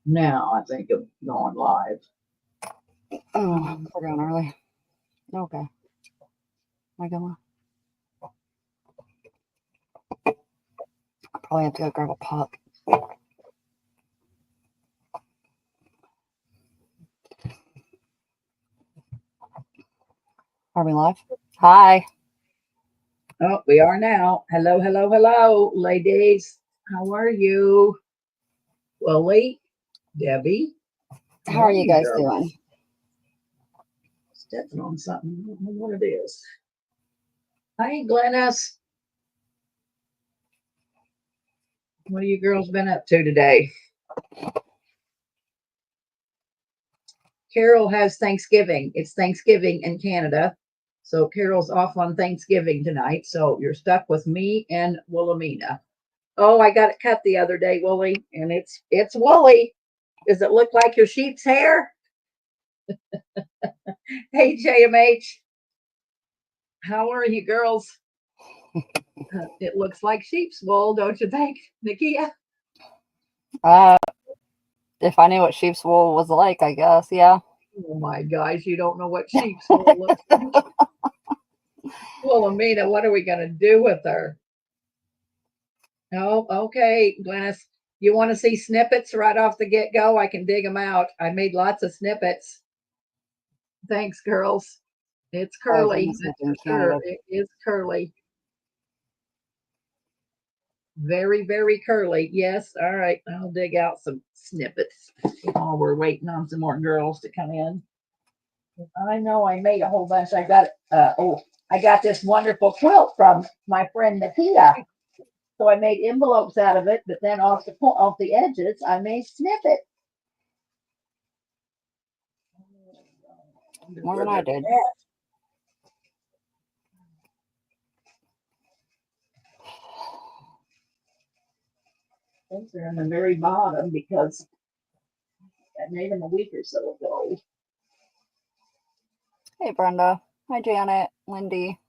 Now I think of going live. Oh, we're going early. Okay. Am I going? Probably have to go grab a pop. Are we live? Hi. Oh, we are now. Hello, hello, hello, ladies. How are you? Willie, Debbie. How are you Morning, guys girl. doing? Stepping on something. I don't know what it is. Hi, Glennis. What have you girls been up to today? Carol has Thanksgiving. It's Thanksgiving in Canada. So Carol's off on Thanksgiving tonight. So you're stuck with me and Wilhelmina. Oh, I got it cut the other day, Wooly, and it's woolly. Does it look like your sheep's hair? Hey, JMH, how are you girls? It looks like sheep's wool, don't you think, Nikia? Uh, if I knew what sheep's wool was like, I guess, yeah. Oh my gosh, you don't know what sheep's wool looks like. Well, Amina, what are we going to do with her? Oh, okay, Glennis. You want to see snippets right off the get go? I can dig them out. I made lots of snippets. Thanks, girls. It's Oh curly, goodness, that's lived in for sure. Canada. It is curly. Very, very curly. Yes. All right. I'll dig out some snippets while we're waiting on some more girls to come in. I know I made a whole bunch. I got this wonderful quilt from my friend Nikia. So I made envelopes out of it, but then off the edges, I made snippets. More than I did. These are in the very bottom because I made them a week or so ago. Hey, Brenda. Hi, Janet. Lindy.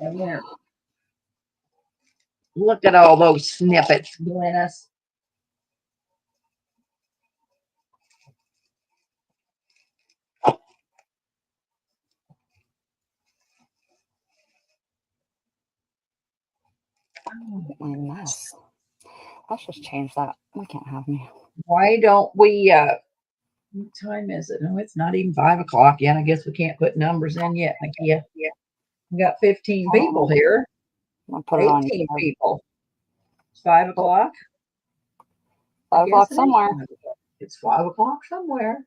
And there. Look at all those snippets, Glennis. My mess. Let's just change that. We can't have me. Why don't we what time is it? Oh, it's not even 5 o'clock yet. I guess we can't put numbers in yet, Nakia. We got 15 people Oh, here. I'll put it on 18 people. It's 5 o'clock. I 5 o'clock guess it is somewhere. 5 o'clock. It's 5 o'clock somewhere.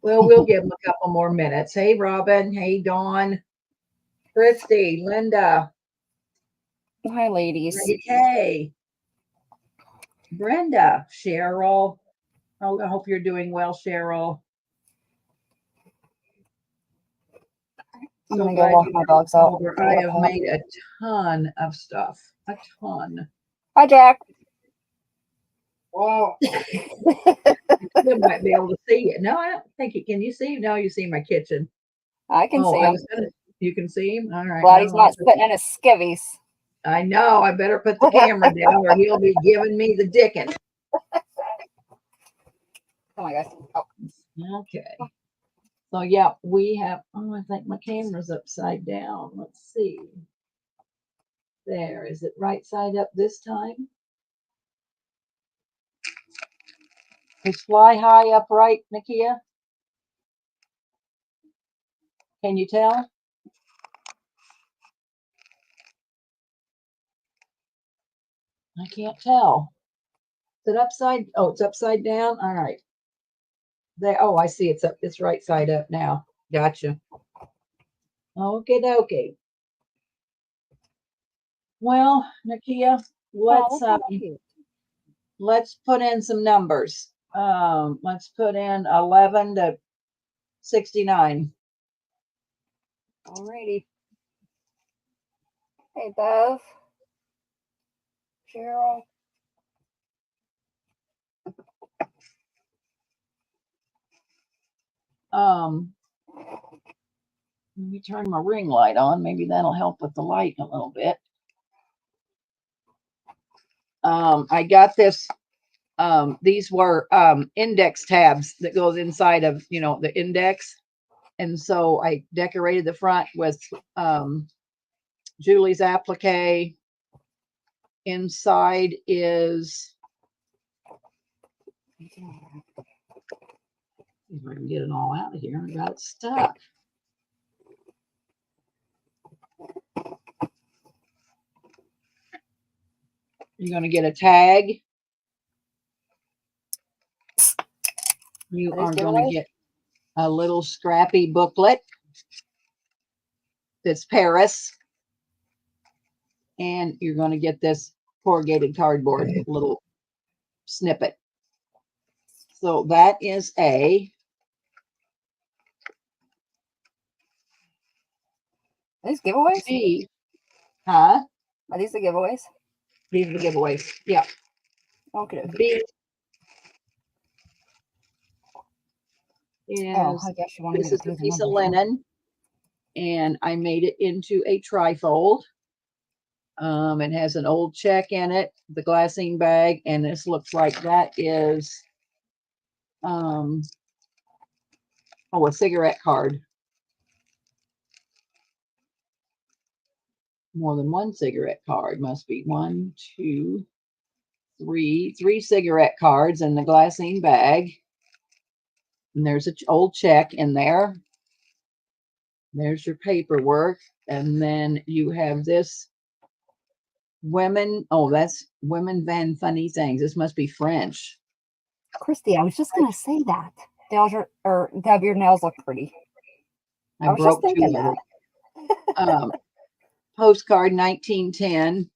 Well, we'll give them a couple more minutes. Hey, Robin. Hey, Dawn. Christy. Linda. Hi, ladies. Ray Kay. Brenda. Cheryl. Oh, I hope you're doing well, Cheryl. I'm So gonna go glad walk you my are dogs out. over. Get I a have pop. made a ton of stuff. A ton. Hi, Jack. Wow. You might be able to see it. No, I don't think you can. You see? No, you see my kitchen. I can Oh, see I him. was gonna. You can see him. All right. Glad he's No, not sitting in his skivvies. I know. I better put the camera down, or he'll be giving me the dickin'. Come on, guys. Oh. Okay. So yeah, we have. Oh, I think my camera's upside down. Let's see. There. Is it right side up this time? Is fly high upright, Nakia? Can you tell? I can't tell. Is it upside? Oh, it's upside down. All right. There. Oh, I see. It's up. It's right side up now. Gotcha. Okay, okay. Well, Nakia, Oh, let's look how cute. let's put in some numbers. Let's put in 11 to 69. Alrighty. Hey, Bev. Cheryl. Um, Let me turn my ring light on. Maybe that'll help with the light a little bit. I got this. These were index tabs that goes inside of, the index. And so I decorated the front with Julie's applique. Inside is, see if I can get it all out of here. I got it stuck. You're going to get a tag. You are going to get a little scrappy booklet that's Paris. And you're going to get this corrugated cardboard little snippet. So that is a. Are these giveaways? B. Huh? Are these the giveaways? These are the giveaways. Yeah. Okay. B is, I guess you want this is a piece of linen, and I made it into a trifold. It has an old check in it, the glassine bag, and this looks like that is a cigarette card. More than one cigarette card. Must be 1, 2, 3 cigarette cards in the glassine bag. And there's an old check in there. There's your paperwork. And then you have this women. Oh, that's Women Van Funny Things. This must be French. Christy, I was just going to say that. Deb, your nails look pretty. I was broke just thinking that. Postcard 1910.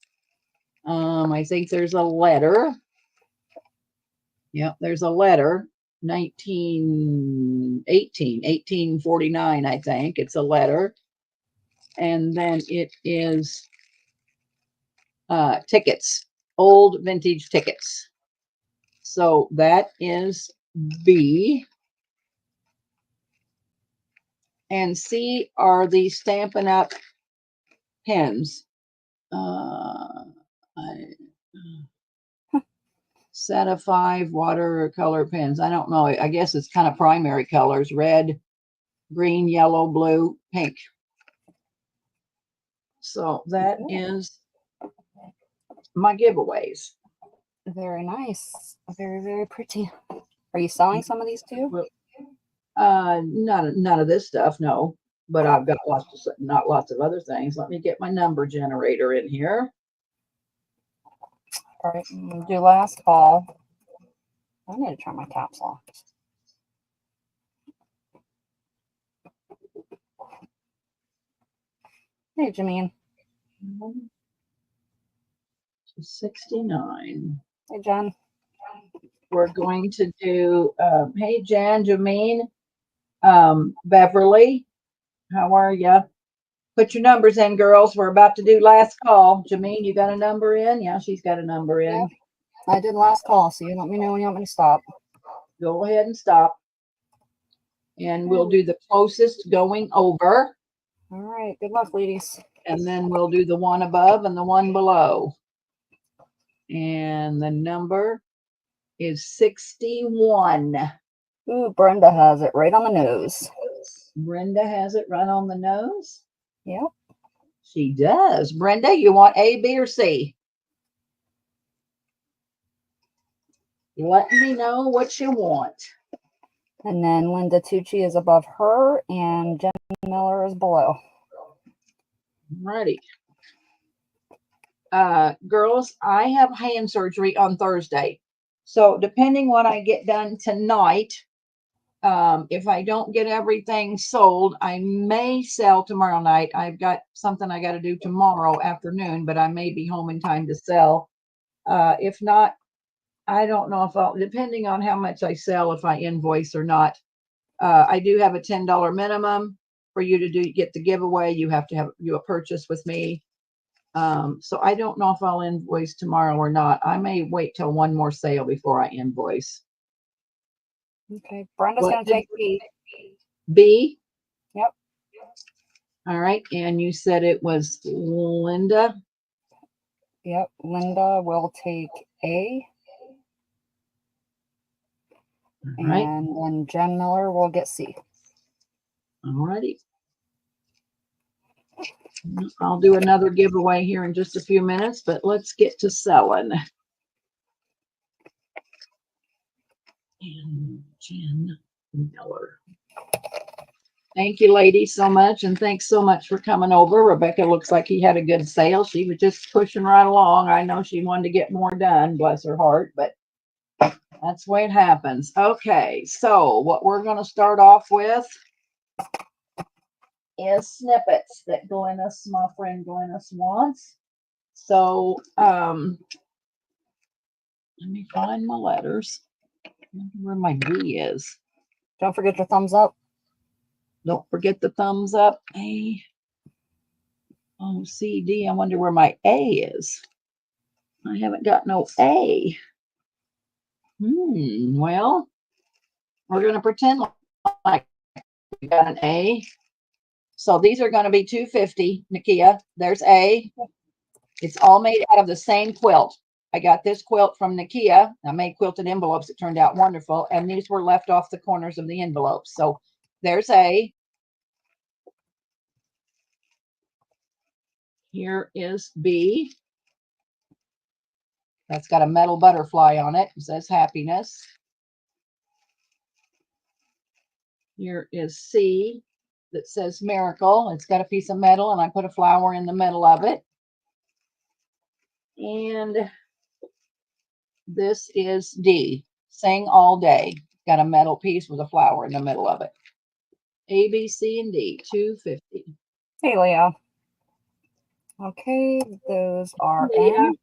I think there's a letter. Yep, there's a letter. 1849, I think. It's a letter. And then it is tickets, old vintage tickets. So that is B. And C are the Stampin' Up! Pens. Set of 5 watercolor pens. I don't know. I guess it's kind of primary colors: red, green, yellow, blue, pink. So that is my giveaways. Very nice. Very, very pretty. Are you selling some of these too? None of this stuff, no. But I've got not lots of other things. Let me get my number generator in here. All right, we'll do last call. I need to turn my caps off. Hey, Jameen. 69. Hey, Jen. We're going to do, hey, Jan, Jameen, Beverly, how are you? Put your numbers in, girls. We're about to do last call. Jameen, you got a number in? Yeah, she's got a number in. Yeah, I did last call, so you let me know when you want me to stop. Go ahead and stop. And we'll do the closest going over. All right. Good luck, ladies. And then we'll do the one above and the one below. And the number is 61. Ooh, Brenda has it right on the nose. Brenda has it right on the nose? Yep. She does. Brenda, you want A, B, or C? Let me know what you want. And then Linda Tucci is above her, and Jen Miller is below. Righty. Girls, I have hand surgery on Thursday. So depending what I get done tonight, if I don't get everything sold, I may sell tomorrow night. I've got something I got to do tomorrow afternoon, but I may be home in time to sell. If not, I don't know if I'll, depending on how much I sell, if I invoice or not. I do have a $10 minimum for you to get the giveaway. You have to do a purchase with me. So I don't know if I'll invoice tomorrow or not. I may wait till one more sale before I invoice. Okay, Brenda's going to take B. B? Yep. All right. And you said it was Linda. Yep. Linda will take A. All right. And then Jen Miller will get C. All righty. I'll do another giveaway here in just a few minutes, but let's get to selling. And Jen Miller. Thank you, ladies, so much. And thanks so much for coming over. Rebecca looks like he had a good sale. She was just pushing right along. I know she wanted to get more done, bless her heart, but that's the way it happens. Okay, so what we're going to start off with is snippets that Glennis, my friend Glennis, wants. So let me find my letters. I wonder where my D is. Don't forget your thumbs up. Don't forget the thumbs up. A, O, C, D. I wonder where my A is. I haven't got no A. Well, we're going to pretend like we got an A. So these are going to be $2.50, Nikia. There's A. It's all made out of the same quilt. I got this quilt from Nikia. I made quilted envelopes. It turned out wonderful. And these were left off the corners of the envelopes. So there's A. Here is B. That's got a metal butterfly on it. It says happiness. Here is C that says miracle. It's got a piece of metal and I put a flower in the middle of it. And this is D, sing all day. Got a metal piece with a flower in the middle of it. A, B, C, and D, $2.50. Hey, Leah. Okay, those are Yeah. in.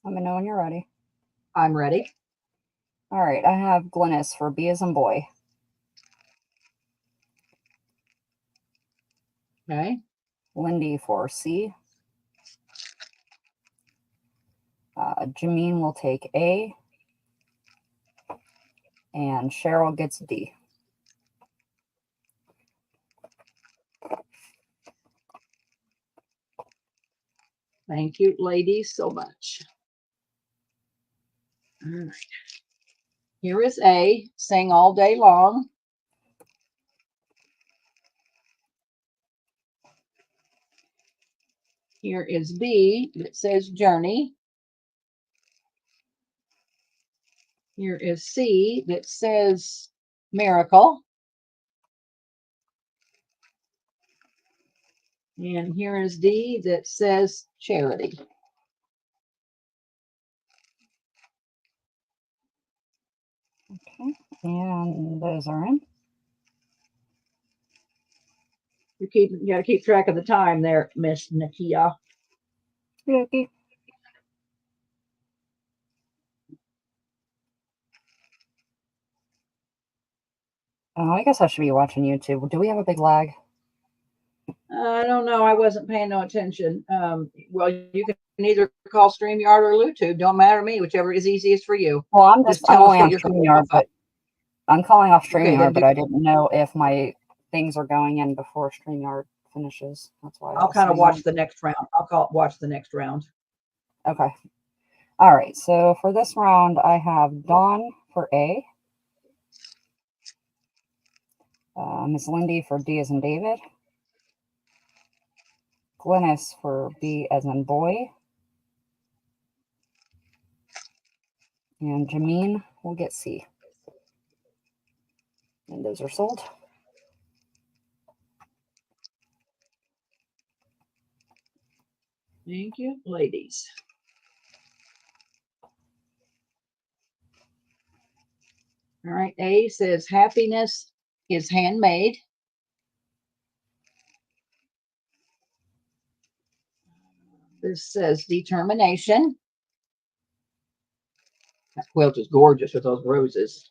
Let me know when you're ready. I'm ready. All right, I have Glennis for B as in boy. Okay. Lindy for C. Jameen will take A. And Cheryl gets D. Thank you, ladies, so much. All right. Here is A, sing all day long. Here is B that says journey. Here is C that says miracle. And here is D that says charity. Okay, and those are in. You got to keep track of the time there, Miss Nikia. Okay. Oh, I guess I should be watching YouTube. Do we have a big lag? I don't know. I wasn't paying no attention. Well, you can either call StreamYard or YouTube. Don't matter to me, whichever is easiest for you. Well, I'm tell us only what on you're StreamYard, but I'm calling off Okay, StreamYard, but I didn't know if my things are going in before StreamYard finishes. That's why I'll kind of watch the next round. Watch the next round. Okay. All right. So for this round, I have Dawn for A. Miss Lindy for D as in David. Glennis for B as in boy. And Jameen will get C. And those are sold. Thank you, ladies. All right. A says happiness is handmade. This says determination. That quilt is gorgeous with those roses.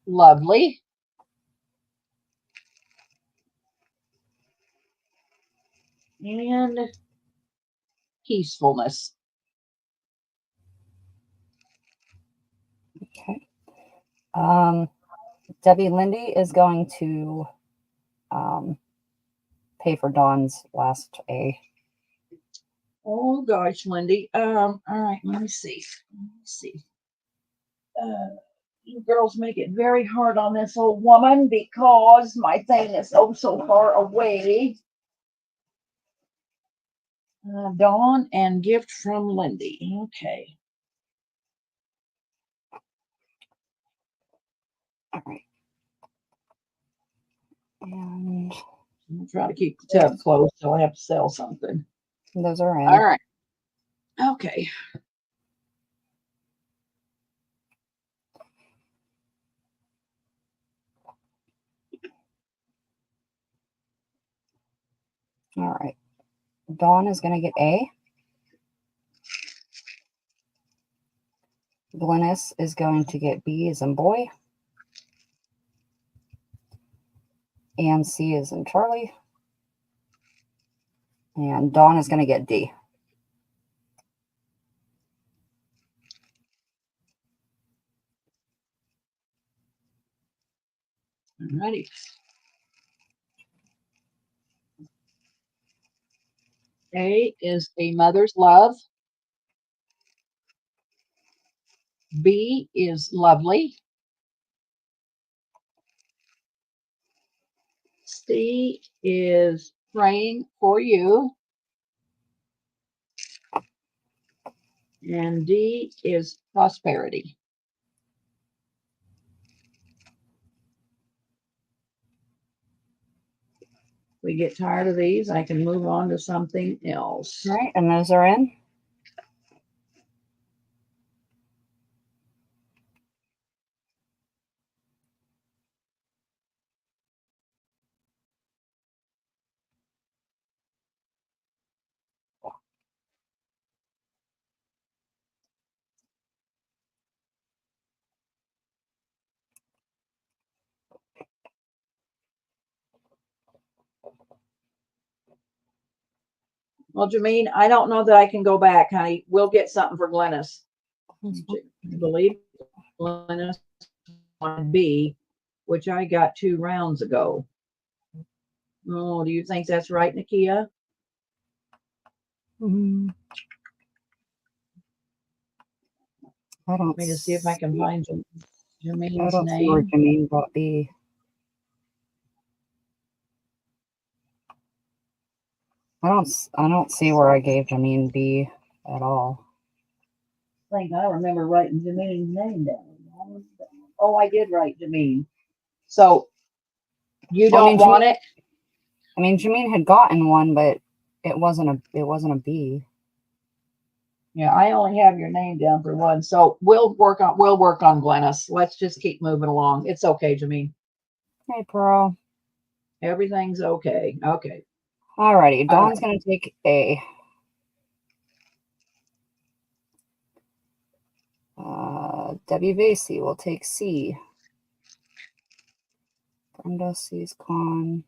Lovely. and peacefulness. Okay. Debbie Lindy is going to pay for Dawn's last A. Oh gosh, Lindy. All right, let me see. You girls make it very hard on this old woman because my thing is oh so far away. Dawn and gift from Lindy. Okay. All right. And I'll try to keep the tub closed so I have to sell something. those are in. All right. Okay. All right. Dawn is going to get A. Glennis is going to get B as in boy. And C is in Charlie. And Dawn is going to get D. Alrighty. A is a mother's love. B is lovely. C is praying for you. And D is prosperity. We get tired of these, I can move on to something else. All right. And those are in. Well, Jameen, I don't know that I can go back, honey. We'll get something for Glennis. I believe Glennis on B, which I got 2 rounds ago. Oh, do you think that's right, Nikia? Mm-hmm. I don't Let me just see if I can find Jameen's I don't see where name. Jameen got B. I don't see where I gave Jameen B at all. I think I remember writing Jameen's name down. Oh, I did write Jameen. So you Well, don't want it? I mean, Jameen had gotten one, but it wasn't a B. Yeah, I only have your name down for one. So we'll work on Glennis. Let's just keep moving along. It's okay, Jameen. Hey, Pearl. Everything's okay. Okay. Alrighty, All Dawn's gonna take A. Debbie Vasey will take C. Brenda C's con.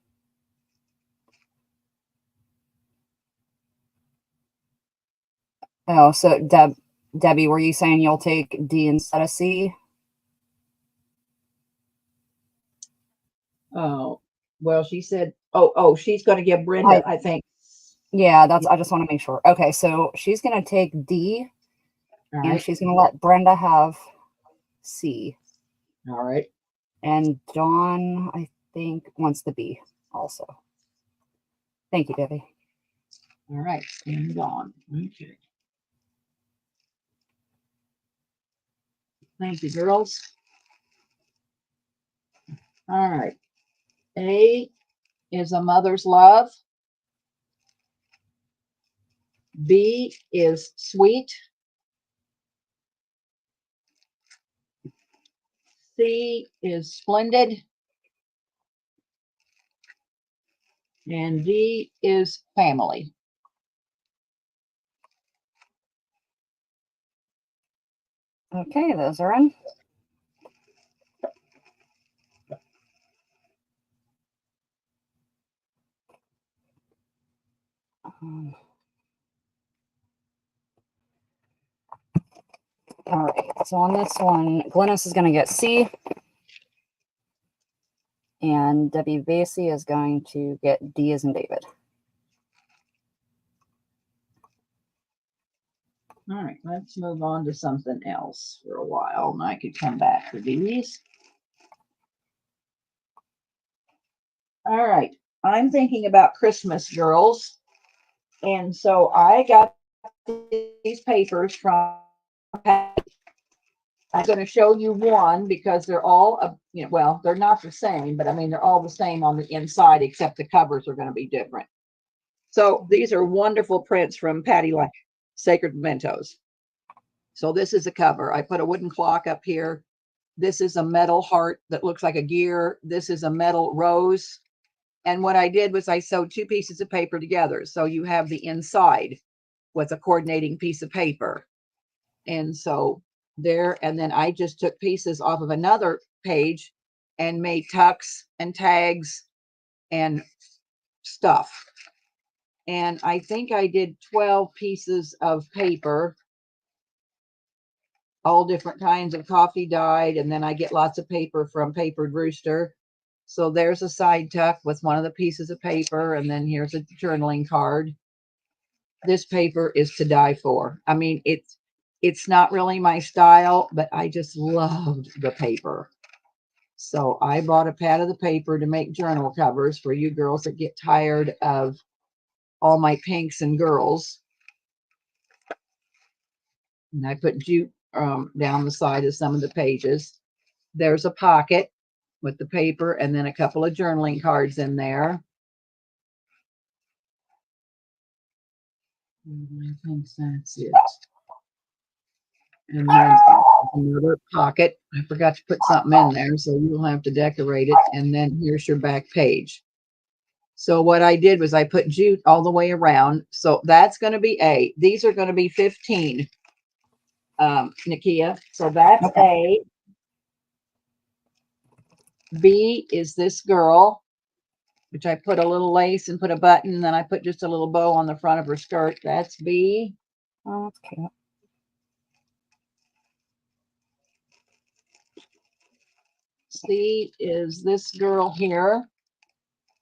Oh, so Debbie, were you saying you'll take D instead of C? Oh, well, she said, oh, she's going to give Brenda, I think. Yeah, I just want to make sure. Okay, so she's gonna take D, All and right. she's gonna let Brenda have C. All right. And Dawn, I think, wants the B also. Thank you, Debbie. All right. And Dawn. Okay. Thank you, girls. All right. A is a mother's love. B is sweet. C is splendid. And D is family. Okay, those are in. All right, so on this one, Glennis is going to get C, and Debbie Vasey is going to get D as in David. All right, let's move on to something else for a while, and I could come back for these. All right, I'm thinking about Christmas, girls. And so I got these papers from Pat. I'm going to show you one because they're all, well, they're not the same, but I mean, they're all the same on the inside, except the covers are going to be different. So these are wonderful prints from Patty like Sacred Mementos. So this is a cover. I put a wooden clock up here. This is a metal heart that looks like a gear. This is a metal rose. And what I did was I sewed two pieces of paper together. So you have the inside with a coordinating piece of paper. And so there, and then I just took pieces off of another page and made tucks and tags and stuff. And I think I did 12 pieces of paper, all different kinds of coffee dyed. And then I get lots of paper from Papered Rooster. So there's a side tuck with one of the pieces of paper. And then here's a journaling card. This paper is to die for. I mean, it's not really my style, but I just loved the paper. So I bought a pad of the paper to make journal covers for you girls that get tired of all my pinks and girls. And I put jute down the side of some of the pages. There's a pocket with the paper and then a couple of journaling cards in there. I think that's it. And then another pocket. I forgot to put something in there, so you'll have to decorate it. And then here's your back page. So what I did was I put jute all the way around. So that's going to be A. These are going to be 15, Nikia. So that's Okay. A. B is this girl, which I put a little lace and put a button. And then I put just a little bow on the front of her skirt. That's B. Oh, that's cute. C is this girl here.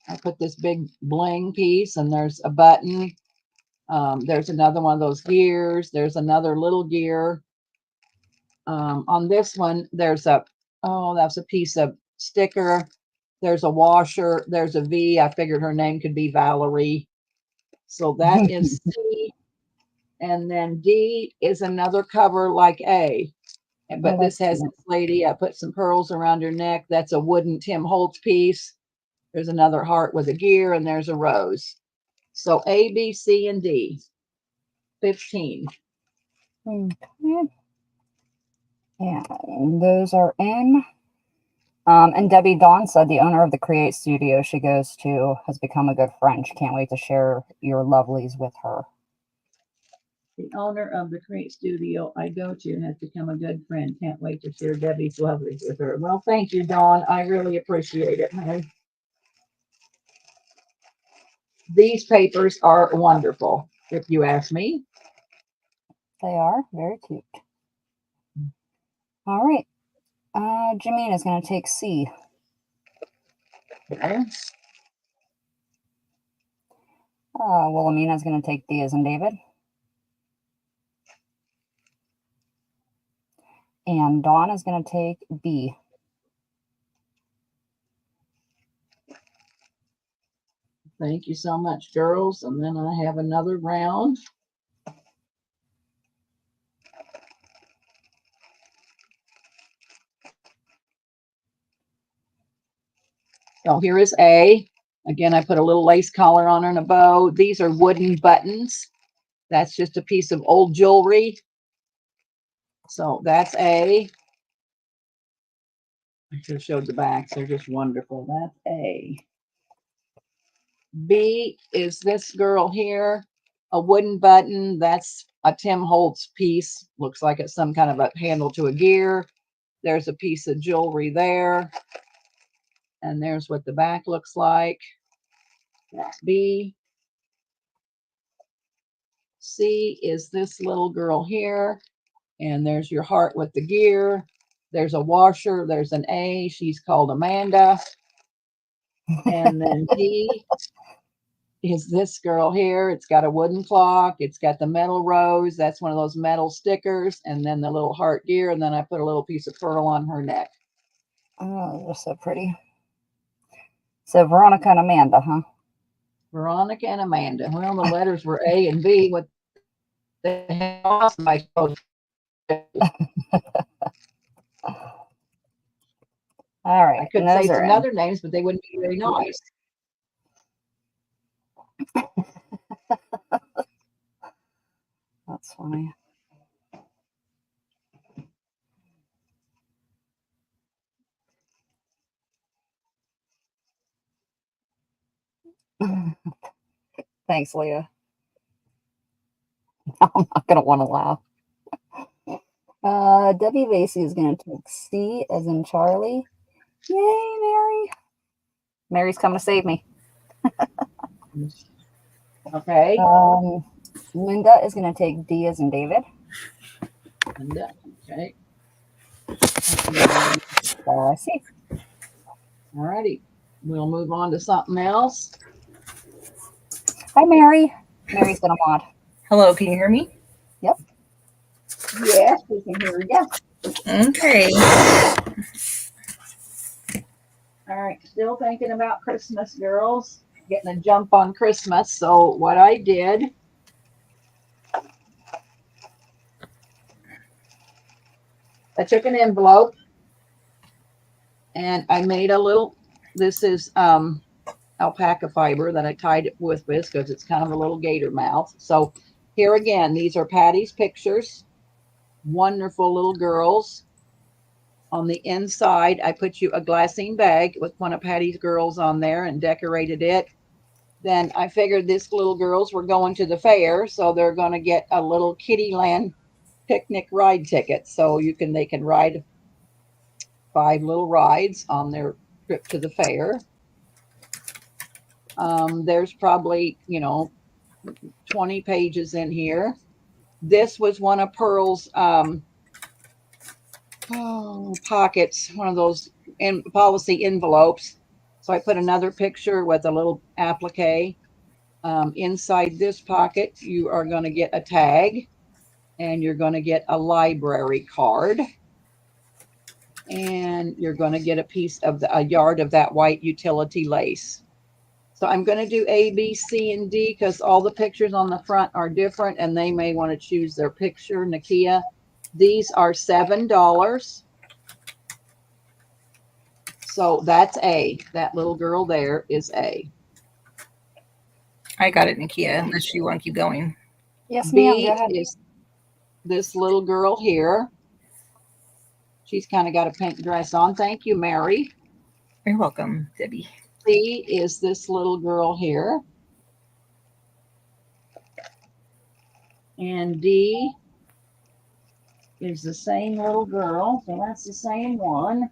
I put this big bling piece and there's a button. There's another one of those gears. There's another little gear. On this one, there's that's a piece of sticker. There's a washer. There's a V. I figured her name could be Valerie. So that is C. And then D is another cover like A. But this has this lady. I put some pearls around her neck. That's a wooden Tim Holtz piece. There's another heart with a gear, and there's a rose. So A, B, C, and D. 15. Okay. And those are in. And Debbie Dawn said the owner of the Create Studio she goes to has become a good friend. She can't wait to share your lovelies with her. The owner of the Create Studio I go to has become a good friend. Can't wait to share Debbie's lovelies with her. Well, thank you, Dawn. I really appreciate it. These papers are wonderful, if you ask me. They are very cute. All right. Jameen is going to take C. Okay. Wilhelmina is going to take D as in David. And Dawn is going to take B. Thank you so much, girls. And then I have another round. So here is A. Again, I put a little lace collar on her and a bow. These are wooden buttons. That's just a piece of old jewelry. So that's A. I should have showed the backs. They're just wonderful. That's A. B is this girl here. A wooden button. That's a Tim Holtz piece. Looks like it's some kind of a handle to a gear. There's a piece of jewelry there. And there's what the back looks like. That's B. C is this little girl here. And there's your heart with the gear. There's a washer. There's an A. She's called Amanda. And then D is this girl here. It's got a wooden clock. It's got the metal rose. That's one of those metal stickers. And then the little heart gear. And then I put a little piece of pearl on her neck. Oh, they're so pretty. So Veronica and Amanda, huh? Veronica and Amanda. Well, the letters were A and B. What the hell am I supposed to do? All right. I could say some other names, but they wouldn't be very nice. That's funny. Thanks, Leah. I'm not going to want to laugh. Debbie Vasey is going to take C as in Charlie. Yay, Mary. Mary's coming to save me. Okay. Linda is going to take D as in David. Linda. Okay. I see. All righty. We'll move on to something else. Hi, Mary. Mary's going to mod. Hello, can you hear me? Yep. Yes, we can hear you. Okay. All right. Still thinking about Christmas, girls. Getting a jump on Christmas. So what I did, I took an envelope and I made a little, this is alpaca fiber that I tied it with this because it's kind of a little gator mouth. So here again, these are Patty's pictures. Wonderful little girls. On the inside, I put you a glassine bag with one of Patty's girls on there and decorated it. Then I figured this little girls were going to the fair, so they're going to get a little Kittyland picnic ride ticket. So they can ride 5 little rides on their trip to the fair. There's probably, 20 pages in here. This was one of Pearl's pockets, one of those policy envelopes. So I put another picture with a little applique. Inside this pocket, you are going to get a tag and you're going to get a library card. And you're going to get a yard of that white utility lace. So I'm going to do A, B, C, and D because all the pictures on the front are different and they may want to choose their picture. Nikia, these are $7. So that's A. That little girl there is A. I got it, Nikia, unless you want to keep going. Yes, ma'am. B Go ahead. is this little girl here. She's kind of got a pink dress on. Thank you, Mary. You're welcome, Debbie. C is this little girl here. And D is the same little girl. So that's the same one.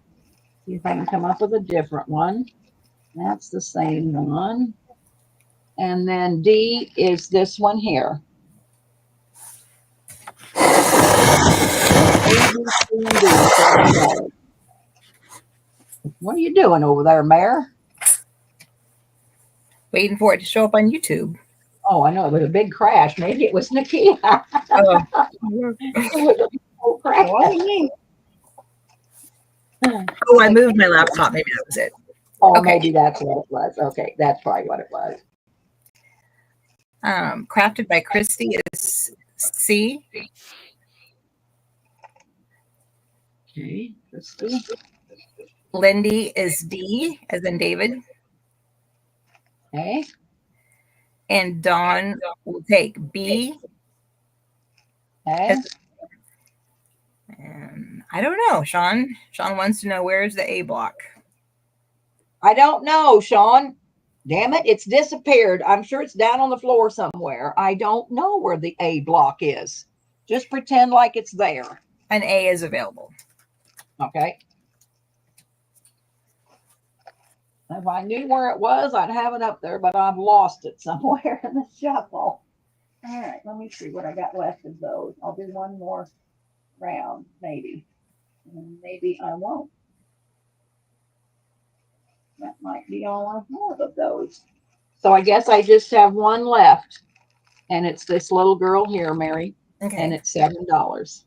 See if I can come up with a different one. That's the same one. And then D is this one here. What are you doing over there, Mayor? Waiting for it to show up on YouTube. Oh, I know. It was a big crash. Maybe it was Nikia. Oh. It was a whole crash. Oh, I moved my laptop. Maybe that was it. Oh, Okay. maybe that's what it was. Okay, that's probably what it was. Crafted by Christy is C. Okay, Christy. Lindy is D, as in David. Okay. And Dawn will take B. Okay. I don't know, Sean. Sean wants to know, where's the A block? I don't know, Sean. Damn it, it's disappeared. I'm sure it's down on the floor somewhere. I don't know where the A block is. Just pretend like it's there. An A is available. Okay. If I knew where it was, I'd have it up there, but I've lost it somewhere in the shuffle. All right, let me see what I got left of those. I'll do one more round, maybe. And maybe I won't. That might be all I have of those. So I guess I just have one left. And it's this little girl here, Mary. Okay. And it's $7.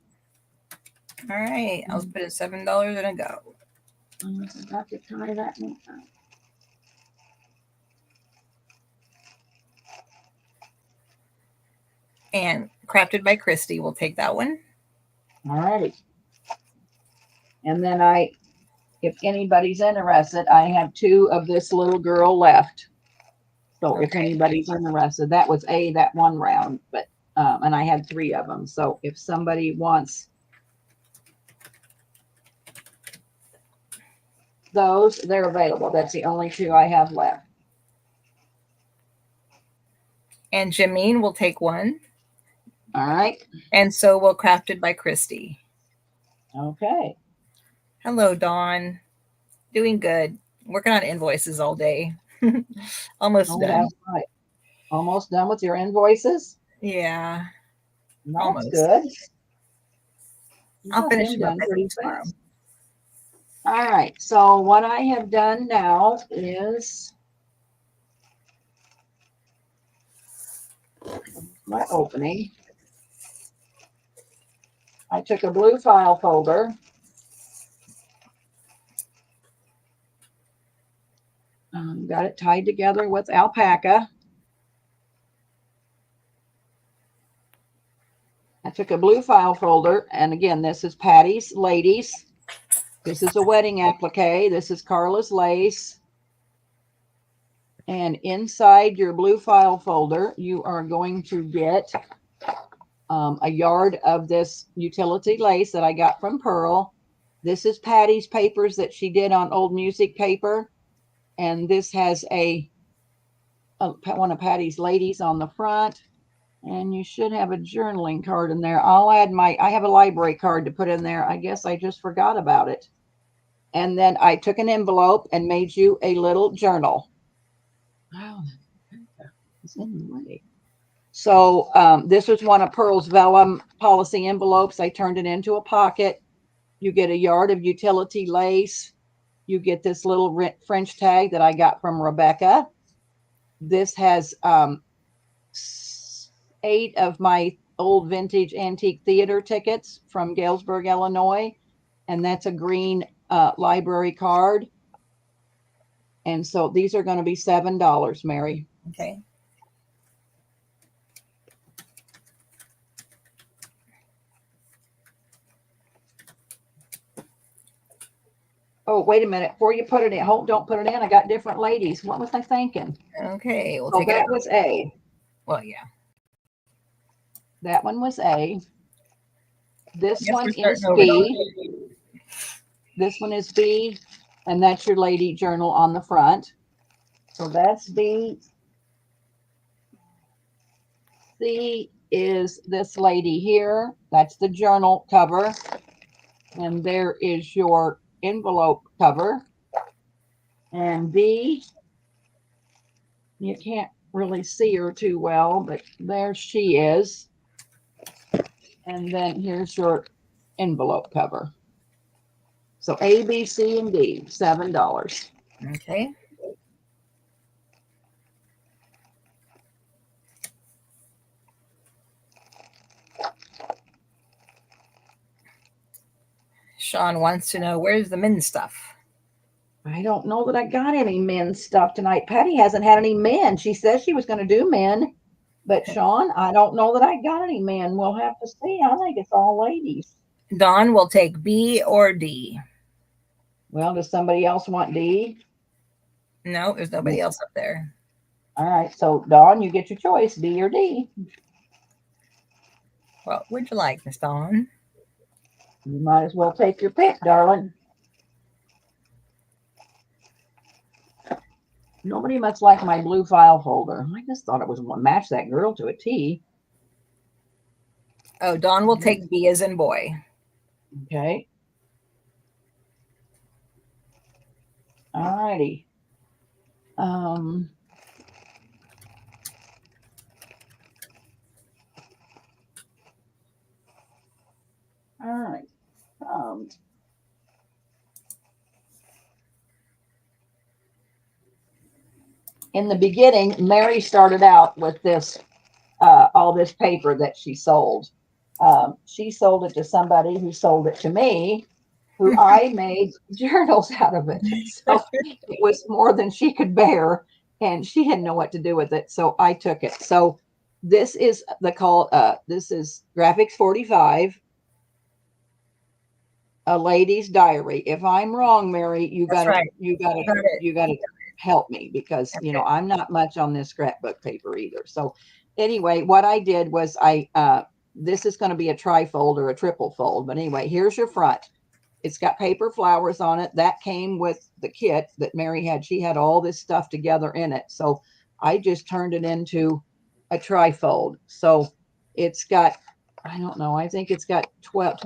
All right. I'll put it $7 and a go. I forgot to tie that one up. And Crafted by Christy. We'll take that one. All righty. And then if anybody's interested, I have 2 of this little girl left. So if Okay. anybody's interested, that was that one round, but and I had 3 of them. So if somebody wants those, they're available. That's the only 2 I have left. And Jameen will take one. All right. And so will Crafted by Christy. Okay. Hello, Dawn. Doing good. Working on invoices all day. Almost Oh, done. that's right. Almost done with your invoices? Yeah. That's Almost. good. I'll finish them it up done pretty tomorrow. fast. All right. So what I have done now is my opening. I took a blue file folder. Got it tied together with alpaca. I took a blue file folder, and again, this is Patty's Ladies. This is a wedding applique. This is Carla's lace. And inside your blue file folder, you are going to get a yard of this utility lace that I got from Pearl. This is Patty's papers that she did on old music paper. And this has one of Patty's ladies on the front. And you should have a journaling card in there. I have a library card to put in there. I guess I just forgot about it. And then I took an envelope and made you a little journal. Oh, it's in the way. So this was one of Pearl's vellum policy envelopes. I turned it into a pocket. You get a yard of utility lace. You get this little French tag that I got from Rebecca. This has 8 of my old vintage antique theater tickets from Galesburg, Illinois. And that's a green library card. And so these are going to be $7, Mary. Okay. Oh, wait a minute. Before you put it in, don't put it in. I got different ladies. What was I thinking? Okay. We'll Oh, take it that out. was A. Well, yeah. That one was A. This Yes, one we're is starting over. B. This one is B. And that's your lady journal on the front. So that's B. C is this lady here. That's the journal cover. And there is your envelope cover. And B, you can't really see her too well, but there she is. And then here's your envelope cover. So A, B, C, and D, $7. Okay. Sean wants to know, where's the men's stuff? I don't know that I got any men's stuff tonight. Patty hasn't had any men. She says she was going to do men. But Sean, I don't know that I got any men. We'll have to see. I think it's all ladies. Dawn will take B or D. Well, does somebody else want D? No, there's nobody else up there. All right. So, Dawn, you get your choice, B or D. What would you like, Miss Dawn? You might as well take your pick, darling. Nobody much like my blue file folder. I just thought it was going to match that girl to a T. Oh, Dawn will take B as in boy. Okay. All righty. in the beginning, Mary started out with this, all this paper that she sold. She sold it to somebody who sold it to me, who I made journals out of it. So it was more than she could bear, and she didn't know what to do with it. So I took it. So this is this is Graphics 45, a lady's diary. If I'm wrong, Mary, That's right. you gotta Got it. you gotta help me, because you know Okay. I'm not much on this scrapbook paper either. So anyway, what I did was this is going to be a trifold or a triple fold, but anyway, here's your front. It's got paper flowers on it. That came with the kit that Mary had. She had all this stuff together in it. So I just turned it into a trifold. So it's got, I don't know, I think it's got 12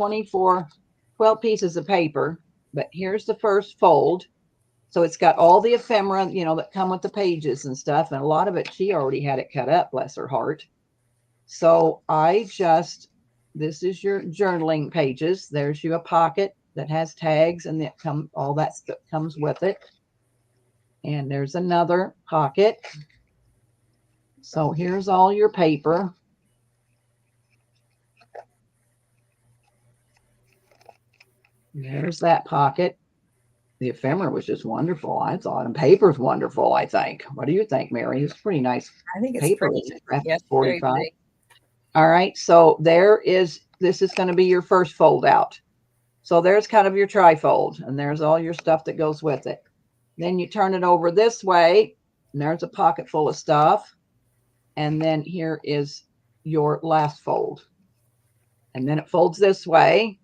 pieces of paper. But here's the first fold. So it's got all the ephemera, you know, that come with the pages and stuff. And a lot of it, she already had it cut up, bless her heart. So this is your journaling pages. There's you a pocket that has tags, and all that stuff comes with it. And there's another pocket. So here's all your paper. There's that pocket. The ephemera was just wonderful, I thought, and paper's wonderful, I think. What do you think, Mary? It's pretty nice I think it's paper, pretty. isn't it? Graphics Yes, very 45. pretty. All right, so this is going to be your first fold out. So there's kind of your trifold, and there's all your stuff that goes with it. Then you turn it over this way, and there's a pocket full of stuff. And then here is your last fold. And then it folds this way.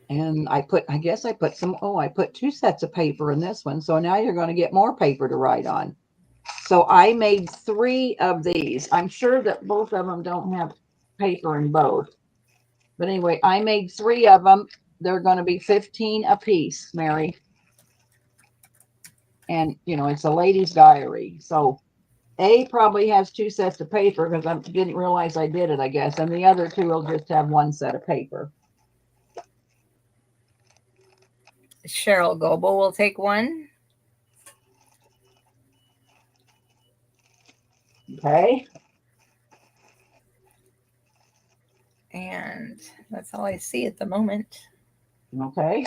And I put 2 sets of paper in this one. So now you're going to get more paper to write on. So I made 3 of these. I'm sure that both of them don't have paper in both. But anyway, I made 3 of them. They're going to be 15 a piece, Mary. And, you know, it's a lady's diary. So A probably has 2 sets of paper, because I didn't realize I did it, I guess. And the other 2 will just have 1 set of paper. Cheryl Goebel will take one. Okay. And that's all I see at the moment. Okay.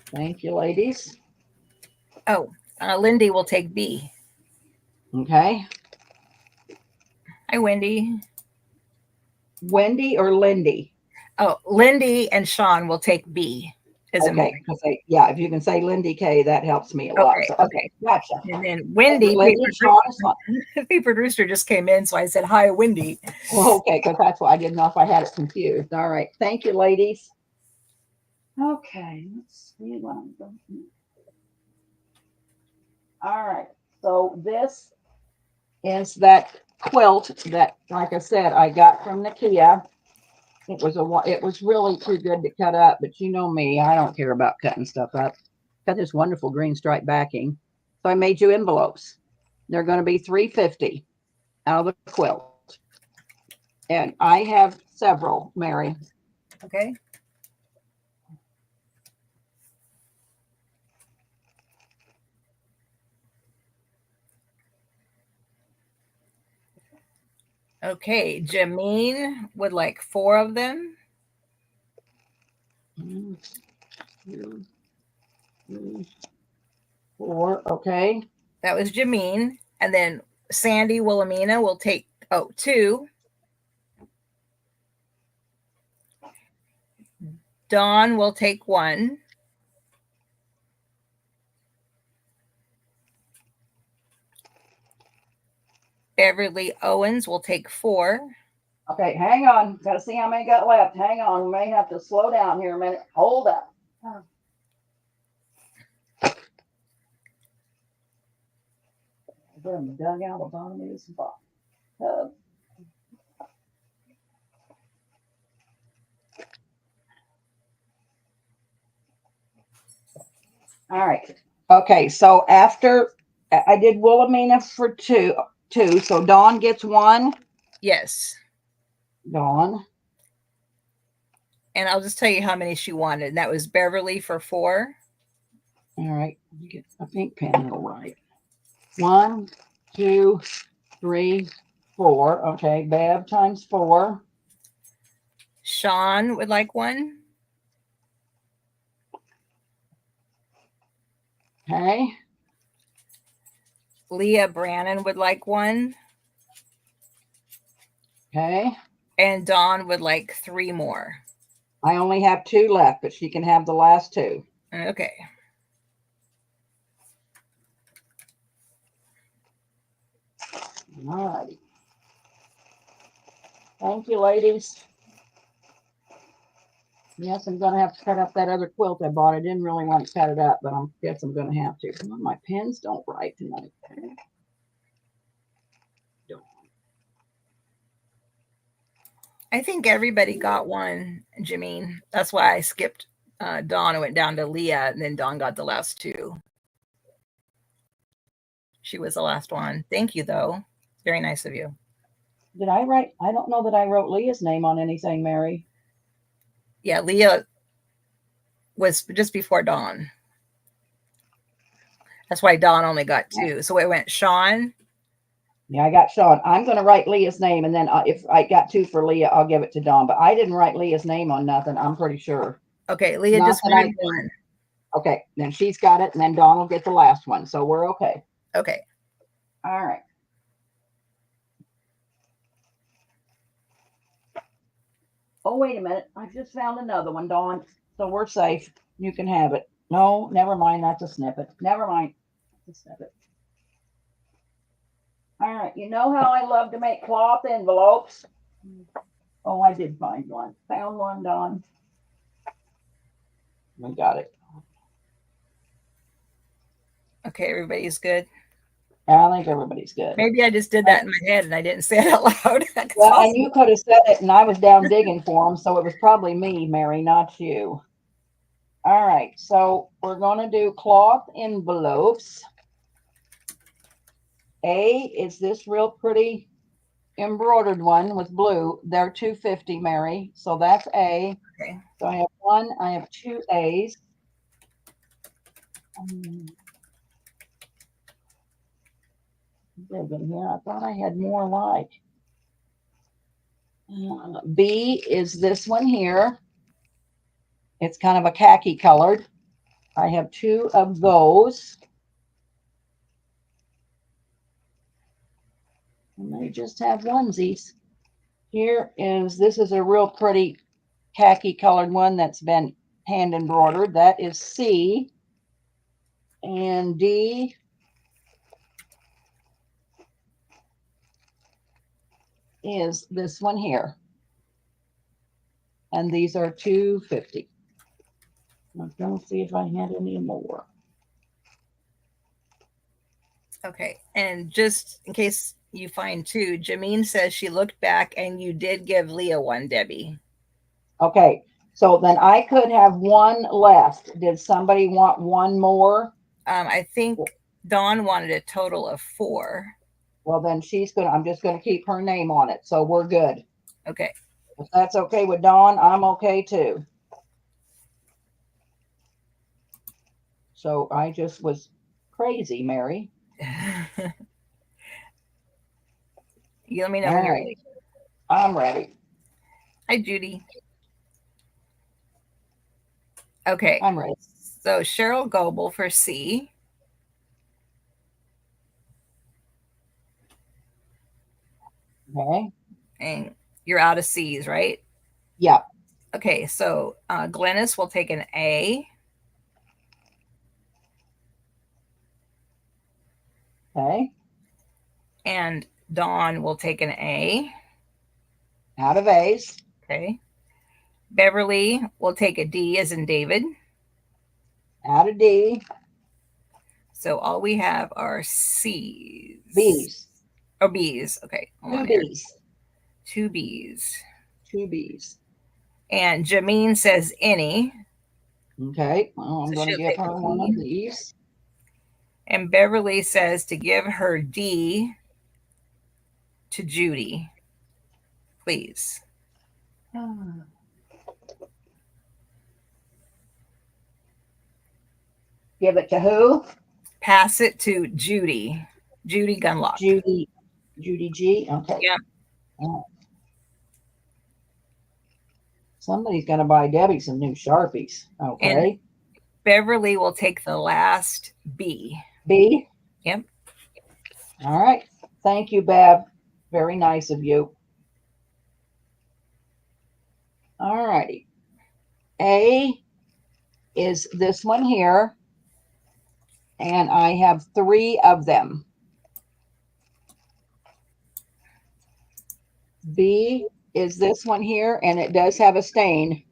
Thank you, ladies. Oh, Lindy will take B. Okay. Hi, Wendy. Wendy or Lindy? Oh, Lindy and Sean will take B. Okay. Yeah, if you can say Lindy K, that helps me a lot. Okay, So, okay. Gotcha. And then Wendy, Lindy, Sean, Paper Rooster just came in, so I said, hi, Wendy. well, okay, because that's why I didn't know if I had it confused. All right. Thank you, ladies. Okay. Let's see what I'm going to do. All right. So this is that quilt that, like I said, I got from Nikia. It was really too good to cut up, but you know me, I don't care about cutting stuff up. Got this wonderful green stripe backing. So I made you envelopes. They're going to be $3.50 out of the quilt. And I have several, Mary. Okay. Okay, Jameen would like 4 of them. 1, 2, 3, 4. Okay. That was Jameen. And then Sandy Wilhelmina will take 2. Dawn will take 1. Beverly Owens will take 4. Okay, hang on. Got to see how many got left. Hang on. We may have to slow down here a minute. Hold up. Boom, dug out the bottom of this box. All right. Okay, so after I did Wilhelmina for two. So Dawn gets 1. Yes. Dawn. And I'll just tell you how many she wanted. And that was Beverly for 4. All right. Let me get a pink pen. That'll write. 1, 2, 3, 4. Okay. Bev times 4. Sean would like 1. Okay. Leah Brannon would like 1. Okay. And Dawn would like 3 more. I only have 2 left, but she can have the last 2. Okay. All righty. Thank you, ladies. Yes, I'm going to have to cut up that other quilt I bought. I didn't really want to cut it up, but I guess I'm going to have to. Come on, my pens don't write tonight. I think everybody got 1, Jameen. That's why I skipped Dawn and went down to Leah, and then Dawn got the last 2. She was the last one. Thank you, though. Very nice of you. Did I write? I don't know that I wrote Leah's name on anything, Mary. Yeah, Leah was just before Dawn. That's why Dawn only got 2. So it went Sean. Yeah, I got Sean. I'm going to write Leah's name, and then if I got 2 for Leah, I'll give it to Dawn. But I didn't write Leah's name on nothing. I'm pretty sure. Okay, Leah Not just that wanted 1. Okay, then she's got it, and then Dawn will get the last one. So we're okay. Okay. All right. Oh, wait a minute. I just found another one, Dawn. So we're safe. You can have it. No, never mind. That's a snippet. Never mind. That's a snippet. All right. You know how I love to make cloth envelopes? Oh, I did find one. Found one, Dawn. We got it. Okay, everybody's good. I think everybody's good. Maybe I just did that in my head and I didn't say it out loud. Well, and you could have said it, and I was down digging for them, so it was probably me, Mary, not you. All right, so we're going to do cloth envelopes. A is this real pretty embroidered one with blue. They're $2.50, Mary. So that's A. Okay. So I have 2 A's. Digging here. I thought I had more like. B is this one here. It's kind of a khaki colored. I have 2 of those. And they just have onesies. This is a real pretty khaki colored one that's been hand embroidered. That is C. And D is this one here. And these are $2.50. I'm going to see if I had any more. Okay. And just in case you find 2, Jameen says she looked back and you did give Leah 1, Debbie. Okay. So then I could have 1 left. Did somebody want 1 more? I think Dawn wanted a total of 4. Well, then I'm just going to keep her name on it. So we're good. Okay. If that's okay with Dawn, I'm okay too. So I just was crazy, Mary. You let me know when you're ready. I'm ready. Hi, Judy. Okay. I'm ready. So Cheryl Goebel for C. Okay. And you're out of C's, right? Yeah. Okay. So Glennis will take an A. Okay. And Dawn will take an A. Out of A's. Okay. Beverly will take a D as in David. Out of D. So all we have are C's. B's. Oh, B's. Okay. 2 B's. 2 B's. 2 B's. And Jameen says any. Okay. Well, I'm So going to she'll give take her a one D. of these. And Beverly says to give her D to Judy, please. Give it to who? Pass it to Judy. Judy Gunlock. Judy G. Okay. Yep. Somebody's gonna buy Debbie some new Sharpies. Okay. And Beverly will take the last B. B. Yep. All right. Thank you, Bev. Very nice of you. All righty. A is this one here. And I have 3 of them. B is this one here, and it does have a stain.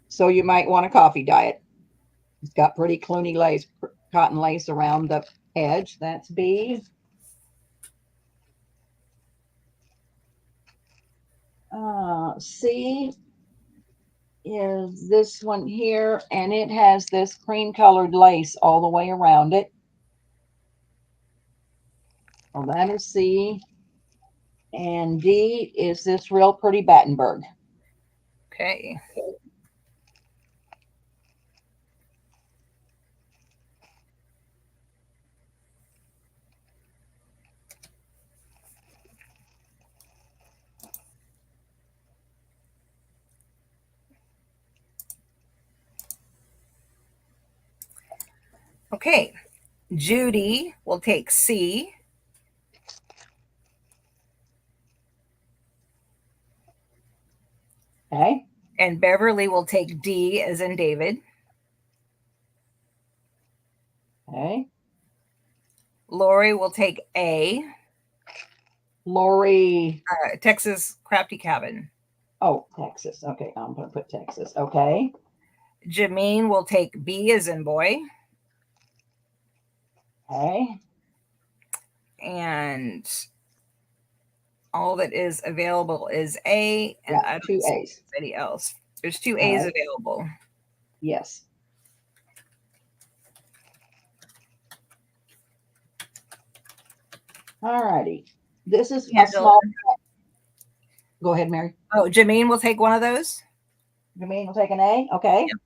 So you might want a coffee dye it. It's got pretty Clooney lace, cotton lace around the edge. That's B. C is this one here, and it has this cream colored lace all the way around it. Well, that is C. And D is this real pretty Battenberg. Okay. Okay. Judy will take C. Okay. And Beverly will take D as in David. Okay. Lori will take A. Lori. Texas Crafty Cabin. Oh, Texas. Okay. I'm going to put Texas. Okay. Jameen will take B as in boy. Okay. And all that is available is A. And Yeah, I don't 2 see A's. anybody else. There's 2 A's right. available. Yes. All righty. This is a small. Go ahead, Mary. Oh, Jameen will take one of those. Jameen will take an A. Okay. Yep.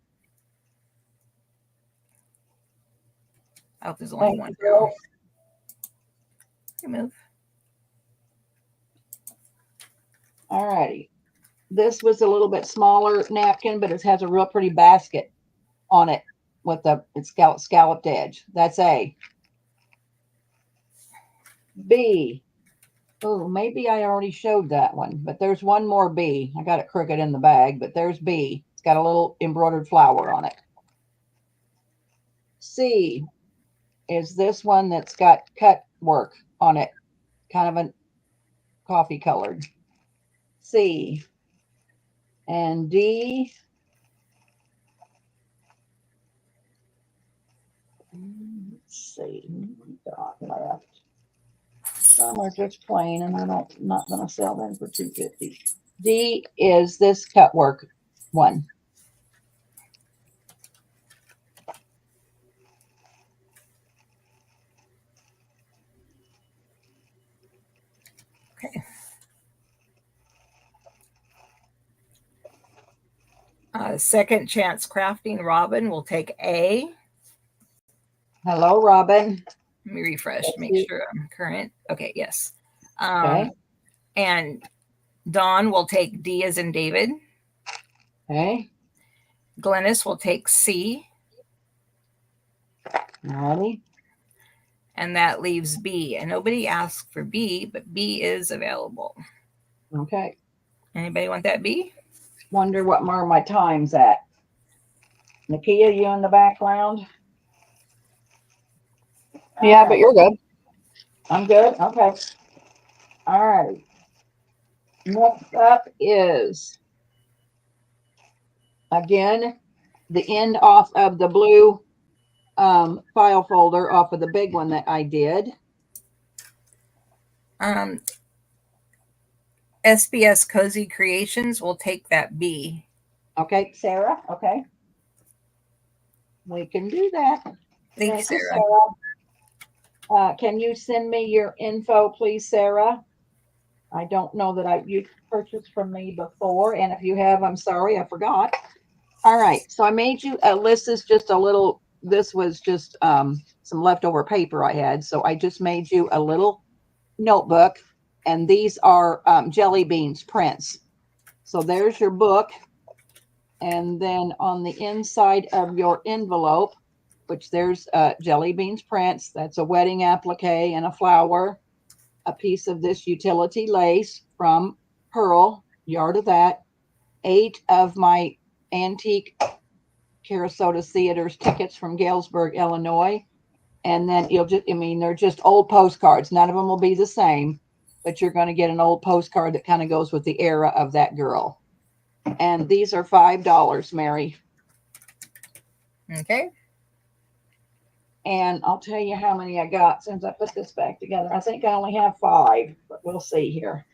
I hope there's only Thank one you, girl. girl. Remove. All righty. This was a little bit smaller napkin, but it has a real pretty basket on it with the it's scalloped edge. That's A. B. Oh, maybe I already showed that one, but there's one more B. I got it crooked in the bag, but there's B. It's got a little embroidered flower on it. C is this one that's got cut work on it, kind of a coffee colored. C. And D. Let's see. Got left. Some are just plain, and I'm not going to sell them for $2.50. D is this cut work one. Okay. Second Chance Crafting Robin will take A. Hello, Robin. Let me refresh to make sure I'm current. Okay, yes. Okay. And Dawn will take D as in David. Okay. Glennis will take C. Alrighty. And that leaves B. And nobody asked for B, but B is available. Okay. Anybody want that B? Wonder what more my time's at. Nikia, you in the background? Yeah, but you're good. I'm good. Okay. All right. Next up is, again, the end off of the blue file folder off of the big one that I did. SBS Cozy Creations will take that B. Okay, Sarah. Okay. We can do that. Thank you, Sarah. Can you send me your info, please, Sarah? I don't know that you purchased from me before, and if you have, I'm sorry, I forgot. All right, so I made you a list. Is just a little this was just some leftover paper I had. So I just made you a little notebook, and these are jelly beans prints. So there's your book. And then on the inside of your envelope, which there's jelly beans prints, that's a wedding applique and a flower, a piece of this utility lace from Pearl, yard of that, 8 of my antique Sarasota Theaters tickets from Galesburg, Illinois. And then you'll just, I mean, they're just old postcards. None of them will be the same, but you're going to get an old postcard that kind of goes with the era of that girl. And these are $5, Mary. Okay. And I'll tell you how many I got since I put this back together. I think I only have 5, but we'll see here.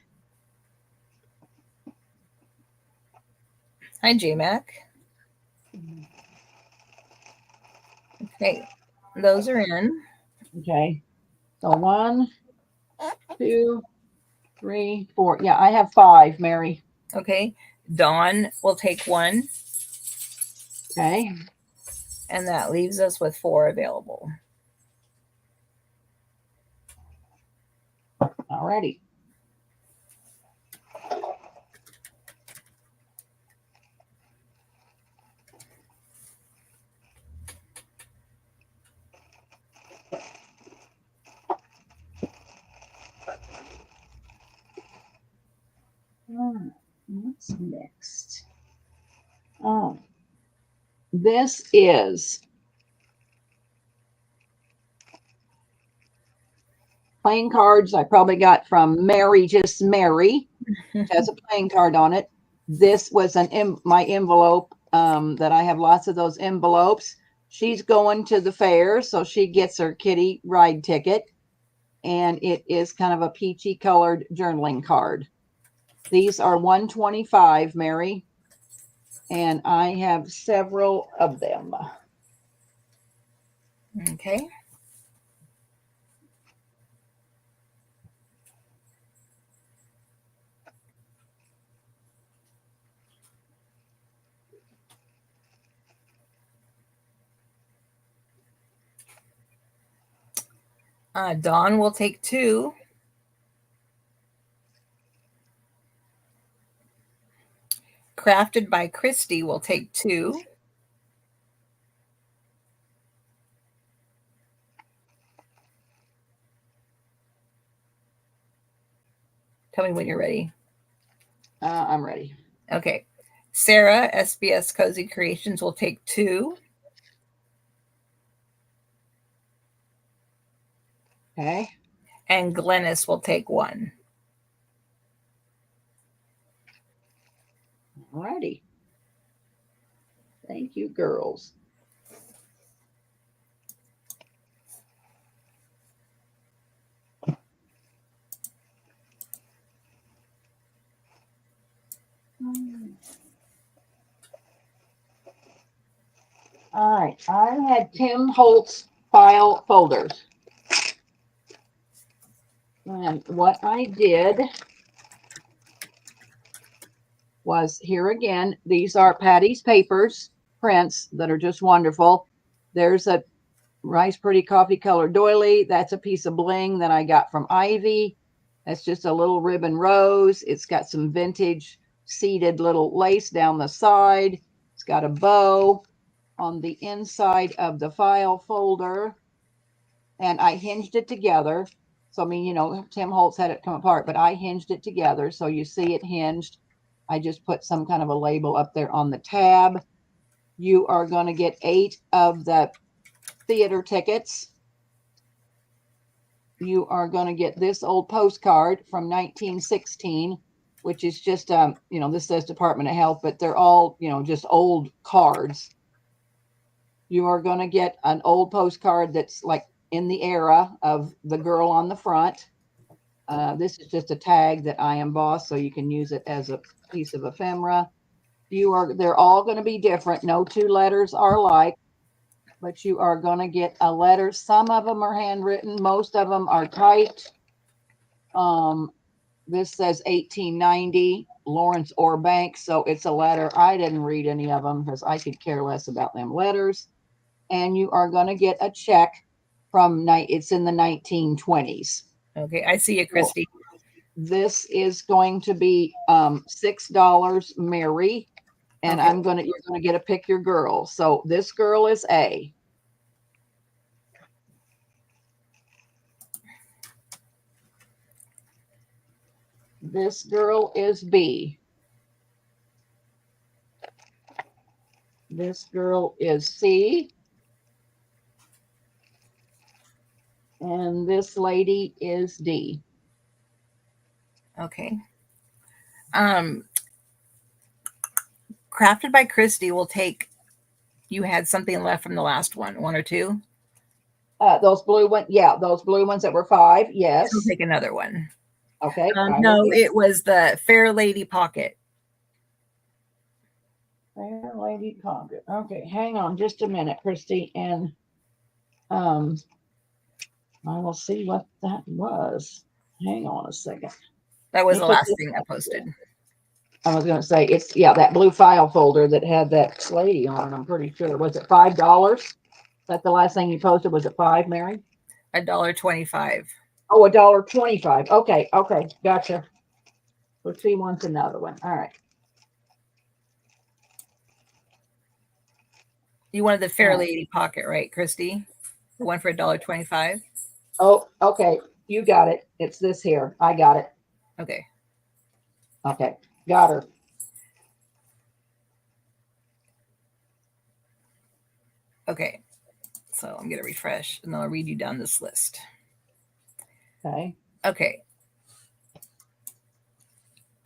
Hi, JMac. Okay, those are in. Okay. So 1, 2, 3, 4. Yeah, I have 5, Mary. Okay, Dawn will take 1, Okay. and that leaves us with 4 available. Alrighty. What's next? Oh, this is playing cards I probably got from Mary, just Mary. It has a playing card on it. This was my envelope that I have lots of those envelopes. She's going to the fair, so she gets her kitty ride ticket. And it is kind of a peachy colored journaling card. These are $125, Mary. And I have several of them. Okay. Dawn will take 2. Crafted by Christy will take 2. Tell me when you're ready. I'm ready. Okay. Sarah, SBS Cozy Creations, will take 2. Okay. And Glennis will take 1. Alrighty. Thank you, girls. All right. I had Tim Holtz file folders. And what I did was, here again, these are Patty's Papers prints that are just wonderful. There's a Rice Pretty Coffee Color doily. That's a piece of bling that I got from Ivy. That's just a little ribbon rose. It's got some vintage seated little lace down the side. It's got a bow on the inside of the file folder. And I hinged it together. So, I mean, you know, Tim Holtz had it come apart, but I hinged it together. So you see it hinged. I just put some kind of a label up there on the tab. You are going to get 8 of the theater tickets. You are going to get this old postcard from 1916, which is just, you know, this says Department of Health, but they're all, you know, just old cards. You are going to get an old postcard that's like in the era of the girl on the front. This is just a tag that I embossed, so you can use it as a piece of ephemera. They're all going to be different. No 2 letters are alike, but you are going to get a letter. Some of them are handwritten. Most of them are typed. This says 1890 Lawrence Orbank, so it's a letter. I didn't read any of them because I could care less about them letters. and you are going to get a check from it's in the 1920s. Okay, I see you, Christy. This is going to be $6, Mary, and Okay. you're gonna get to pick your girl. So this girl is A. This girl is B. This girl is C. And this lady is D. Okay. Crafted by Christy will take, you had something left from the last one or two? Those blue ones, yeah, those blue ones that were 5, yes. I'll take another one. Okay. No, it was the Fair Lady Pocket. Fair Lady Pocket. Okay, hang on just a minute, Christy, and I will see what that was. Hang on a second. That was the last thing I posted. I was going to say, it's, yeah, that blue file folder that had that lady on it, I'm pretty sure. Was it $5? Is that the last thing you posted? Was it 5, Mary? $1.25. Oh, $1.25. Okay, okay, gotcha. So she wants another one. All right. You wanted the Fair Lady Pocket, right, Christy? The one for $1.25. Oh, okay. You got it. It's this here. I got it. Okay. Okay, got her. Okay. So I'm gonna refresh, and then I'll read you down this list. Okay. Okay.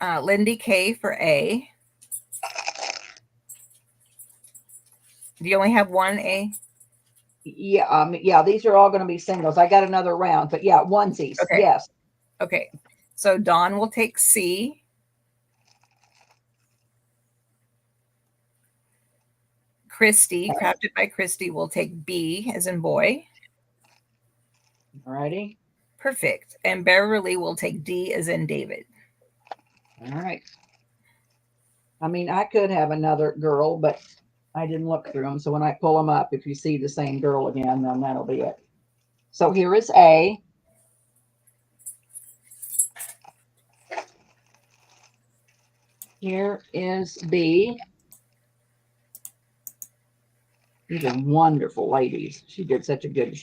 Lindy K for A. Do you only have one A? Yeah, yeah, these are all going to be singles. I got another round, but yeah, onesies. Okay. Yes. Okay. So Dawn will take C. Christy, crafted by Christy, will take B as in boy. Alrighty. Perfect. And Beverly will take D as in David. All right. I mean, I could have another girl, but I didn't look through them. So when I pull them up, if you see the same girl again, then that'll be it. So here is A. Here is B. These are wonderful ladies. She does such a good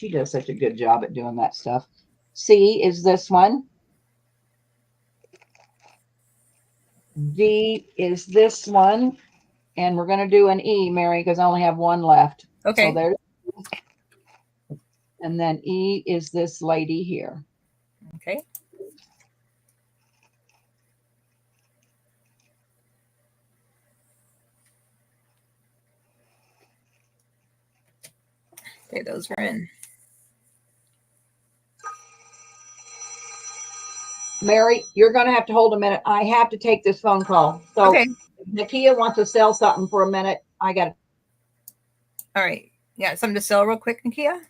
job at doing that stuff. C is this one. D is this one. And we're going to do an E, Mary, because I only have one left. Okay. So there's, and then E is this lady here. Okay. Okay, those are in. Mary, you're going to have to hold a minute. I have to take this phone call. So Okay. Nikia wants to sell something for a minute. I got it. All right. Yeah, something to sell real quick, Nikia?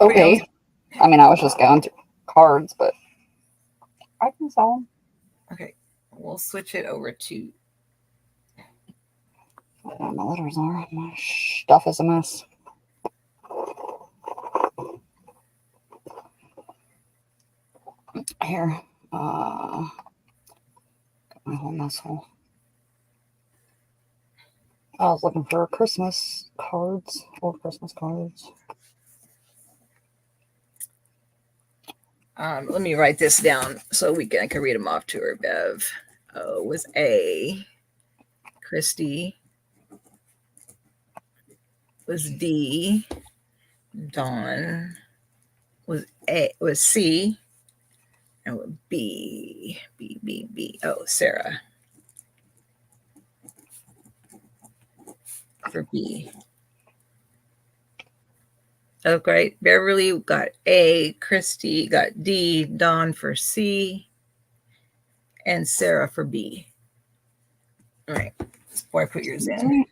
Okay. I mean, I was just going through cards, but I can sell them. Okay. We'll switch it over to. I don't know what my letters are. My stuff is a mess. Here. Got my whole mess hole. I was looking for Christmas cards. Old Christmas cards. Let me write this down so I can read them off to her, Bev. Oh, it was A. Christy was D. Dawn was C. And B. Oh, Sarah for B. Oh, great. Beverly got A. Christy got D. Dawn for C. And Sarah for B. All right. Before I put yours in.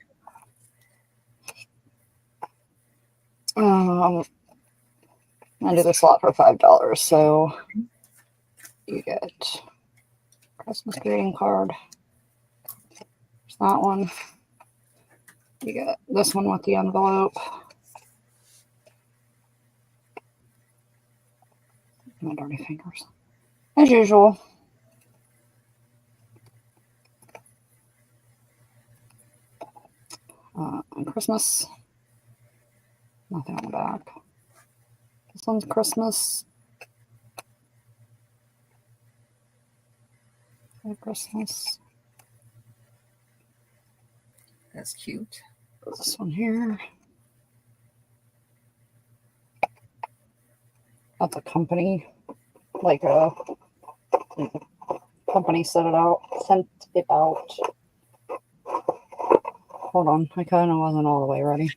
I do this lot for $5, so you get Christmas greeting card. There's that one. You got this one with the envelope. My dirty fingers. As usual. On Christmas. Nothing on the back. This one's Christmas. Christmas. That's cute. This one here. That's a company. Like a company sent it out. Hold on. I kind of wasn't all the way ready.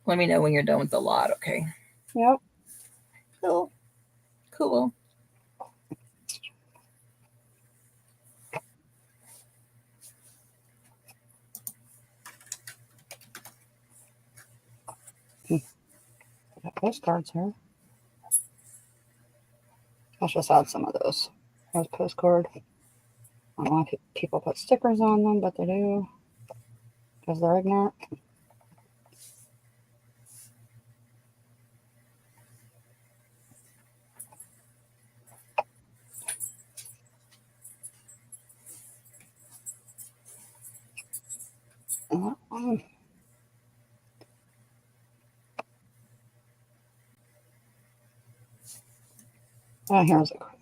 Let me know when you're done with the lot, okay? Yep. Cool. Cool. Got postcards here. Let's just add some of those. There's a postcard. I don't know if people put stickers on them, but they do. Because they're ignorant.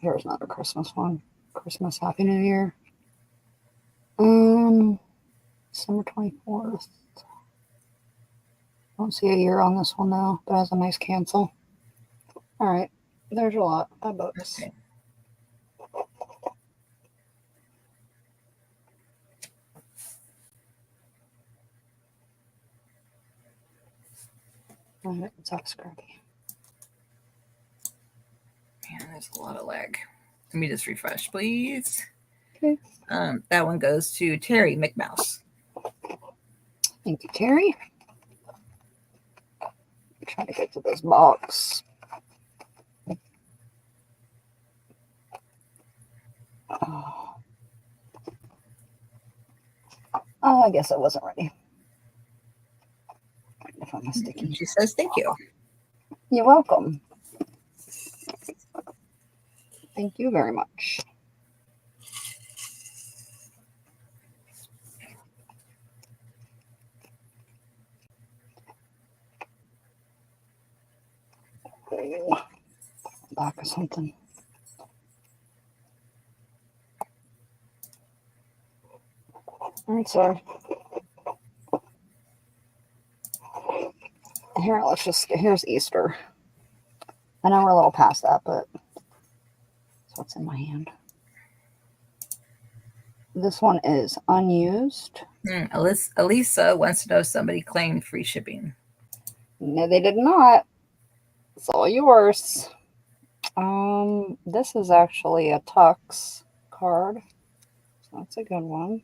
Here's another Christmas one. Christmas Happy New Year. December 24th. Don't see a year on this one though, but it has a nice cancel. All right, there's your lot. 5 bucks. Okay. All right, it's all scrappy. Man, there's a lot of lag. Let me just refresh, please. Okay. That one goes to Terry McMouse. Thank you, Terry. I'm trying to get to this box. Oh, I guess I wasn't ready. If I'm sticky. She says thank you. You're welcome. Thank you very much. Back or something. All right, so here, here's Easter. I know we're a little past that, but that's what's in my hand. This one is unused. Elisa wants to know if somebody claimed free shipping. No, they did not. It's all yours. This is actually a Tux card. So that's a good one.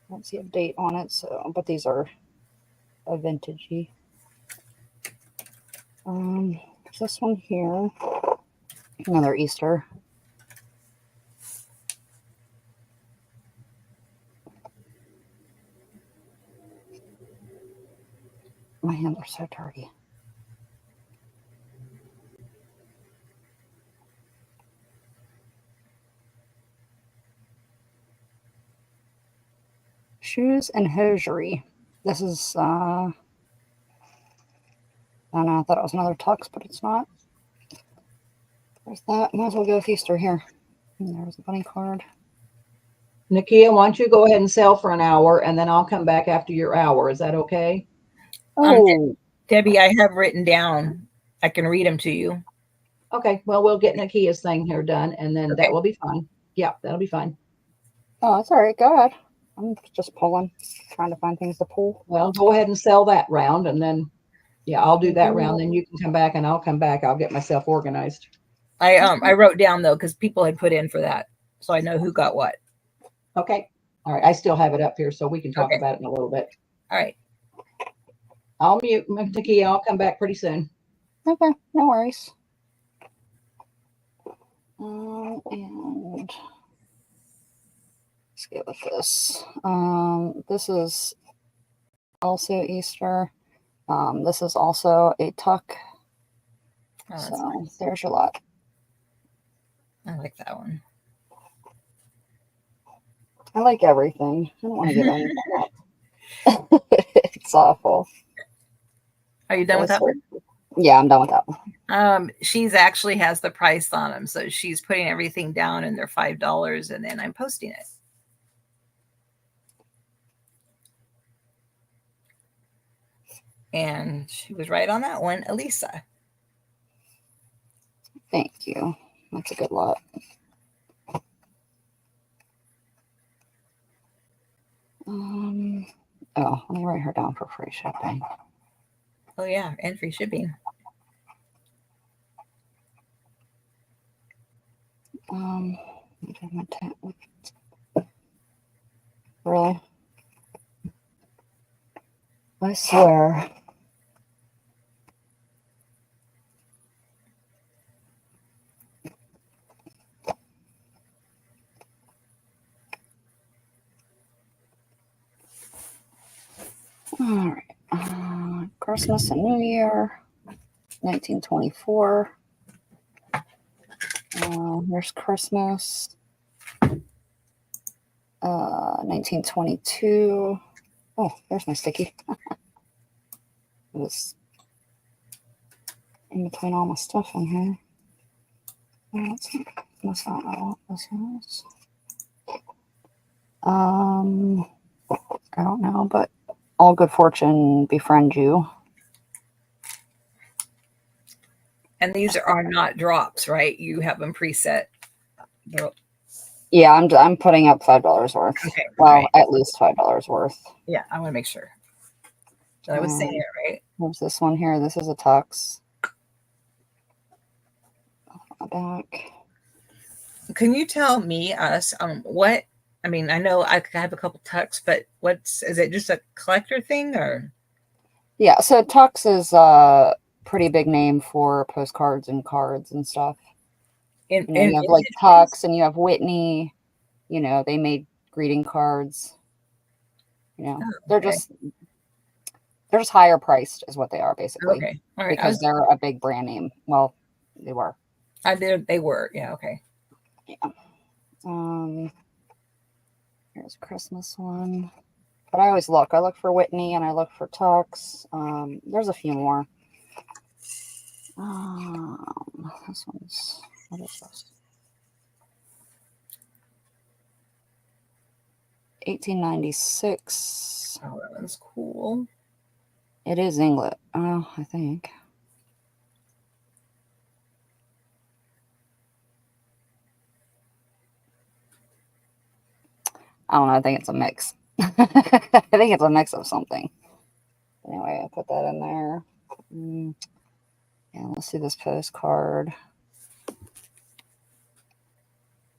I don't see a date on it, but these are a vintagey. This one here. Another Easter. My hands are so dirty. Shoes and hosiery. This is, I don't know, I thought it was another Tux, but it's not. There's that. Might as well go with Easter here. And there's a bunny card. Nikia, why don't you go ahead and sell for an hour, and then I'll come back after your hour. Is that okay? Oh, Debbie, I have written down. I can read them to you. Okay. Well, we'll get Nikia's thing here done, and then Okay. that will be fine. Yeah, that'll be fine. oh, that's all right. Go ahead. I'm just pulling, trying to find things to pull. Well, go ahead and sell that round, and then, yeah, I'll do that round. Then you can come back, and I'll come back. I'll get myself organized. I wrote down though because people had put in for that, so I know who got what. Okay. All right. I still have it up here, so we can talk Okay. about it in a little bit. All right. I'll mute Nikia. I'll come back pretty soon. Okay, no worries. And let's get with this. This is also Easter. This is also a tuck. Oh, that's So nice. there's your lot. I like that one. I like everything. I don't want to give anything up. It's awful. Are you done with that one? Yeah, I'm done with that one. She's actually has the price on them, so she's putting everything down, and they're $5, and then I'm posting it. And she was right on that one, Elisa. Thank you. That's a good lot. Oh, let me write her down for free shipping. Oh yeah, and free shipping. Really? I swear. All right. Christmas and New Year, 1924. Here's Christmas, 1922. Oh, there's my sticky. It was in between all my stuff in here. That's not what this is. I don't know, but all good fortune befriend you. And these are not drops, right? You have them preset. Yeah, I'm putting up $5 worth. Okay. Well, Right. at least $5 worth. Yeah, I want to make sure that I was saying it right. There's this one here. This is a tux. Back. Can you tell me, us, what? I mean, I know I have a couple tucks, but is it just a collector thing or? Yeah, so tux is a pretty big name for postcards and cards and stuff. You have like Tux and you have Whitney. They made greeting cards. They're just higher priced, is what they are basically. Okay, all right. Because they're a big brand name. Well, they were. They were. Yeah. Okay. Yeah. Here's a Christmas one. But I always look. I look for Whitney and I look for Tux. There's a few more. This one's, what is this? 1896. Oh, that one's cool. It is English. Oh, I think. I don't know. I think it's a mix. I think it's a mix of something. Anyway, I put that in there. Yeah, let's see this postcard.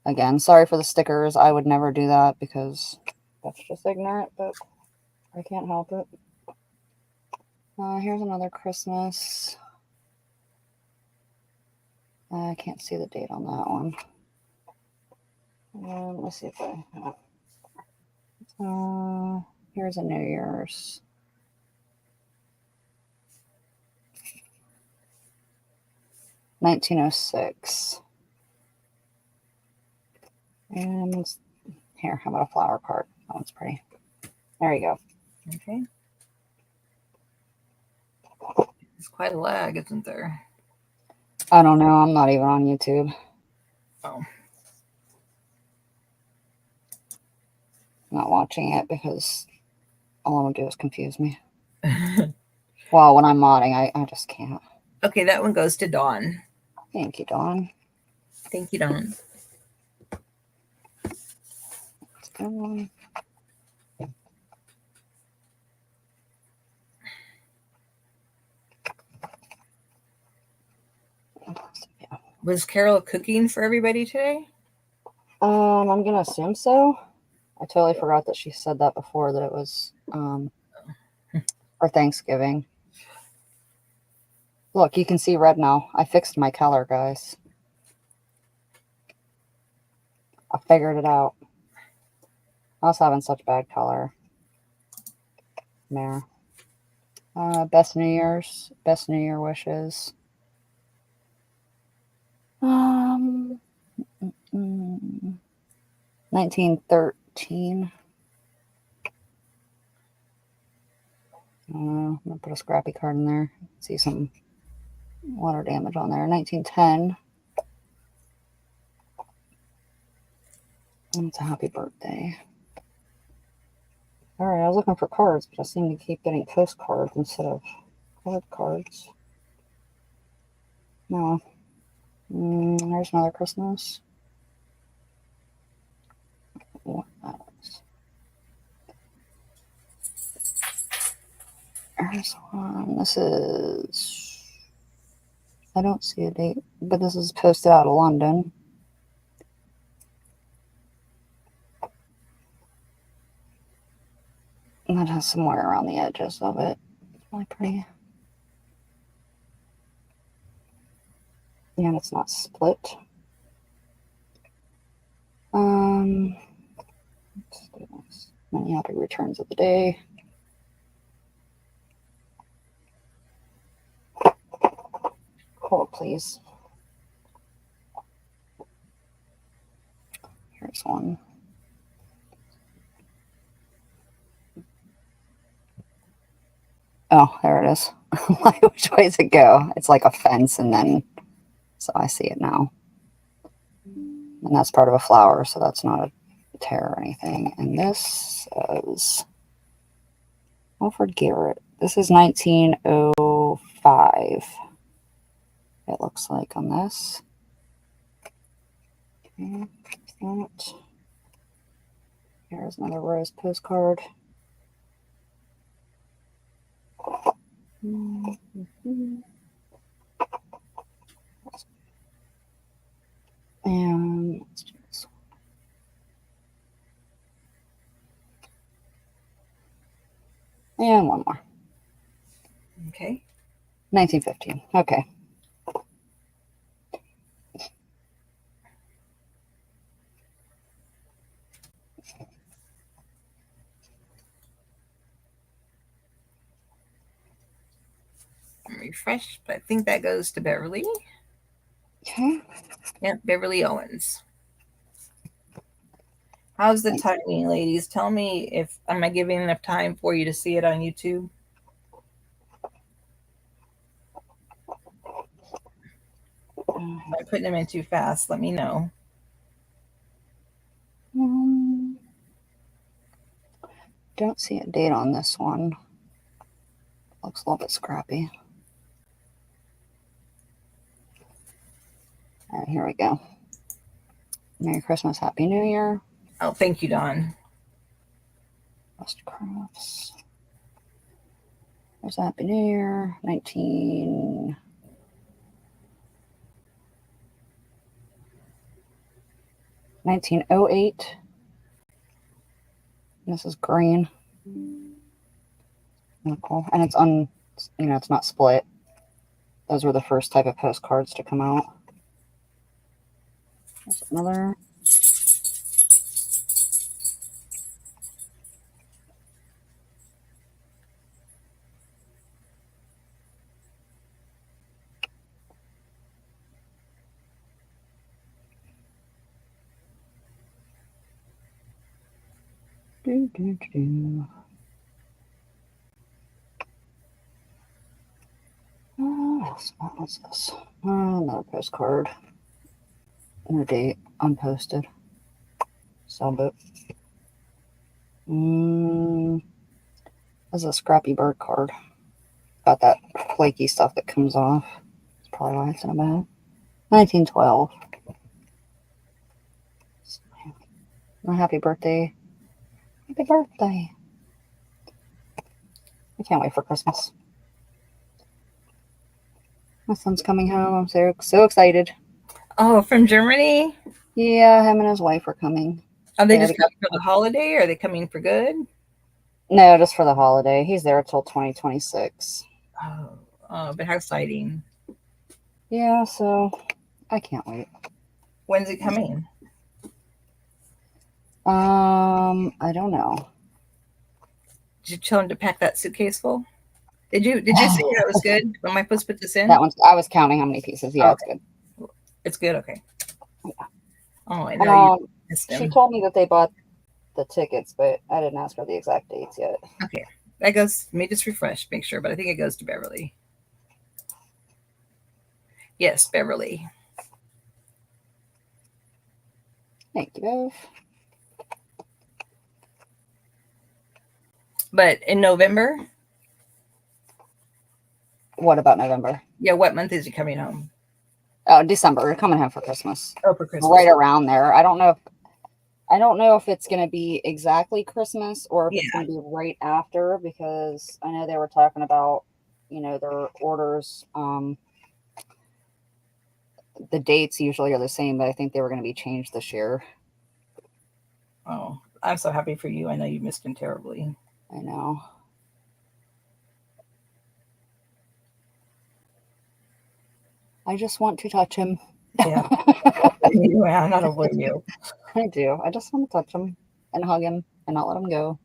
Again, sorry for the stickers. I would never do that because that's just ignorant, but I can't help it. Here's another Christmas. I can't see the date on that one. Let's see if here's a New Year's. $1906. And here, how about a flower card? That one's pretty. There you go. Okay. There's quite a lag, isn't there? I don't know. I'm not even on YouTube. Oh. I'm not watching it because all I'm going to do is confuse me. Well, when I'm modding, I just can't. Okay, that one goes to Dawn. Thank you, Dawn. Thank you, Dawn. That's a good one. Was Carol cooking for everybody today? I'm gonna assume so. I totally forgot that she said that before, that it was for Thanksgiving. Look, you can see red now. I fixed my color, guys. I figured it out. I was having such bad color. There. Best New Year wishes. 1913. I'm gonna put a scrappy card in there. See some water damage on there. 1910. It's a happy birthday. All right, I was looking for cards, but I seem to keep getting postcards instead of card cards. No. There's another Christmas. What else? There's one. This is... I don't see a date, but this is posted out of London. And that has some wire around the edges of it. It's really pretty. And it's not split. Let's do this. Many happy returns of the day. Hold, please. Here's one. Oh, there it is. Which way does it go? It's like a fence, and then, so I see it now. And that's part of a flower, so that's not a tear or anything. And this is Alfred Garrett. This is 1905. It looks like on this. Okay, that. Here's another rose postcard. And let's do this one. And one more. Okay. 1915. Okay. Refresh, but I think that goes to Beverly. Okay. Yep, Beverly Owens. How's the timing, ladies? Tell me if am I giving enough time for you to see it on YouTube? Am I putting them in too fast? Let me know. Don't see a date on this one. Looks a little bit scrappy. All right, here we go. Merry Christmas, Happy New Year. Oh, thank you, Dawn. Best crafts. There's Happy New Year. 1908. This is green. Really cool. And it's it's not split. Those were the first type of postcards to come out. There's another. What's this? Another postcard. No date. Unposted. Sailboat. This is a scrappy bird card. Got that flaky stuff that comes off. That's probably why it's in a bag. 1912. Oh, happy birthday. Happy birthday. I can't wait for Christmas. My son's coming home. I'm so excited. Oh, from Germany? Yeah, him and his wife are coming. Are they just coming for the holiday, or are they coming for good? No, just for the holiday. He's there till 2026. Oh, but how exciting. Yeah, so I can't wait. When's it coming? I don't know. Did you tell him to pack that suitcase full? Did you say that was good? Am I supposed to put this in? That one's. I was counting how many pieces. Yeah, Okay. it's good. It's good. Okay. Yeah. Oh, I know you missed She him. told me that they bought the tickets, but I didn't ask her the exact dates yet. Okay, that goes. Let me just refresh, make sure, but I think it goes to Beverly. Yes, Beverly. Thank you, Bev. But in November? What about November? Yeah, what month is he coming home? Oh, December. We're coming home for Christmas. Oh, for Christmas. Right around there. I don't know if it's going to be exactly Christmas or if it's going to be right after, because I know they were talking about, their orders. The dates usually are the same, but I think they were going to be changed this year. Oh, I'm so happy for you. I know you missed him terribly. I know. I just want to touch him. Yeah. I'm not over you. I do. I just want to touch him and hug him and not let him go.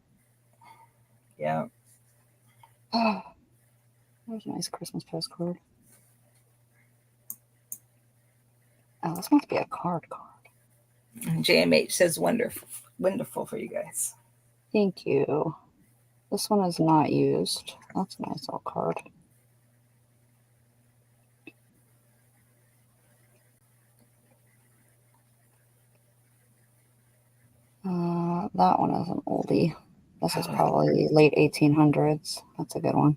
Yeah. That was a nice Christmas postcard. Oh, this must be a card. JMH says wonderful for you guys. Thank you. This one is not used. That's a nice little card. That one is an oldie. This is probably late 1800s. That's a good one.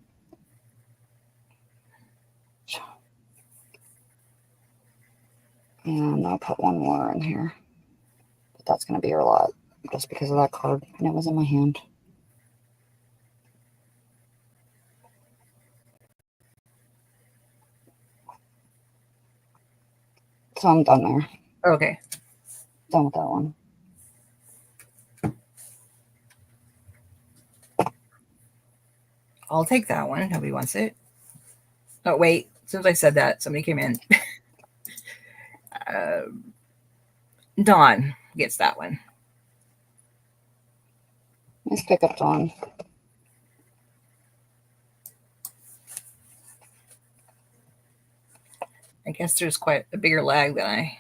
And I'll put one more in here. But that's going to be a lot just because of that card. And it was in my hand. So I'm done there. Okay. Done with that one. I'll take that one. Nobody wants it. Oh, wait. As soon as I said that, somebody came in. Dawn gets that one. Nice pickup, Dawn. I guess there's quite a bigger lag than I.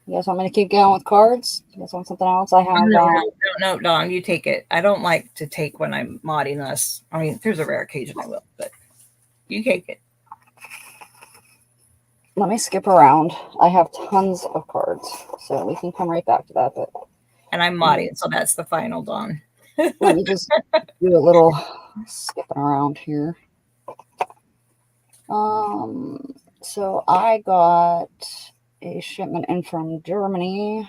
You guys want me to keep going with cards? You guys want something else? I have. No, Dawn, you take it. I don't like to take when I'm modding unless, I mean, there's a rare occasion I will, but you take it. Let me skip around. I have tons of cards, so we can come right back to that. And I'm modding, so that's the final, Dawn. Let me just do a little skipping around here. So I got a shipment in from Germany.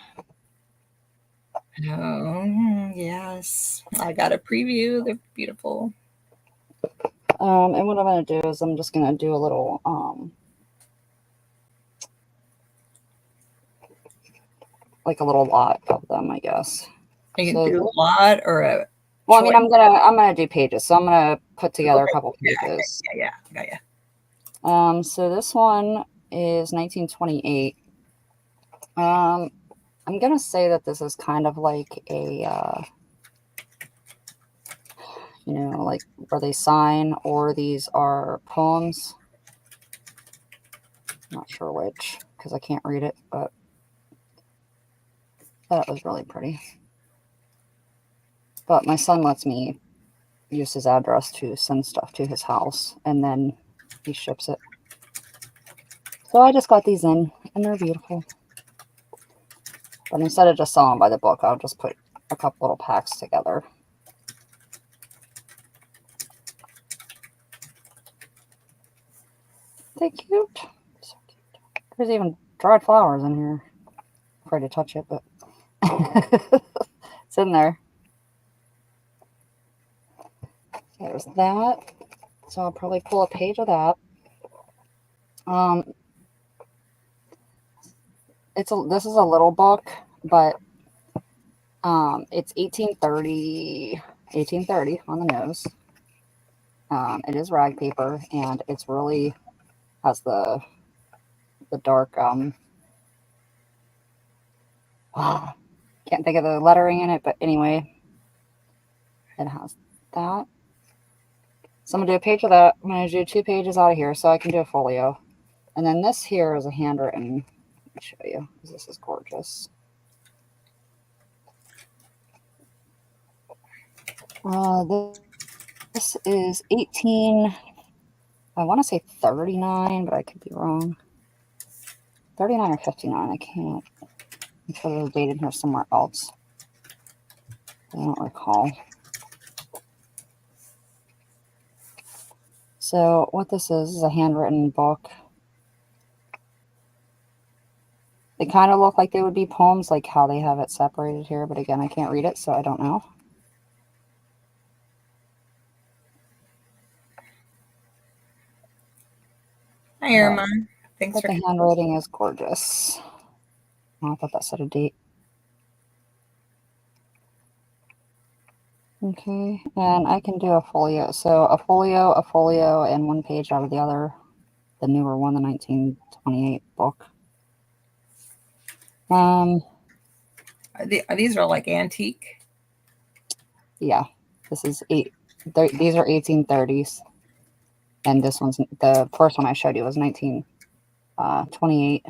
Oh, yes. I got a preview. They're beautiful. And what I'm going to do is I'm just going to do a little, like a little lot of them, I guess. You can do a lot or a. Well, I mean, I'm gonna do pages, so I'm gonna put together a couple pages. Yeah, got ya. So this one is 1928. I'm gonna say that this is kind of like a, like where they sign, or these are poems. I'm not sure which because I can't read it, but that was really pretty. But my son lets me use his address to send stuff to his house, and then he ships it. So I just got these in, and they're beautiful. But instead of just selling by the book, I'll just put a couple little packs together. They're cute. So cute. There's even dried flowers in here. Afraid to touch it, but it's in there. There's that. So I'll probably pull a page of that. This is a little book, but it's 1830 on the nose. It is rag paper, and it's really has the dark can't think of the lettering in it, but anyway, it has that. So I'm gonna do a page of that. I'm gonna do 2 pages out of here so I can do a folio. And then this here is a handwritten. Let me show you, because this is gorgeous. This is 18. I want to say 39, but I could be wrong. 39 or 59. I can't. I'm sure there's a date in here somewhere else. I don't recall. So what this is a handwritten book. They kind of look like they would be poems, like how they have it separated here. But again, I can't read it, so I don't know. Hi, Irma. Thanks But for the handwriting is gorgeous. Oh, I thought that said a date. Okay, and I can do a folio. So a folio, and 1 page out of the other, the newer one, the 1928 book. These are like antique. Yeah, this is these are 1830s, and this one's the first one I showed you was 1928.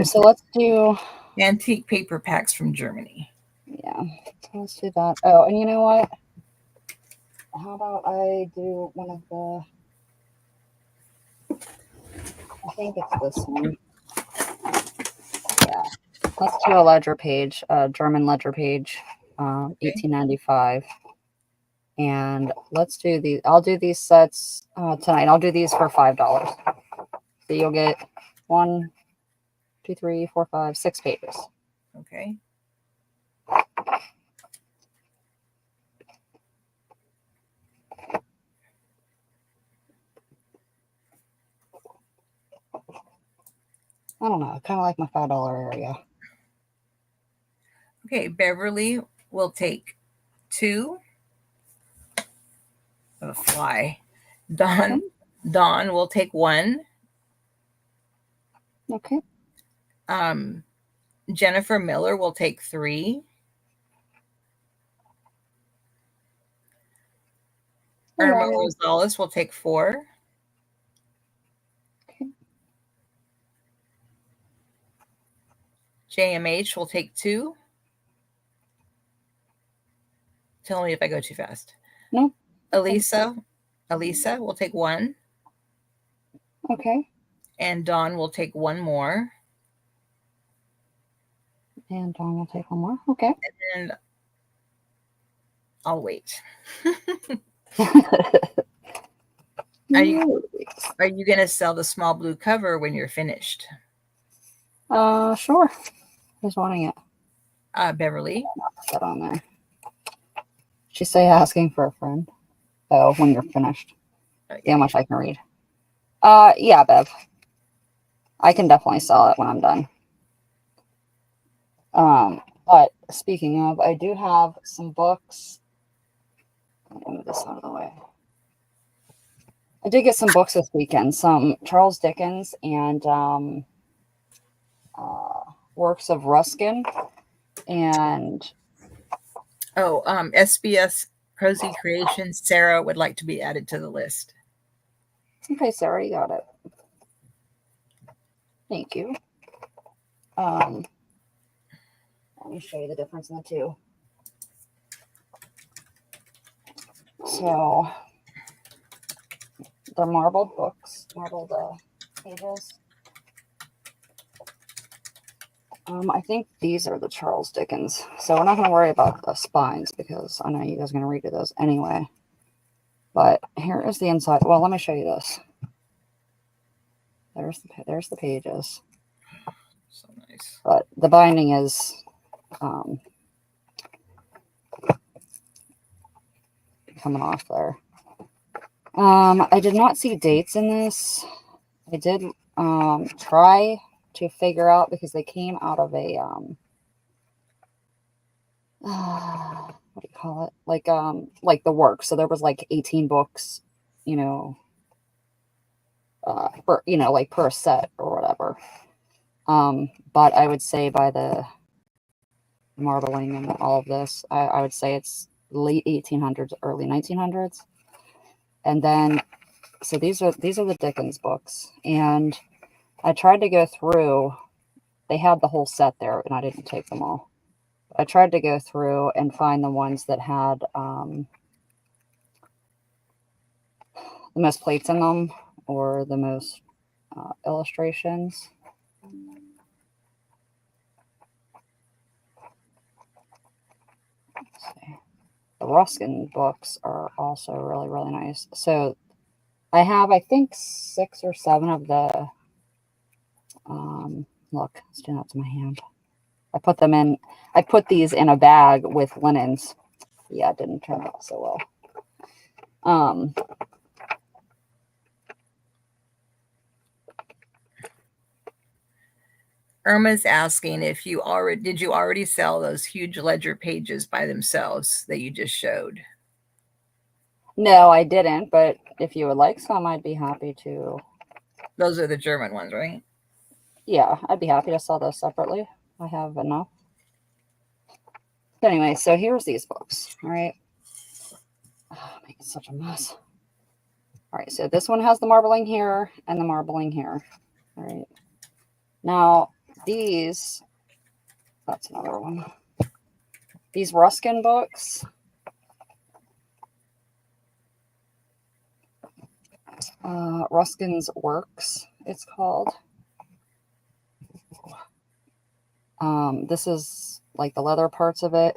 So let's do antique paper packs from Germany. Yeah, so let's do that. Oh, and you know what? How about I do one of the? I think it's this one. Yeah, let's do a ledger page, a German ledger page, 1895. And let's do these. I'll do these sets tonight. I'll do these for $5. So you'll get 1, 2, 3, 4, 5, 6 pages. Okay. I don't know. I kind of like my $5 area. Okay, Beverly will take 2. A fly. Dawn will take 1. Okay. Jennifer Miller will take 3. Irma Rosales will take 4. Okay. JMH will take 2. Tell me if I go too fast. Nope. Elisa will take 1. Okay. And Dawn will take 1 more. And Dawn will take 1 more. Okay. And I'll wait. Are you gonna sell the small blue cover when you're finished? Sure. Who's wanting it? Beverly. Put that on there. She say asking for a friend. Oh, when you're finished. See how much I can read. Yeah, Bev. I can definitely sell it when I'm done. But speaking of, I do have some books. Let me move this out of the way. I did get some books this weekend. Some Charles Dickens and works of Ruskin. And SBS Cozy Creations. Sarah would like to be added to the list. Okay, Sarah, you got it. Thank you. Let me show you the difference in the two. So they're marbled books, marbled pages. I think these are the Charles Dickens. So we're not going to worry about the spines because I know you guys are going to read those anyway. But here is the inside. Well, let me show you this. There's the pages. So nice. But the binding is coming off there. I did not see dates in this. I did try to figure out because they came out of a what do you call it? Like the work. So there was like 18 books, you know, for, you know, like per set or whatever. But I would say by the marbling and all of this, I would say it's late 1800s, early 1900s. And then, so these are the Dickens books, and I tried to go through. They had the whole set there, and I didn't take them all. I tried to go through and find the ones that had the most plates in them or the most illustrations. Let's see. The Ruskin books are also really, really nice. So I have, I think, 6 or 7 of the, look, stand out to my hand. I put these in a bag with linens. Yeah, it didn't turn out so well. Irma's asking if did you already sell those huge ledger pages by themselves that you just showed? No, I didn't, but if you would like some, I'd be happy to. Those are the German ones, right? Yeah, I'd be happy to sell those separately. I have enough. Anyway, so here's these books. All right. Oh, making such a mess. All right, so this one has the marbling here and the marbling here. All right. Now, these, that's another one. These Ruskin books, Ruskin's Works, it's called. This is like the leather parts of it.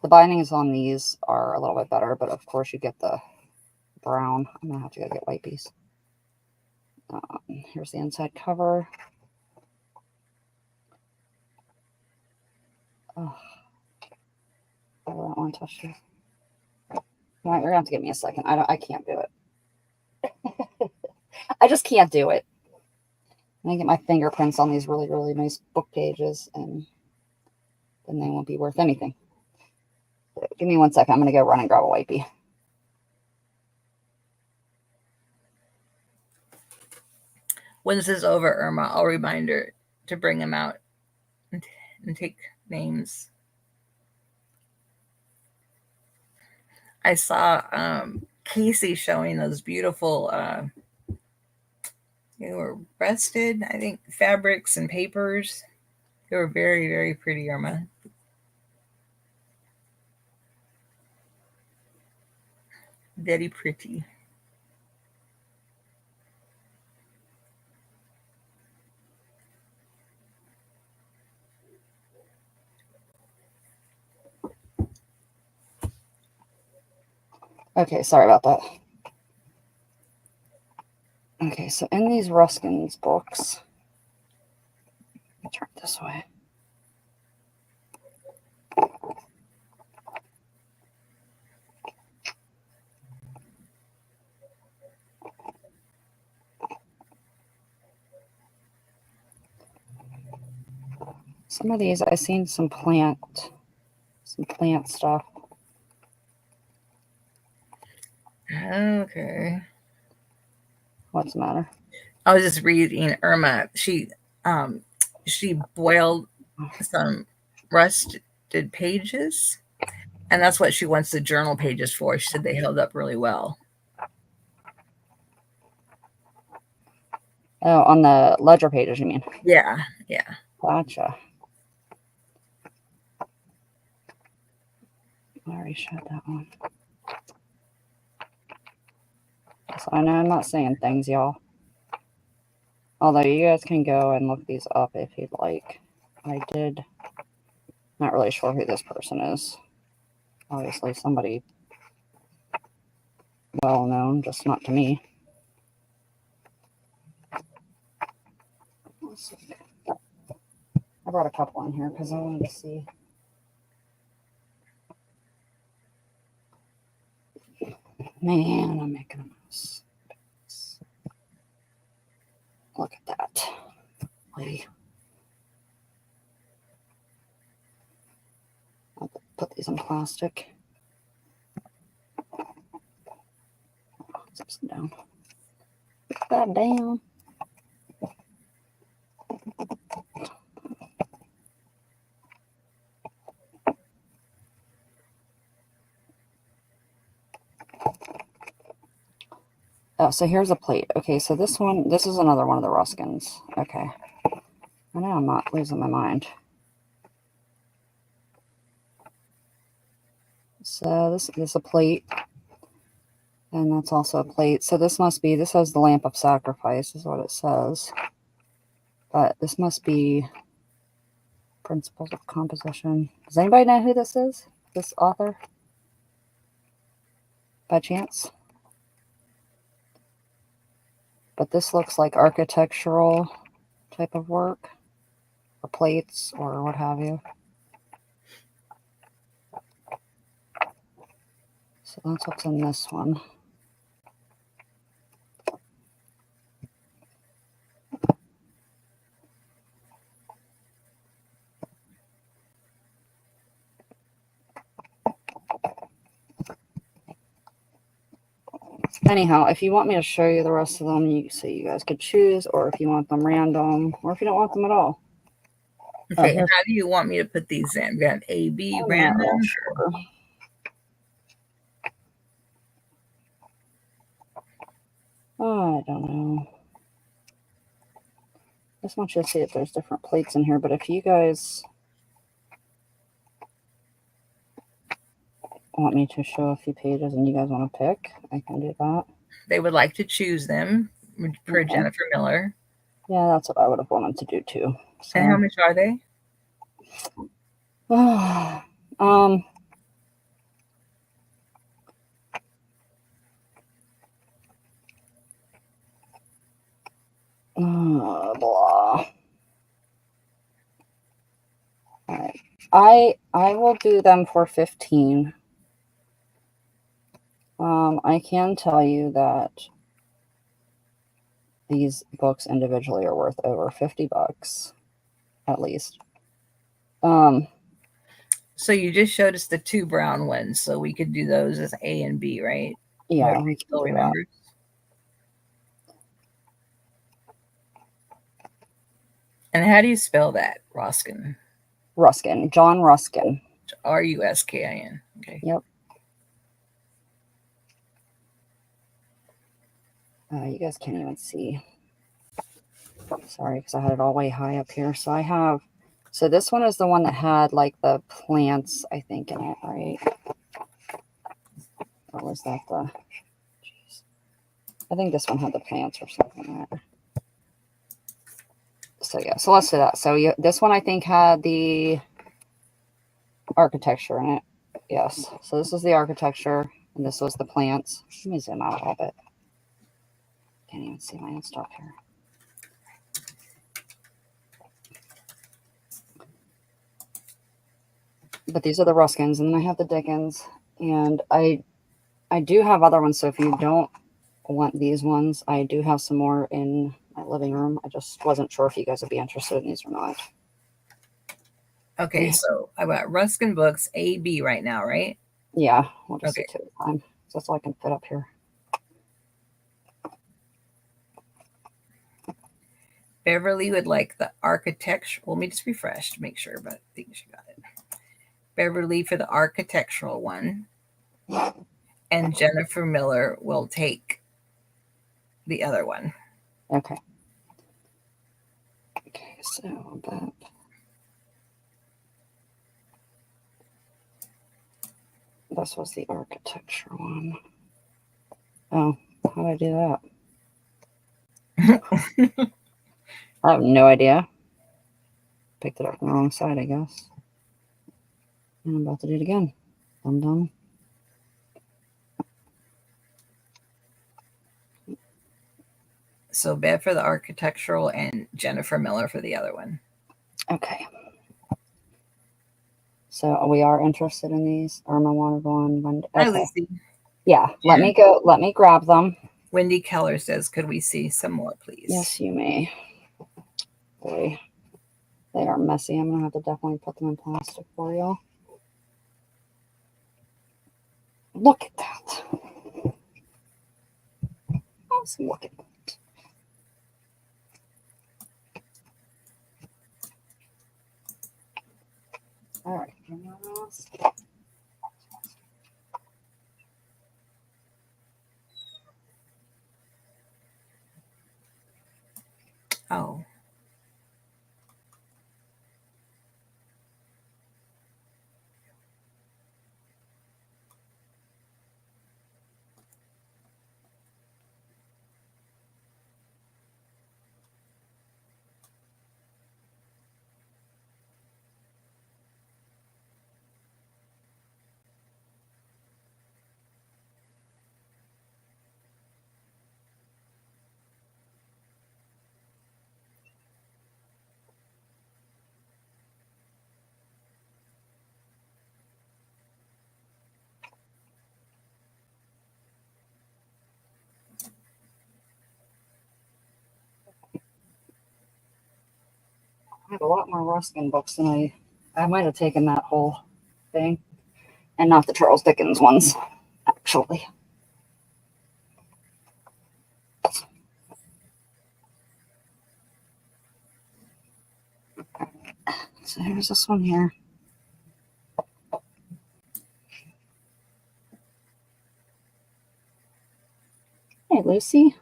The bindings on these are a little bit better, but of course you get the brown. I'm gonna have to go get white piece. Here's the inside cover. Oh, I don't want to touch you. All right, you're gonna have to give me a second. I can't do it. I just can't do it. I get my fingerprints on these really, really nice book pages, and then they won't be worth anything. So give me 1 second. I'm gonna go run and grab a wipey. When this is over, Irma, I'll remind her to bring them out and take names. I saw Casey showing those beautiful, they were rested, I think, fabrics and papers. They were very, very pretty, Irma. Very pretty. Okay, sorry about that. Okay, so in these Ruskin's books, let me turn it this way. Some of these, I've seen some plant stuff. Okay. What's the matter? I was just reading Irma. She boiled some rusted pages, and that's what she wants the journal pages for. She said they held up really well. Oh, on the ledger pages, you mean? Yeah, yeah. Gotcha. I already showed that one. So I know I'm not saying things, y'all. Although you guys can go and look these up if you'd like. I did. Not really sure who this person is. Obviously somebody well known, just not to me. Let's see. I brought a couple in here because I wanted to see. Man, I'm making a mess. Look at that. Lady. I'll put these in plastic. It's upside down. that down. Oh, so here's a plate. Okay, so this is another one of the Ruskins. Okay. I know I'm not losing my mind. So this is a plate. And that's also a plate. So this has the lamp of sacrifice is what it says. But this must be principles of composition. Does anybody know who this is? This author? By chance? But this looks like architectural type of work. Or plates or what have you. So that's what's in this one. Anyhow, if you want me to show you the rest of them, so you guys could choose, or if you want them random, or if you don't want them at all. Okay, how do you want me to put these in? We got A, B, random. Sure. Oh, I don't know. I just want you to see if there's different plates in here, but if you guys want me to show a few pages and you guys want to pick, I can do that. They would like to choose them per Jennifer Miller. Yeah, that's what I would have wanted to do too. So. And how much are they? Blah. All right. I will do them for 15. I can tell you that these books individually are worth over $50 at least. So you just showed us the 2 brown ones, so we could do those as A and B, right? Yeah, we still remember. And how do you spell that? Ruskin. Ruskin. John Ruskin. Ruskin. Okay. Yep. You guys can't even see. Sorry, because I had it all way high up here. So this one is the one that had like the plants, I think, in it, right? Or was that the... Jeez. I think this one had the plants or something in it. So yeah, so let's do that. So this one I think had the architecture in it. Yes. So this was the architecture, and this was the plants. Let me zoom out a little bit. Can't even see my own stuff here. But these are the Ruskins, and then I have the Dickens, and I do have other ones. So if you don't want these ones, I do have some more in my living room. I just wasn't sure if you guys would be interested in these or not. Okay, so I've got Ruskin books A, B right now, right? Yeah, we'll just do 2 at a time. That's all I can fit up here. Beverly would like the architectural. Let me just refresh to make sure, but I think she got it. Beverly for the architectural one. And Jennifer Miller will take the other one. Okay. Okay, so that. This was the architecture one. Oh, how did I do that? I have no idea. Picked it up on the wrong side, I guess. And I'm about to do it again. I'm done. So Bev for the architectural and Jennifer Miller for the other one. Okay. So we are interested in these. Irma wanted one. Okay. Yeah. Let me go. Let me grab them. Wendy Keller says, could we see some more, please? Yes, you may. They are messy. I'm going to have to definitely put them in plastic for you. Look at that. Let's look at that. All right. Oh. I have a lot more Ruskin books than I might have taken that whole thing, and not the Charles Dickens ones, actually. So here's this one here. Hey, Lucy.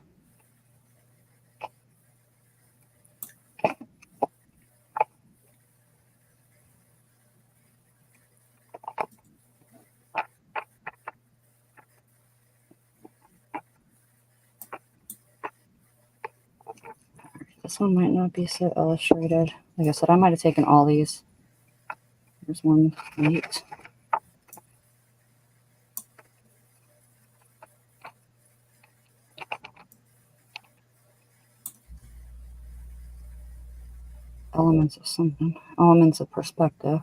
This one might not be so illustrated. Like I said, I might have taken all these. There's one neat. Elements of something. Elements of perspective.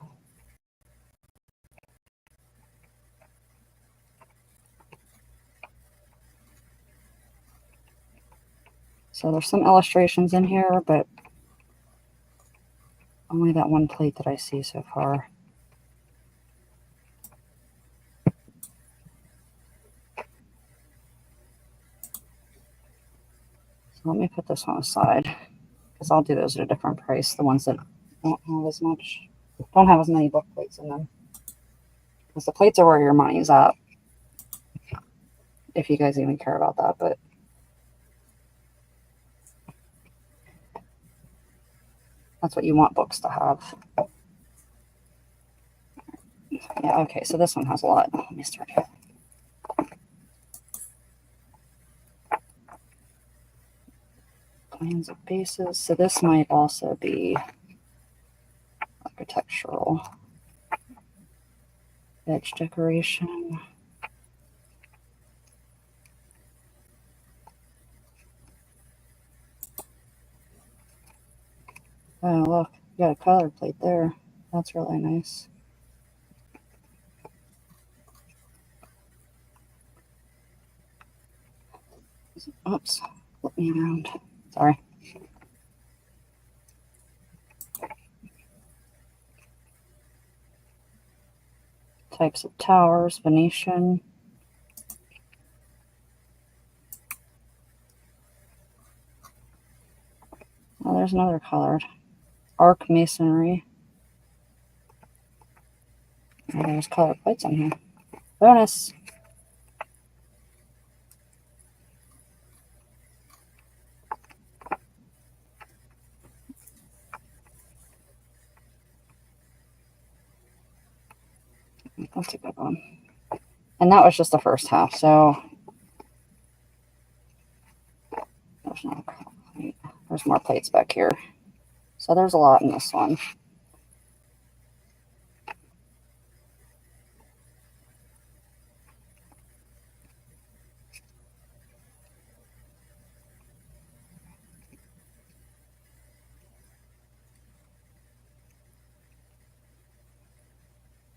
So there's some illustrations in here, but only that one plate that I see so far. So let me put this one aside, because I'll do those at a different price. The ones that don't have as many book plates in them. Because the plates are where your money's at. If you guys even care about that, but that's what you want books to have. Yeah, okay, so this one has a lot. Let me start here. Plans of bases. So this might also be architectural. Edge decoration. Oh, look, you got a color plate there. That's really nice. Oops, flip me around. Sorry. Types of towers, Venetian. Oh, there's another colored. Arc masonry. Oh, there's color plates on here. Bonus. That's a good one. And that was just the first half, so there's more plates back here. So there's a lot in this one.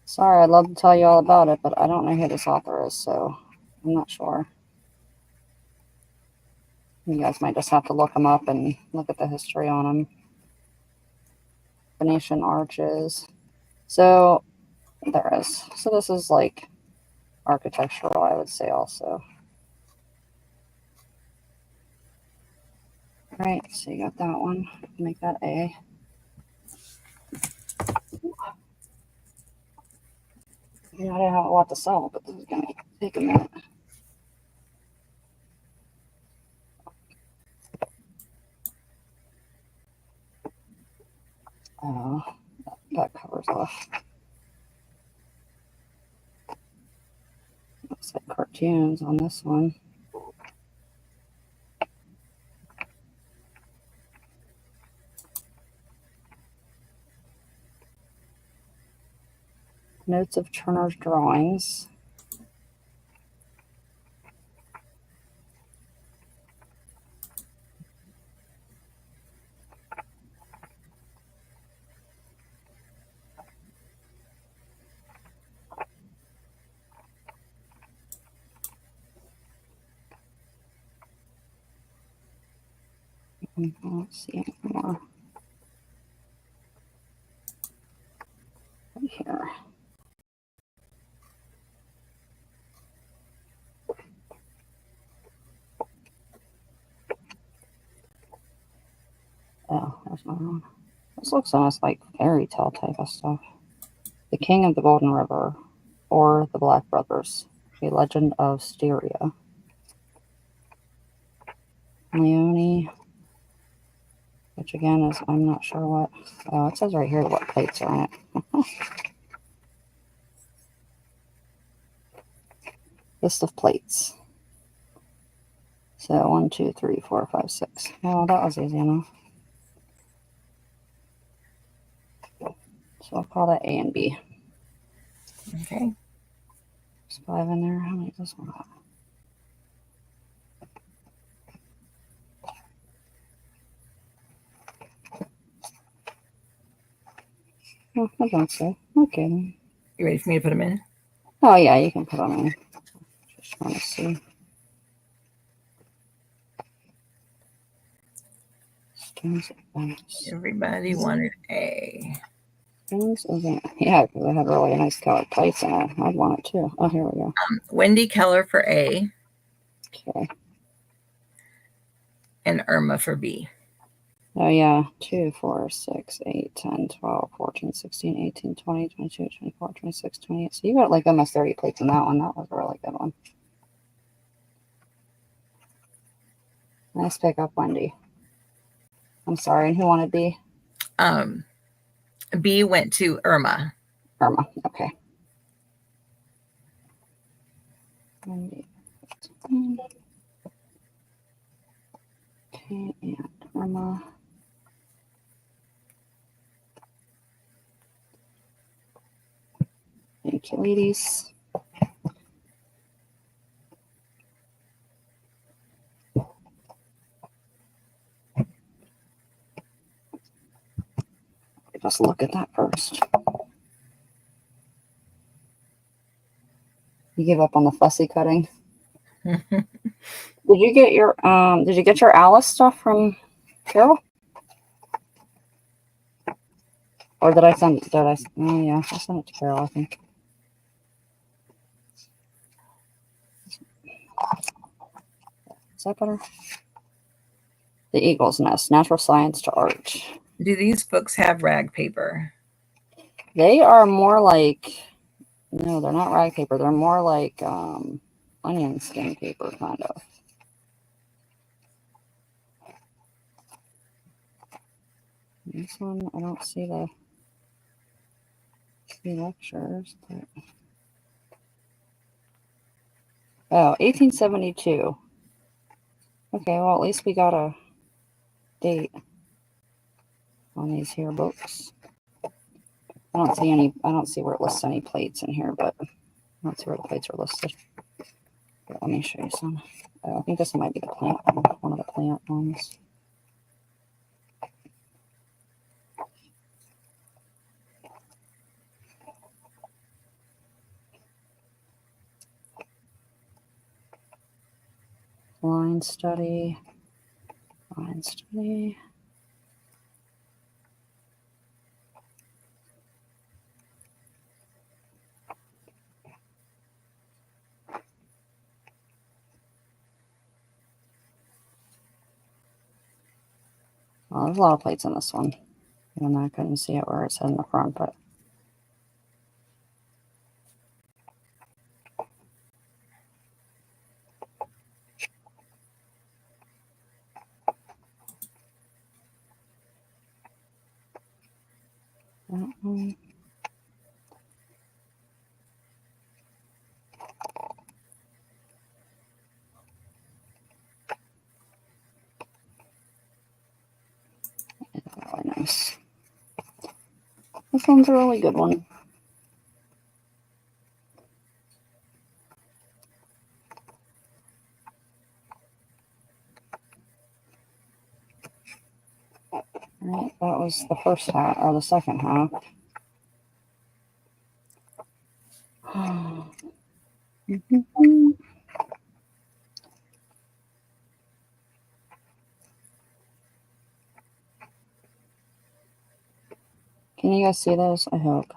Sorry, I'd love to tell you all about it, but I don't know who this author is, so I'm not sure. You guys might just have to look them up and look at the history on them. Venetian arches. So there is. So this is like architectural, I would say also. All right, so you got that one. Make that A. Yeah, I didn't have a lot to sell, but this is going to take a minute. Oh, that covers off. Looks like cartoons on this one. Notes of Turner's drawings. I don't see anymore. Right here. Oh, there's my wrong. This looks almost like fairy tale type of stuff. The King of the Golden River, or the Black Brothers, a legend of Styria. Leone, which again is, I'm not sure what. Oh, it says right here what plates are in it. List of plates. So 1, 2, 3, 4, 5, 6. Oh, that was easy enough. So I'll call that A and B. Okay. There's 5 in there. How many does this one have? Oh, I don't say. Okay. You ready for me to put them in? Oh, yeah, you can put them in. Just trying to see. Strings of Venice. Everybody wanted A. Strings of Venice. Yeah, because I had really nice colored plates in it. I'd want it too. Oh, here we go. Wendy Keller for A. Okay. And Irma for B. Oh, yeah. 2, 4, 6, 8, 10, 12, 14, 16, 18, 20, 22, 24, 26, 28. So you got like almost 30 plates in that one. That was a really good one. Nice pickup, Wendy. I'm sorry. And who wanted B? B went to Irma. Irma. Okay. Wendy. Okay, and Irma. Thank you, ladies. Just look at that first. You give up on the fussy cutting. Did you get your Alice stuff from Carol? Or did I send it? Oh yeah, I sent it to Carol, I think. Is that better? The Eagle's Nest, Natural Science to Art. Do these books have rag paper? They are more like, no, they're not rag paper. They're more like onion skin paper, kind of. This one, I don't see the lectures. But... Oh, 1872. Okay, well, at least we got a date on these here books. I don't see where it lists any plates in here, but I don't see where the plates are listed. But let me show you some. I think this might be the plant one of the plant ones. Line study. Line study. Well, there's a lot of plates in this one. And I couldn't see it where it said in the front, but that one. Really nice. This one's a really good one. Right, that was the first half, or the second half. Can you guys see those? I hope.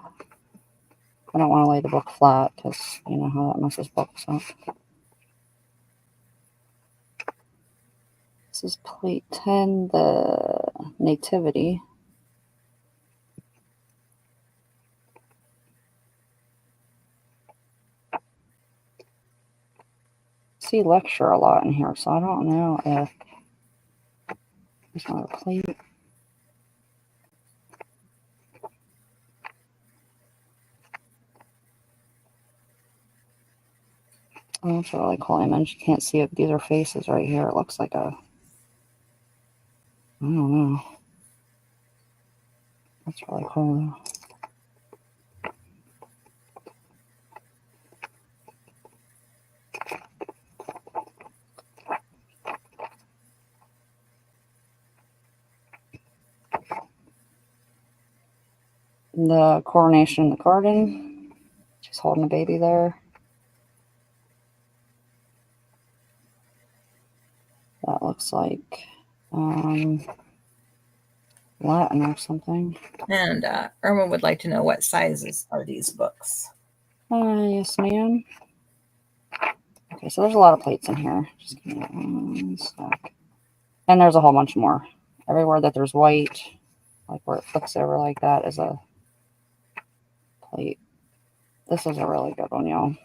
I don't want to lay the book flat because you know how that messes books up. This is plate 10, the Nativity. See lecture a lot in here, so I don't know if there's another plate. Oh, that's a really cool image. You can't see it. These are faces right here. It looks like a, I don't know. That's really cool. The coronation in the garden. She's holding a baby there. That looks like Latin or something. And Irma would like to know what sizes are these books? Yes, ma'am. Okay, so there's a lot of plates in here. Just give me 1 sec. And there's a whole bunch more. Everywhere that there's white, like where it flips over like that, is a plate. This is a really good one, y'all.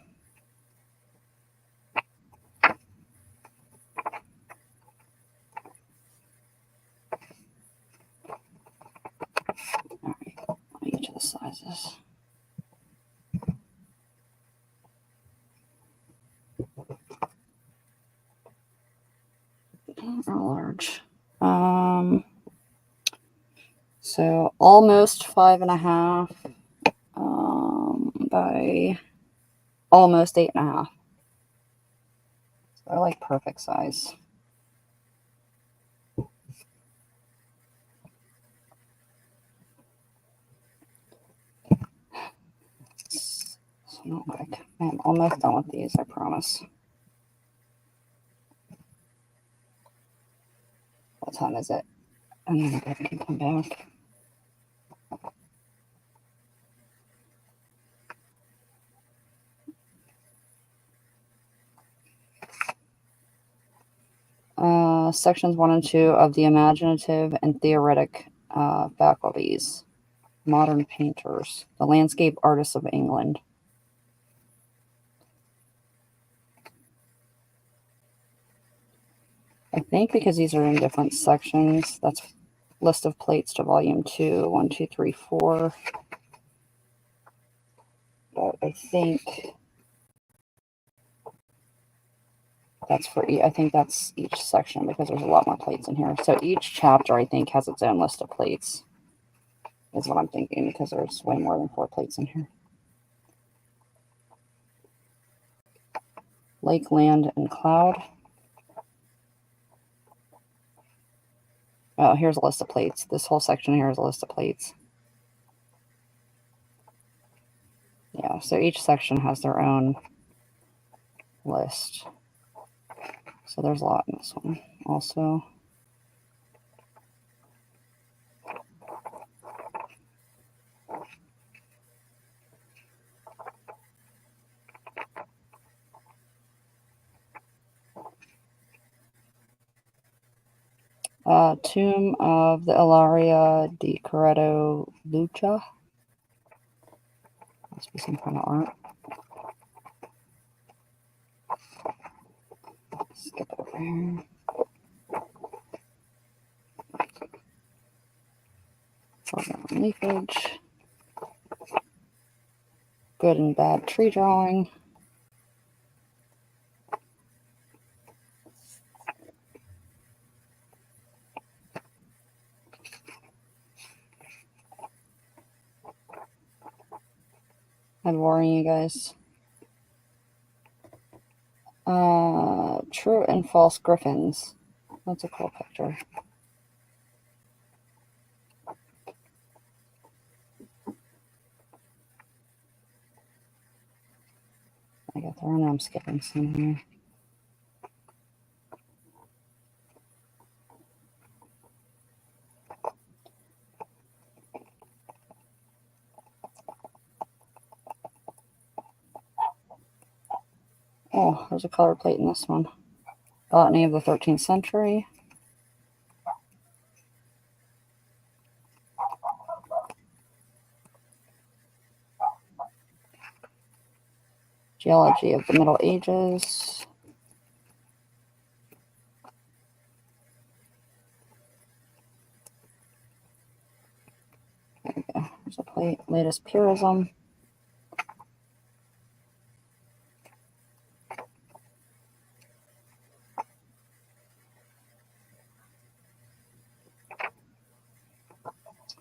All right, each of the sizes. Not large. So almost 5.5 by almost 8.5. So they're like perfect size. So not like I'm almost done with these, I promise. What time is it? And then I can come back. Sections 1 and 2 of the imaginative and theoretic faculties. Modern painters. The landscape artists of England. I think because these are in different sections, that's list of plates to volume 2, 1, 2, 3, 4. But I think that's for I think that's each section because there's a lot more plates in here. So each chapter I think has its own list of plates. Is what I'm thinking because there's way more than 4 plates in here. Lake, land, and cloud. Oh, here's a list of plates. This whole section here is a list of plates. Yeah, so each section has their own list. So there's a lot in this one also. Tomb of the Ilaria di Corredo Lucha. Must be some kind of art. Skip over here. Leafage. good and bad tree drawing. I'm boring you guys. True and false griffins. That's a cool picture. I got there, and I'm skipping some here. Oh, there's a color plate in this one. Botany of the 13th century. Geology of the Middle Ages. There we go. There's a plate. Latest purism.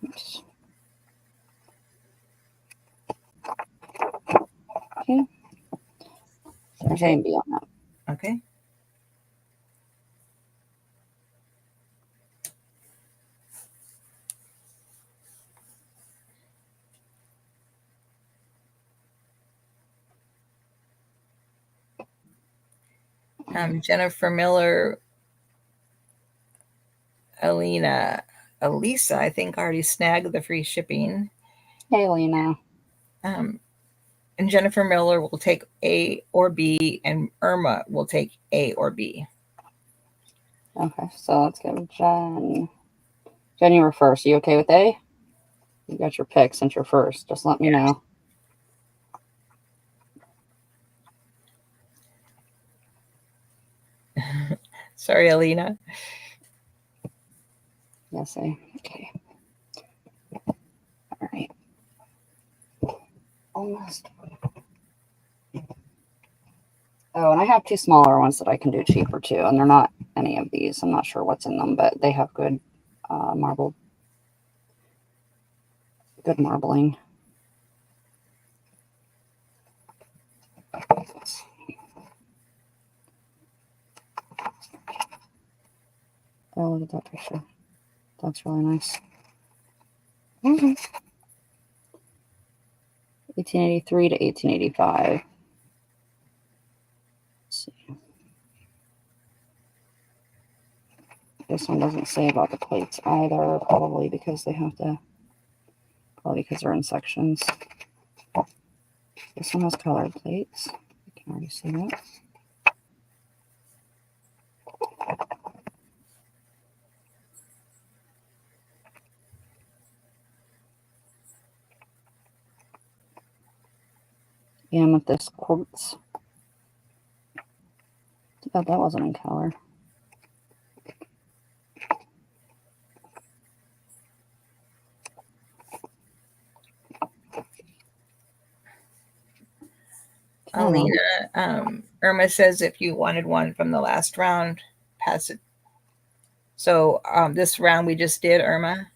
Oops. Okay. There's A and B on that. Okay. Jennifer Miller, Elisa, I think already snagged the free shipping. Hey, Lena. And Jennifer Miller will take A or B, and Irma will take A or B. Okay, so let's go Jen. Jen, you were first. Are you okay with A? You got your pick since you're first. Just let me know. Sorry, Alina. Yes, A. Okay. All right. Almost. Oh, and I have two smaller ones that I can do cheaper too, and they're not any of these. I'm not sure what's in them, but they have good good marbling. Oh, look at that picture. That's really nice. 1883 to 1885. Let's see. This one doesn't say about the plates either, probably because they're in sections. This one has colored plates. You can already see that. Amethyst quartz. Too bad that wasn't in color. Alina, Irma says if you wanted one from the last round, pass it. So this round we just did, Irma.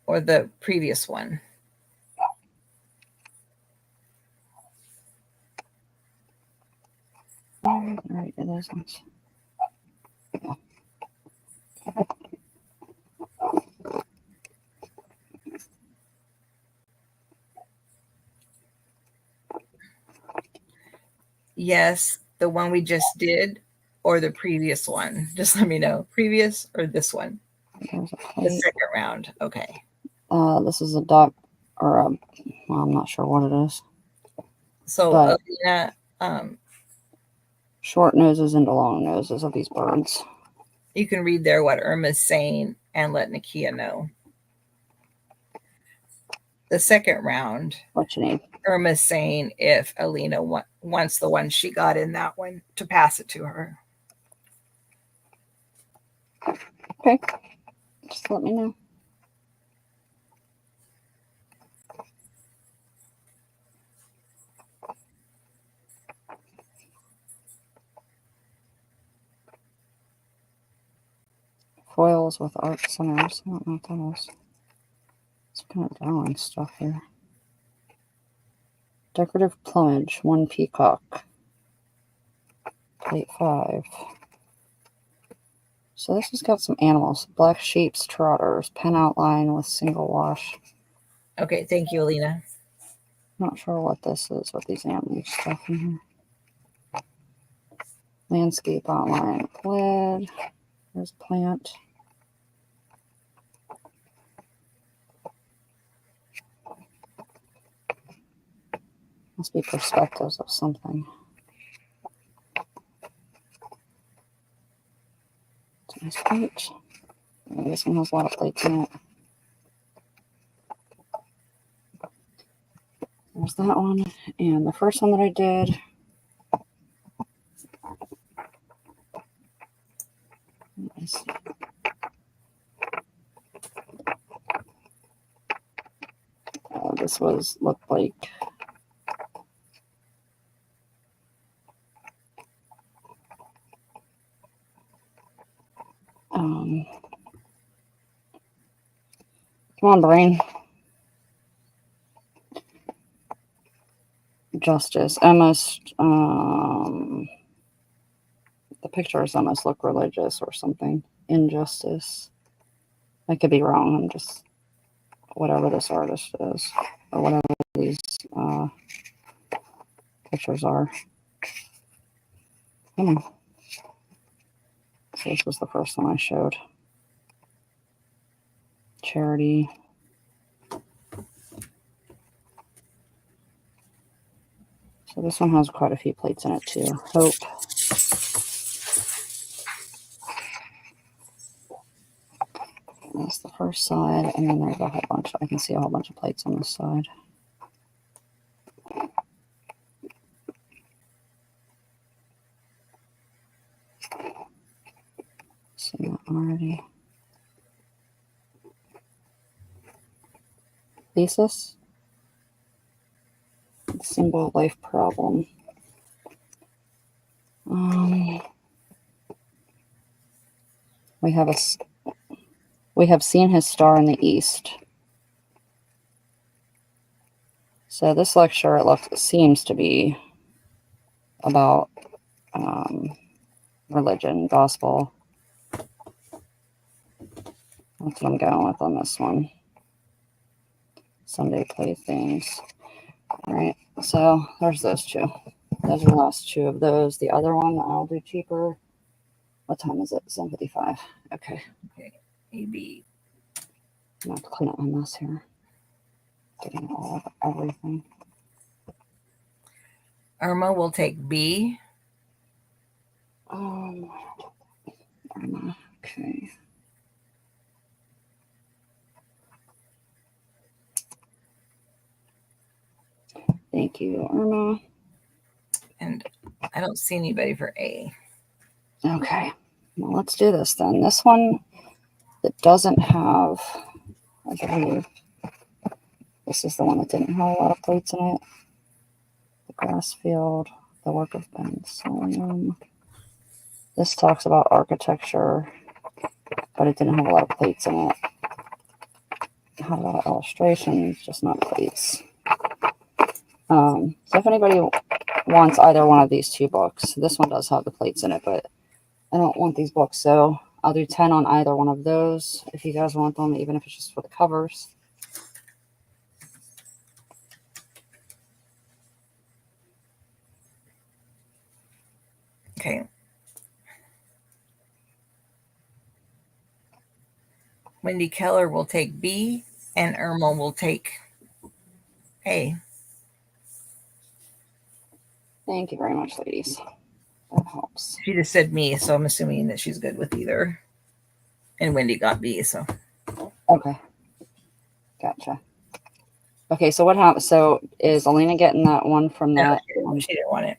Or the previous one? All right, those ones. Yes, the one we just did, or the previous one. Just let me know. Previous or this one? The second round. Okay. This is a duck, or a, well, I'm not sure what it is. So, Alina, short noses into long noses of these birds. You can read there what Irma's saying and let Nikia know. The second round, what you need. Irma's saying if Alina wants the one she got in that one to pass it to her. Okay. Just let me know. Foils with art centers. I don't know what that is. It's kind of drawing stuff here. Decorative plumage, 1 peacock. Plate 5. So this has got some animals. Black sheeps, trotters, pen outline with single wash. Okay, thank you, Alina. Not sure what this is with these animal stuff in here. Landscape outline, lid. There's a plant. Must be perspectives of something. It's a nice plate. This one has a lot of plates in it. There's that one. And the first one that I did. Let's see. This looked like come on, brain. Justice. Almost the pictures almost look religious or something. Injustice. I could be wrong. I'm just whatever this artist is or whatever these pictures are. Come on. So this was the first one I showed. Charity. So this one has quite a few plates in it too. Hope. That's the first side, and then there's a whole bunch. I can see a whole bunch of plates on this side. See that already. Thesis. Symbol of life problem. We have seen his star in the east. So this lecture, it seems to be about religion, gospel. That's what I'm going with on this one. Sunday playthings. All right, so there's those two. Those are the last two of those. The other one I'll do cheaper. What time is it? 7:55. Okay. Okay. AB. I have to clean up my mess here. Getting all of everything. Irma will take B. Irma. Okay. Thank you, Irma. And I don't see anybody for A. Okay. Well, let's do this then. This one that doesn't have, I believe, this is the one that didn't have a lot of plates in it. The grass field, the work of Ben Solium. This talks about architecture, but it didn't have a lot of plates in it. It had a lot of illustrations, just not plates. So if anybody wants either one of these two books, this one does have the plates in it, but I don't want these books, so I'll do 10 on either one of those if you guys want them, even if it's just for the covers. Okay. Wendy Keller will take B, and Irma will take A. Thank you very much, ladies. That helps. She just said me, so I'm assuming that she's good with either. And Wendy got B, so. Okay. Gotcha. Okay, so what happened? So is Alina getting that one from that? No, she didn't want it.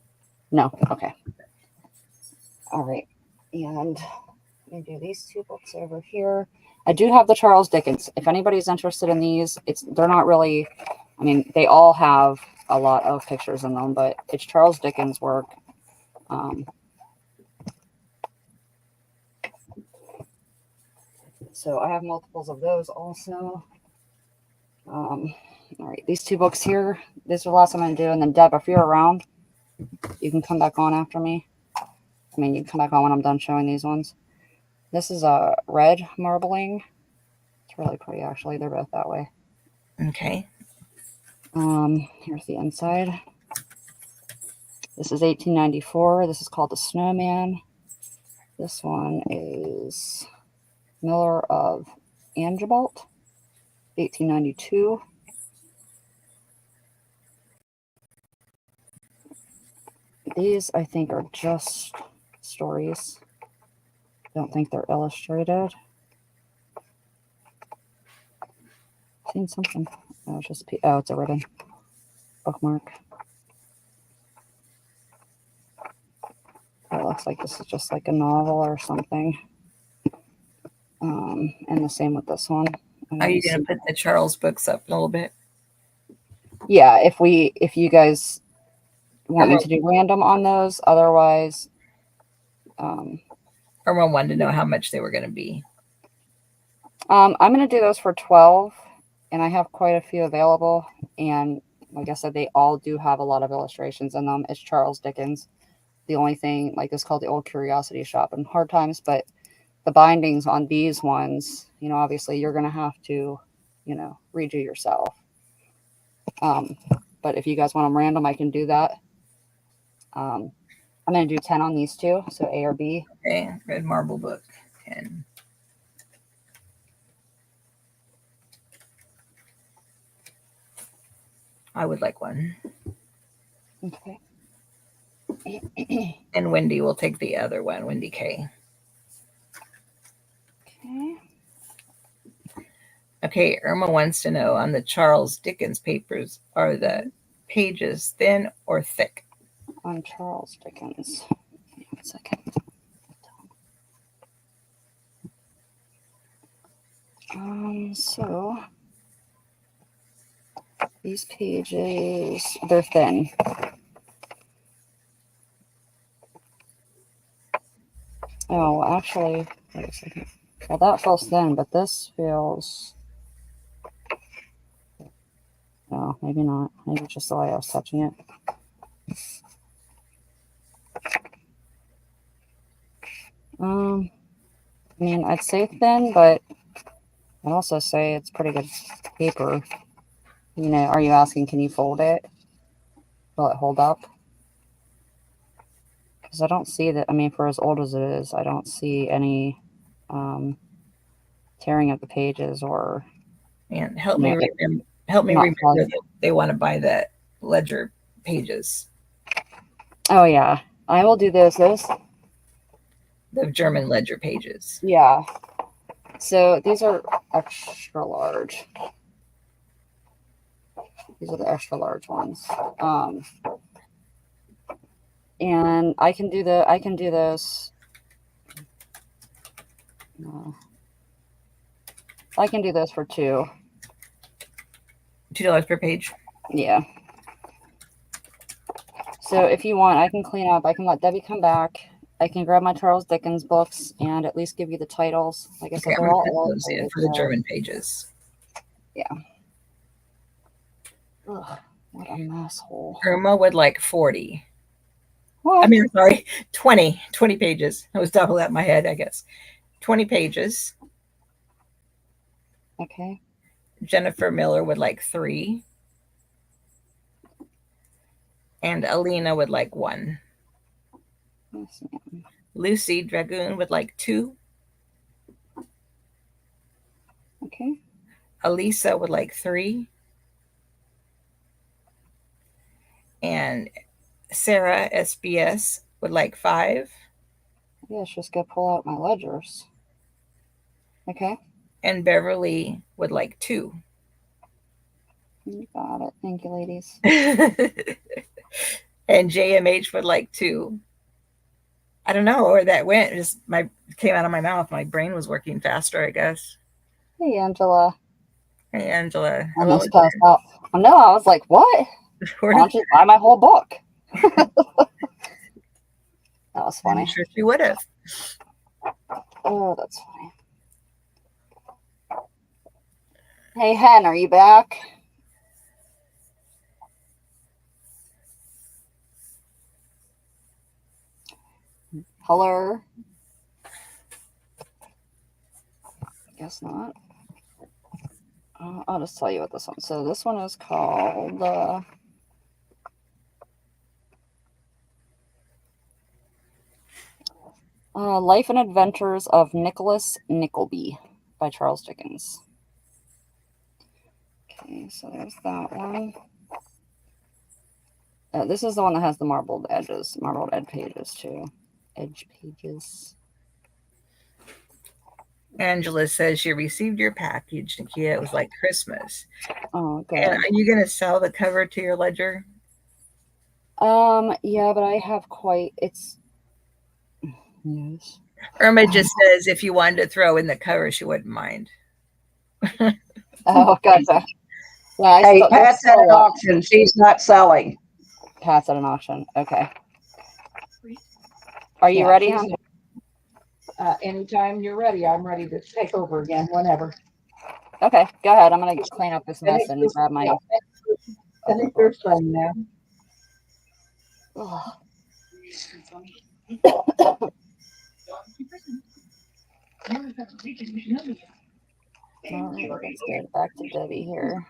No. Okay. All right. And let me do these two books over here. I do have the Charles Dickens. If anybody's interested in these, they're not really, I mean, they all have a lot of pictures in them, but it's Charles Dickens' work. So I have multiples of those also. All right, these two books here, these are the last I'm going to do. And then Deb, if you're around, you can come back on after me. I mean, you can come back on when I'm done showing these ones. This is a red marbling. It's really pretty, actually. They're both that way. Okay. Here's the inside. This is 1894. This is called The Snowman. This one is Miller of Angibalt, 1892. These, I think, are just stories. Don't think they're illustrated. Seen something. Oh, it's just oh, it's a ribbon bookmark. It looks like this is just like a novel or something. And the same with this one. Are you going to put the Charles books up a little bit? Yeah, if you guys want me to do random on those, otherwise. Irma wanted to know how much they were going to be. I'm going to do those for 12, and I have quite a few available. And like I said, they all do have a lot of illustrations in them. It's Charles Dickens. The only thing, like, it's called the Old Curiosity Shop in Hard Times, but the bindings on these ones, you know, obviously you're going to have to, you know, redo yourself. But if you guys want them random, I can do that. I'm going to do 10 on these two, so A or B. Okay, red marble book, 10. I would like one. Okay. And Wendy will take the other one, Wendy K. Okay. Okay, Irma wants to know, on the Charles Dickens papers, are the pages thin or thick? On Charles Dickens. Hang on a second. So these pages, they're thin. Oh, actually, wait a second. Well, that feels thin, but this feels... No, maybe not. Maybe just the way I was touching it. I mean, I'd say thin, but I'd also say it's pretty good paper. You know, are you asking, can you fold it? Will it hold up? Because I don't see that. I mean, for as old as it is, I don't see any tearing of the pages or... And help me remember that they want to buy the ledger pages. Oh, yeah. I will do those. The German ledger pages. Yeah. So these are extra large. These are the extra large ones. And I can do those. I can do those for $2. $2 per page. Yeah. So if you want, I can clean up. I can let Debbie come back. I can grab my Charles Dickens books and at least give you the titles. Like I said, Okay, they're all illustrated for the German pages. Yeah. Ugh, what a mess hole. Irma would like 40. What? I mean, sorry, 20 pages. I was double at my head, I guess. 20 pages. Okay. Jennifer Miller would like 3. And Alina would like 1. Yes, Lucy Dragoon would like 2. okay. Elisa would like 3. And Sarah SBS would like 5. Yeah, let's just go pull out my ledgers. Okay. And Beverly would like 2. You got it. Thank you, ladies. And JMH would like 2. I don't know where that went. It just came out of my mouth. My brain was working faster, I guess. Hey, Angela. Hey, Angela. I almost passed out. Oh, no, I was like, what? Why don't you buy my whole book? That was funny. I'm sure she would have. Oh, that's funny. Hey, Hen, are you back? Hello? Guess not. I'll just tell you what this one. So this one is called Life and Adventures of Nicholas Nickleby by Charles Dickens. Okay, so there's that one. This is the one that has the marbled edges, marbled edge pages too. Edge pages. Angela says she received your package, Nikia. It was like Christmas. Oh, good. And are you going to sell the cover to your ledger? Yeah, but I have it's yes. Irma just says if you wanted to throw in the cover, she wouldn't mind. Oh, gotcha. Yeah, Hey, Pat's at an auction. She's not selling. Pat's at an auction. Okay. Are you ready, hon? Anytime you're ready, I'm ready to take over again, whenever. Okay, go ahead. I'm going to clean up this mess and grab my... Finish your thing now. All right, let's get back to Debbie here.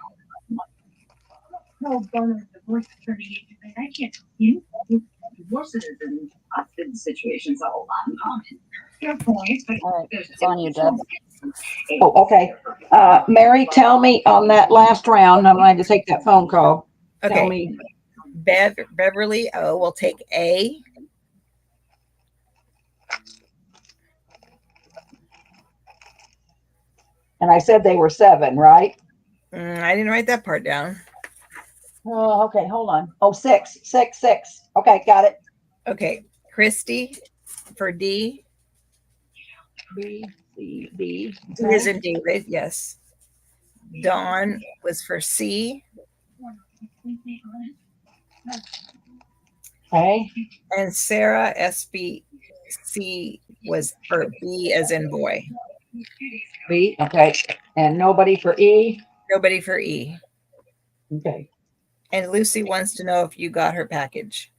No, the voice attorney, I can't tell you. Divorces and hostage situations are a lot in common. Fair point, but all right, it's on you, Deb. Oh, okay. Mary, tell me on that last round. I'm going to take that phone call. Okay. Tell me. Beverly O will take A. And I said they were 7, right? I didn't write that part down. Oh, okay. Hold on. Oh, 6. Okay, got it. Okay. Christy for D. B, C, D. D is in David, yes. Dawn was for C. Okay. And Sarah SBC was for B as in boy. B, okay. And nobody for E? Nobody for E. Okay. And Lucy wants to know if you got her package.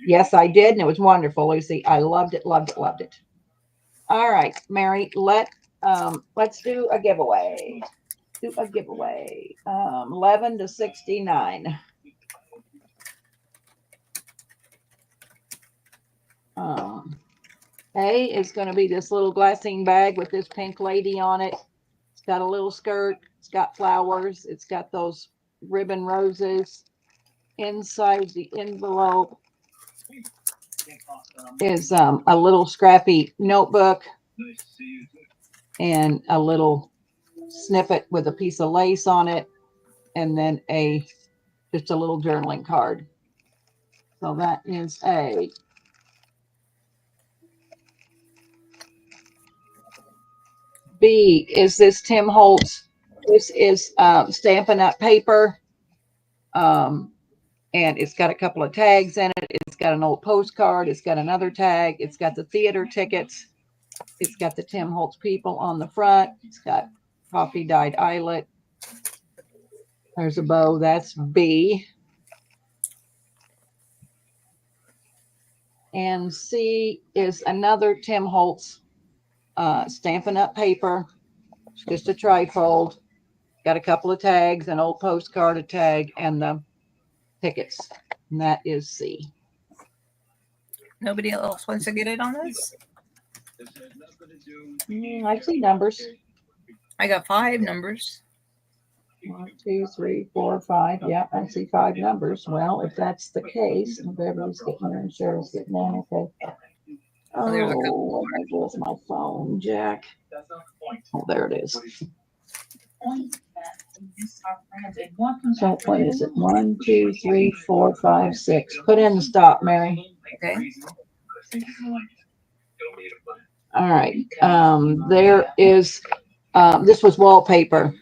Yes, I did, and it was wonderful, Lucy. I loved it. All right, Mary, let's do a giveaway. 11 to 69. A is going to be this little glassine bag with this pink lady on it. It's got a little skirt. It's got flowers. It's got those ribbon roses. Inside the envelope is a little scrappy notebook and a little snippet with a piece of lace on it, and then just a little journaling card. So that is A. B is this Tim Holtz. This is Stampin' Up! Paper. And it's got a couple of tags in it. It's got an old postcard. It's got another tag. It's got the theater tickets. It's got the Tim Holtz people on the front. It's got coffee dyed eyelet. There's a bow. That's B. And C is another Tim Holtz Stampin' Up! Paper. It's just a trifold. Got a couple of tags, an old postcard, a tag, and the tickets. And that is C. Nobody else wants to get it on this? I see numbers. I got 5 numbers. 1, 2, 3, 4, 5. Yeah, I see 5 numbers. Well, if that's the case, and Beverly's getting there and Cheryl's getting there, okay. Oh, there's my phone, Jack. Oh, there it is. So what is it? 1, 2, 3, 4, 5, 6. Put in the stop, Mary. Okay. All right. There is. This was wallpaper.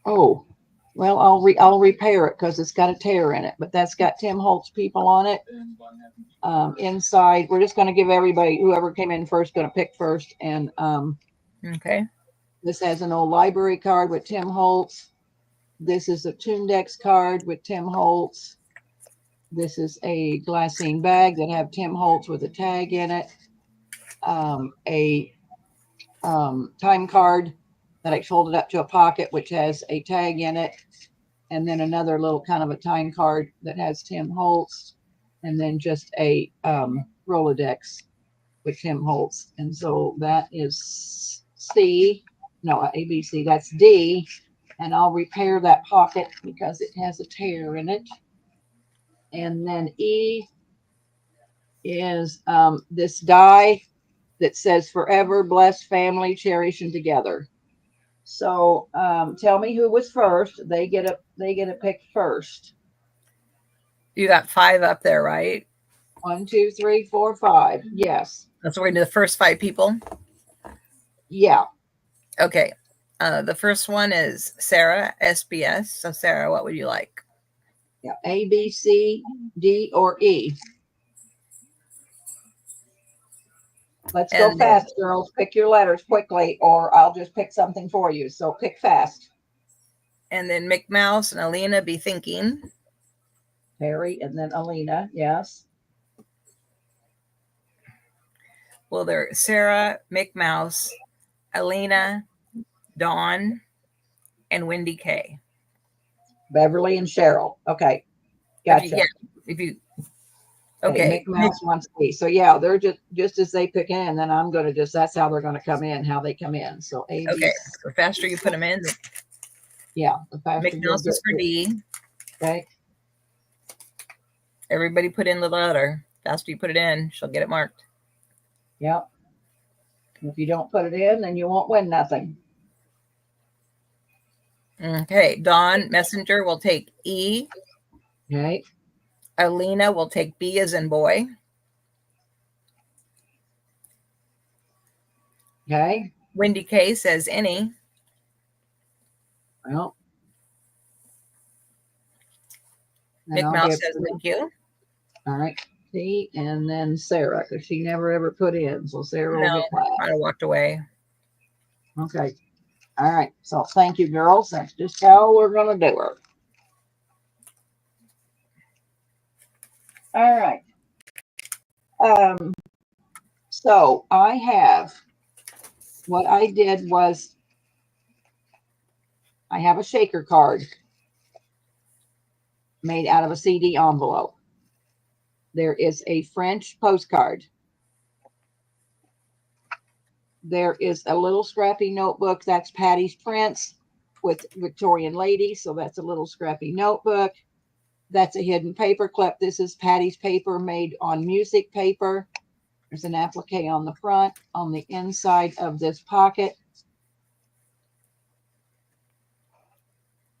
Oh, well, I'll repair it because it's got a tear in it. But that's got Tim Holtz people on it. Inside, we're just going to give everybody, whoever came in first, going to pick first. And okay. This has an old library card with Tim Holtz. This is a Tundex card with Tim Holtz. This is a glassine bag that have Tim Holtz with a tag in it. A time card that I folded up to a pocket, which has a tag in it. And then another little kind of a time card that has Tim Holtz. And then just a Rolodex with Tim Holtz. And so that is C. No, ABC. That's D. And I'll repair that pocket because it has a tear in it. And then E is this die that says forever, blessed family, cherishing together. So tell me who was first. They get a pick first. You got 5 up there, right? 1, 2, 3, 4, 5. Yes. That's where we do the first 5 people. Yeah. Okay. The first one is Sarah, SBS. So Sarah, what would you like? Yeah. A, B, C, D, or E. Let's go fast, girls. Pick your letters quickly, or I'll just pick something for you. So pick fast. And then Mick Mouse and Alina be thinking. Harry, and then Alina. Yes. Well, they're Sarah, Mick Mouse, Alina, Dawn, and Wendy K. Beverly and Cheryl. Okay. Gotcha. If you Okay. Mick Mouse wants E. So yeah, they're just as they pick in, then I'm gonna that's how they're gonna come in, how they come in. So A, okay. The faster you put them in. Yeah, the faster. Mick Mouse is for D. Okay. Everybody put in the letter. Faster you put it in, she'll get it marked. Yep. If you don't put it in, then you won't win nothing. Okay. Dawn Messenger will take E. Okay. Alina will take B as in boy. Okay. Wendy K says any. Well. Mick Mouse says thank you. All right. C, and then Sarah, because she never ever put in. So Sarah will get quiet. I walked away. Okay. All right. So thank you, girls. That's just how we're gonna do her. All right. So I have, what I did was I have a shaker card made out of a CD envelope. There is a French postcard. There is a little scrappy notebook. That's Patty's prints with Victorian lady. So that's a little scrappy notebook. That's a hidden paper clip. This is Patty's paper made on music paper. There's an applique on the front. On the inside of this pocket,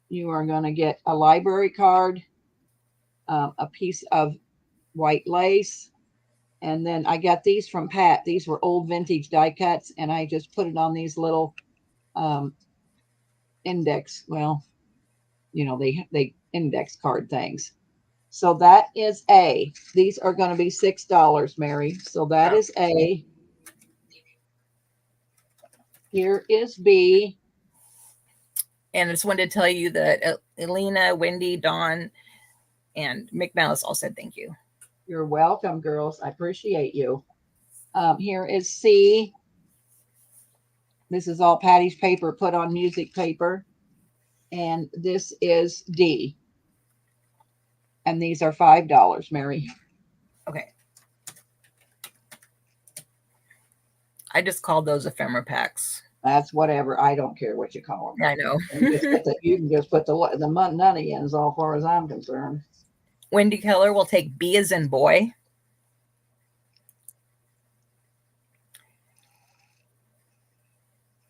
you are going to get a library card, a piece of white lace, and then I got these from Pat. These were old vintage die cuts, and I just put it on these little index. Well, you know, they index card things. So that is A. These are going to be $6, Mary. So that is A. Here is B. And I just wanted to tell you that Alina, Wendy, Dawn, and Mick Mouse all said thank you. You're welcome, girls. I appreciate you. Here is C. This is all Patty's paper put on music paper. And this is D. And these are $5, Mary. Okay. I just called those ephemera packs. That's whatever. I don't care what you call them. I know. You can just put the money in, as far as I'm concerned. Wendy Keller will take B as in boy.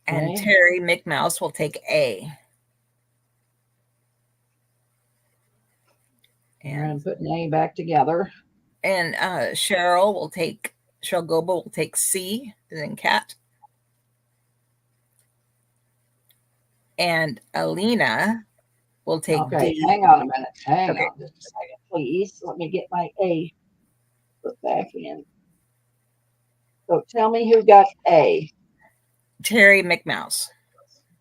And Okay. Terry Mick Mouse will take A. And putting A back together. And Cheryl Goba will take C as in cat. And Alina will take D. Hang on a minute. Hang on just a second, please. Let me get my A put back in. So tell me who got A. Terry Mick Mouse.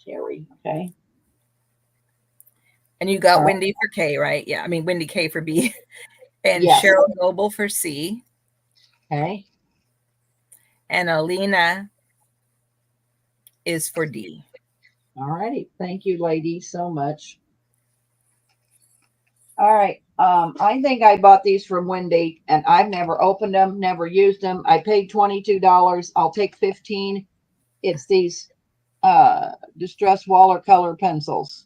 Terry, okay. And you got All right. Wendy for K, right? Yeah, I mean Wendy K for B. And Yes. Cheryl Noble for C. Okay. And Alina is for D. All righty. Thank you, ladies, so much. All right. I think I bought these from Wendy, and I've never opened them, never used them. I paid $22. I'll take 15. It's these distress watercolor pencils.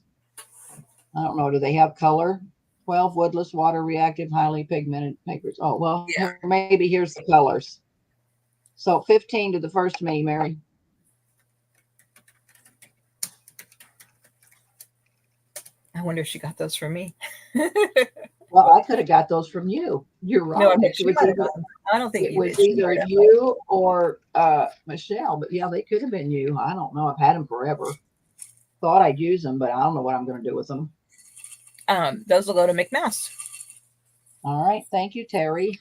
I don't know. Do they have color? 12 woodless, water reactive, highly pigmented papers. Oh, well, Yeah. maybe here's the colors. So 15 to the first me, Mary. I wonder if she got those from me. Well, I could have got those from you. You're right. No, I bet It she was might have either, got them. I don't think it you was did. She either might have. you or Michelle, but yeah, they could have been you. I don't know. I've had them forever. Thought I'd use them, but I don't know what I'm going to do with them. Those will go to McMass. All right. Thank you, Terry.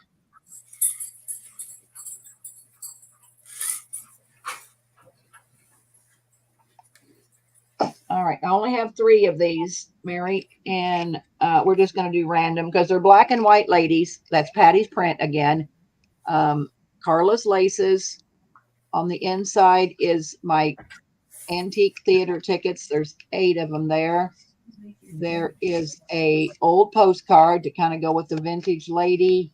All right. I only have 3 of these, Mary, and we're just going to do random because they're black and white ladies. That's Patty's print again. Carla's laces. On the inside is my antique theater tickets. There's 8 of them there. There is a old postcard to kind of go with the vintage lady.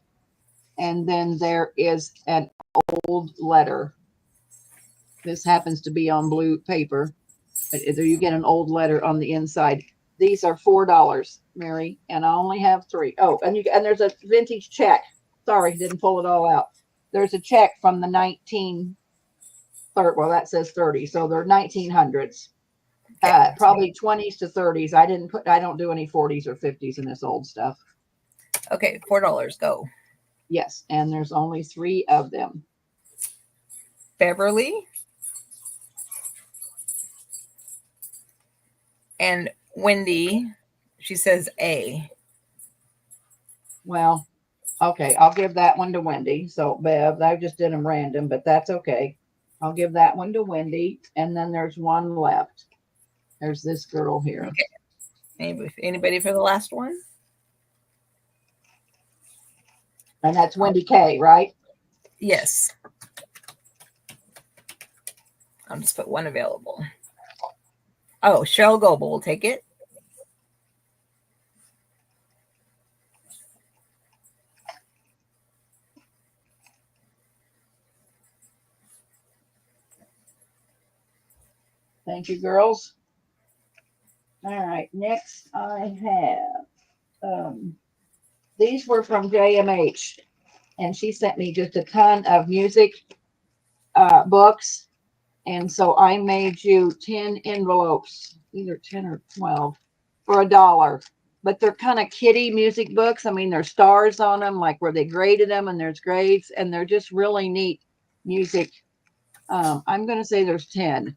And then there is an old letter. This happens to be on blue paper, but you get an old letter on the inside. These are $4, Mary, and I only have 3. Oh, and there's a vintage check. Sorry, didn't pull it all out. There's a check from the 1930. Well, that says 30, so they're 1900s. Okay. Probably 20s to 30s. I don't do any 40s or 50s in this old stuff. Okay, $4. Go. Yes, and there's only 3 of them. Beverly and Wendy. She says A. Well, okay, I'll give that one to Wendy. So, Bev, I just did them random, but that's okay. I'll give that one to Wendy, and then there's one left. There's this girl here. Okay. Anybody for the last one? And that's Wendy K, right? Yes. I'll just put one available. Oh, Cheryl Goble will take it. Thank you, girls. All right, next I have, these were from JMH, and she sent me just a ton of music books. And so I made you 10 envelopes, either 10 or 12, for $1. But they're kind of kiddie music books. I mean, there's stars on them, like where they graded them, and there's grades, and they're just really neat music. I'm going to say there's 10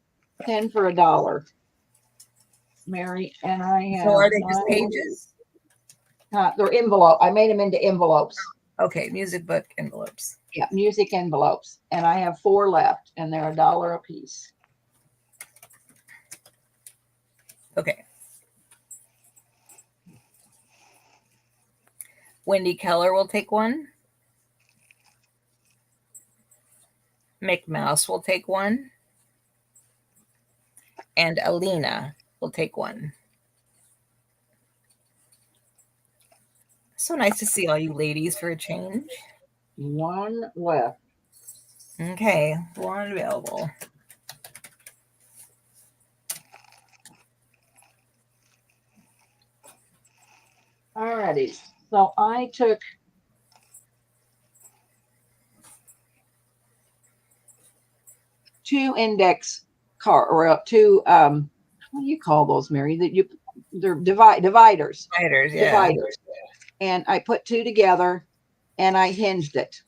for $1. Mary, and I have. So are they just pages? They're envelope. I made them into envelopes. Okay, music book envelopes. Yeah, music envelopes. And I have 4 left, and they're $1 a piece. Okay. Wendy Keller will take one. McMouse will take one. And Alina will take one. So nice to see all you ladies for a change. 1 left. Okay, 1 available. Alrighty. So I took two index card or 2 what do you call those, Mary? They're dividers. Spiders, yeah. Dividers. And I put 2 together and I hinged it.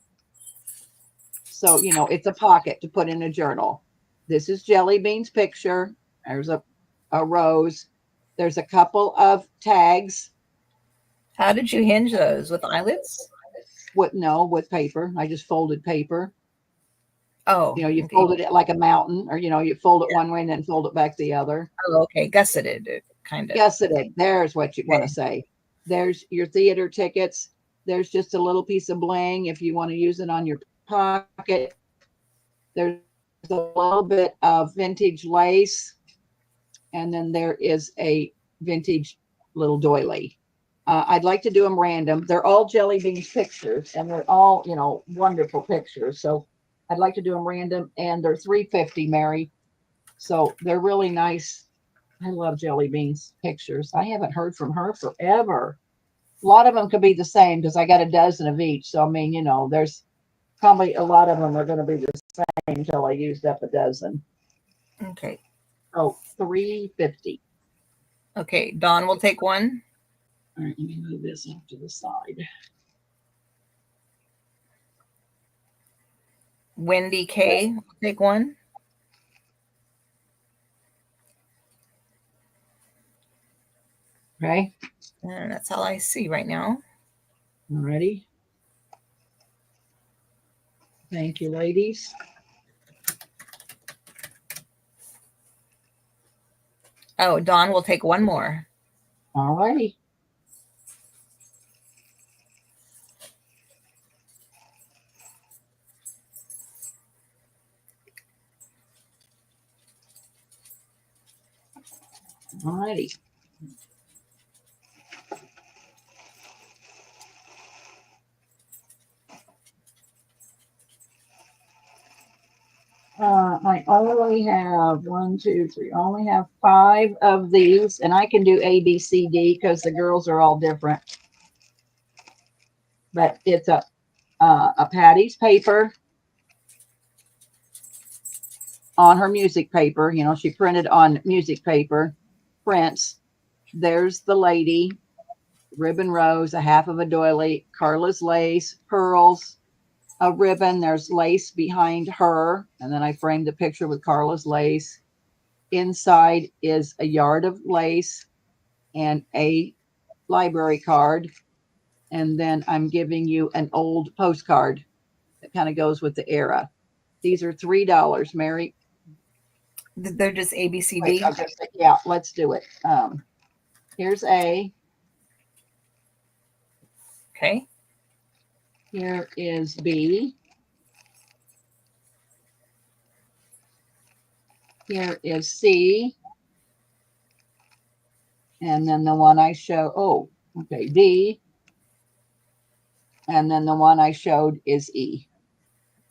So, it's a pocket to put in a journal. This is Jelly Bean's picture. There's a rose. There's a couple of tags. How did you hinge those? With eyelets? With paper. I just folded paper. Oh. You okay. folded it like a mountain, or, you fold it one way and then fold it back the other. Oh, okay. Gusseted it. kind of. Yes, it is. There's what you want Okay. to say. There's your theater tickets. There's just a little piece of bling if you want to use it on your pocket. There's a little bit of vintage lace, and then there is a vintage little doily. I'd like to do them random. They're all Jelly Beans pictures, and they're all, you know, wonderful pictures. So I'd like to do them random, and they're $3.50, Mary. So they're really nice. I love Jelly Beans pictures. I haven't heard from her forever. A lot of them could be the same because I got a dozen of each. So I mean, you know, there's probably a lot of them are going to be the same until I used up a dozen. Okay. Oh, $3.50. Okay. Dawn will take one. All right, let me move this off to the side. Wendy K will take one. Okay. And that's all I see right now. Alrighty. Thank you, ladies. Oh, Dawn will take one more. Alrighty. Alrighty. I only have one, two, three. I only have 5 of these, and I can do A, B, C, D because the girls are all different. But it's a Patty's paper on her music paper. You know, she printed on music paper prints. There's the lady, ribbon rose, a half of a doily, Carla's lace, pearls, a ribbon. There's lace behind her. And then I framed the picture with Carla's lace. Inside is a yard of lace and a library card. And then I'm giving you an old postcard that kind of goes with the era. These are $3, Mary. They're just A, B, C, Wait, D. okay, yeah, let's do it. Here's A. Okay. Here is B. Here is C. And then the one I show, oh, okay, D. And then the one I showed is E.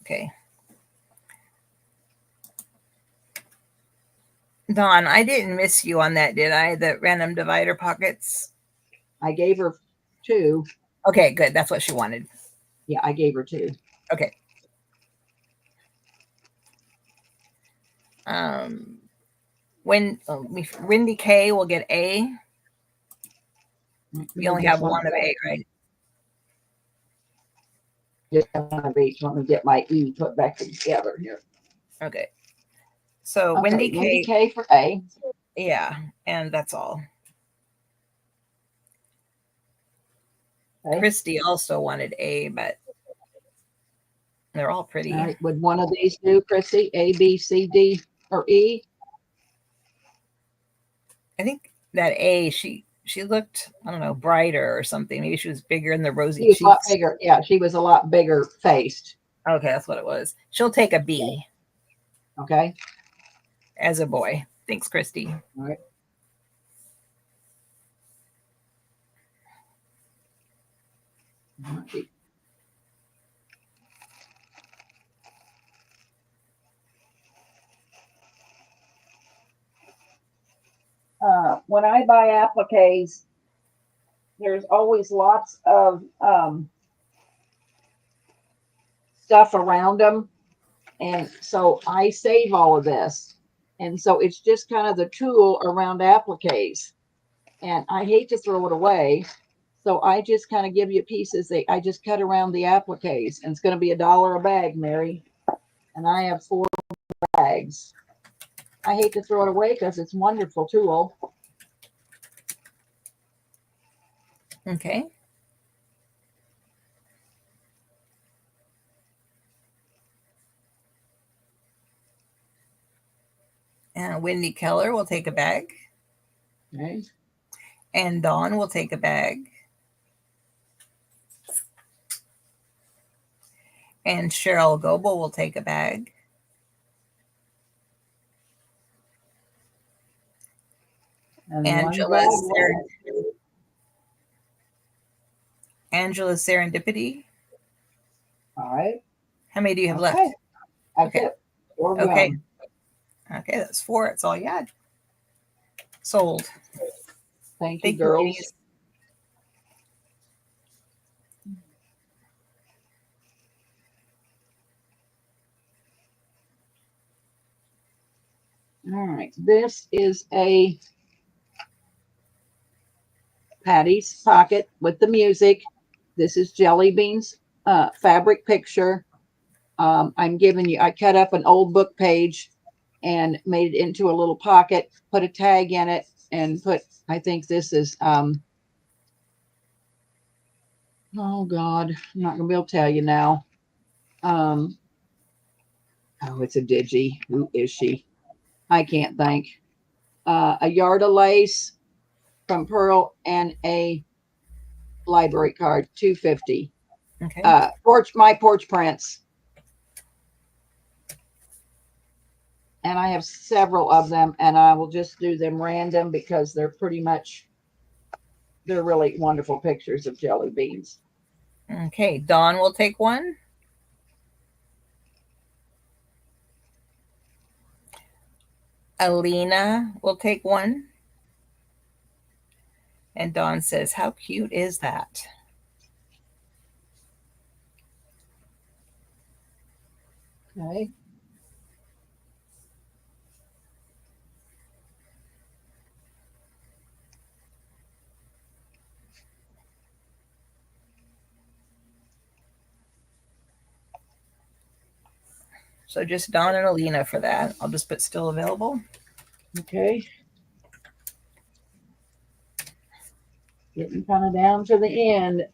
Okay. Dawn, I didn't miss you on that, did I? The random divider pockets. I gave her 2. Okay, good. That's what she wanted. Yeah, I gave her 2. Okay. When Wendy K will get A. We only have one of A, right? Just one of each. Let me get my E put back together here. Okay. So Okay, Wendy K for A. Yeah, and that's all. Okay. Christy also wanted A, but they're all pretty. All right, would one of these do, Chrissy? A, B, C, D, or E? I think that A, she looked, I don't know, brighter or something. Maybe she was bigger in the rosy She was cheeks. a lot bigger. Yeah, she was a lot bigger faced. Okay, that's what it was. She'll take a B. Okay. As a boy. Thanks, Christy. All right. When I buy appliques, there's always lots of stuff around them. And so I save all of this. And so it's just kind of the tool around appliques. And I hate to throw it away. So I just kind of give you pieces that I just cut around the appliques. And it's going to be $1 a bag, Mary. And I have 4 bags. I hate to throw it away because it's a wonderful tool. Okay. And Wendy Keller will take a bag. Okay. And Dawn will take a bag. And Cheryl Goebel will take a bag. And Angela one bag left. Angela Serendipity. All right. How many do you have left? That's Okay. it. 4 Okay. gone. Okay, that's 4. That's all you had. Sold. Thank you, Thank you, girls. ladies. All right. This is a Patty's pocket with the music. This is Jelly Beans fabric picture. I'm giving you, I cut up an old book page and made it into a little pocket, put a tag in it, and put, I think this is, oh God, I'm not gonna be able to tell you now. Oh, it's a digi. Who is she? I can't think. A yard of lace from Pearl and a library card, $2.50. Okay. My porch prints. And I have several of them, and I will just do them random because they're really wonderful pictures of jelly beans. Okay, Dawn will take one. Alina will take one. And Dawn says, how cute is that? Okay. So just Dawn and Alina for that. I'll just put still available. Okay. Getting kind of down to the end.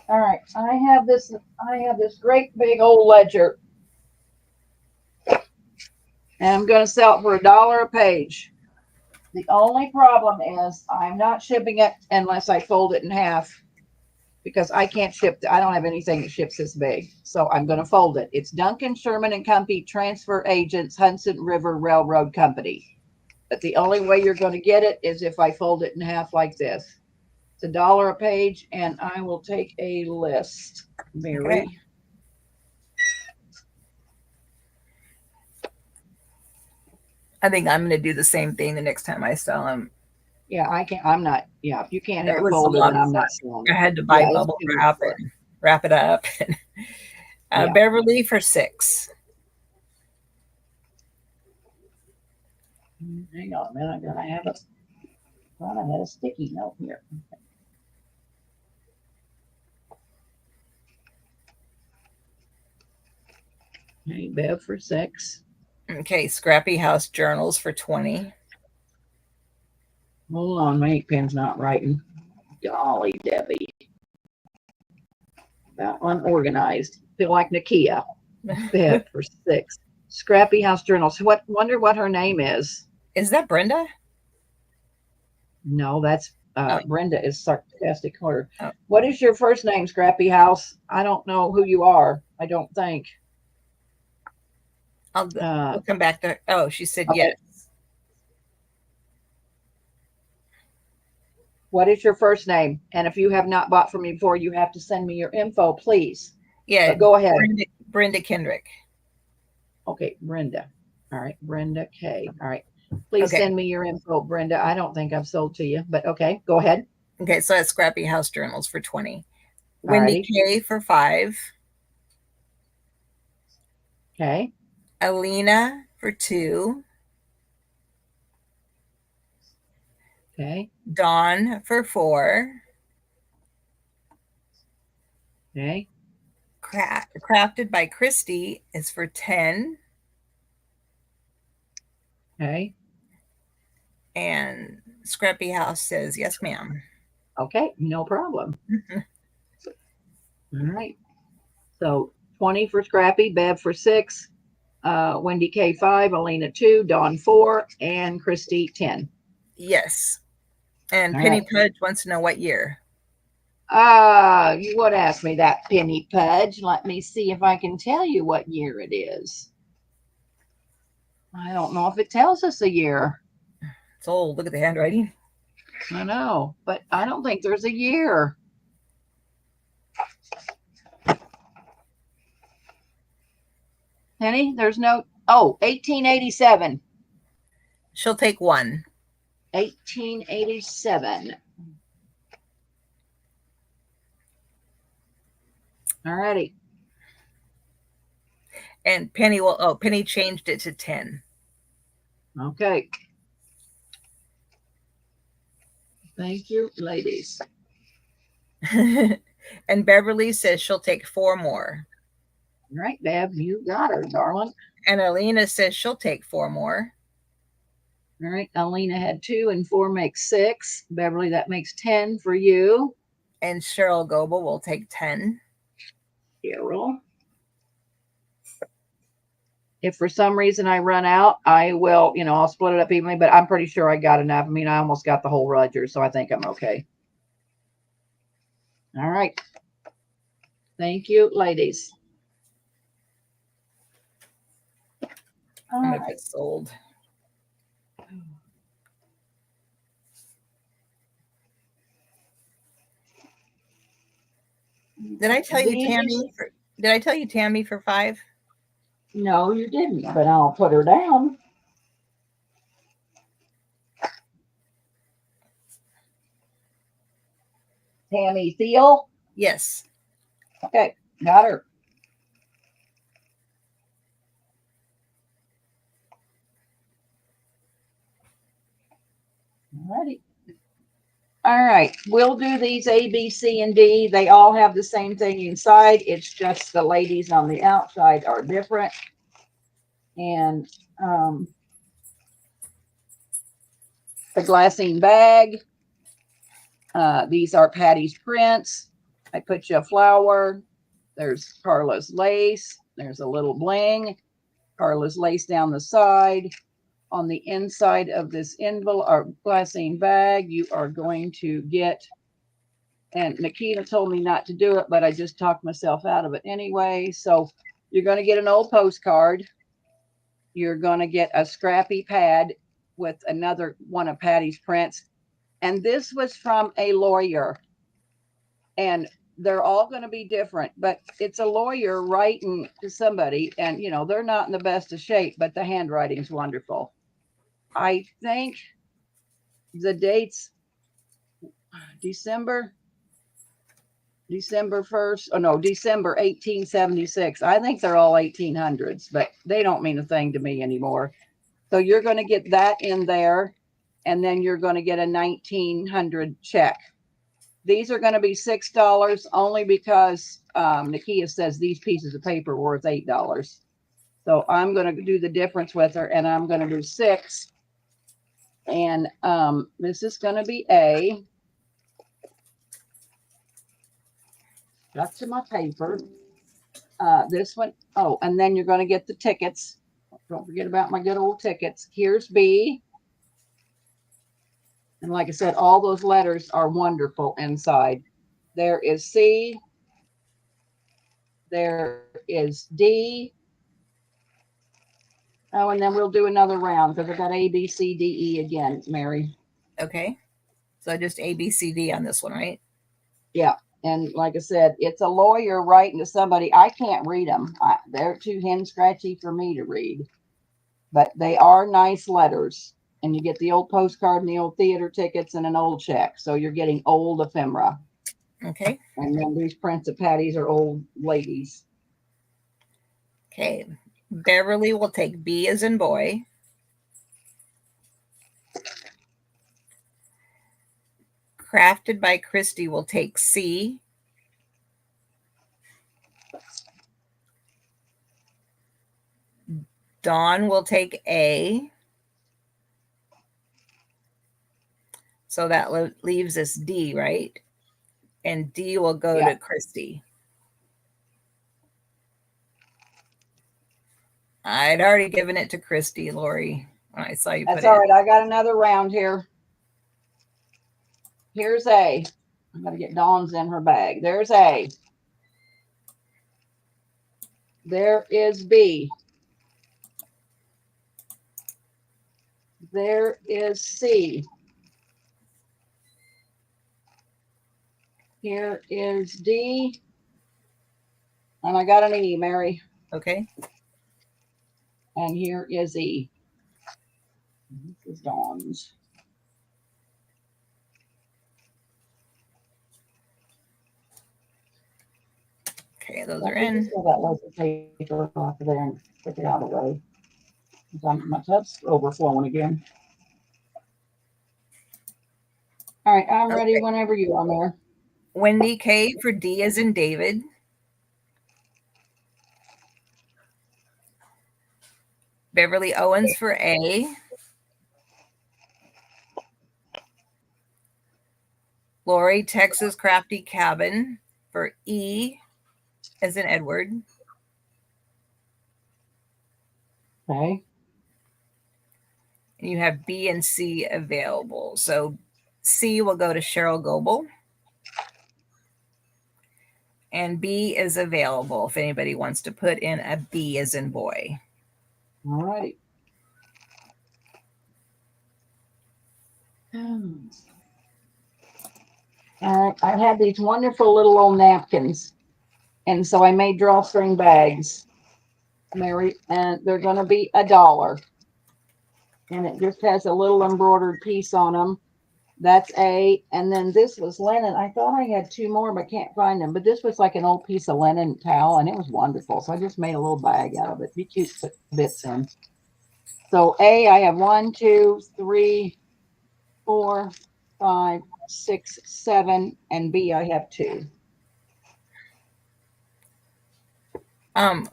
All right, I have this great big old ledger. And I'm going to sell it for $1 a page. The only problem is I'm not shipping it unless I fold it in half because I can't ship. I don't have anything that ships this big. So I'm going to fold it. It's Duncan Sherman and Company Transfer Agents, Hudson River Railroad Company. But the only way you're going to get it is if I fold it in half like this. It's $1 a page, and I will take a list, Mary. Okay. I think I'm going to do the same thing the next time I sell them. Yeah, I can't. I'm not. Yeah, if you can't have It it was a folded, lot then of I'm not fun. selling I it. had to buy Yeah, it's bubble too much wrap work. and wrap it up. Yeah. Beverly for 6. Hang on a minute. I'm gonna have a. Thought I had a sticky note here. Okay, Bev for 6. Okay, Scrappy House Journals for 20. Hold on, my ink pen's not writing. Golly, Debbie. That one organized. Feel like Nikia. Bev for 6. Scrappy House Journals. Wonder what her name is. Is that Brenda? No, that's Brenda is sarcastic her. Oh. What is your first name, Scrappy House? I don't know who you are. I don't think. We'll come back to. Oh, she said okay. yes. What is your first name? And if you have not bought from me before, you have to send me your info, please. Yeah, but go ahead. Brenda Kendrick. Okay, Brenda. All right, Brenda K. All right. Please send me your info, Brenda. I don't think I've sold to you, but okay, go ahead. Okay, so that's Scrappy House Journals for 20. Wendy K for 5. Okay. Alina for 2. Okay. Dawn for 4. Okay. Crafted by Christy is for 10. Okay. And Scrappy House says, yes, ma'am. Okay, no problem. All right. So 20 for Scrappy, Bev for 6, Wendy K 5, Alina 2, Dawn 4, and Christy 10. Yes. And All Penny right. Pudge wants to know what year. You would ask me that, Penny Pudge. Let me see if I can tell you what year it is. I don't know if it tells us a year. It's old. Look at the handwriting. I know, but I don't think there's a year. Penny, there's no. Oh, 1887. She'll take 1. 1887. All righty. And Penny will. Oh, Penny changed it to 10. Okay. Thank you, ladies. And Beverly says she'll take 4 more. All right, Bev, you got her, darling. And Alina says she'll take 4 more. All right, Alina had 2 and 4 makes 6. Beverly, that makes 10 for you. And Cheryl Goebel will take 10. Cheryl. If for some reason I run out, I will, I'll split it up evenly, but I'm pretty sure I got enough. I mean, I almost got the whole Roger, so I think I'm okay. All right. Thank you, ladies. I'm going to put sold. Did I tell you Tammy? Did I tell you Tammy for 5? No, you didn't, but I'll put her down. Tammy Thiel? Yes. Okay, got her. Alrighty. All right, we'll do these A, B, C, and D. They all have the same thing inside. It's just the ladies on the outside are different. And the glassine bag. These are Patty's prints. I put you a flower. There's Carla's lace. There's a little bling. Carla's lace down the side. On the inside of this envelope or glassine bag, you are going to get, and Nikita told me not to do it, but I just talked myself out of it anyway. So you're going to get an old postcard. You're going to get a scrappy pad with another one of Patty's prints. And this was from a lawyer. And they're all going to be different, but it's a lawyer writing to somebody, and they're not in the best of shape, but the handwriting's wonderful. I think the dates December 1st. Oh no, December 1876. I think they're all 1800s, but they don't mean a thing to me anymore. So you're going to get that in there, and then you're going to get a 1900 check. These are going to be $6 only because Nikia says these pieces of paper are worth $8. So I'm going to do the difference with her, and I'm going to do 6. And this is going to be A. Got to my paper. This one. Oh, and then you're going to get the tickets. Don't forget about my good old tickets. Here's B. And like I said, all those letters are wonderful inside. There is C. There is D. Oh, and then we'll do another round because I got A, B, C, D, E again, Mary. Okay. So just A, B, C, D on this one, right? Yeah. And like I said, it's a lawyer writing to somebody. I can't read them. They're too hand scratchy for me to read. But they are nice letters. And you get the old postcard and the old theater tickets and an old check. So you're getting old ephemera. Okay. And then these prints of Patty's are old ladies. Okay. Beverly will take B as in boy. Crafted by Christy will take C. Dawn will take A. So that leaves us D, right? And D will go to Christy. I'd already given it to Christy, Lori, when I saw you That's put all it. right. I got another round here. Here's A. I'm going to get Dawn's in her bag. There's A. There is B. There is C. Here is D. And I got an E, Mary. Okay. And here is E. This is Dawn's. Okay, those are in. Pull that loaf of paper off of there and take it out of the way. My tub's overflowing again. All right, I'm ready whenever you are, Mary. Wendy K for D as in David. Beverly Owens for A. Lori Texas Crafty Cabin for E as in Edward. Okay. And you have B and C available. So C will go to Cheryl Goebel. And B is available if anybody wants to put in a B as in boy. All right. I had these wonderful little old napkins. And so I made drawstring bags, Mary, and they're going to be $1. And it just has a little embroidered piece on them. That's A. And then this was linen. I thought I had 2 more, but can't find them. But this was like an old piece of linen towel, and it was wonderful. So I just made a little bag out of it. Be cute to put bits in. So A, I have 1, 2, 3, 4, 5, 6, 7, and B, I have 2. And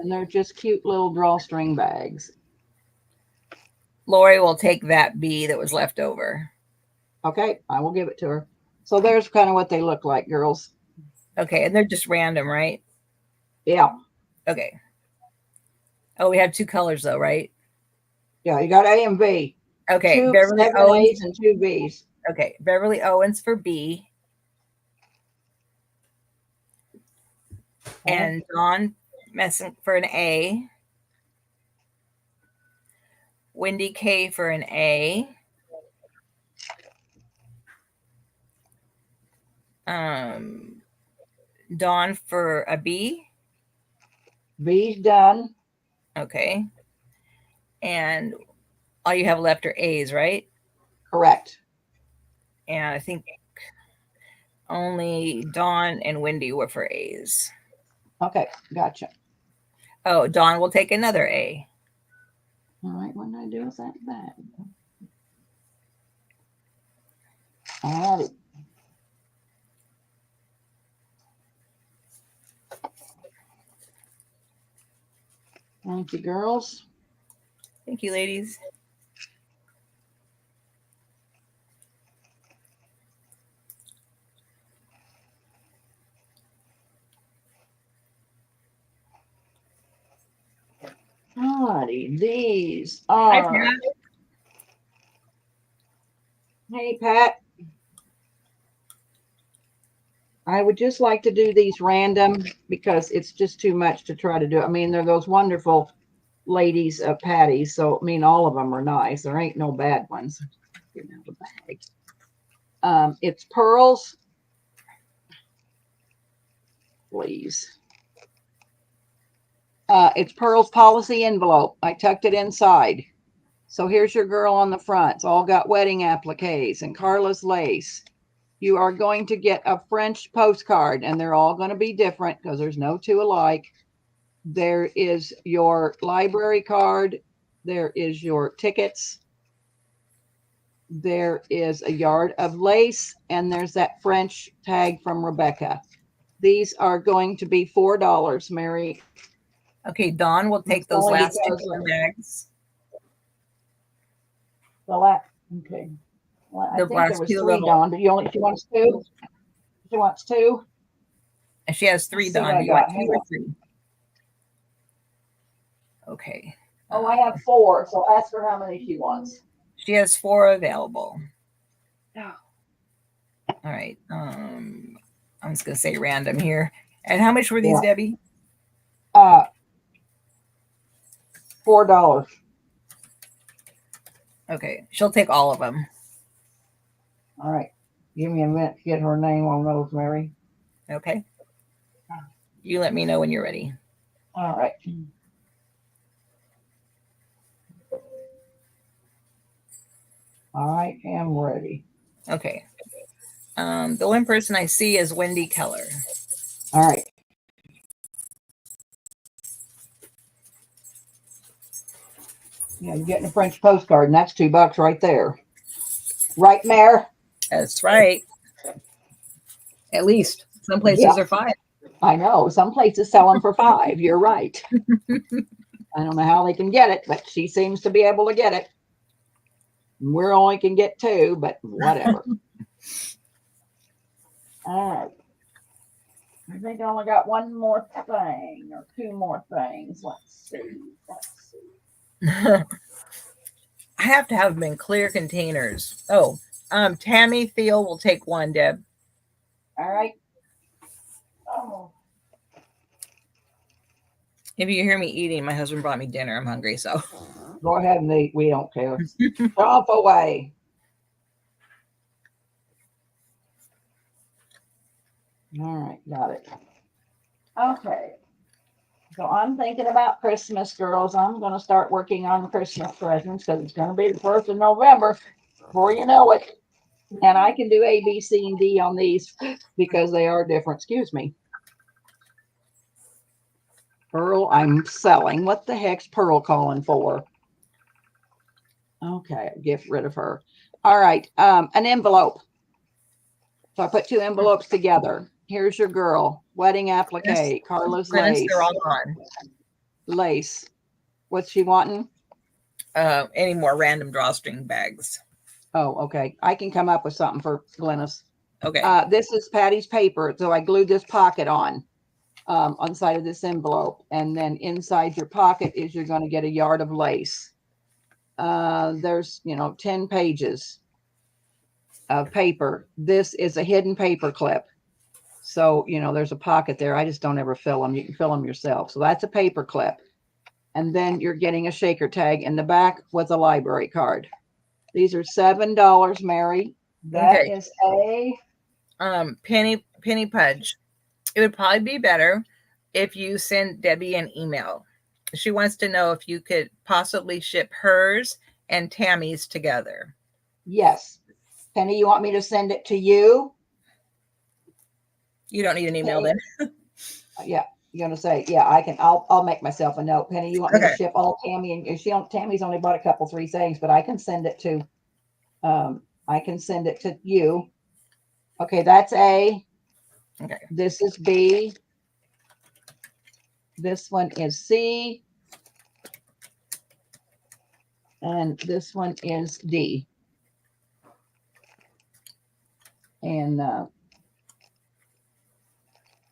they're just cute little drawstring bags. Lori will take that B that was left over. Okay, I will give it to her. So there's kind of what they look like, girls. Okay, and they're just random, right? Yeah. Okay. Oh, we have 2 colors though, right? Yeah, you got A and B. Okay, 2 Beverly 7 Owens. A's and 2 B's. Okay, Beverly Owens for B. And Dawn Messing for an A. Wendy K for an A. Dawn for a B. B's done. Okay. And all you have left are A's, right? Correct. And I think only Dawn and Wendy were for A's. Okay, gotcha. Oh, Dawn will take another A. All right, what did I do with that bag? All right. Thank you, girls. Thank you, ladies. Alrighty, these are. Hi, Pat. Hey, Pat. I would just like to do these random because it's just too much to try to do. I mean, they're those wonderful ladies of Patty's. So, I mean, all of them are nice. There ain't no bad ones. Get out of the bag. It's pearls. Please. It's Pearl's policy envelope. I tucked it inside. So here's your girl on the front. It's all got wedding appliques and Carla's lace. You are going to get a French postcard, and they're all going to be different because there's no 2 alike. There is your library card. There is your tickets. There is a yard of lace, and there's that French tag from Rebecca. These are going to be $4, Mary. Okay, Dawn will take those last 2 bags. Okay. Well, I think there was 3, Dawn. Do you only? She wants 2. She wants 2. And she has 3, Dawn. Do you want 2 or 3? Okay. Oh, I have 4, so ask her how many she wants. She has 4 available. Oh. All right. I'm just gonna say random here. And how much were these, Yeah. Debbie? $4. Okay, she'll take all of them. All right. Give me a minute to get her name on those, Mary. Okay. You let me know when you're ready. All right. I am ready. Okay. The one person I see is Wendy Keller. All right. Yeah, you're getting a French postcard, and that's $2 right there. Right, Mare? That's right. At least some places are 5. I know. Some places sell them for 5. You're right. I don't know how they can get it, but she seems to be able to get it. We're only can get 2, but whatever. All right. I think I only got one more thing or 2 more things. Let's see. I have to have them in clear containers. Oh, Tammy Theo will take 1, Deb. All right. Oh. If you hear me eating, my husband brought me dinner. I'm hungry, so. Go ahead and eat. We don't care. Off away. All right, got it. Okay. So I'm thinking about Christmas, girls. I'm going to start working on Christmas presents because it's going to be the 1st of November before you know it. And I can do A, B, C, and D on these because they are different. Excuse me. Pearl, I'm selling. What the heck's Pearl calling for? Okay, get rid of her. All right, an envelope. So I put 2 envelopes together. Here's your girl. Wedding applique. Carla's Glennis, lace. they're all gone. Lace. What's she wanting? Any more random drawstring bags? Oh, okay. I can come up with something for Glennis. Okay. This is Patty's paper. So I glued this pocket on the side of this envelope. And then inside your pocket is you're going to get a yard of lace. There's, 10 pages of paper. This is a hidden paper clip. So, there's a pocket there. I just don't ever fill them. You can fill them yourself. So that's a paper clip. And then you're getting a shaker tag in the back with a library card. These are $7, Mary. That is a penny pudge. It would probably be better if you send Debbie an email. She wants to know if you could possibly ship hers and Tammy's together. Yes. Penny, you want me to send it to you? You don't need an email then. Yeah. You're gonna say, yeah, I can. I'll make myself a note. Penny, you want me to ship all Tammy and Tammy's only bought a couple 3 things, but I can send it to you. Okay, that's A. Okay. This is B. This one is C. And this one is D. And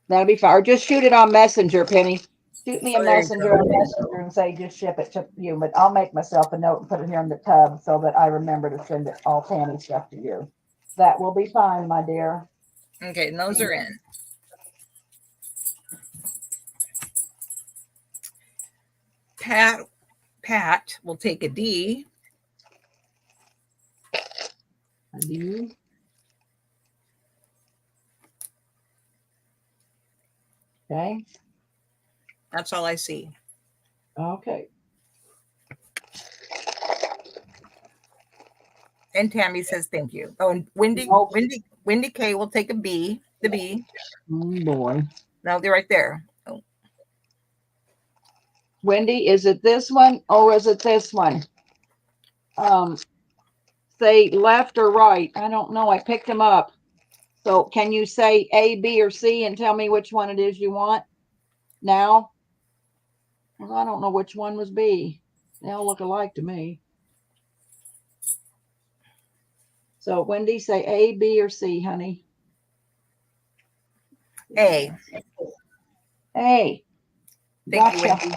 that'll be fine. Or just shoot it on Messenger, Penny. Shoot me a messenger on Messenger and say just ship it to you. But I'll make myself a note and put it here in the tub so that I remember to send it all Tammy stuff to you. That will be fine, my dear. Okay, and those are in. Pat will take a D. A D. Okay. That's all I see. Okay. And Tammy says thank you. Oh, and Wendy K will take a B. The B. Oh boy. No, they're right there. Oh. Wendy, is it this one or is it this one? Say left or right. I don't know. I picked them up. So can you say A, B, or C and tell me which one it is you want now? Well, I don't know which one was B. They all look alike to me. So Wendy, say A, B, or C, honey. A. A. Thank you, Gotcha. Wendy.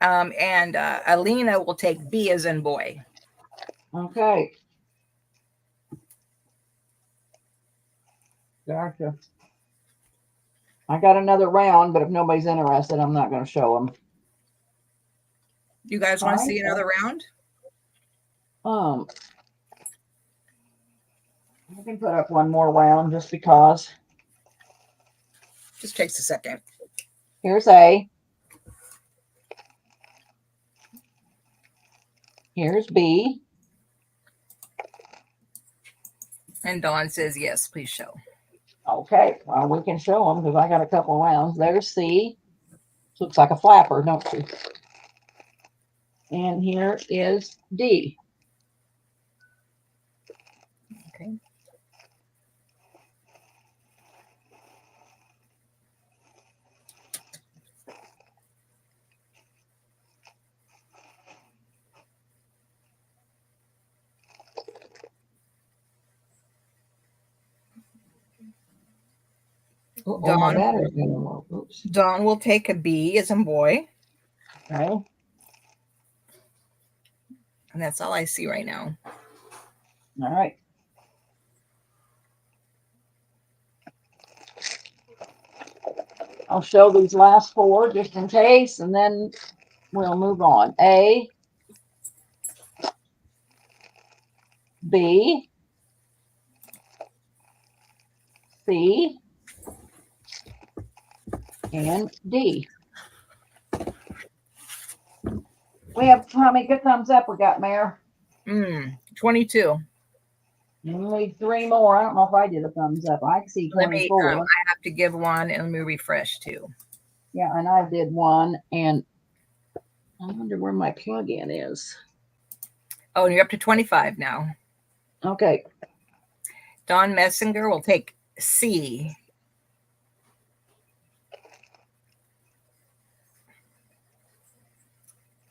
And Alina will take B as in boy. Okay. Gotcha. I got another round, but if nobody's interested, I'm not going to show them. You guys want to see Okay. another round? I can put up one more round just because. Just takes a second. Here's A. Here's B. And Dawn says, yes, please show. Okay, well, we can show them because I got a couple rounds. There's C. Looks like a flapper, don't you? And here is D. Okay. Oh, my battery's going to work. Oops. Dawn will take a B as in boy. Okay. And that's all I see right now. All right. I'll show these last four just in case, and then we'll move on. A, B, C, and D. We have how many good thumbs up we got, Mayor? 22. We need three more. I don't know if I did a thumbs up. I can see Let me, 24. I have to give one and let me refresh too. Yeah, and I did one, and I wonder where my plug-in is. Oh, and you're up to 25 now. Okay. Dawn Messinger will take C.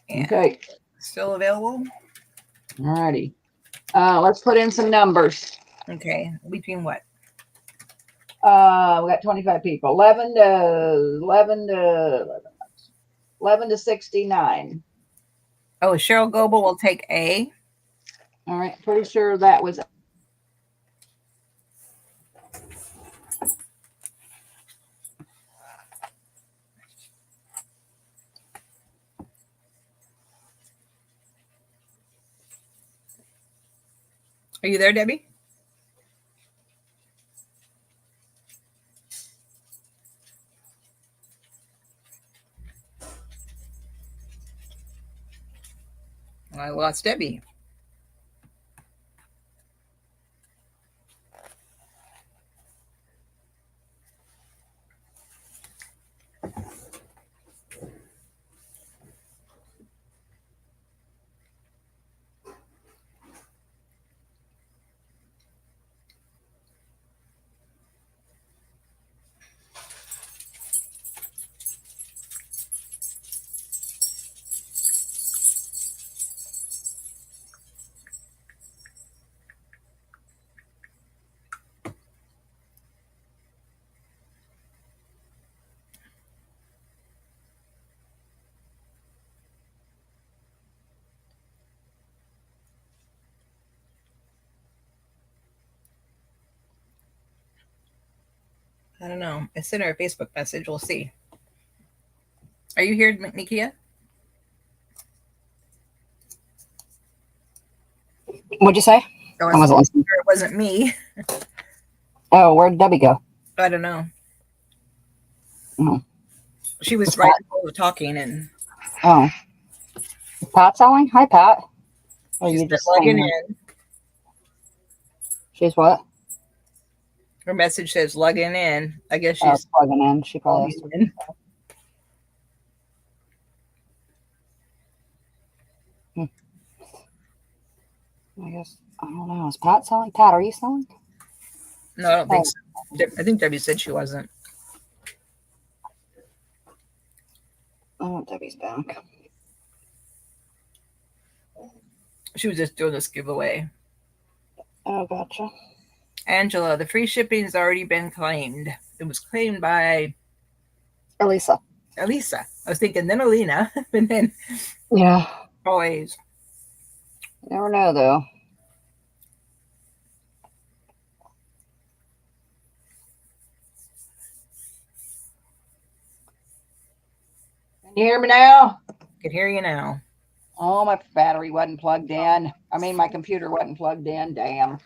And Okay. still available? All righty. Let's put in some numbers. Okay. Between what? We got 25 people. 11 to 69. Oh, Cheryl Goebel will take A. All right. Pretty sure that was. Are you there, Debbie? I lost Debbie. I don't know. I sent her a Facebook message. We'll see. Are you here, Nikia? What'd you say? Oh, I wasn't listening. it wasn't me. Oh, where'd Debbie go? I don't know. Oh. She was What's right that? before talking and Oh. Is Pat selling? Hi, Pat. Or she's you just plugging saying in. She's what? Her message says logging in. I guess Oh, she's plugging in. She probably has logging in. I guess I don't know. Is Pat selling? Pat, are you selling? No, I don't think so. I think Debbie said she wasn't. Oh, Debbie's back. She was just doing this giveaway. Oh, gotcha. Angela, the free shipping has already been claimed. It was claimed by Elisa. Elisa. I was thinking then Alina, and then Yeah. always. You never know, though. Can you hear me now? Can hear you now. Oh, my battery wasn't plugged in. I mean, my computer wasn't plugged in. Damn.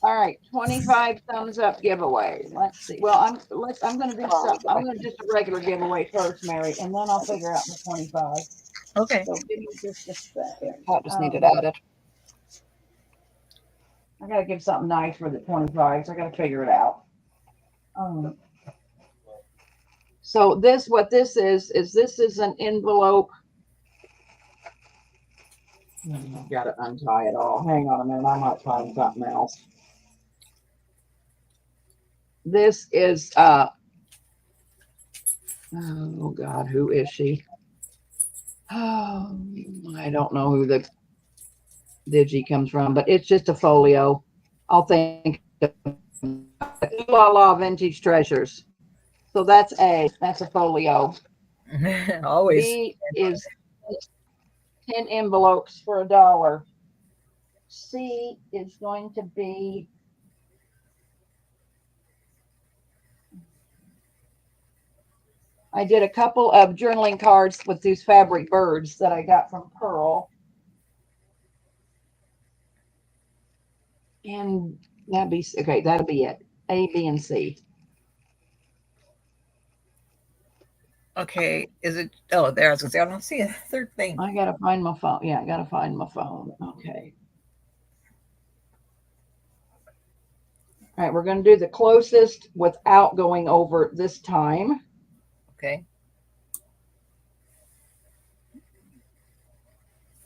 All right, 25 thumbs up giveaway. Let's see. Well, I'm going to do something. I'm going to just a regular giveaway first, Mary, and then I'll figure out the 25. Okay. So give me just a second. Pat just needed added. I got to give something nice for the 25s. I got to figure it out. So what this is this is an envelope. Got to untie it all. Hang on a minute. I might find something else. This is oh God, who is she? Oh, I don't know who the digi comes from, but it's just a folio. I'll think La La Vintage Treasures. So that's a folio. Always. B is 10 envelopes for $1. C is going to be I did a couple of journaling cards with these fabric birds that I got from Pearl. And that'll be okay, that'll be it. A, B, and C. Okay, is it? Oh, there. I was gonna say I don't see a third thing. I gotta find my phone. Yeah, I gotta find my phone. Okay. All right, we're gonna do the closest without going over this time. Okay.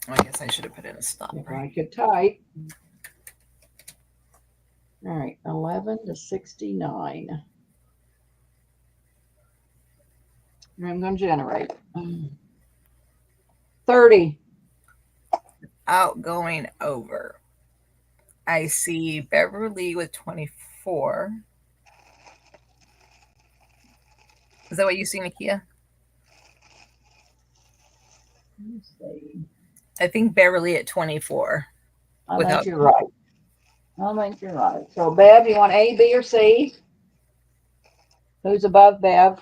I guess I should have put in a stop. If Right? I could type. All right, 11 to 69. I'm going to generate 30. Outgoing over. I see Beverly with 24. Is that what you see, Nikia? Let's see. I think Beverly at 24. I think you're right. I think you're right. So, Bev, you want A, B, or C? Who's above Bev?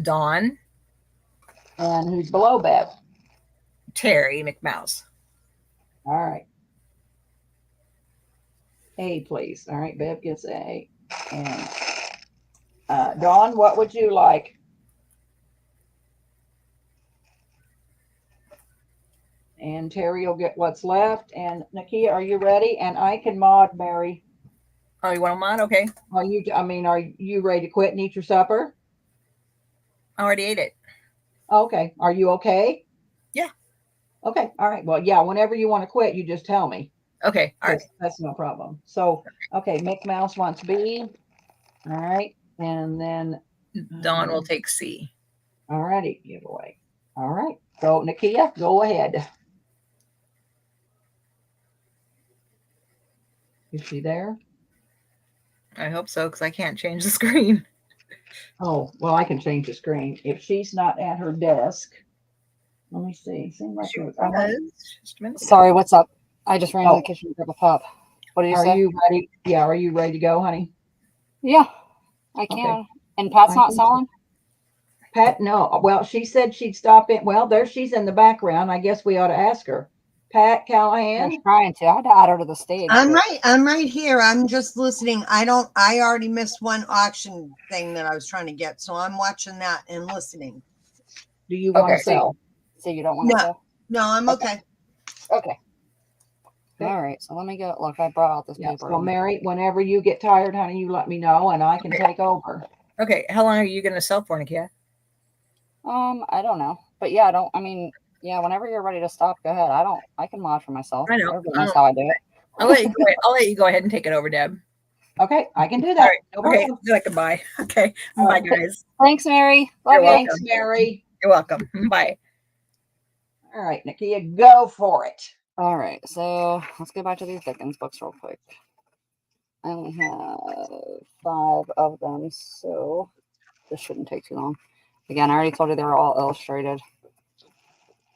Dawn. And who's below Bev? Terry McMouse. All right. A, please. All right, Bev gets A. And Dawn, what would you like? And Terry will get what's left. And Nikia, are you ready? And I can mod Mary. Oh, you want a mod? Okay. Are you ready to quit and eat your supper? I already ate it. Okay. Are you okay? Yeah. Okay. All right. Well, yeah, whenever you want to quit, you just tell me. Okay. All right. That's no problem. So, okay, Mick Mouse wants B. All right. And then Dawn will take C. All righty, giveaway. All right. So, Nikia, go ahead. Is she there? I hope so, because I can't change the screen. Oh, well, I can change the screen. If she's not at her desk, let me see. Seems like She it was, just a minute. Sorry, what's up? I just ran to the kitchen to grab a pop. What did you say? Are you ready? Yeah, are you ready to go, honey? Yeah, I can. Okay. And Pat's I not think selling? Pat, no. Well, she said she'd stop in. Well, there she's in the background. I guess we ought to ask her. Pat I Callahan. was trying to. I had to add her to the stage. I'm right here. I'm just listening. I already missed one auction thing that I was trying to get. So I'm watching that and listening. Do you want to sell? So you don't want to No. sell? No, I'm okay. Okay. All right. So let me go. Look, I brought out this Yeah. paper. So, Mary, whenever you get tired, honey, you let me know and I can take over. Okay. How long are you going to sell for, Nikia? I don't know. But yeah, yeah, whenever you're ready to stop, go ahead. I can mod for myself. I know. Everybody knows how I do it. I'll let you go ahead and take it over, Deb. Okay, I can do that. All right. No Okay. problem. Then I can buy. Okay. Bye, guys. Thanks, Mary. Love You're you. welcome. Thanks, Mary. You're welcome. Bye. All right, Nikia, go for it. All right. So let's go back to these Dickens books real quick. I only have 5 of them, so this shouldn't take too long. Again, I already told you they were all illustrated.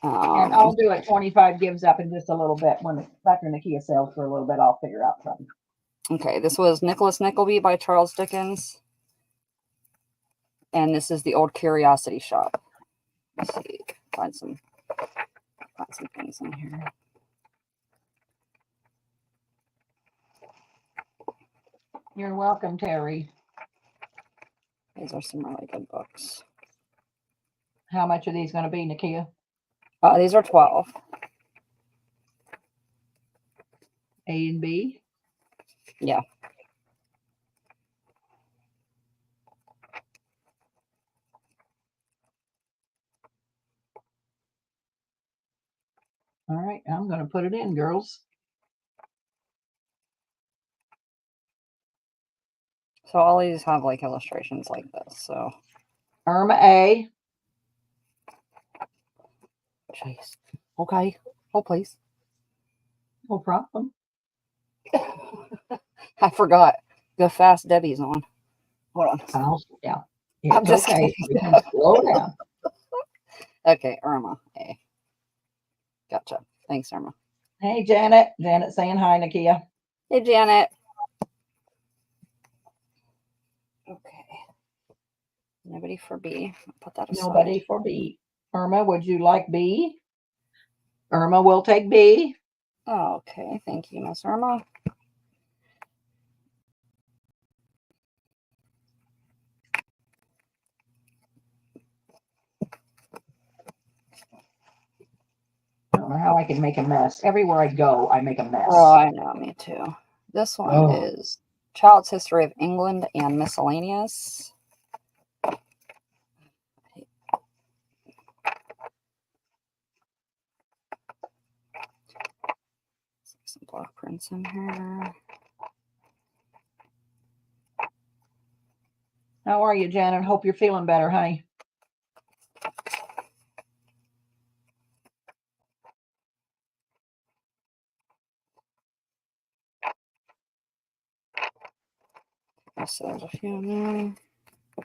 And I'll do it. 25 gives up in just a little bit. When Dr. Nikia sells for a little bit, I'll figure out something. Okay, this was Nicholas Nickleby by Charles Dickens. And this is the Old Curiosity Shop. Let's see. Find some things in here. You're welcome, Terry. These are some really good books. How much are these going to be, Nikia? These are 12. A and B? Yeah. All right, I'm going to put it in, girls. So all these have like illustrations like this. So Irma A. jeez. Okay. Oh, please. No problem. I forgot. The Fast Debbie's on. Hold on. I'll slow down. I'm It's just okay. kidding. We can slow down. Okay, Irma A. Gotcha. Thanks, Irma. Hey, Janet. Janet saying hi, Nikia. Hey, Janet. Okay. Nobody for B. I'll put that aside. Nobody for B. Irma, would you like B? Irma will take B. Oh, okay. Thank you, Miss Irma. I don't know how I can make a mess. Everywhere I go, I make a mess. Oh, I know. Me too. This one Oh. is Child's History of England and Miscellaneous. Some block prints in here. How are you, Janet? Hope you're feeling better, honey. So there's a few in there.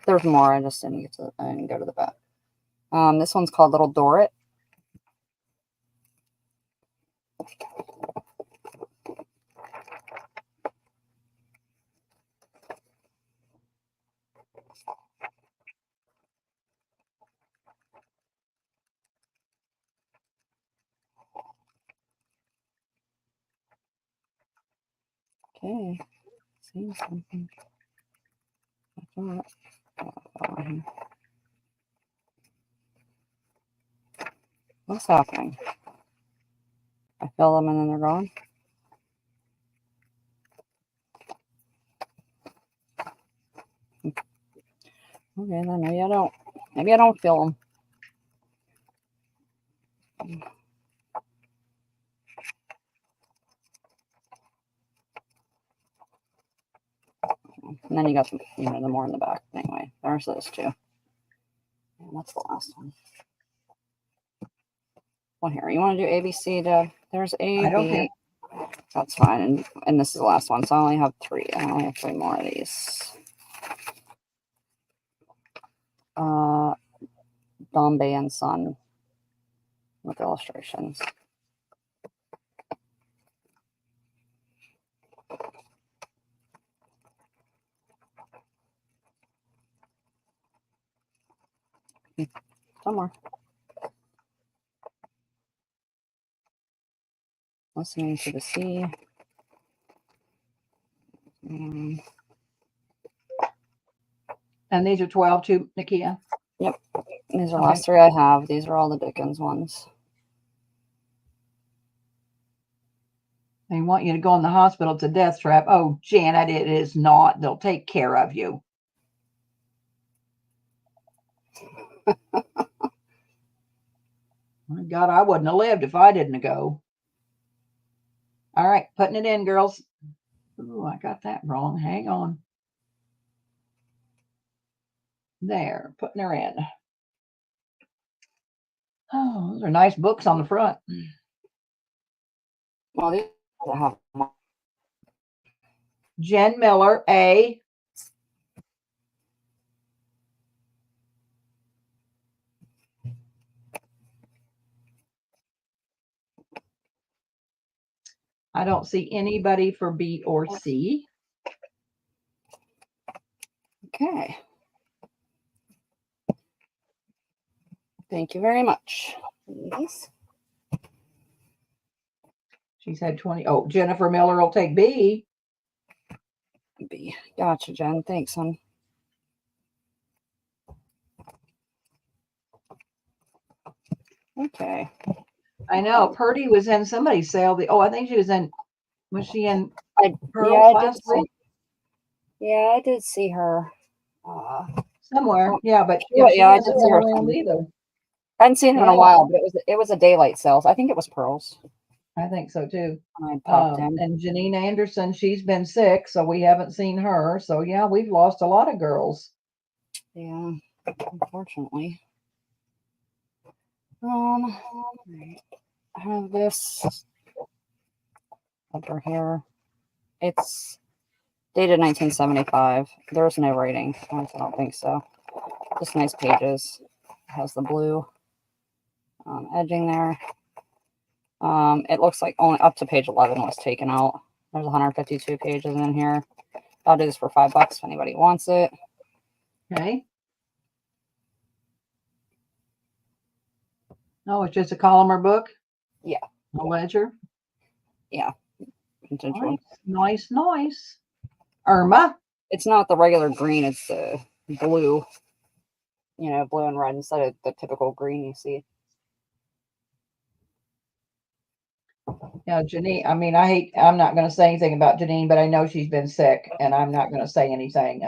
There's more. I just didn't I didn't go to the back. This one's called Little Dorrit. Okay. See something. I thought. What's happening? I fill them and then they're gone. Okay, then maybe I don't. Maybe I don't fill them. And then you got the more in the back. Anyway, there's those two. And that's the last one. Well, here, you want to do ABC to, there's A, I don't B. care. That's fine. And this is the last one. So I only have 3. I only have 3 more of these. Bombay and Son with illustrations. Somewhere. Listening to the Sea. And these are 12 too, Nikia? Yep. These are the Okay. last 3 I have. These are all the Dickens ones. They want you to go in the hospital. It's a death trap. Oh, Janet, it is not. They'll take care of you. My God, I wouldn't have lived if I didn't go. All right, putting it in, girls. Ooh, I got that wrong. Hang on. There, putting her in. Oh, those are nice books on the front. Well, these have Jen Miller, A. I don't see anybody for B or C. Okay. Thank you very much. Ladies. She's had 20. Oh, Jennifer Miller will take B. B. Gotcha, Jen. Thanks, hon. Okay. I know. Purdy was in somebody's sale. I think she was in. Was she in Pearl's I last week? Yeah, I did see her. Somewhere. Yeah, but I did wasn't see her around either. I hadn't seen her in a Yeah. while, but it was a daylight sale. So I think it was Pearls. I think so too. I popped in. And Janine Anderson, she's been sick, so we haven't seen her. So yeah, we've lost a lot of girls. Yeah, unfortunately. I have this over here. It's dated 1975. There's no rating. I don't think so. Just nice pages. It has the blue edging there. It looks like only up to page 11 was taken out. There's 152 pages in here. I'll do this for $5 if anybody wants it. Okay. Oh, it's just a column book? Yeah. A ledger? Yeah. Nice. Irma? It's not the regular green, it's the blue. Blue and red instead of the typical green you see. Yeah, Janine, I'm not going to say anything about Janine, but I know she's been sick and I'm not going to say anything.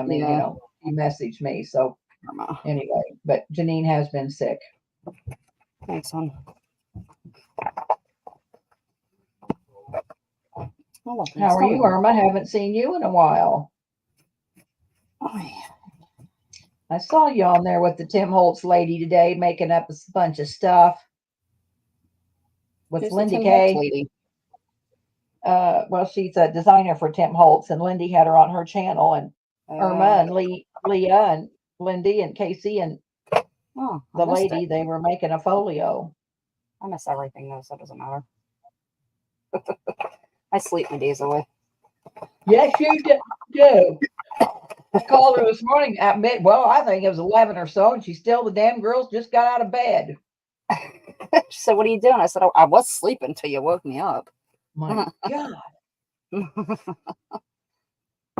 He messaged me. So anyway, but Janine has been sick. Thanks, hon. How are you, Irma? Haven't seen you in a while. Oh, yeah. I saw you on there with the Tim Holtz lady today, making up a bunch of stuff with Who's Lindy the Tim Kay. Holtz lady? Well, she's a designer for Tim Holtz, and Lindy had her on her channel, and Irma and Leah and Lindy and Casey and the lady, they were making a folio. I miss everything though, so it doesn't matter. I sleep my days away. Yes, you do. I called her this morning at I think it was 11 or so, and the damn girls just got out of bed. She said, "What are you doing?" I said, "I was sleeping till you woke me up." My God.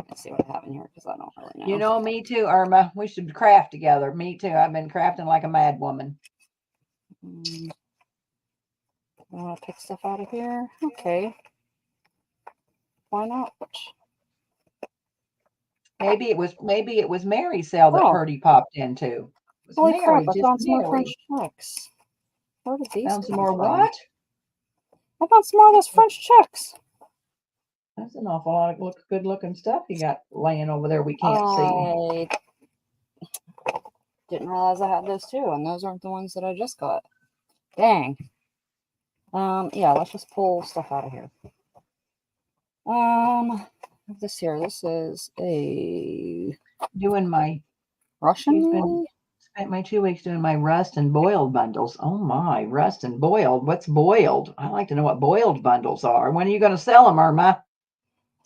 Let's see what I have in here because I don't really know. Me too, Irma. We should craft together. Me too. I've been crafting like a mad woman. I want to pick stuff out of here. Okay. Why not? Maybe it was Mary's sale that Purdy popped into. Holy crap, I found some more French checks. Where did these found some more what? I found some more of those French checks. That's an awful lot of good looking stuff you got laying over there we can't see. Didn't realize I had those too, and those aren't the ones that I just got. Dang. Yeah, let's just pull stuff out of here. This here. This is a doing my Russian. Spent my 2 weeks doing my rust and boiled bundles. Oh my, rust and boiled. What's boiled? I like to know what boiled bundles are. When are you going to sell them, Irma?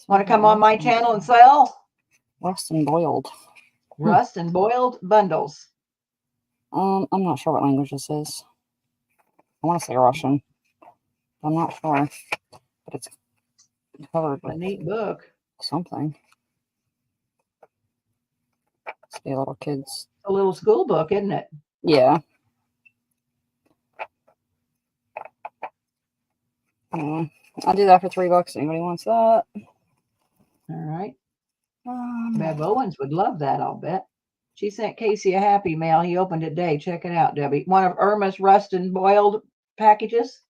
Want to come on my channel and sell? Rust and boiled. Rust and boiled bundles. I'm not sure what language this is. I want to say Russian. I'm not sure, but it's covered with a neat book. Something. Must be a little kids. A little school book, isn't it? Yeah. I'll do that for $3. Anybody wants that? All right. Bev Owens would love that, I'll bet. She sent Casey a happy mail. He opened it today. Check it out, Debbie. One of Irma's rust and boiled packages.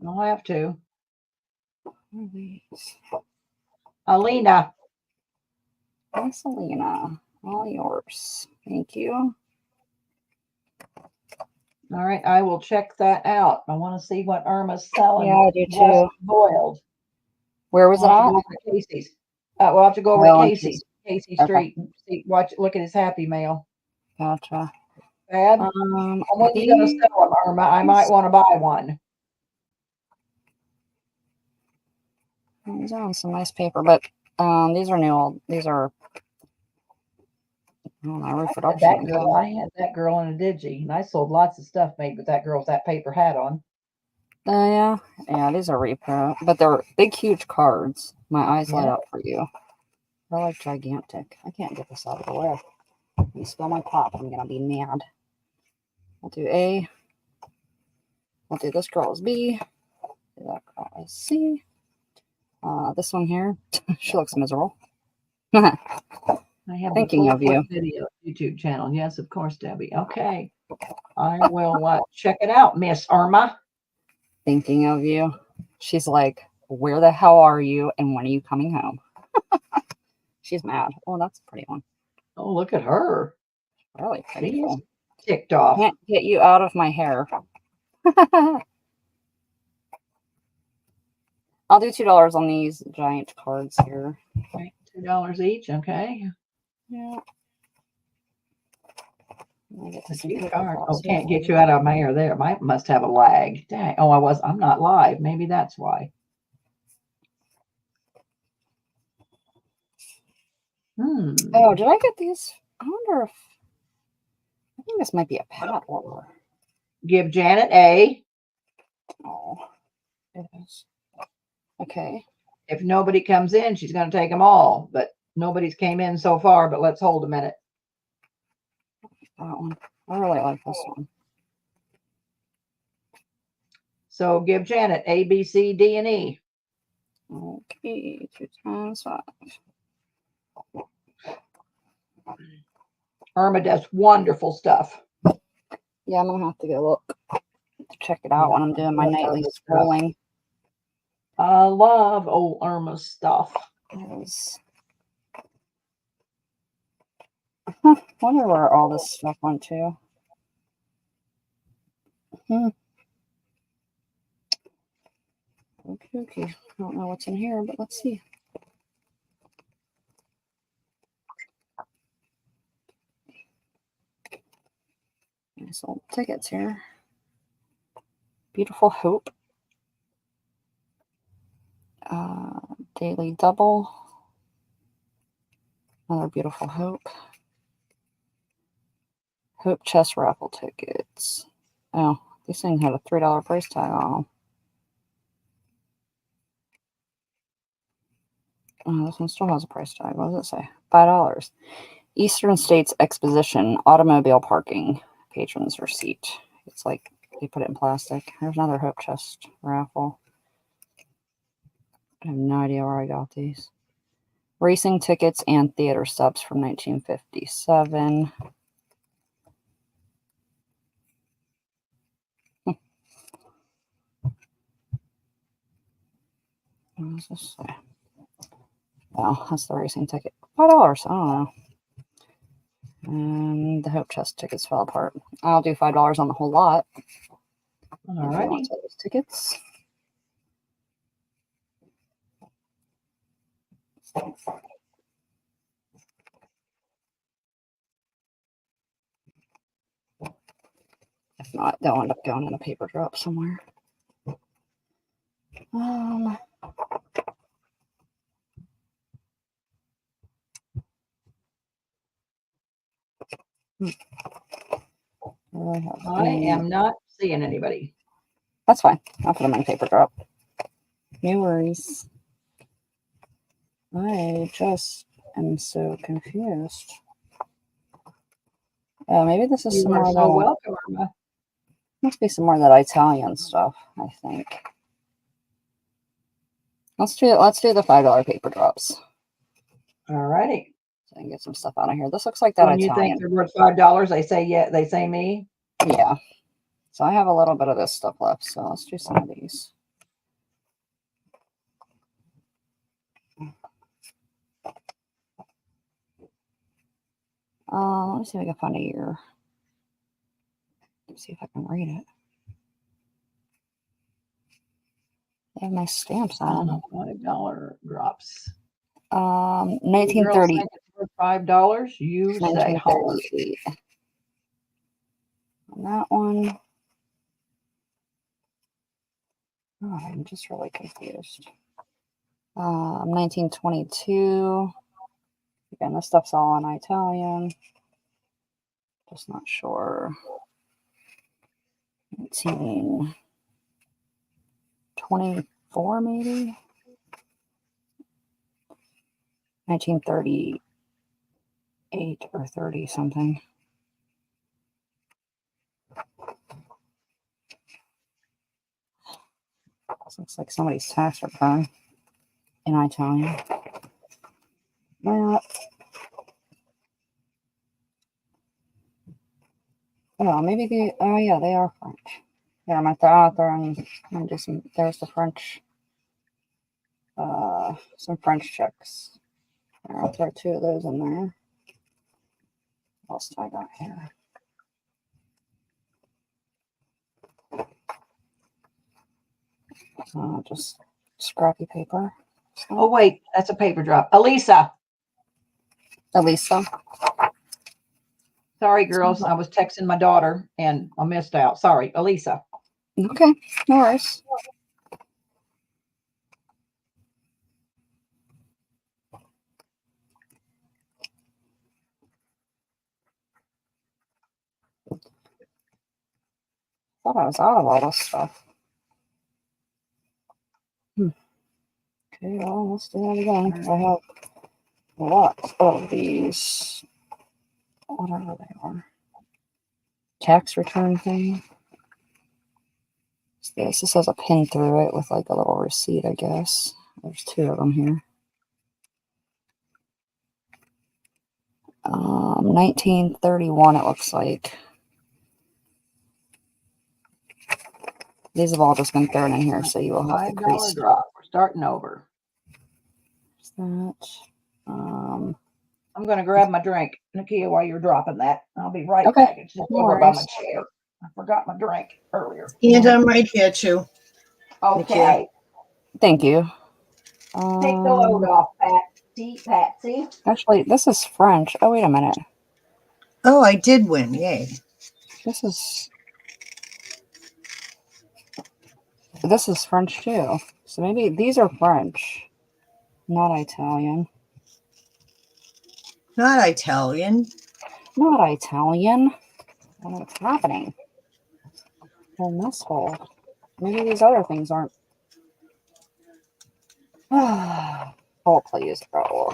I'll have to. Alina. Thanks, Alina. All yours. Thank you. All right, I will check that out. I want to see what Irma's selling. Yeah, I do too. Boiled. Where was it at? Casey's. We'll have to go over to Casey Street and see, look at his happy mail. Gotcha. Bad. When are you going to sell them, Irma? I might want to buy one. These are on some nice paper, but these are new. These are reproduction. I had that girl in a digi, and I sold lots of stuff made with that girl with that paper hat on. Yeah, these are repro, but they're big, huge cards. My eyes light up for you. They're like gigantic. I can't get this out of the way. If you spill my pop, I'm gonna be mad. I'll do A. I'll do this girl as B. Do that girl as C. This one here, she looks miserable. I have Thinking of you. Video YouTube channel. Yes, of course, Debbie. Okay, I will check it out, Miss Irma. Thinking of you. She's like, where the hell are you, and when are you coming home? She's mad. Oh, that's a pretty one. Oh, look at her. Really pretty. She's ticked off. Can't get you out of my hair. I'll do $2 on these giant cards here. Okay, $2 each. Okay. Yeah. Can't get you out of my hair there. Must have a lag. Dang. Oh, I'm not live. Maybe that's why. Oh, did I get these? I wonder if I think this might be a Pat order. Give Janet A. Oh, it is. Okay. If nobody comes in, she's going to take them all. But nobody's came in so far. But let's hold a minute. That one. I really like this one. So give Janet A, B, C, D, and E. Okay, 2 times 5. Irma does wonderful stuff. Yeah, I'm gonna have to go look to check it out when I'm doing my nightly scrolling. I love old Irma's stuff. Wonder where all this stuff went to. Okay. I don't know what's in here, but let's see. Nice old tickets here. Beautiful Hope. Daily Double. Another Beautiful Hope. Hope chess raffle tickets. Oh, these things had a $3 price tag on them. Oh, this one still has a price tag. What does it say? $5. Eastern States Exposition Automobile Parking Patrons Receipt. It's like they put it in plastic. There's another Hope chest raffle. I have no idea where I got these. Racing tickets and theater subs from 1957. What does this say? Well, that's the racing ticket. $5. I don't know. And the Hope chest tickets fell apart. I'll do $5 on the whole lot. All right. Those tickets. If not, they'll end up going in a paper drop somewhere. I am not seeing anybody. That's fine. I'll put them in a paper drop. No worries. I just am so confused. Maybe this is some more of that. Welcome, Irma. Must be some more of that Italian stuff, I think. Let's do the $5 paper drops. All righty. So I can get some stuff out of here. This looks like that when Italian. You think they're worth $5, they say yeah, they say me. Yeah. So I have a little bit of this stuff left. So let's do some of these. Let me see if I can find a year. Let's see if I can read it. They have nice stamps on them. $5 drops. 1930. $5. You say holler. On that one. Oh, I'm just really confused. 1922. Again, this stuff's all in Italian. Just not sure. 1924, maybe? 1938 or 30 something. This looks like somebody's tax return in Italian. That. Oh, maybe they. Oh, yeah, they are French. Yeah, I'm at the author and just there's the French. Some French checks. I'll throw 2 of those in there. What else do I got here? Just scrappy paper. Oh, wait, that's a paper drop. Elisa. Elisa. Sorry, girls. I was texting my daughter and I missed out. Sorry, Elisa. Okay, no worries. Thought I was out of all this stuff. Okay, well, let's do that again. I have lots of these, whatever they are, tax return thing. This has a pin through it with like a little receipt, I guess. There's 2 of them here. 1931, it looks like. These have all just been thrown in here, so you will have to $5 crease. drop. We're starting over. That. I'm going to grab my drink, Nikia, while you're dropping that. I'll be right Okay, back. It's just no over by my worries. chair. I forgot my drink earlier. And I'm right here too. Okay. Thank you. Take the load off, Patsy. Actually, this is French. Oh, wait a minute. Oh, I did win. Yay. This is French too. So maybe these are French, not Italian. Not Italian. Not Italian. I don't know what's happening. In this hole. Maybe these other things aren't. Oh, please. Oh.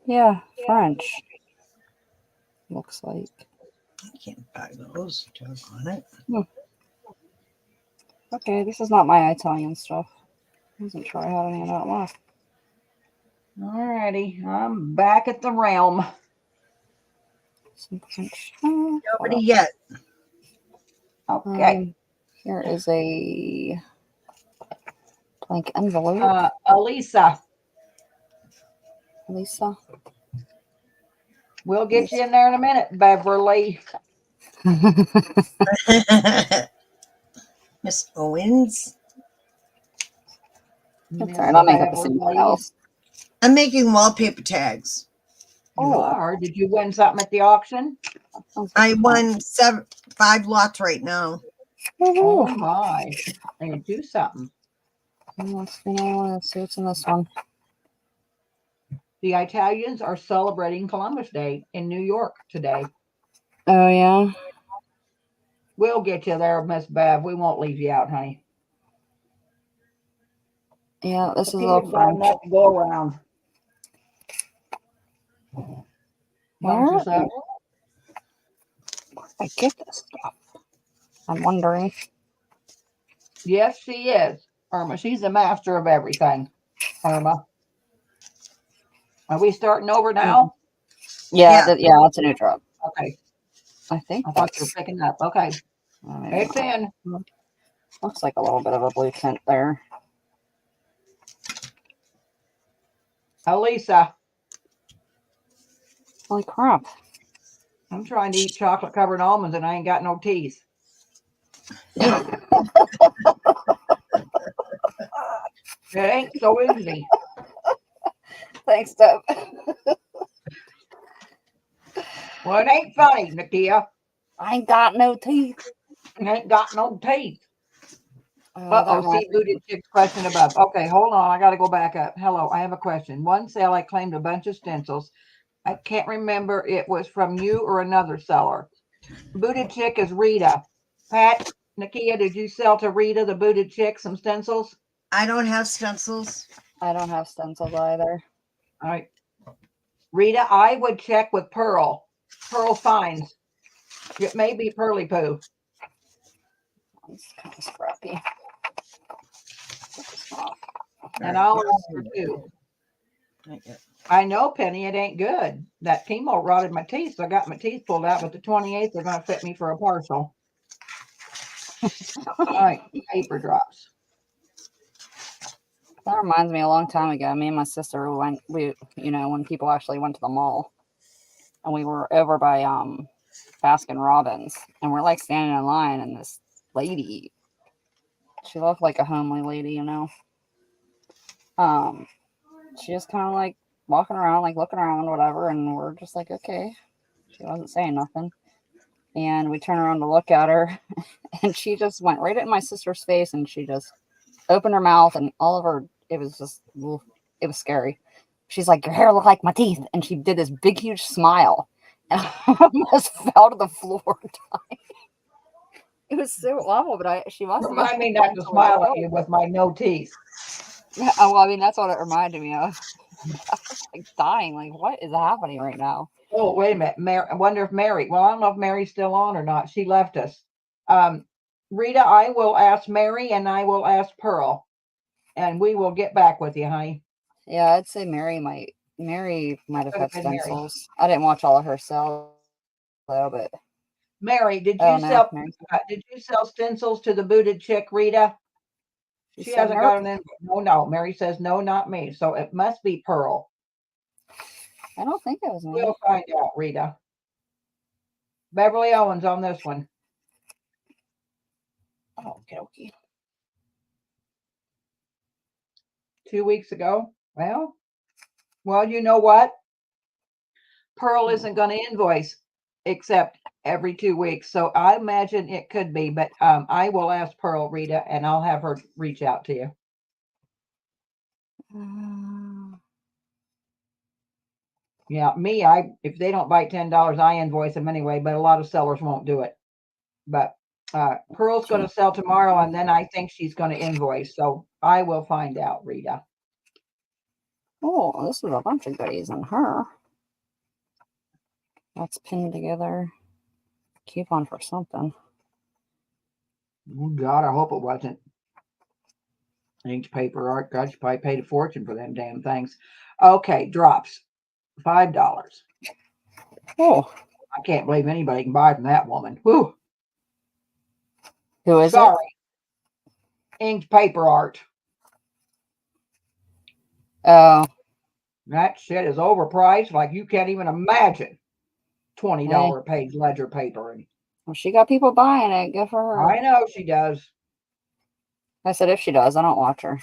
Yeah, French. Looks like. I can't buy those. On it. Okay, this is not my Italian stuff. I wasn't sure I had any of that left. Alrighty, I'm back at the realm. Some French. Nobody yet. Okay. Here is a blank envelope. Elisa, Lisa. we'll get you in there in a minute, Beverly. Miss Owens. That's all right. I'll make up something else. I'm making wallpaper tags. You are? Did you win something at the auction? I won 5 lots right now. Oh my. And do something. Let's see what's in this one. The Italians are celebrating Columbus Day in New York today. Oh, yeah? We'll get you there, Miss Bev. We won't leave you out, honey. Yeah, this is a Peter's little got French. enough to go around. Where Bunch of I get this stuff? I'm wondering. Yes, she is, Irma. She's the master of everything, Irma. Are we starting over now? Yeah, that's a new drop. Okay. I think I thought you were picking up. Okay. It's in. Looks like a little bit of a blue tint there. Elisa, Holy crap. I'm trying to eat chocolate covered almonds and I ain't got no teeth. It ain't so easy. Thanks, Deb. Well, it ain't funny, Nikia. I ain't got no teeth. and ain't got no teeth. That See reminds Booted Chick's question above. Okay, hold on. I got to go back up. Hello, I have a question. One sale, I claimed a bunch of stencils. I can't remember it was from you or another seller. Booted Chick is Rita. Pat, Nikia, did you sell to Rita, the Booted Chick, some stencils? I don't have stencils. I don't have stencils either. All right. Rita, I would check with Pearl. Pearl finds. It may be Pearly Poo. It's kind of scrappy. And I'll ask her too. I know, Penny, it ain't good. That chemo rotted my teeth, so I got my teeth pulled out, but the 28th they're going to fit me for a partial. All right, paper drops. That reminds me, a long time ago, me and my sister went, when people actually went to the mall, and we were over by Baskin Robbins, and we're like standing in line, and this lady, she looked like a homely lady, she just kind of like walking around, like looking around, whatever, and we're just like, okay. She wasn't saying nothing. And we turned around to look at her, and she just went right at my sister's face, and she just opened her mouth, and all of her, it was scary. She's like, your hair looked like my teeth. And she did this big, huge smile, and I almost fell to the floor dying. It was so awful, but she must have. Remind me not to smile at you with my no teeth. Yeah, well, I mean, that's what it reminded me of. I was like dying. Like, what is happening right now? Oh, wait a minute. Mary, I wonder if Mary, well, I don't know if Mary's still on or not. She left us. Rita, I will ask Mary and I will ask Pearl, and we will get back with you, honey. Yeah, I'd say Mary might have had Could've been stencils. I didn't watch all of her sales though, but Mary, did Oh, you no, sell Mary. did you sell stencils to the Booted Chick, Rita? She said hasn't nope. got an invoice. No. Mary says no, not me. So it must be Pearl. I don't think it was me. We'll find out, Rita. Beverly Owens on this one. Oh, okay. 2 weeks ago. Well, you know what? Pearl isn't going to invoice except every 2 weeks. So I imagine it could be, but I will ask Pearl, Rita, and I'll have her reach out to you. Yeah, me, if they don't bite $10, I invoice them anyway, but a lot of sellers won't do it. But Pearl's going to sell tomorrow, and then I think she's going to invoice. So I will find out, Rita. Oh, this is a bunch of goodies in her. That's pinned together. Coupon for something. Oh, God, I hope it wasn't inked paper art. God, you probably paid a fortune for them damn things. Okay, drops. $5. Oh. I can't believe anybody can buy from that woman. Whew. Who is it? Sorry. Inked paper art. Oh. That shit is overpriced like you can't even imagine. $20 page ledger paper. Well, she got people buying it. Good for her. I know she does. I said if she does, I don't watch her.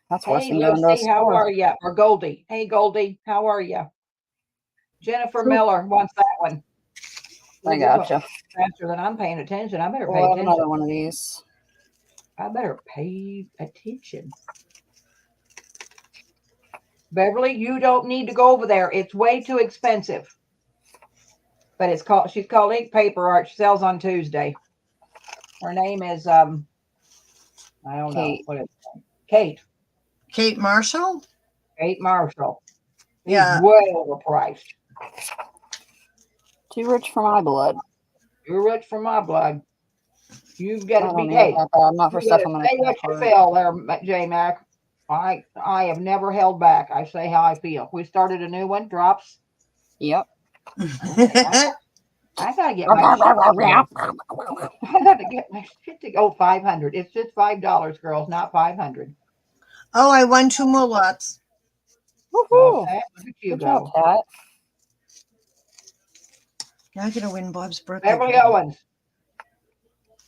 That's worse than going to a Lucy, how store. are you? Or Goldie. Hey, Goldie, how are you? Jennifer Miller wants that one. I gotcha. Faster than I'm paying attention. I better pay I have attention. another one of these. I better pay attention. Beverly, you don't need to go over there. It's way too expensive. But she's called Ink Paper Art. She sells on Tuesday. Her name is I don't know what it's called. Kate. Kate Marshall? Kate Marshall. Yeah. He's way overpriced. Too rich for my blood. You're rich for my blood. You've got to be paid. I'm not for stuff I'm going to say what you feel there, J Mac. I have never held back. I say how I feel. We started a new one. Drops. Yep. I gotta get my shit. I gotta get my shit to go. 500. It's just $5, girls, not 500. Oh, I won 2 more lots. Woohoo! Look at you Good go. job, Pat. Now I get to win Bob's birthday. Beverly Owens.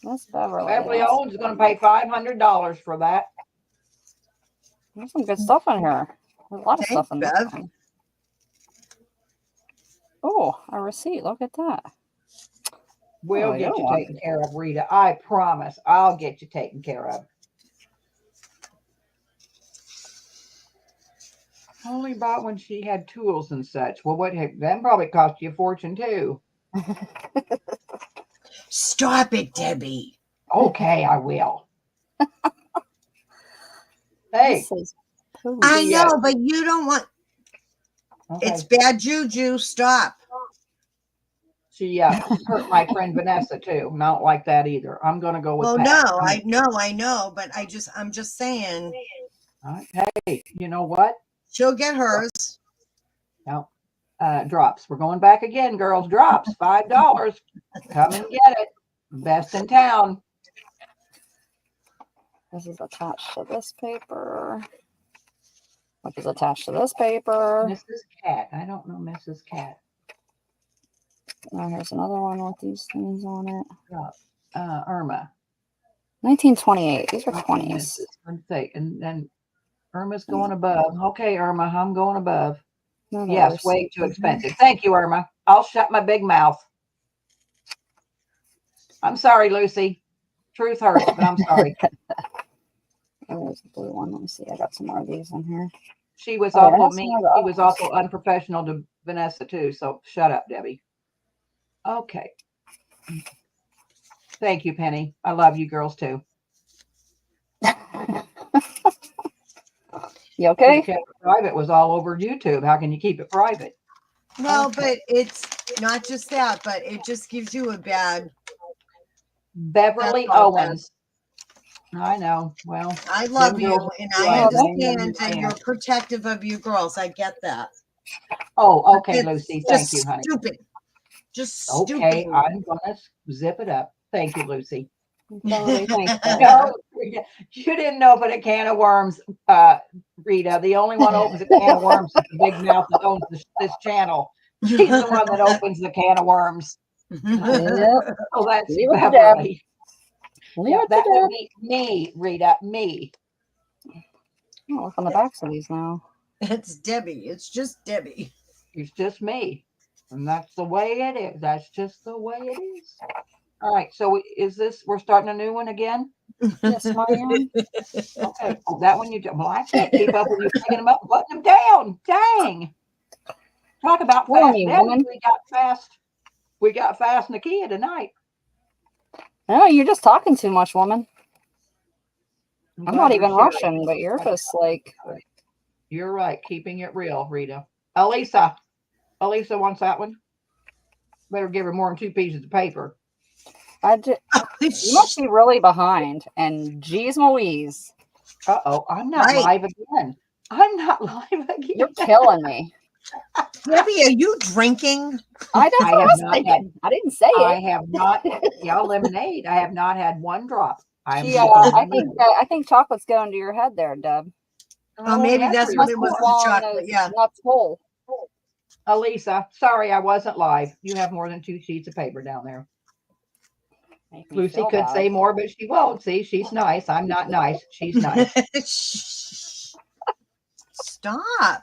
That's Beverly. Beverly Owens is going to pay $500 for that. There's some good stuff in here. There's a lot of stuff in Bev. this one. Oh, a receipt. Look at that. We'll Oh, get you're you taken care of, Rita. I promise. I'll get you taken care of. Only bought when she had tools and such. Well, that probably cost you a fortune too. Stop it, Debbie. Okay, I will. Hey, This is I She, know, but you don't want. okay. It's bad juju. Stop. She hurt my friend Vanessa too. Not like that either. I'm gonna go with Well, Pat. no, I know, but I'm just saying Hey, you know what? she'll get hers. No, drops. We're going back again, girls. Drops. $5. Come and get it. Best in town. This is attached to this paper, which is attached to this paper. Mrs. Cat. I don't know Mrs. Cat. Now here's another one with these things on it. Drops. Irma. 1928. These are Okay, 20s. Mrs. And then Irma's going above. Okay, Irma, I'm going above. No, Yes, way too expensive. Thank you, Irma. I'll shut my big mouth. I'm sorry, Lucy. Truth hurts, but I'm sorry. Oh, there's the blue one. Let me see. I got some more of these in here. She was Oh, awful that's mean. one of She was those. awful unprofessional to Vanessa too. So shut up, Debbie. Okay. Thank you, Penny. I love you girls too. You okay? Kept it private was all over YouTube. How can you keep it private? Well, Okay. but it's not just that, but it just gives you a bad. Beverly That's all Owens. I know. Well, I love them you, girls and do I it. understand I that am. you're protective of you girls. I get that. Oh, okay, It's Lucy. just Thank you, honey. Stupid. Just Okay, stupid. I'm gonna zip it up. Thank you, Lucy. Totally thankful. No, you didn't open a can of worms, Rita. The only one who opens a can of worms is the big mouth that owns this channel. She's the one that opens the can of worms. Yep. Oh, that's Leave it to Deb. Beverly. Leave Yeah, it to that would Deb. be me, Rita. Me. Oh, look on the backs of these now. It's Debbie. It's just Debbie. It's just me. And that's the way it is. That's just the way it is. All right. So we're starting a new one again? Yes, ma'am. Okay. Oh, that one well, I can't keep up with you picking them up and putting them down. Dang. Talk about What on fast you, Debbie. woman? We got fast Nikia tonight. No, you're just talking too much, woman. I'm glad not you're even sharing. rushing, but you're just like. You're right. Keeping it real, Rita. Elisa wants that one. Better give her more than 2 pieces of paper. You must be really behind. And geez Louise. Uh-oh. I'm not Right. live again. I'm not live again. You're killing me. Debbie, are you drinking? I I have was not thinking. I didn't say I it. have not. Yeah, lemonade. I have not had one drop. She, I think chocolate's going to your head there, Deb. Oh, maybe that's what it was. The chocolate. Yeah. Nuts whole. Elisa, sorry I wasn't live. You have more than 2 sheets of paper down there. Lucy could say more, but she won't. See, she's nice. I'm not nice. She's nice. Stop.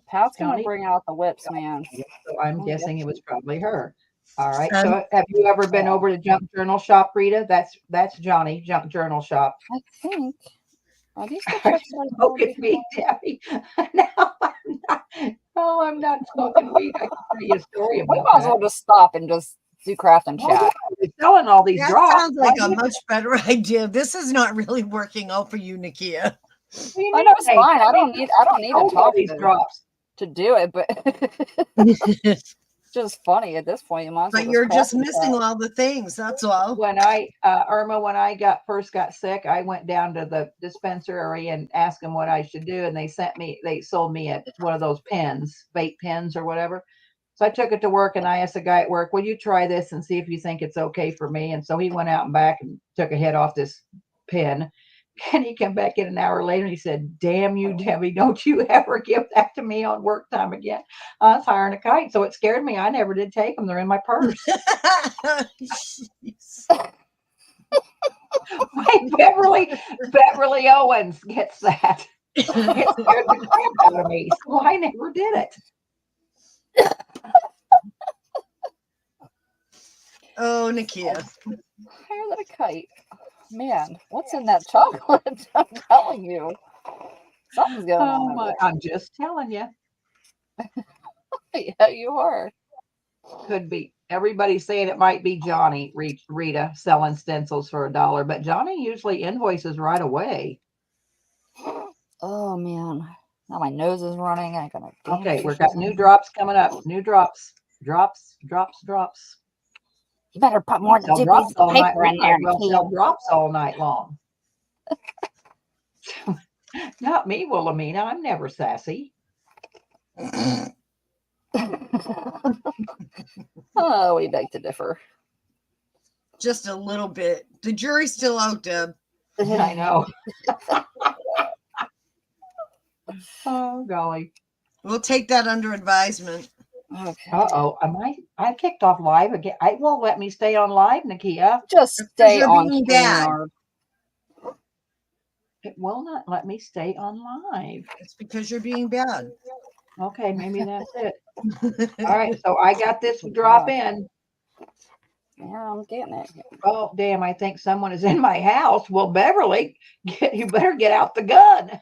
Pat's going to bring out the whips, man. So I'm guessing it was probably her. All right. So have you ever been over to Junk Journal Shop, Rita? That's Johnny, Junk Journal Shop. I think. Are these Look at me, Debbie. Now I'm not. Oh, I'm not smoking weed. I can tell you a story about We might as well just stop and just do craft and chat. We're selling all these That drops. sounds like a much better idea. This is not really working out for you, Nikia. I know it's fine. I don't need to talk these drops to do it, but it's just funny at this point. You might as well But you're just craft and missing chat. all the things. That's all. when Irma, when I first got sick, I went down to the dispensary and asked them what I should do, and they sold me one of those pens, vape pens or whatever. So I took it to work, and I asked the guy at work, "Will you try this and see if you think it's okay for me?" And so he went out and back and took a hit off this pen. And he came back in an hour later and he said, "Damn you, Debbie, don't you ever give that to me on work time again." I was hiring a kite, so it scared me. I never did take them. They're in my purse. Wait, Beverly Owens gets that. It scared the crap out of me, so I never did it. Oh, Nikia. Higher than a kite. Man, what's in that chocolate? I'm telling you. Something's going Oh on. my! I'm just telling you. Yeah, you are. Could be. Everybody's saying it might be Johnny, Rita, selling stencils for $1, but Johnny usually invoices right away. Oh man. Now my nose is running. I gotta Okay, we've got new drops coming up. New drops. Drops. You better put more than Sell 2 drops pieces of all night. paper We in might there, well Nikia. sell drops all night long. Not me, Wilhelmina. I'm never sassy. Oh, we beg to differ. Just a little bit. The jury's still out, Deb. I know. Oh golly. We'll take that under advisement. Okay. Uh-oh. I kicked off live again. It won't let me stay on live, Nikia. Just stay you're on being bad. StreamYard. It will not let me stay on live. It's because you're being bad. Okay, maybe that's it. All right, so I got this drop in. Yeah, I'm getting it. Oh, damn, I think someone is in my house. Well, Beverly, you better get out the gun.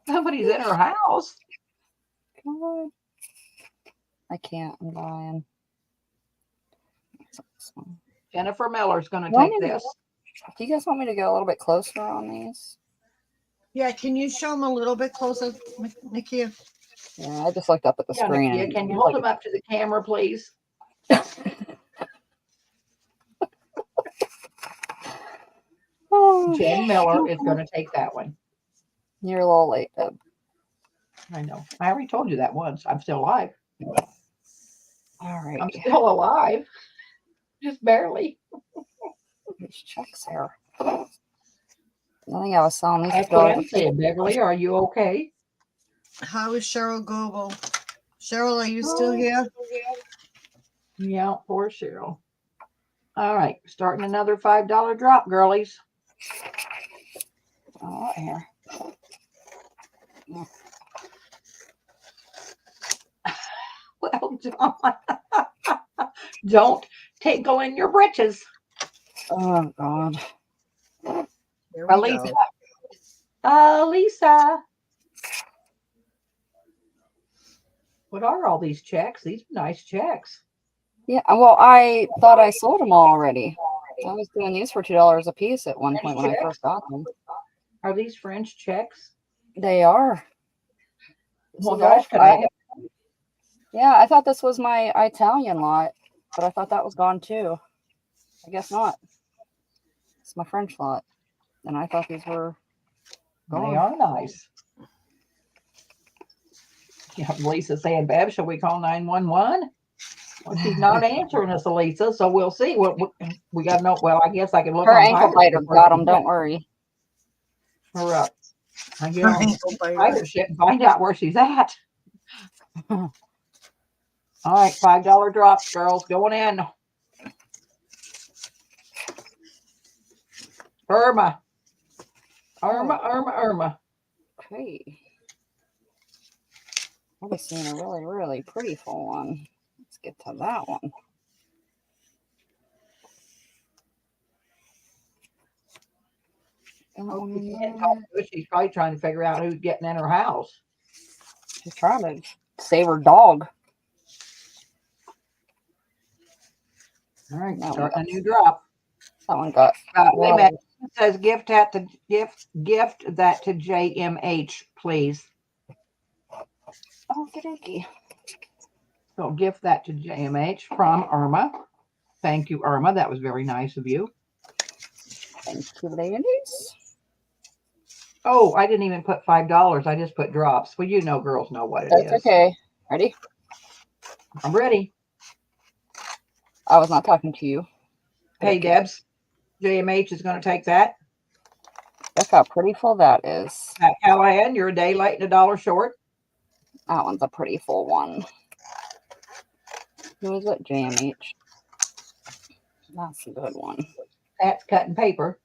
Somebody's in her house. God. I can't. I'm dying. Jennifer Miller's going to Want take me to- this. Do you guys want me to go a little bit closer on these? Yeah, can you show them a little bit closer, Nikia? Yeah, I just looked up at the Yeah, screen. Nikia, and can you it hold looked them up to the camera, please? Oh, Jen Miller is going to take that one. you're a little late, Deb. I know. I already told you that once. I'm still alive. All right. I'm still alive. Just barely. These checks here. I think I was selling these That's for what I'm $1. saying, Beverly. Are you okay? How is Cheryl Goebel? Cheryl, are you still here? Yeah, poor Cheryl. All right, starting another $5 drop, girlies. Oh, here. Well, don't tickle in your britches. Oh, God. There we Elisa. go. Lisa. What are all these checks? These are nice checks. Yeah, well, I thought I sold them all already. I was doing these for $2 a piece at one point when I first got them. Are these French checks? They are. This Well, is all gosh, could I have? Yeah, I thought this was my Italian lot, but I thought that was gone too. I guess not. It's my French lot, and I thought these were They gone. are nice. Yeah, Lisa saying, Bev, shall we call 911? Well, she's not answering us, Elisa, so we'll see. What we got to know. Well, I guess I can look Her on ankle pirate biter ship got them. Don't worry. her up. I get Her on ankle biter. pirate ship and find out where she's at. All right, $5 drops, girls, going in. Irma. Okay. I was seeing a really, really pretty full one. Let's get to that one. Oh, she can't talk to us. She's probably trying to figure out who's getting in her house. She's trying to save her dog. All right, That starting a one new drop. That one got. Wait a minute. It says gift that to JMH, please. Oh, good. So gift that to JMH from Irma. Thank you, Irma. That was very nice of you. Thank you, ladies. Oh, I didn't even put $5. I just put drops. Well, you know, girls know what it is. That's okay. Ready? I'm ready. I was not talking to you. Hey, Okay. Debs. JMH is going to take that. Look how pretty full that is. Pat Callahan, you're a day late and $1 short. That one's a pretty full one. Who is it? JMH. That's a good one. Pat's cutting paper.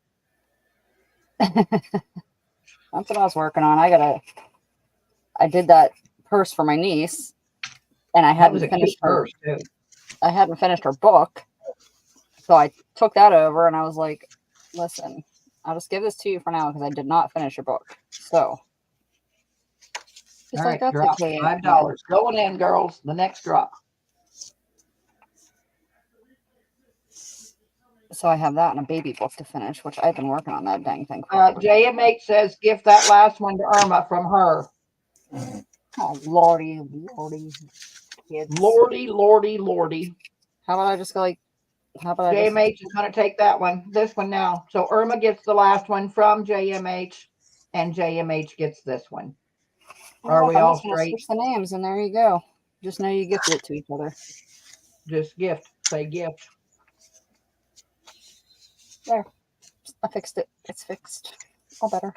That's what I was working on. I did that purse for my niece, and I That was hadn't a cute finished her. purse too. I hadn't finished her book, so I took that over, and I was like, "Listen, I'll just give this to you for now because I did not finish your book." So she's All like, right, "That's drop okay." $5 going in, girls. The next drop. So I have that and a baby book to finish, which I've been working on that dang thing. JMH says gift that last one to Irma from her. Oh lordy, lordy, kids. Lordy. How about I just go like? How about I just? JMH is going to take that one, this one now. So Irma gets the last one from JMH, and JMH gets this one. Are we all straight? Switch the names, and there you go. Just know you gifted it to each other. Just gift. Say gift. There, I fixed it. It's fixed. All better.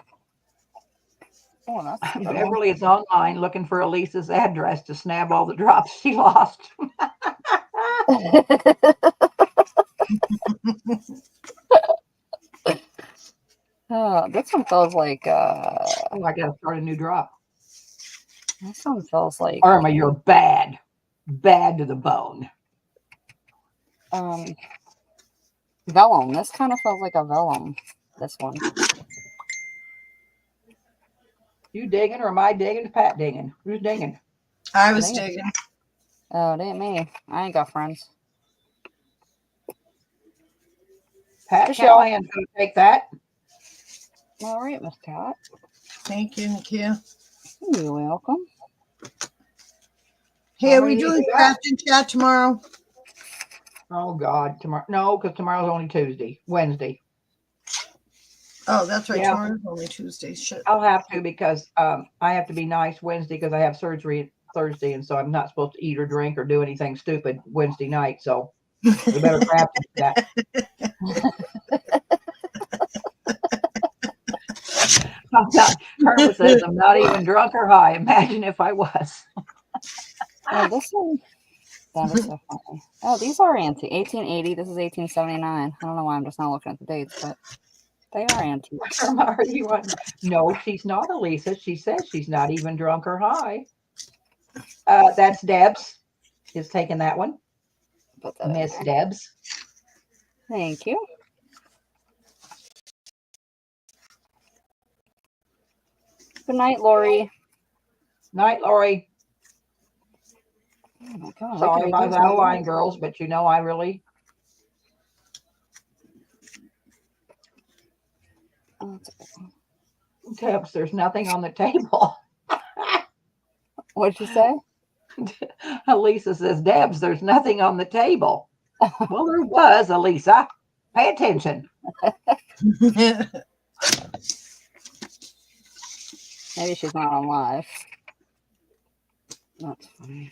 Oh, that's Beverly is online looking for Elisa's address to snab all the drops she lost. Oh, this one feels like Oh, I gotta start a new drop. this one feels like Irma, you're bad. Bad to the bone. vellum. This kind of feels like a vellum. This one. You digging or am I digging? Pat digging. Who's digging? I was digging. Oh, it ain't me. I ain't got friends. Pat Callahan's gonna take that. All right, Miss Pat. Thank you, Nikia. You're welcome. Hey, are we doing craft and chat tomorrow? Oh God, tomorrow. No, because tomorrow's only Wednesday. Oh, that's right. Yeah. Tomorrow's only Tuesday. Shit. I'll have to because I have to be nice Wednesday because I have surgery Thursday, and so I'm not supposed to eat or drink or do anything stupid Wednesday night. So we better craft that. Irma says I'm not even drunk or high. Imagine if I was. Oh, this one. That is so funny. Oh, these are 1880. This is 1879. I don't know why I'm just not looking at the dates, but they are antiques. Irma, are you on? No, she's not, Elisa. She says she's not even drunk or high. That's Debs is taking that one. Miss Debs. Thank you. Good night, Lori. Night, Lori. Oh my God. Sorry about that line, girls, but you know I really. Oh, that's a good one. Debs, there's nothing on the table. What'd you say? Elisa says, Debs, there's nothing on the table. Well, there was, Elisa. Pay attention. Maybe she's not on live. That's funny.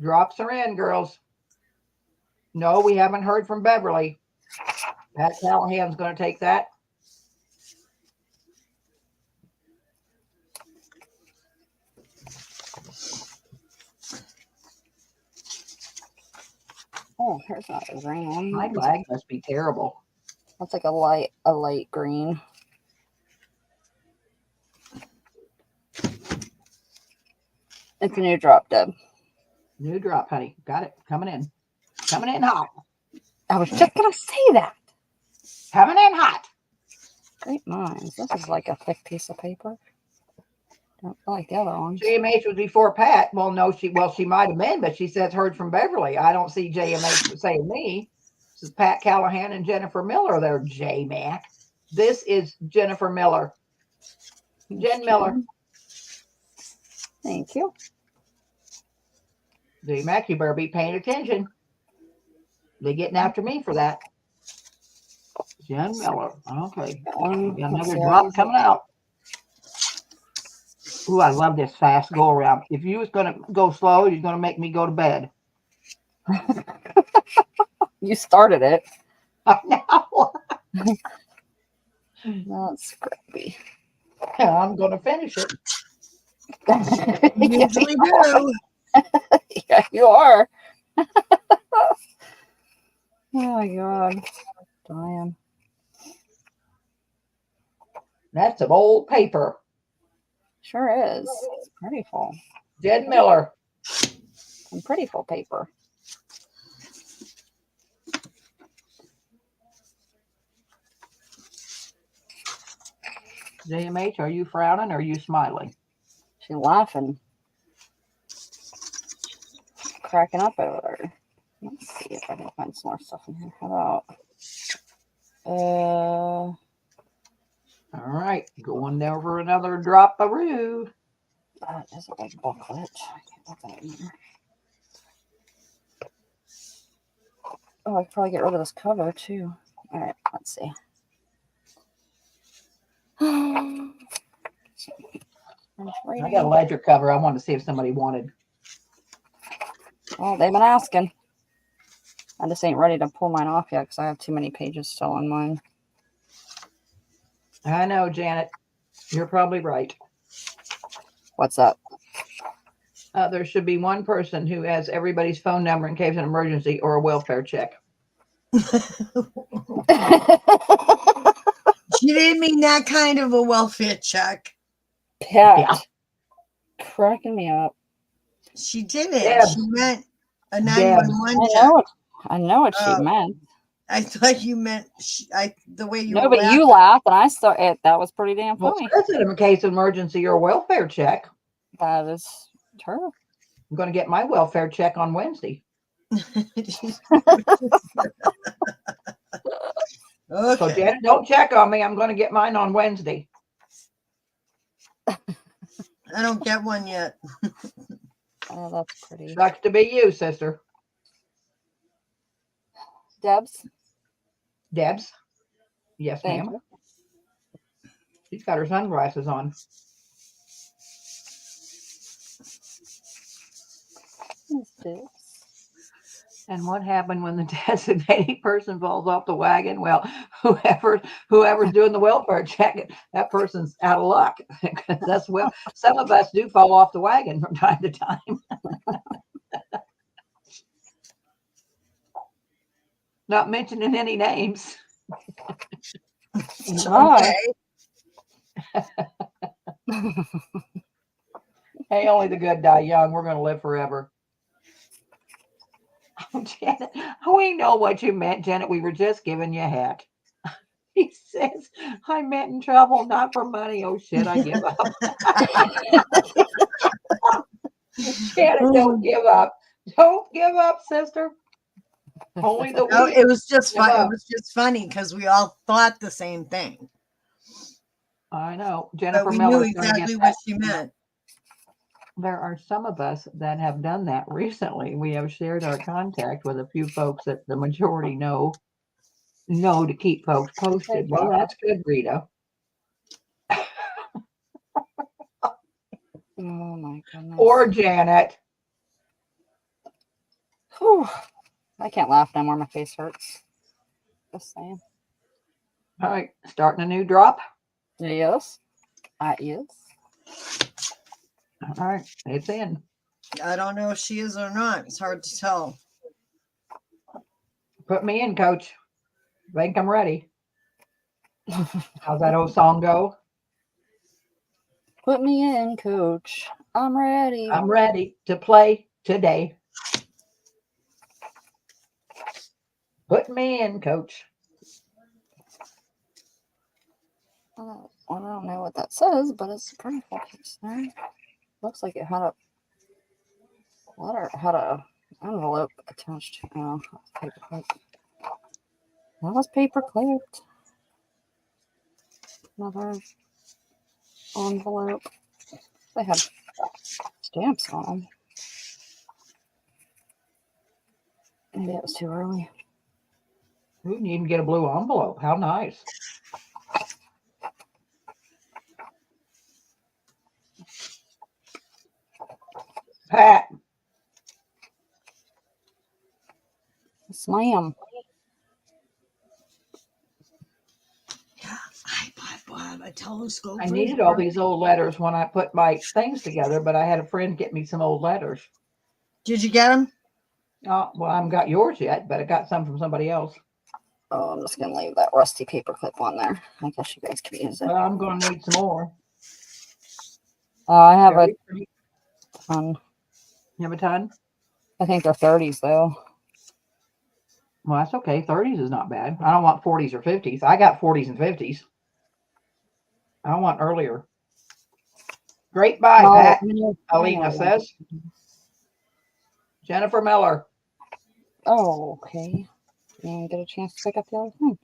Drops are in, girls. No, we haven't heard from Beverly. Pat Callahan's going to take that. Oh, here's not a green one. My lag must be terrible. That's like a light green. It's a new drop, Deb. New drop, honey. Got it. Coming in. Coming in hot. I was just gonna say that. Coming in hot. Great minds. This is like a thick piece of paper. Don't feel like the other ones. JMH was before Pat. Well, no, she might have been, but she says heard from Beverly. I don't see JMH saying me. This is Pat Callahan and Jennifer Miller there, J-Mac. This is Jennifer Miller. Jen Miller. Thank you. J-Mac, you better be paying attention. They're getting after me for that. Jen Miller. Okay. We got another drop coming out. Ooh, I love this fast go around. If you was going to go slow, you're going to make me go to bed. You started it. I know. That's scrappy. I'm going to finish it. You usually do. Yeah, you are. Oh my God. Dying. That's some old paper. Sure is. It's pretty full. Jed Miller. Some pretty full paper. JMH, are you frowning or are you smiling? She's laughing. Cracking up over there. Let's see if I can find some more stuff in here. How about All right, going over another drop-a-roo. that is a big booklet. I can't put that in here. Oh, I could probably get rid of this cover too. All right, let's see. I got a ledger cover. I wanted to see if somebody wanted. Well, they've been asking. I just ain't ready to pull mine off yet because I have too many pages still on mine. I know, Janet. You're probably right. What's up? There should be one person who has everybody's phone number in case of an emergency or a welfare check. She didn't mean that kind of a welfare check. Pat. Yeah. Cracking me up. She didn't. Debs. She meant a Debs. 911 check. I know what she Oh. meant. I thought you meant the way you No, were but you laughing. laughed, and I saw it. That was pretty damn Well, funny. it says in case of emergency or a welfare check. That is true. I'm going to get my welfare check on Wednesday. So, Okay. Janet, don't check on me. I'm going to get mine on Wednesday. I don't get one yet. Oh, that's pretty. Sucks to be you, sister. Debs, Debs? Yes, thank ma'am. you. She's got her sunglasses on. Yes, Debs. And what happened when the designated person falls off the wagon? Well, whoever's doing the welfare check, that person's out of luck. That's well, some of us do fall off the wagon from time to time. Not mentioning any names. Okay. Hey, only the good die young. We're going to live forever. Oh, Janet, we know what you meant, Janet. We were just giving you a hat. He says, I meant in trouble, not for money. Oh, shit, I give up. Janet, don't give up. Don't give up, sister. Only the No, weak it was just give fun. It up. was just funny because we all thought the same thing, I know. but Jennifer we knew Miller's going to exactly get what that. she meant. There are some of us that have done that recently. We have shared our contact with a few folks that the majority know to keep folks posted. Well, that's good, Rita. Oh my goodness. Or Janet. Whew. I can't laugh no more. My face hurts. Just saying. All right, starting a new drop. Yes. Yes. All right, it's in. I don't know if she is or not. It's hard to tell. Put me in, coach. Think I'm ready. How's that old song go? Put me in, coach. I'm ready. I'm ready to play today. Put me in, coach. Well, I don't know what that says, but it's a pretty full piece there. Looks like it had a letter, had a envelope attached to it. Paper clip. That was paper clipped. Another envelope. They had stamps on them. Maybe it was too early. You didn't even get a blue envelope. How nice. Pat. Slam. I bought Bob a telescope. I for needed his all these old letters when I put my things together, but I had a friend get me some old letters. Did you get them? Oh, well, I haven't got yours yet, but I got some from somebody else. Oh, I'm just going to leave that rusty paper clip on there. I guess you guys can use it. Well, I'm going to need some more. I have a Very pretty. ton. You have a ton? I think they're 30s though. Well, that's okay. 30s is not bad. I don't want 40s or 50s. I got 40s and 50s. I don't want earlier. Great buy, No, Pat. I know. Alina says. Jennifer Miller. Oh, okay. And get a chance to pick up the other thing.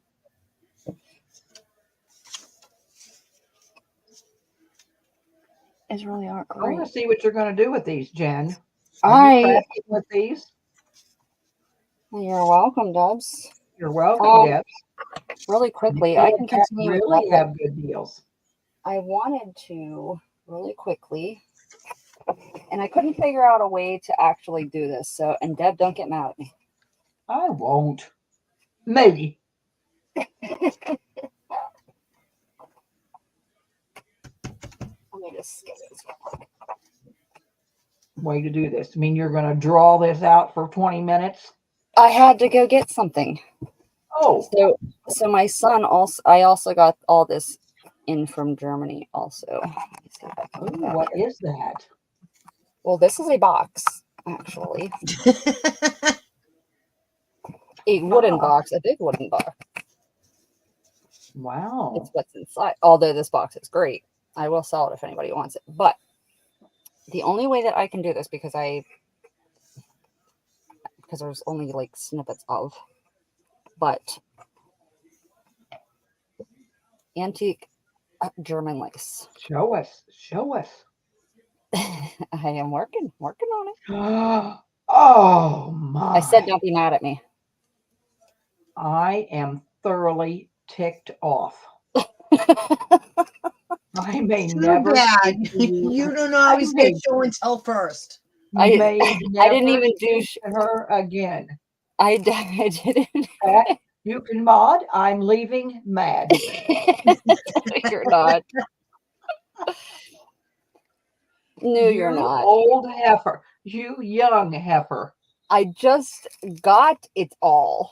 These really aren't I want great. to see what you're going to do with these, Jen. Are I. you crafting with these? You're welcome, Dubs. You're welcome, Debs. Really quickly, You I can continue with really that. have good deals. I wanted to really quickly, and I couldn't figure out a way to actually do this. So, and Deb, don't get mad at me. I won't. Maybe. Let me just skip this real quick. Way to do this. I mean, you're going to draw this out for 20 minutes? I had to go get something. Oh. So my son also, I also got all this in from Germany also. Let me see if I can Ooh, get that what here. is that? Well, this is a box, actually. A wooden box, a big wooden box. Wow. It's what's inside. Although this box is great. I will sell it if anybody wants it. But the only way that I can do this, because there's only like snippets of, but antique German lace. Show us. Show us. I am working on it. Oh, my. I said don't be mad at me. I am thoroughly ticked off. I may Too never bad. speak to you. You don't always I get show and tell first. I never didn't even do speak to her again. I didn't. Pat, you can mod. I'm leaving mad. You're not. No, you're You not. old heifer. You young heifer. I just got it all.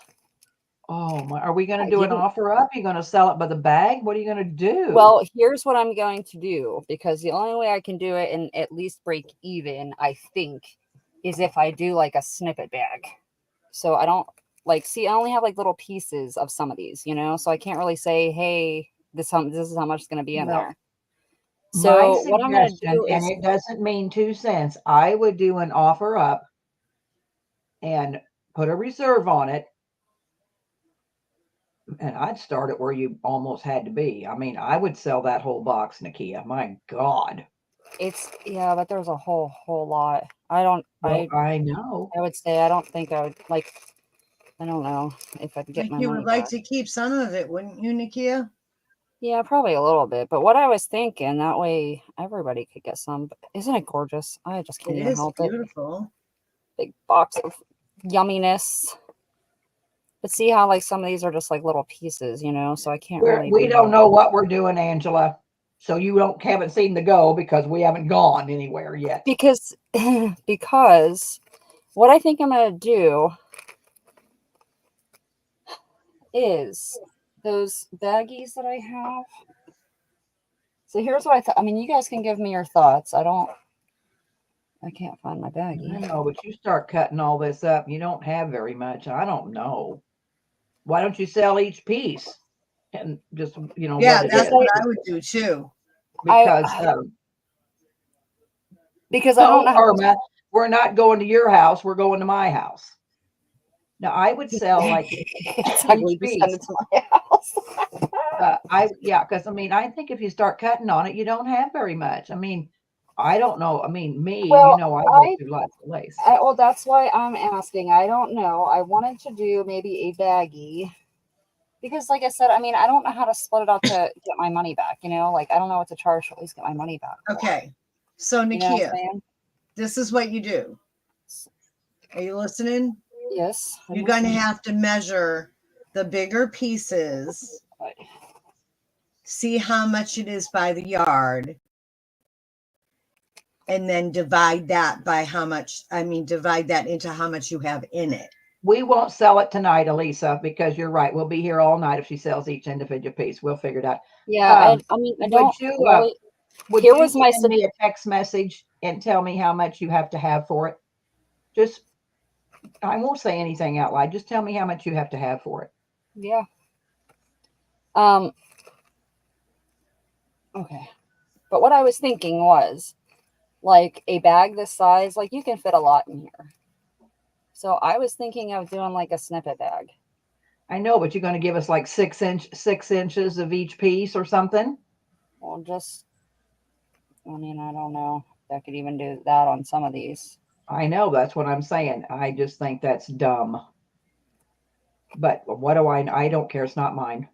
Oh my! Are we going I to do an didn't- offer up? Are you going to sell it by the bag? What are you going to do? Well, here's what I'm going to do, because the only way I can do it and at least break even, I think, is if I do like a snippet bag. So I don't like, see, I only have like little pieces of some of these, so I can't really say, hey, this is how much it's going to be in No. there. My So what I'm going to suggestion, do and is, it doesn't mean 2 cents, I would do an offer up and put a reserve on it. And I'd start it where you almost had to be. I mean, I would sell that whole box, Nikia. My God. yeah, but there's a whole lot. I don't, Well, I know. I would say, I don't think I would like, I don't know if I could get Like my you money would like back. to keep some of it, wouldn't you, Nikia? Yeah, probably a little bit. But what I was thinking, that way everybody could get some. But isn't it gorgeous? I just can't It even is help it. beautiful. Big box of yumminess. But see how like some of these are just like little pieces, so I can't really. We don't know what we're doing, Angela. So you haven't seen the go because we haven't gone anywhere yet. Because what I think I'm going to do is those baggies that I have. So here's what I thought. I mean, you guys can give me your thoughts. I can't find my baggie. No, but you start cutting all this up. You don't have very much. I don't know. Why don't you sell each piece and just, Yeah, what it that's is? what I would do too. Because I don't know how Irma, we're not going to your house. We're going to my house. Now, I would sell like it's ugly. Just send it to my house. because I think if you start cutting on it, you don't have very much. I mean, I don't know. I mean, Well, I go through lots of lace. Well, that's why I'm asking. I don't know. I wanted to do maybe a baggie because, like I said, I mean, I don't know how to split it up to get my money back. Like I don't know what to charge to at least get my money back. Okay, so You know what I'm Nikia, saying? this is what you do. Are you listening? Yes. You're going to have to measure the bigger pieces, see how much it is by the yard, and then divide that by divide that into how much you have in it. We won't sell it tonight, Elisa, because you're right. We'll be here all night if she sells each individual piece. We'll figure it out. Yeah, I mean, I don't you, really. Would Here you was my send me a text message and tell me how much you have to have for it? Just, I won't say anything out loud. Just tell me how much you have to have for it. Yeah. Okay. But what I was thinking was like a bag this size, like you can fit a lot in here. So I was thinking of doing like a snippet bag. I know, but you're going to give us like 6 inches of each piece or something. Well, I mean, I don't know if I could even do that on some of these. I know, that's what I'm saying. I just think that's dumb. But what do I don't care. It's not mine.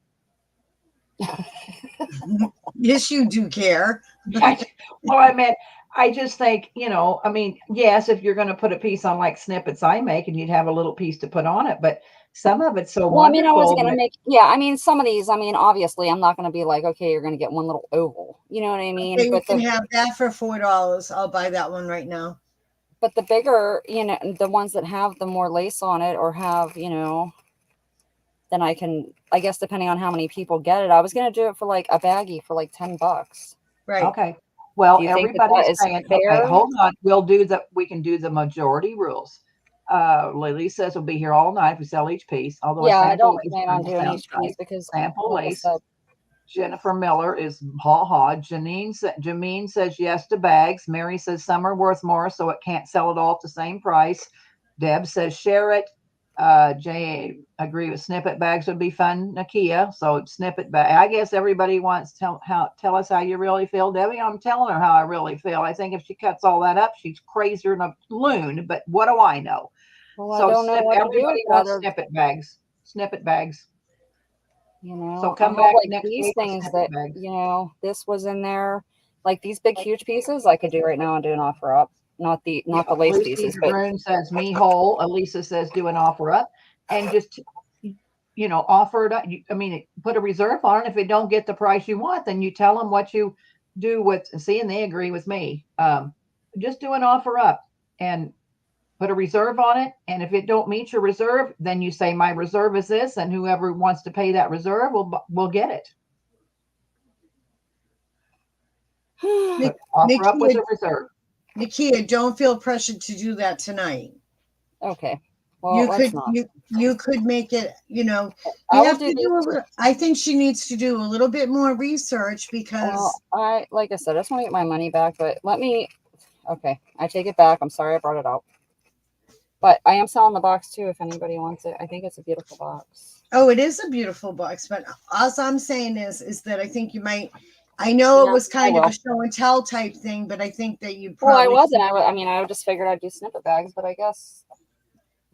Yes, you do care. Well, I meant, I just think, I mean, yes, if you're going to put a piece on like snippets I make and you'd have a little piece to put on it, but some of it's so Well, I mean, I was wonderful. going to make, yeah, I mean, some of these, I mean, obviously, I'm not going to be like, okay, you're going to get one little oval. You know what I mean? Okay, you can have that for $4. I'll buy that one right now. But the bigger, the ones that have the more lace on it or have, then I can, I guess, depending on how many people get it, I was going to do it for like a baggie for like $10. Right. Okay. Well, Do you think that everybody's is saying, fair? okay, hold on. We can do the majority rules. Lily says we'll be here all night if we sell each piece. Although Yeah, a I sample don't lace plan on bundle doing sounds each piece nice. because, Sample like I lace. said, Jennifer Miller is ha. Jameen says yes to bags. Mary says some are worth more, so it can't sell it all at the same price. Deb says share it. Jay agree with snippet bags would be fun. Nikia, so snippet bag. I guess everybody wants to tell us how you really feel, Debbie. I'm telling her how I really feel. I think if she cuts all that up, she's crazier than a loon. But what do I know? well, I So don't know what to do everybody with wants other, snippet bags. Snippet bags. So I come have back like next these week with things snippet that, bags. this was in there, like these big, huge pieces I could do right now and do an offer up. Not the lace Lucy pieces, but Rune says me whole. Elisa says do an offer up and just offer it up. I mean, put a reserve on it. If it don't get the price you want, then you tell them what you do with. See, and they agree with me. Just do an offer up and put a reserve on it. And if it don't meet your reserve, then you say my reserve is this, and whoever wants to pay that reserve will get it. But offer up with a reserve. Nikia, don't feel pressured to do that tonight. Okay. Well, let's not. You could make it, I you will have do to do a these. little, I think she needs to do a little bit more research because Well, like I said, I just want to get my money back, but okay, I take it back. I'm sorry I brought it out. But I am selling the box too if anybody wants it. I think it's a beautiful box. oh, it is a beautiful box, but all I'm saying is that I think you might, I know it was kind of a show and tell type thing, but I think that you probably. Well, I wasn't. I mean, I just figured I'd do snippet bags, but I guess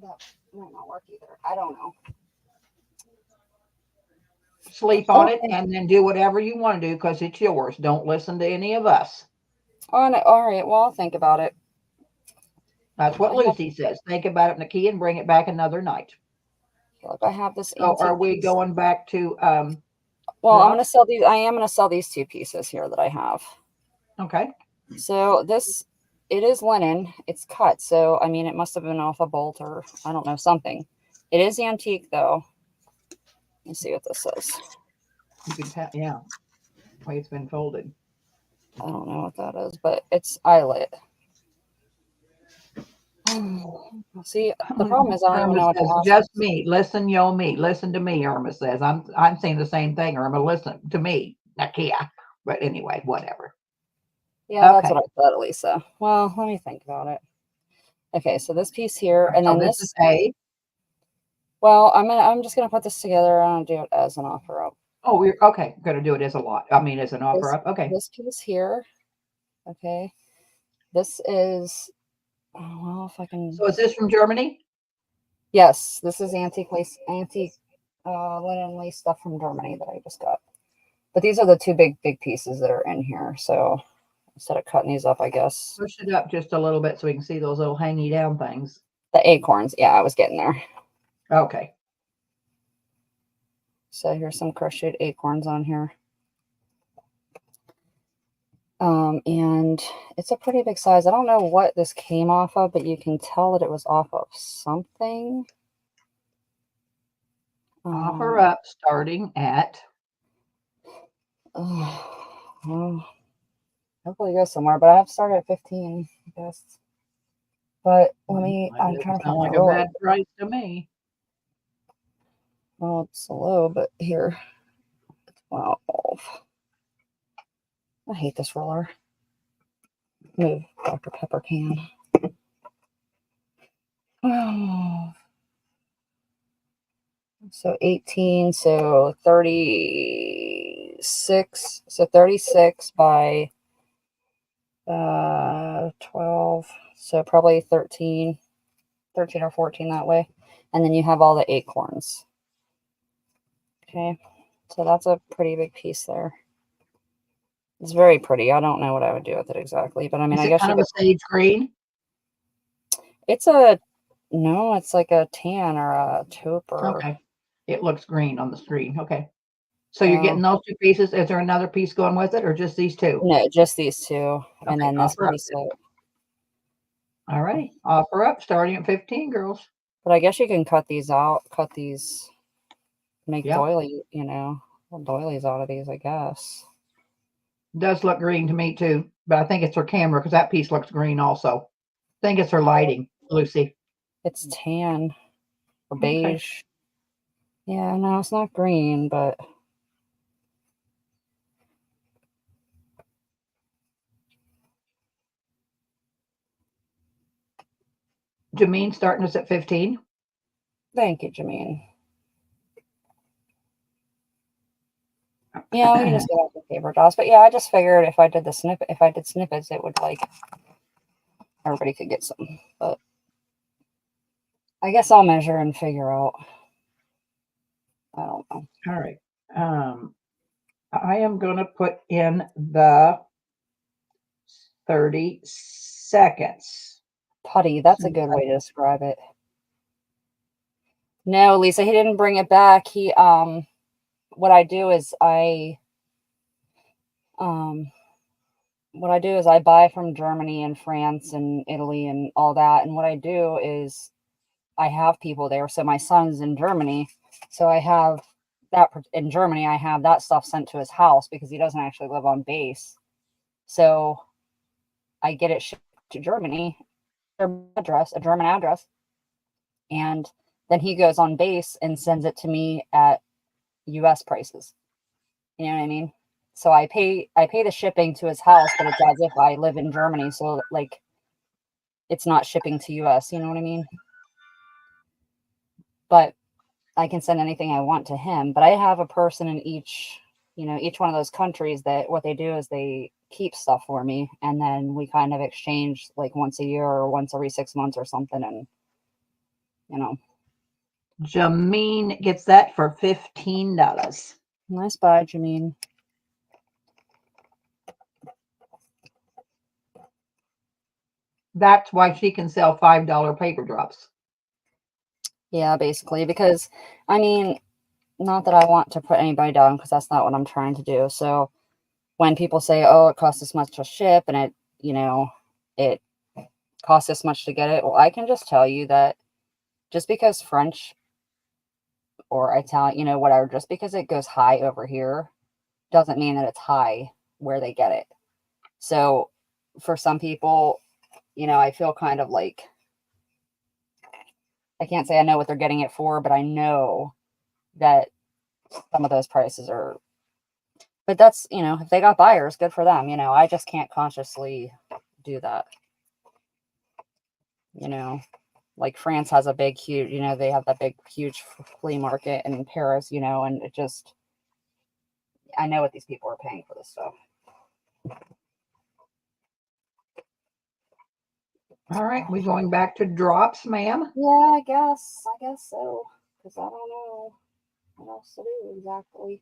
that might not work either. I don't know. Sleep on it and then do whatever you want to do because it's yours. Don't listen to any of us. Oh, no, all right. Well, I'll think about it. That's what Lucy says. Think about it, Nikia, and bring it back another night. Look, I have this. So are we going back to well, I'm going to sell these. I am going to sell these two pieces here that I have. Okay. So it is linen. It's cut. So, I mean, it must have been off a bolt or I don't know, something. It is antique though. Let's see what this says. You can tell, yeah. The way it's been folded. I don't know what that is, but it's eyelet. See, the problem is I don't even know what to ask. Just me. Listen, me. Listen to me, Irma says. I'm saying the same thing, Irma. Listen to me, Nakia. But anyway, whatever. Yeah, that's what I thought, Lisa. Well, let me think about it. Okay, so this piece here, and then this is A. Well, I'm just gonna put this together and do it as an offer up. Oh, we're okay. Gonna do it as a lot. I mean, as an offer up. Okay. This piece here. Okay. This is. Oh, well, if I can. So is this from Germany? Yes, this is antique linen lace stuff from Germany that I just got. But these are the two big pieces that are in here. So instead of cutting these up, I guess. Push it up just a little bit so we can see those little hangy down things. The acorns. Yeah, I was getting there. Okay. So here's some crocheted acorns on here. And it's a pretty big size. I don't know what this came off of, but you can tell that it was off of something. Offer up starting at. Well, hopefully go somewhere. But I have started at 15, I guess. But let me. That I'm doesn't trying to sound find like my a roller. bad price to me. Well, it's low, but here. 12. I hate this roller. Move, Dr. Pepper can. Oh. So 18, so 36. So 36 by 12. So probably 13 or 14 that way. And then you have all the acorns. Okay. So that's a pretty big piece there. It's very pretty. I don't know what I would do with it exactly, but I mean, Is I it guess kind you of a could. sage green? It's like a tan or a taupe or. Okay. It looks green on the screen. Okay. So you're getting those two pieces. Is there another piece going with it or just these two? No, just these two. And Okay, then this offer up. piece of. All right. Offer up starting at 15, girls. But I guess you can cut these out, make Yeah. doilies out of these, I guess. Does look green to me too, but I think it's her camera because that piece looks green also. I think it's her lighting, Lucy. It's tan or Okay. beige. Yeah, no, it's not green, but Jameen starting us at 15. thank you, Jameen. Yeah, we can just get out the paper dolls. But yeah, I just figured if I did snippets, it would everybody could get some. But I guess I'll measure and figure out. I don't know. All right. I am going to put in the 30 seconds. Putty, that's a good way to describe it. No, Lisa, he didn't bring it back. What I do is I buy from Germany and France and Italy and all that. And what I do is I have people there. So my son's in Germany. So I have that in Germany. I have that stuff sent to his house because he doesn't actually live on base. So I get it shipped to Germany, a German address. And then he goes on base and sends it to me at US prices. You know what I mean? So I pay the shipping to his house, but it's as if I live in Germany. So like it's not shipping to US, you know what I mean? But I can send anything I want to him. But I have a person in each one of those countries that what they do is they keep stuff for me and then we kind of exchange like once a year or once every 6 months or something. And Jameen gets that for $15. Nice buy, Jameen. That's why she can sell $5 paper drops. Yeah, basically, because I mean, not that I want to put anybody down because that's not what I'm trying to do. So when people say, oh, it costs this much to ship and it costs this much to get it, well, I can just tell you that just because French or Italian, whatever, just because it goes high over here doesn't mean that it's high where they get it. So for some people, I feel kind of like, I can't say I know what they're getting it for, but I know that some of those prices are, but that's, if they got buyers, good for them. I just can't consciously do that. Like France has a big, huge, they have that big, huge flea market in Paris, and it just, I know what these people are paying for this stuff. All right, we going back to drops, ma'am? Yeah, I guess so, because I don't know what else to do exactly.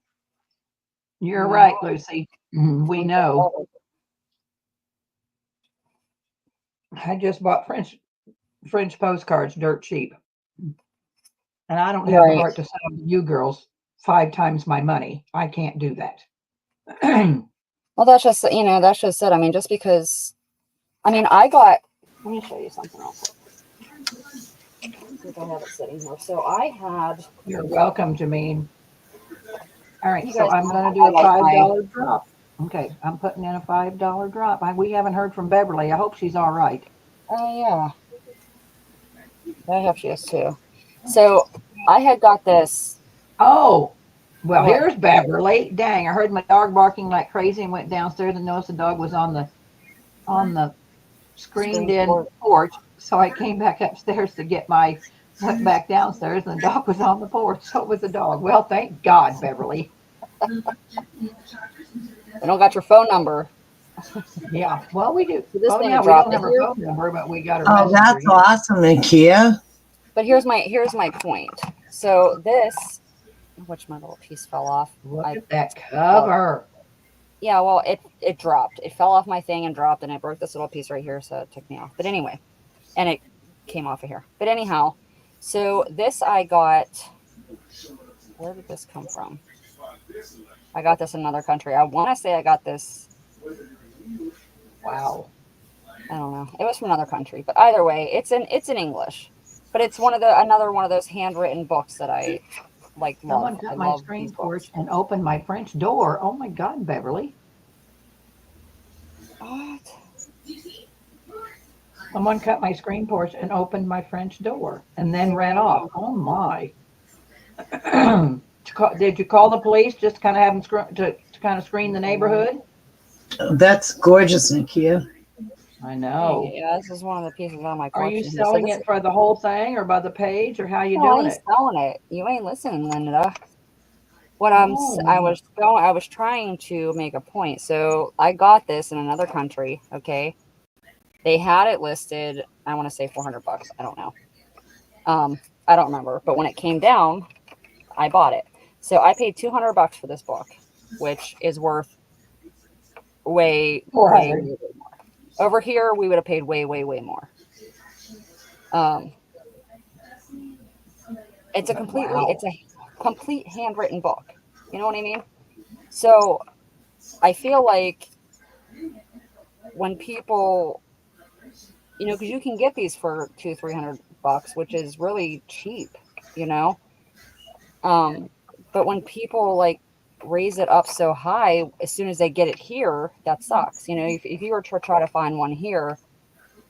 You're right, Lucy. We know. I just bought French postcards dirt cheap. And I don't have the heart to sell them to you girls 5 times my money. I can't do that. Well, that's just it. I mean, just because, let me show you something real quick. I think I have it sitting here. So I had. You're welcome, Jameen. All right, so I'm going to do a $5 drop. Okay, I'm putting in a $5 drop. We haven't heard from Beverly. I hope she's all right. Oh yeah, I hope she is too. So I had got this. Oh, well, What? here's Beverly. Dang, I heard my dog barking like crazy and went downstairs and noticed the dog was on the screened Screen in port. porch. So I came back upstairs to went back downstairs and the dog was on the porch. So it was a dog. Well, thank God, Beverly. I don't got your phone number. Yeah, well, we do. So this Oh, thing yeah, had we dropped don't it have her here. phone number, but we got her Oh, messenger. that's awesome, Nikia. But here's my point. So this, which my little piece fell off. Look at that cover. Yeah, well, it dropped. It fell off my thing and dropped, and I broke this little piece right here, so it took me off. But anyway, and it came off of here. But anyhow, so this I got. Where did this come from? I got this in another country. I want to say I got this. Wow. I don't know. It was from another country, but either way, it's in English. But it's another one of those handwritten books that I like love. Someone cut my screen porch and opened my French door. Oh my God, Beverly. What? Someone cut my screen porch and opened my French door and then ran off. Oh my. Did you call the police just to kind of have them to kind of screen the neighborhood? That's gorgeous, Nikia. I know. Yeah, this is one of the pieces on my collection. Are you selling it for the whole thing or by the page or how you doing it? Selling it. You ain't listening, Linda. What I was trying to make a point. So I got this in another country. Okay, they had it listed. I want to say $400. I don't know. I don't remember. But when it came down, I bought it. So I paid $200 for this book, which is worth way more. Over here, we would have paid way more. It's a complete handwritten book. You know what I mean? So I feel like when people, because you can get these for $200-300, which is really cheap, but when people like raise it up so high, as soon as they get it here, that sucks. If you were to try to find one here,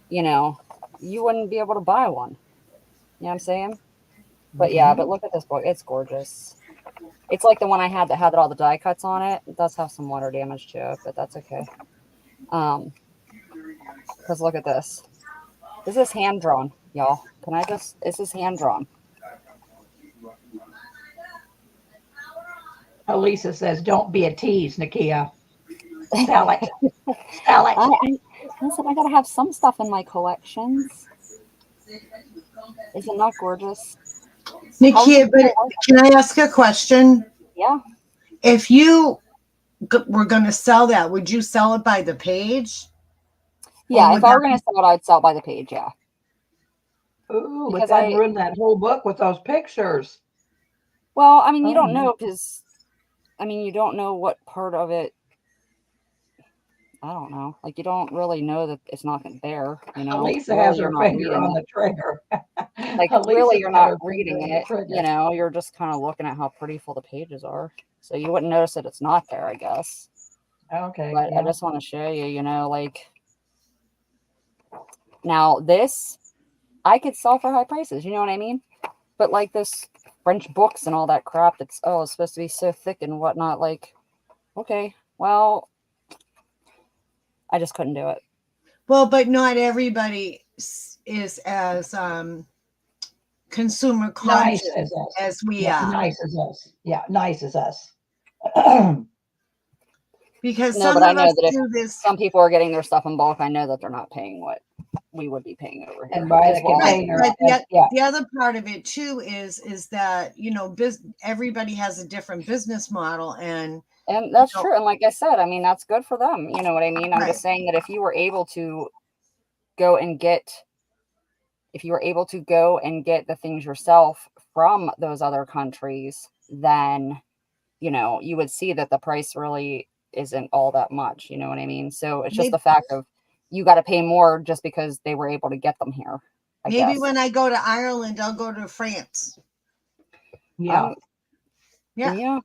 you wouldn't be able to buy one. You know what I'm saying? But yeah, but look at this book. It's gorgeous. It's like the one I had that had all the die cuts on it. It does have some water damage to it, but that's okay. Because look at this. This is hand drawn, y'all. This is hand drawn. Elisa says, don't be a tease, Nikia. Sell it. Sell it. Listen, I gotta have some stuff in my collections. Is it not gorgeous? Nikia, but can I ask a question? Yeah. If you were going to sell that, would you sell it by the page? Yeah, if I were going to sell it, I'd sell it by the page, yeah. Ooh, because but that ruined that whole book with those pictures. Well, I mean, you don't know because, you don't know what part of it. I don't know. Like, you don't really know that it's not there, Elisa has her finger on the trigger. Like, really, you're not reading it, you're just kind of looking at how prettyful the pages are. So you wouldn't notice that it's not there, I guess. Okay. But yeah. I just want to show you, like, now this, I could sell for high prices, you know what I mean? But like this French books and all that crap that's, it's supposed to be so thick and whatnot, like, okay, well, I just couldn't do it. Well, but not everybody is as consumer conscious as we are. Nice as us. Yeah, nice as us. Because some of us do this. Some people are getting their stuff in bulk. I know that they're not paying what we would be paying over here. And buy the container. Right, but the other part of it too is that everybody has a different business model, and that's true. And like I said, that's good for them. You know what I mean? I'm just saying that if you were able to go and get the things yourself from those other countries, then, you would see that the price really isn't all that much. You know what I mean? So it's just the fact of you got to pay more just because they were able to get them here. I guess. When I go to Ireland, I'll go to France. Yeah. Yeah.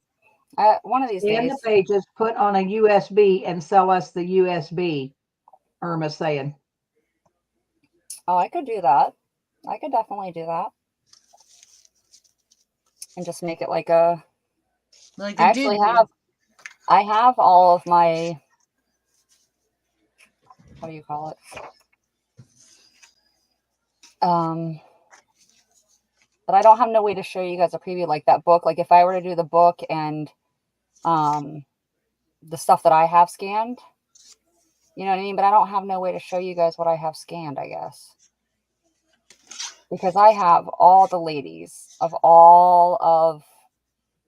One of these Scan days. the pages, put on a USB, and sell us the USB. Irma's saying. Oh, I could do that. I could definitely do that. And just make it like a. Like I actually have. I have all of my. What do you call it? But I don't have no way to show you guys a preview like that book. Like if I were to do the book and the stuff that I have scanned, you know what I mean? But I don't have no way to show you guys what I have scanned, I guess. Because I have all the ladies of all of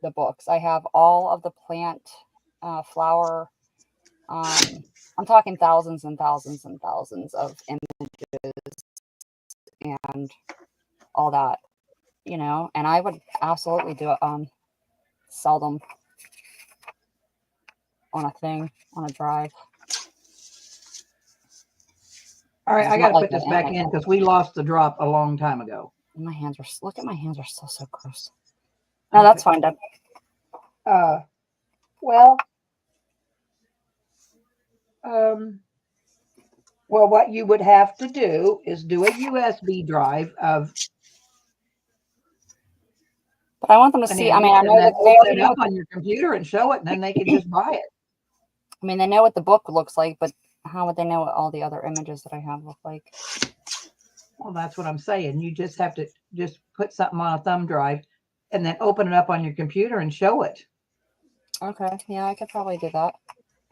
the books. I have all of the plant, flower. I'm talking thousands and thousands and thousands of images and all that, you know, and I would absolutely do it, sell them on a thing, on a drive. All right, It's I got to not put like this that back anyway. in because we lost the drop a long time ago. My hands are, look at my hands are still so gross. No, that's fine, Deb. Well, what you would have to do is do a USB drive of. But I want them to see. I mean, I know that they open already it know. up on your computer and show it, and then they can just buy it. I mean, they know what the book looks like, but how would they know what all the other images that I have look like? Well, that's what I'm saying. You just have to just put something on a thumb drive and then open it up on your computer and show it. Okay, yeah, I could probably do that.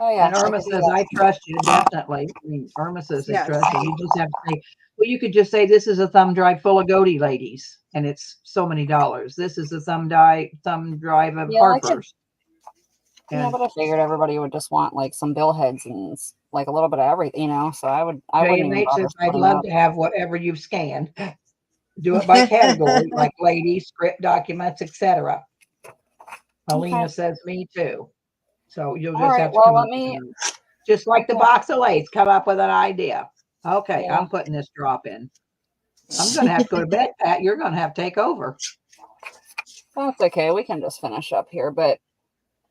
Oh, yeah. And Irma says, I trust you, definitely. I mean, Irma says they trust you. You just have to say, well, you could just say, this is a thumb drive full of Goatee ladies, and it's so many dollars. This is a thumb drive of Harper's. Yeah, but I figured everybody would just want like some billheads and like a little bit of everything, you know. So I wouldn't even bother. I'd love to have whatever you've scanned. Do it by category, like ladies, script documents, etc. Alina says me too. So you'll just have to come up with just like the box of lace, come up with an idea. Okay, I'm putting this drop in. I'm going to have to go to bed, Pat. You're going to have to take over. That's okay. We can just finish up here, but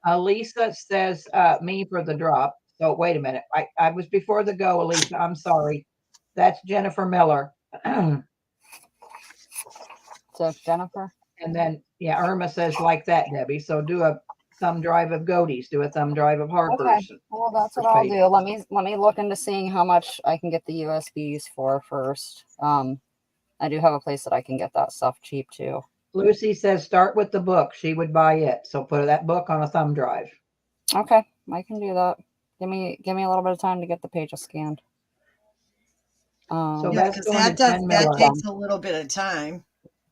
Elisa says me for the drop. So wait a minute. I was before the go, Elisa. I'm sorry. That's Jennifer Miller. So Jennifer. And then, yeah, Irma says like that, Debbie. So do a thumb drive of Goatees. Do a thumb drive of Harper's. Okay. Well, that's what I'll do. Let me look into seeing how much I can get the USBs for first. I do have a place that I can get that stuff cheap too. Lucy says start with the book. She would buy it. So put that book on a thumb drive. Okay, I can do that. Give me a little bit of time to get the pages scanned. So yeah, that's because going that takes a little bit of time.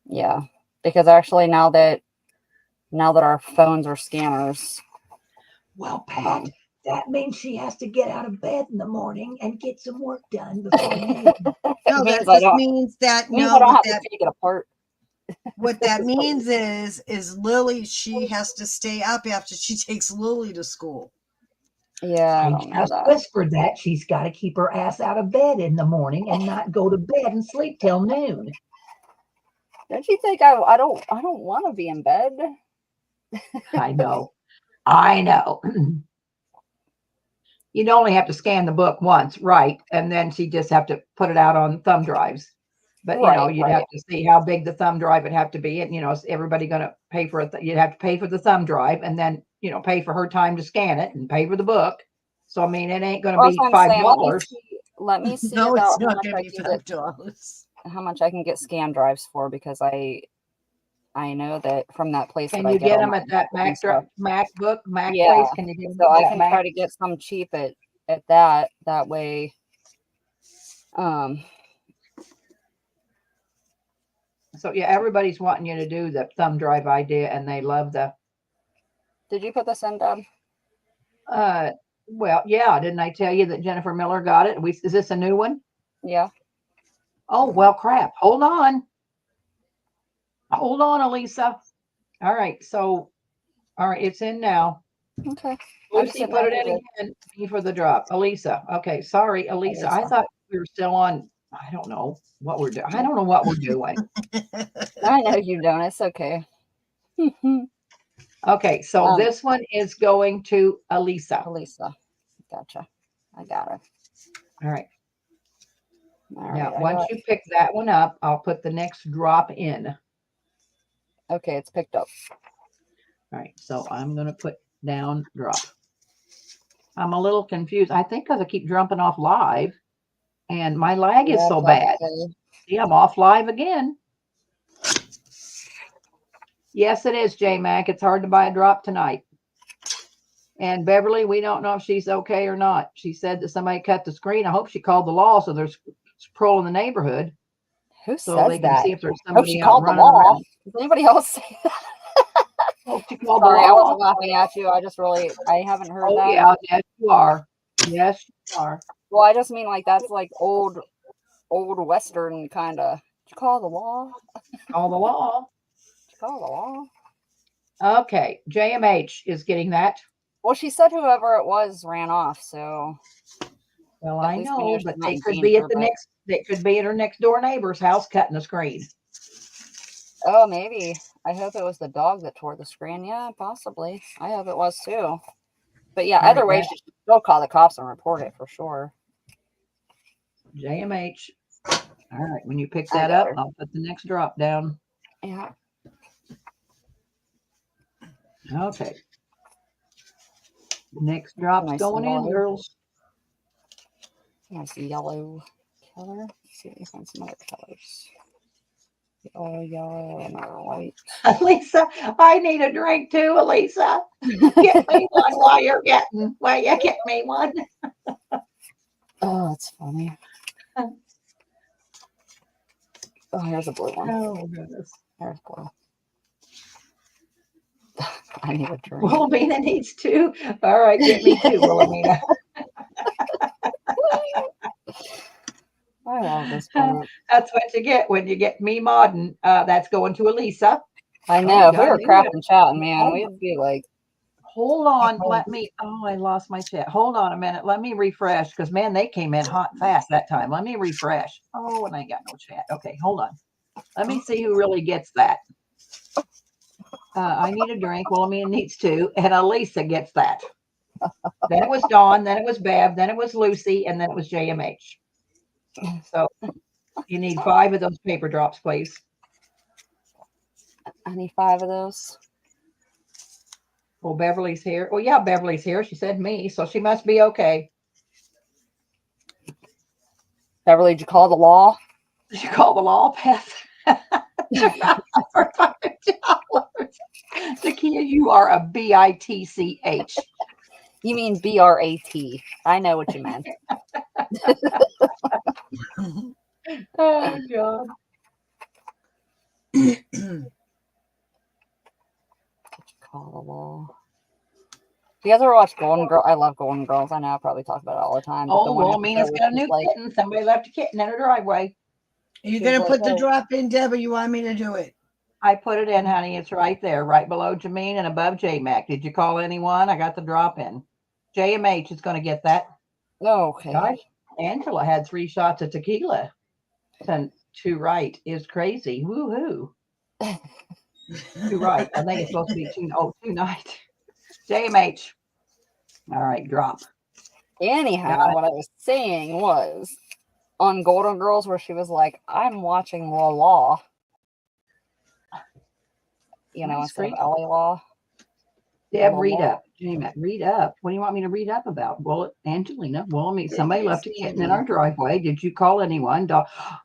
Yeah, because actually now that our phones are scanners. Well, Pat, that means she has to get out of bed in the morning and get some work done before noon. No, that just means that I don't have to take it apart. What that means is Lily, she has to stay up after she takes Lily to school. Yeah, I just whispered that she's got to keep her ass out of bed in the morning and not go to bed and sleep till noon. Don't you think I don't want to be in bed? I know. You'd only have to scan the book once, right? And then she just have to put it out on thumb drives. But you'd have to see how big the thumb drive would have to be. And is everybody going to pay for it? You'd have to pay for the thumb drive and then pay for her time to scan it and pay for the book. So I mean, it ain't going to be $5. Let me see no, about it's not going to be $5. How much I can get scan drives for, because I know that from that place. Can you get them at that Mac place? Can you get them? So I can try to get some cheap at that way. So yeah, everybody's wanting you to do the thumb drive idea, and they love the. Did you put this in, Deb? Well, yeah. Didn't I tell you that Jennifer Miller got it? Is this a new one? Yeah. Oh well, crap. Hold on, Elisa. All right. So, all right, it's in now. Okay. Lucy put it in again. Me for the drop. Elisa. Okay. Sorry, Elisa. I thought we were still on. I don't know what we're doing. I don't know what we're doing. I know you don't. It's okay. Okay, so Um, this one is going to Elisa. Elisa. Gotcha. I got it. All right. All Now, right. once you pick that one up, I'll put the next drop in. Okay, it's picked up. All right, so I'm going to put down drop. I'm a little confused. I think because I keep jumping off live and my lag is so bad. See, I'm off live again. Yes, it is, J-Mac. It's hard to buy a drop tonight. And Beverly, we don't know if she's okay or not. She said that somebody cut the screen. I hope she called the law so there's patrol in the neighborhood. Who So says they can that? see if there's Hope she somebody out called the running law. around. Does anybody else say that? Hope she called Sorry, the I law. wasn't laughing at you. I just really, I haven't heard Oh, that. yeah, yes, you are. Yes, you are. Well, I just mean like that's like old Western kind of. Did you call the law? Call the law. Did you call the law? Okay, JMH is getting that. Well, she said whoever it was ran off, so. Well, At I least we know, she's but not they in could be at danger, the but- next. They could be at her next door neighbor's house cutting the screen. Oh, maybe. I hope it was the dog that tore the screen. Yeah, possibly. I hope it was too. But yeah, All either right, way, that- she should still call the cops and report it for sure. JMH. All right, when you pick I that got up, her. I'll put the next drop down. Yeah. Okay. Next drop's Nice going in, yellow. girls. Nice yellow color. Let's see if we can find some other colors. Oh, yellow and white. Elisa, I need a drink too, Elisa. Get me one while you get me one. Oh, that's funny. Oh, here's a blue one. Oh, goodness. There's blue. I need a drink. Wilhelmina needs two. All right, get me two, Wilhelmina. I love this part. That's what you get when you get me modding. That's going to Elisa. I know. If we God, were crafting chatting, man, we'd be like, Hold on, let me. Oh, I lost my chat. Hold on a minute. Let me refresh because man, they came in hot and fast that time. Let me refresh. Oh, and I got no chat. Okay, hold on. Let me see who really gets that. I need a drink. Wilhelmina needs two, and Elisa gets that. Then it was Dawn. Then it was Bev. Then it was Lucy, and then it was JMH. So you need 5 of those paper drops, please. I need 5 of those. Well, Beverly's here. Well, yeah, Beverly's here. She said me, so she must be okay. Beverly, did you call the law? Did you call the law, Beth? For $5. Nikia, you are a bitch. You mean BRAT. I know what you meant. Oh, God. Call the law. You guys ever watch Golden Girl? I love Golden Girls. I know I probably talk about it all the time. But the Oh, one well, Mina's episode got a where new she's like, kitten. Somebody left a kitten in her driveway. Are you She's going to like, put the "Oh." drop in, Deb, or you want me to do it? I put it in, honey. It's right there, right below Jameen and above J-Mac. Did you call anyone? I got the drop in. JMH is going to get that. Okay. Gosh, Angela had 3 shots of tequila. And to right is crazy. Woohoo. Two right. I think it's supposed to be 2 night. JMH. All right, drop. Anyhow, what I was saying was on Golden Girls where she was like, I'm watching the law. You know, That's instead of great. LA law. Deb, Law. read up. JMac, read up. What do you want me to read up about? Well, Angelina. Well, I mean, somebody left a kitten in our driveway. Did you call anyone?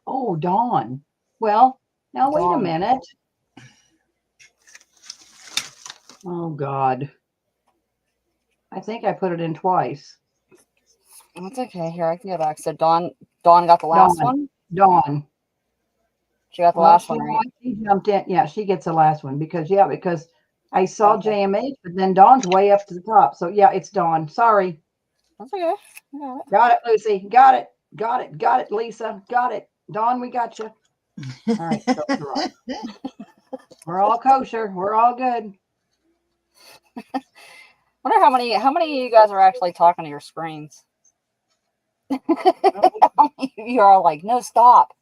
Oh, Dawn. Well, now wait a Dawn. minute. Oh, God. I think I put it in twice. That's okay. Here, I can go back. So Dawn got the last one? Dawn. She got the last one, She right? She jumped in. Yeah, she gets the last one because I saw Okay. JMH, but then Dawn's way up to the top. So yeah, it's Dawn. Sorry. That's okay. I got it. Got it, Lucy. Got it. Got it. Got it, Lisa. Got it. Dawn, we got you. All right. So we're all kosher. We're all good. Wonder how many of you guys are actually talking to your screens? How many of you are like, no, stop.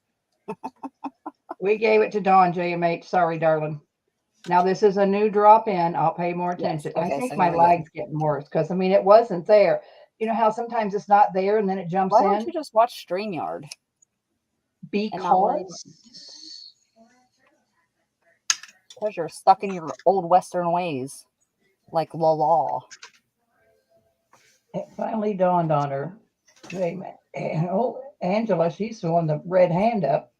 We gave it to Dawn, JMH. Sorry, darling. Now this is a new drop in. I'll pay more attention. I okay, think so my here we go. lag's getting worse because I mean it wasn't there. You know how sometimes it's not there and then it jumps Why don't in? you just watch StreamYard? Because you're stuck in your old Western ways, like la la. it finally dawned on her. Wait a minute. Oh, Angela, she's throwing the red hand up.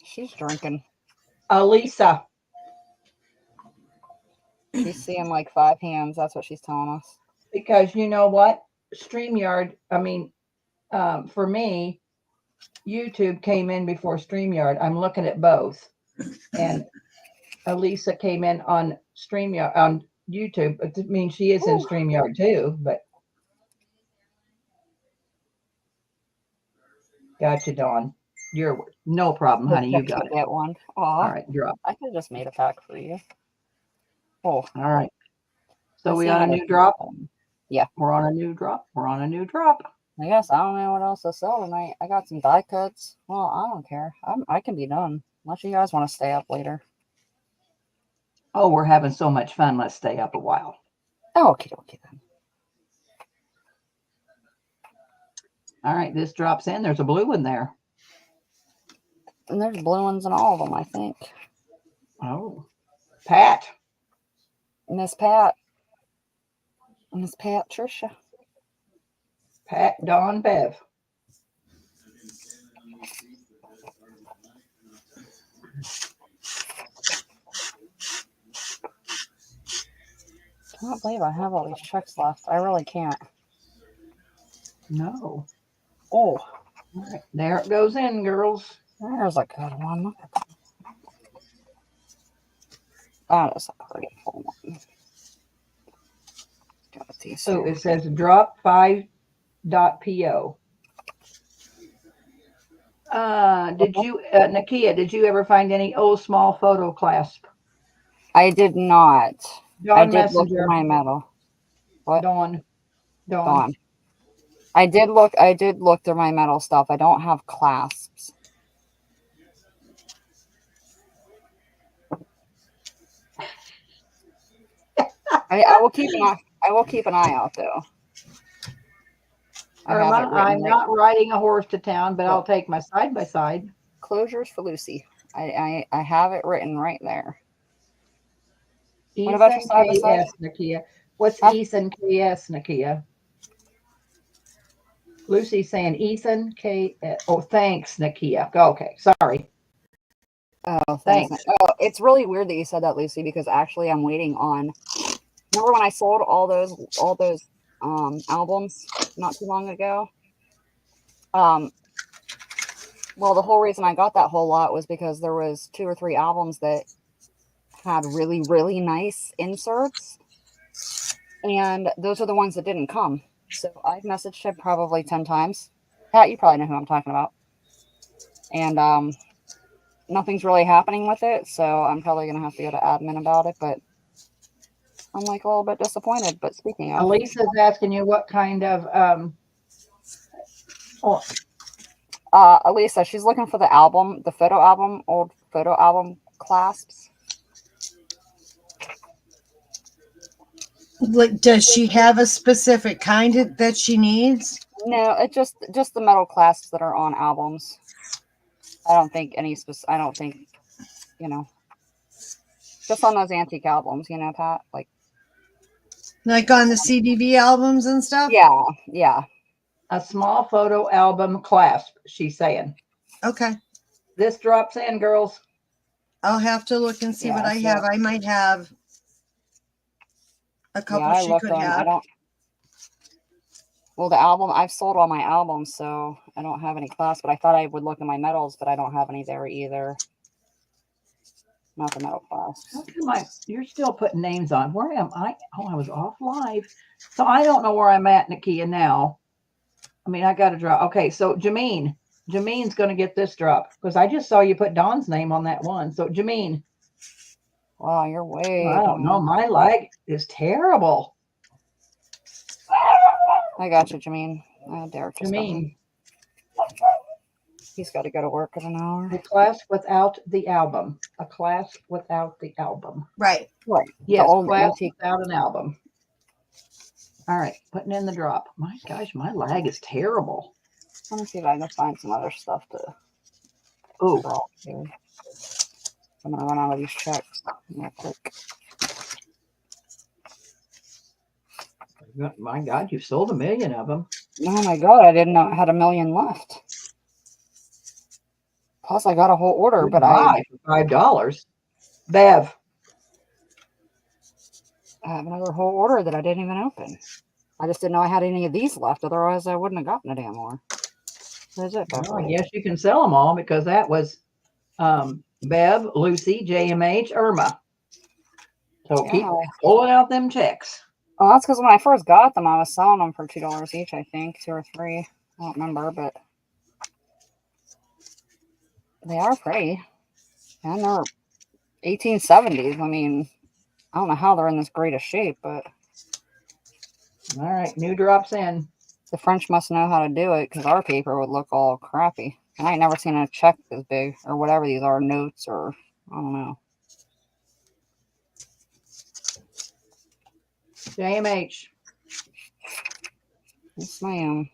She's drinking. Alisa. She's seeing like 5 hands. That's what she's telling us. Because you know what? StreamYard, I mean, for me, YouTube came in before StreamYard. I'm looking at both. And Alisa came in on StreamYard on YouTube. I mean, she is in Ooh. StreamYard too, but gotcha, Dawn. You're no problem, honey. You got it. Get one. All Aw, right, you're up. I could have just made a pack for you. Oh, All right. So let's we see on a another new drop? Yeah. We're on a new drop. We're on a new drop. I guess I don't know what else to sell tonight. I got some die cuts. Well, I don't care. I can be done unless you guys want to stay up later. Oh, we're having so much fun. Let's stay up a while. Oh, okay then. All right, this drops in. There's a blue one there. And there's blue ones in all of them, I think. Oh, Pat. Miss Pat. Miss Pat Trisha. Pat, Dawn, Bev. I can't believe I have all these checks left. I really can't. No. Oh, All right, there it goes in, girls. there's a good one. Look at that. That is a pretty full one. Got these So here. it says drop 5.po. Did you, Nikia, did you ever find any old small photo clasp? I did not. Dawn I did look Messenger. through my metal. What? Dawn. Dawn. I did look through my metal stuff. I don't have clasps. I will keep an eye out though. I have Irma, it written I'm right- not riding a horse to town, but I'll take my side by side. Closures for Lucy. I have it written right there. What Ethan about your side by side? KS, Nikia. What's Huh? Ethan KS, Nikia? Lucy's saying Ethan KS. Oh, thanks, Nikia. Okay, sorry. Oh, Thanks. Oh, it's really weird that you said that, Lucy, because actually I'm waiting on. Remember when I sold all those albums not too long ago? Well, the whole reason I got that whole lot was because there was 2 or 3 albums that had really, really nice inserts, and those are the ones that didn't come. So I've messaged him probably 10 times. Pat, you probably know who I'm talking about. And nothing's really happening with it, so I'm probably gonna have to go to admin about it. But I'm like a little bit disappointed. But speaking of, Elisa's asking you what kind of Elisa, she's looking for the album, the photo album, old photo album clasps. Like, does she have a specific kind that she needs? No, it just the metal clasps that are on albums. I don't think I don't think, just on those antique albums, Pat. Like Like on the CDV albums and stuff? Yeah. a small photo album clasp, she's saying. Okay. This drops in, girls. I'll have to look and see what I have. I might have a couple she could have. Well, the album, I've sold all my albums, so I don't have any clasps, but I thought I would look at my metals, but I don't have any there either. Not the metal clasps. How come you're still putting names on? Where am I? Oh, I was off live. So I don't know where I'm at, Nikia, now. I mean, I got to drop. Okay, so Jameen's going to get this drop because I just saw you put Dawn's name on that one. So Jameen. Wow, you're way. I don't know. My leg is terrible. I got you, Jameen. Oh, Derek just got Jameen. me. He's got to go to work in an hour. A class without the album. A class without the album. Right. Right. Yes, old class antique. without an album. All right, putting in the drop. My gosh, my lag is terrible. Let me see if I can find some other stuff to Oh, draw to. I'm gonna run out of these checks real quick. my God, you've sold 1 million of them. Oh my God, I didn't know I had 1 million left. Plus, I got a whole order, but I for $5. Bev. have another whole order that I didn't even open. I just didn't know I had any of these left. Otherwise, I wouldn't have gotten a damn more. Where's it? Well, I guess you can sell them all because that was Bev, Lucy, JMH, Irma. So keep pulling out them checks. Well, that's because when I first got them, I was selling them for $2 each, I think, 2 or 3. I don't remember, but they are pretty. And they're 1870s. I mean, I don't know how they're in this great of shape, but All right, new drops in. the French must know how to do it because our paper would look all crappy. And I ain't never seen a check this big or whatever these are, notes or I don't know. JMH. Yes, ma'am.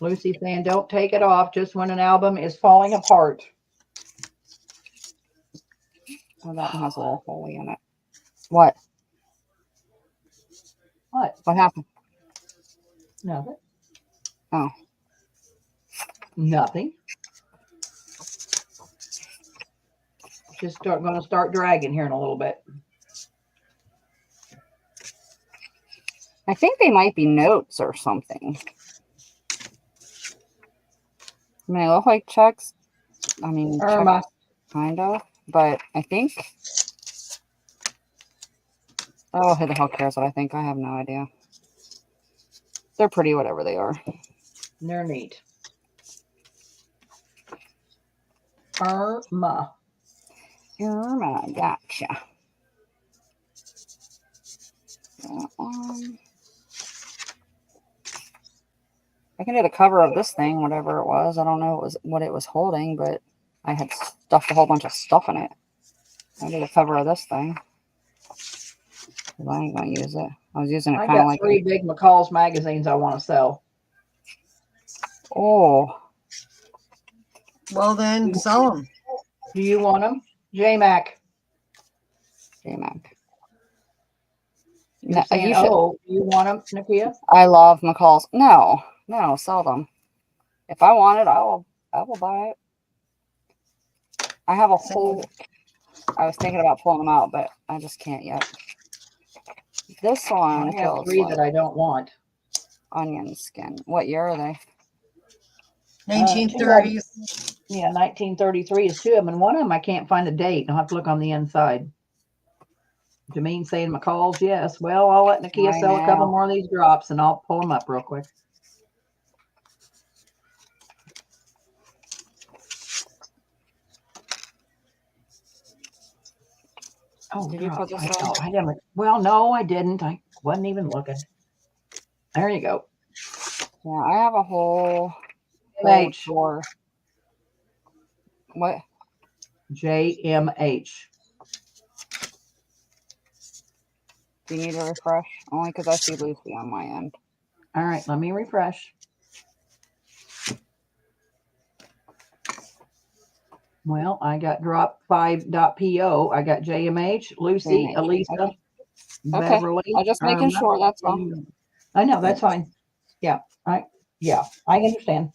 Lucy saying, don't take it off just when an album is falling apart. Oh, that one has a little hole in it. What? What? What happened? Nothing. Oh. Nothing. Just going to start dragging here in a little bit. I think they might be notes or something. I mean, they look like checks. I mean, Irma. checks, kind of. But I think... Oh, who the hell cares what I think? I have no idea. They're pretty, whatever they are. They're neat. Irma. Irma, gotcha. I can do the cover of this thing, whatever it was. I don't know what it was holding, but I had stuffed a whole bunch of stuff in it. I did the cover of this thing. I ain't gonna use it. I was using it I kind of got like 3 big McCall's magazines I want to sell. Oh. Well, then sell them. Do you want them? J-Mac. J-Mac. You're saying, do you want them, Nikia? I love McCall's. No, sell them. If I want it, I will buy it. I have a whole. I was thinking about pulling them out, but I just can't yet. This one I have 3 that I don't want. Onion skin. What year are they? 1930s. Yeah, 1933 is 2 of them, and one of them I can't find the date. I'll have to look on the inside. Jameen saying McCall's, yes. Well, I'll let Nikia sell a couple more of these drops, and I'll pull them up real quick. Oh, did you put this I didn't. Well, no, I didn't. I wasn't even looking. There you go. Yeah, I have a whole H. What? JMH. Do you need to refresh? Only because I see Lucy on my end. All right, let me refresh. Well, I got drop 5.po. I got JMH, Lucy, Elisa, Beverly. I'm just making sure, that's all. I know, that's fine. Yeah, I understand.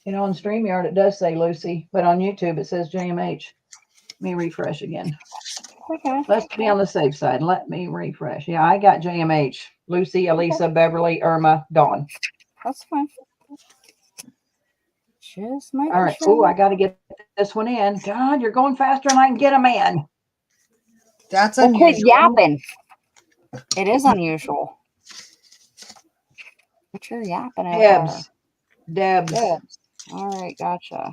You know, on StreamYard it does say Lucy, but on YouTube it says JMH. Let me refresh again. Okay. Let's be on the safe side. Let me refresh. Yeah, I got JMH. Lucy, Elisa, Beverly, Irma, Dawn. That's fine. Just making All right. sure. Oh, I got to get this one in. God, you're going faster than I can get them in. That's Well, quit unusual. yapping. It is unusual. What you're yapping at? Debs. All right, gotcha.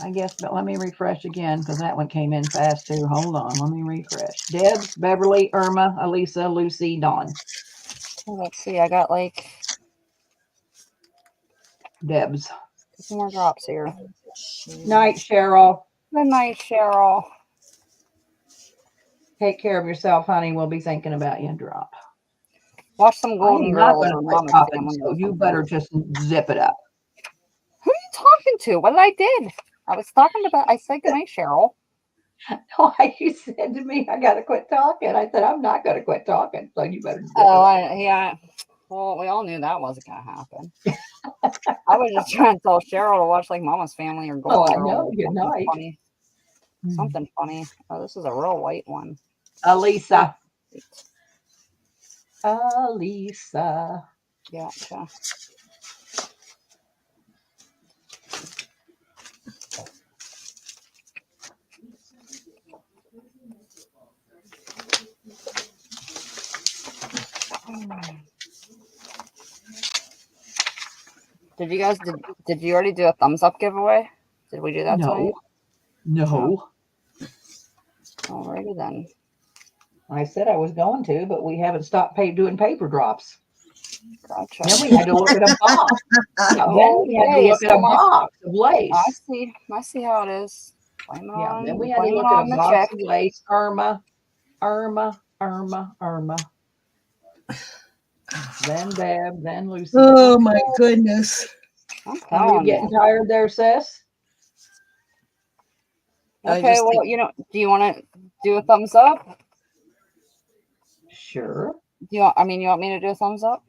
I guess, but let me refresh again because that one came in fast too. Hold on, let me refresh. Debs, Beverly, Irma, Elisa, Lucy, Dawn. Well, let's see. I got like Debs. some more drops here. Night, Cheryl. Good night, Cheryl. Take care of yourself, honey. We'll be thinking about you. Drop. Watch some I Golden am not Girls going or to quit Mama's talking, Family. so Or you something. better just zip it up. Who are you talking to? What did I did? I was talking about. I said good night, Cheryl. Why you said to me, I got to quit talking. I said, I'm not going to quit talking, so you better zip it Oh, up. yeah. Well, we all knew that wasn't gonna happen. I was just trying to tell Cheryl to watch like Mama's Family or Oh, Golden I know. Girls. Good Something night. funny. Something funny. Oh, this is a real white one. Elisa. Elisa. Gotcha. Did you guys did you already do a thumbs up giveaway? Did we do that tonight? No. Alrighty then. I said I was going to, but we haven't stopped doing paper drops. Gotcha. Then we had to look at a box. Yeah, then we had to Okay, look at so a box of lace. I see how it is. Blame it Yeah, on, then we had to blame it look at on a the box check. of lace. Irma. Then Deb, then Lucy. Oh my goodness. I'm Are you telling getting you. tired there, sis? I Okay, just well, think- do you want to do a thumbs up? Sure. You want me to do a thumbs up?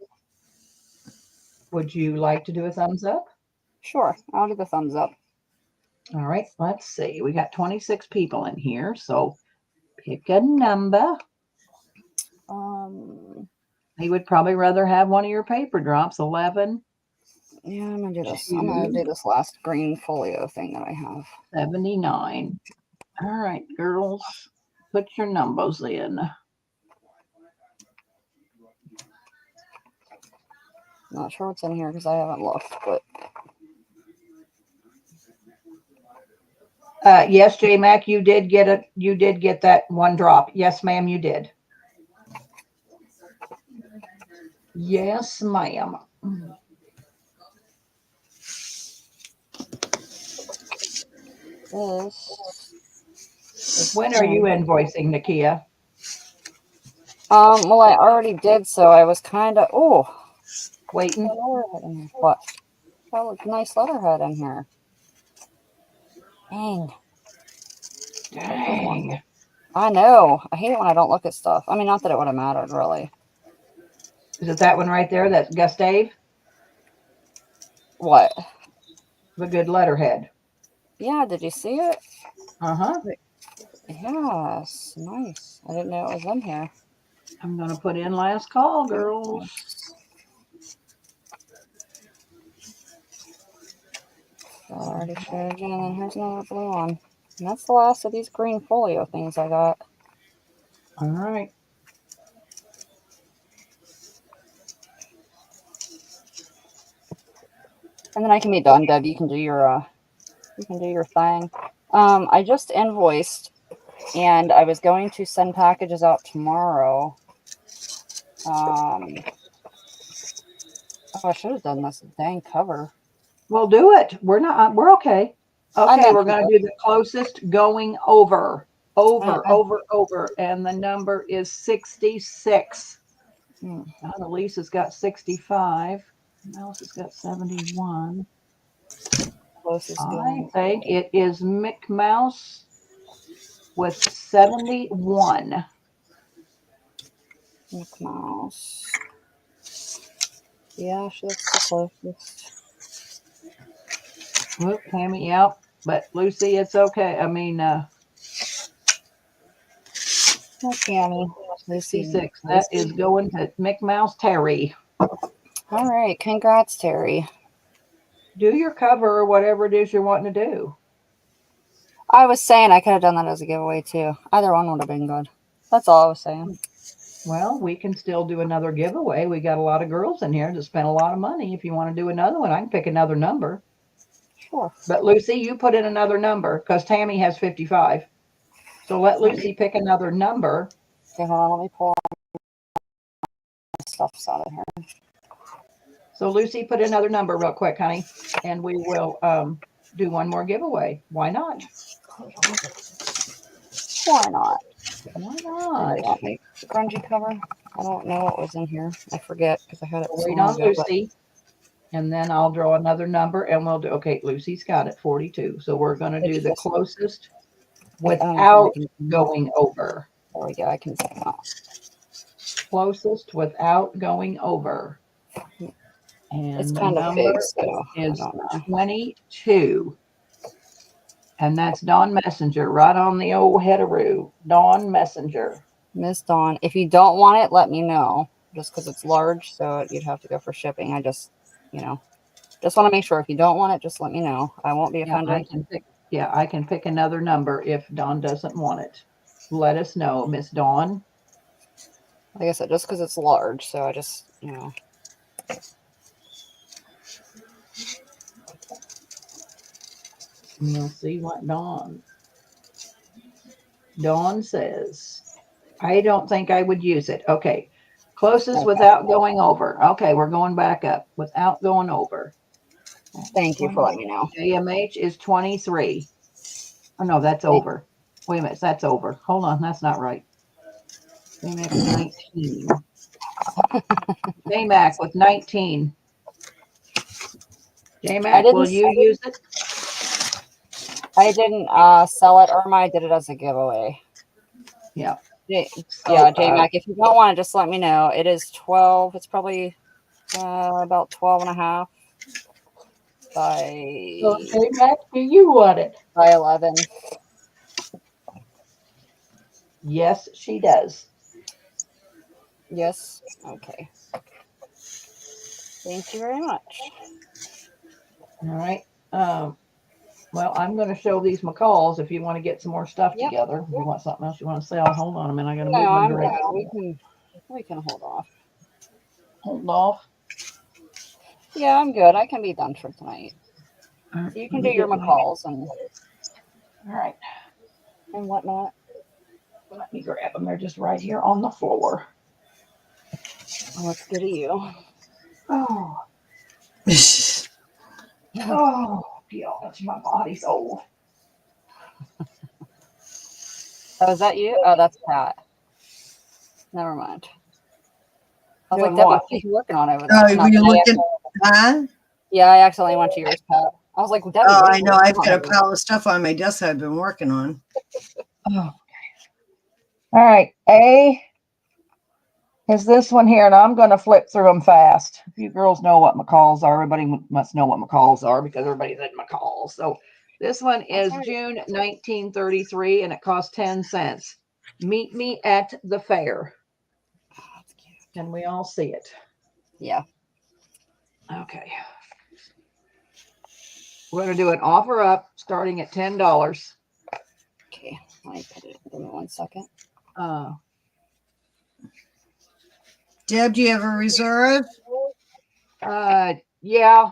Would you like to do a thumbs up? Sure, I'll do the thumbs up. All right, let's see. We got 26 people in here, so pick a number. He would probably rather have one of your paper drops, 11. Yeah, I'm gonna do this. I'm gonna do this last green folio thing that I have. 79. All right, girls, put your numbers in. Not sure what's in here because I haven't looked, but Yes, J Mac, you did get it. You did get that one drop. Yes, ma'am, you did. Yes, ma'am. When are you invoicing, Nikia? well, I already did, so I was kind of Waiting. What? Got a nice letterhead in here. Dang. I know. I hate it when I don't look at stuff. I mean, not that it would have mattered, really. Is it that one right there? That's Gustave? What? The good letterhead. Yeah, did you see it? Uh-huh. Yes, nice. I didn't know it was in here. I'm going to put in last call, girls. Already showed you, and then here's another blue one. And that's the last of these green folio things I got. All right. And then I can be done, Deb. You can do your thing. I just invoiced, and I was going to send packages out tomorrow. I should have done this dang cover. Well, do it. We're okay. Okay, we're going to do the closest going over. Over. And the number is 66. Now, Lisa's got 65. Mouse has got 71. I think it is Mick Mouse with 71. Mick Mouse. Yeah, she looks the closest. Whoop, Tammy, yep. But Lucy, it's okay. I mean, Tammy. 66. That is going to Mick Mouse Terry. All right. Congrats, Terry. Do your cover or whatever it is you're wanting to do. I was saying I could have done that as a giveaway too. Either one would have been good. That's all I was saying. Well, we can still do another giveaway. We got a lot of girls in here that spent a lot of money. If you want to do another one, I can pick another number. Sure. But Lucy, you put in another number because Tammy has 55. So let Lucy pick another number. Okay, hold on. Let me pull all my stuff out of here. So Lucy, put another number real quick, honey, and we will do one more giveaway. Why not? Why not? Why Do not? they want me grungy cover? I don't know what was in here. I forget because I had it so Wait long on ago. Lucy, and then I'll draw another number, and we'll do. Okay, Lucy's got it, 42. So we're going to do the closest without going over. There we go. I can see now. Closest without going over. And It's the kind of big, number so is I don't know. 22. And that's Dawn Messenger, right on the old headaroo. Dawn Messenger. Miss Dawn. If you don't want it, let me know. Just because it's large, so you'd have to go for shipping. I just, just want to make sure. If you don't want it, just let me know. I won't be offended. I can pick another number if Dawn doesn't want it. Let us know, Miss Dawn. Like I said, just because it's large, so I just, We'll see what Dawn says. I don't think I would use it. Okay. Closest without going over. Okay, we're going back up without going over. Thank you for letting me know. AMH is 23. Oh, no, that's over. Wait a minute, that's over. Hold on, that's not right. JMac is 19. JMac with 19. JMac, will you use it? I didn't sell it, Irma. I did it as a giveaway. Yeah. JMac, if you don't want it, just let me know. It is 12. It's probably about 12 and a half by... So, JMac, do you want it? By 11. Yes, she does. Yes? Okay. Thank you very much. All right. Well, I'm going to show these macaws if you want to get some more stuff together. If you want something else you want to sell, hold on a minute. I got to move my drink. We can hold off. Hold off. Yeah, I'm good. I can be done for tonight. Right, so you can do your macaws and all right, and whatnot. Let me grab them. They're just right here on the floor. Oh, it's good of you. Oh. Oh, gosh, my body's old. Oh, is that you? Oh, that's Pat. Never mind. I was Doing like, Debbie, what? what are you working on over there? Oh, were you looking? Huh? Yeah, I accidentally went to yours, Pat. I was like, well, Debbie, Oh, what are I you know. working I've on got a over pile of stuff on my desk I've been working on. Oh, okay. All right. A is this one here, and I'm going to flip through them fast. If you girls know what macaws are, everybody must know what macaws are because everybody's at macaws. So this one is June 1933, and it costs 10 cents. Meet me at the fair. Can we all see it? Yeah. Okay. We're going to do an offer up starting at $10. Okay. Let me put it. Give me 1 second. Deb, do you have a reserve? Yeah.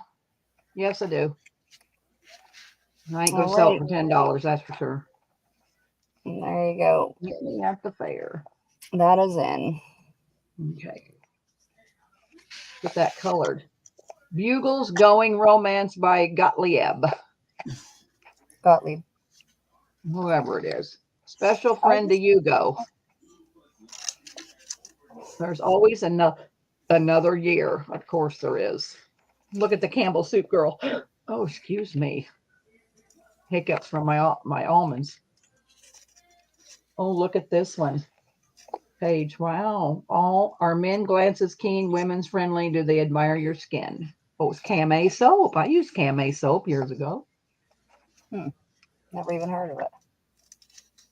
Yes, I do. I ain't going to sell it for $10, that's for sure. There you go. Meet me at the fair. That is in. Okay. Get that colored. Bugles Going Romance by Gottlieb. Whoever it is. Special friend to Hugo. There's always another year. Of course there is. Look at the Campbell Soup girl. Oh, excuse me. Hiccups from my almonds. Oh, look at this one. Page. Wow. All are men glances keen, women's friendly. Do they admire your skin? Oh, it's Cam-A soap. I used Cam-A soap years ago. Never even heard of it.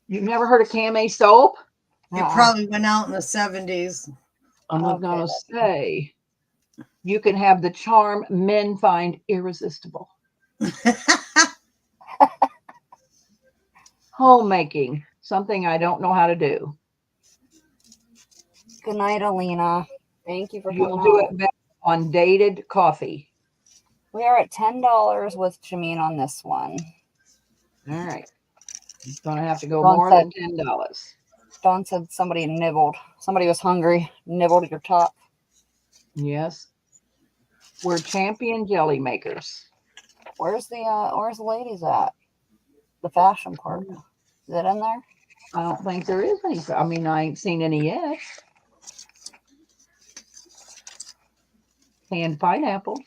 You've never heard of Cam-A soap? It probably went out in the 70s. I'm not going to say. You can have the charm men find irresistible. Homemaking, something I don't know how to do. Good night, Alina. Thank you for coming. You'll do it better on dated coffee. We are at $10 with Jameen on this one. All right. It's going to have to go Dawn more said- than $10. Dawn said somebody nibbled. Somebody was hungry, nibbled at your top. Yes. We're champion jelly makers. Where's the ladies at? The fashion part. Is it in there? I don't think there is any. I mean, I ain't seen any yet. Canned pineapples.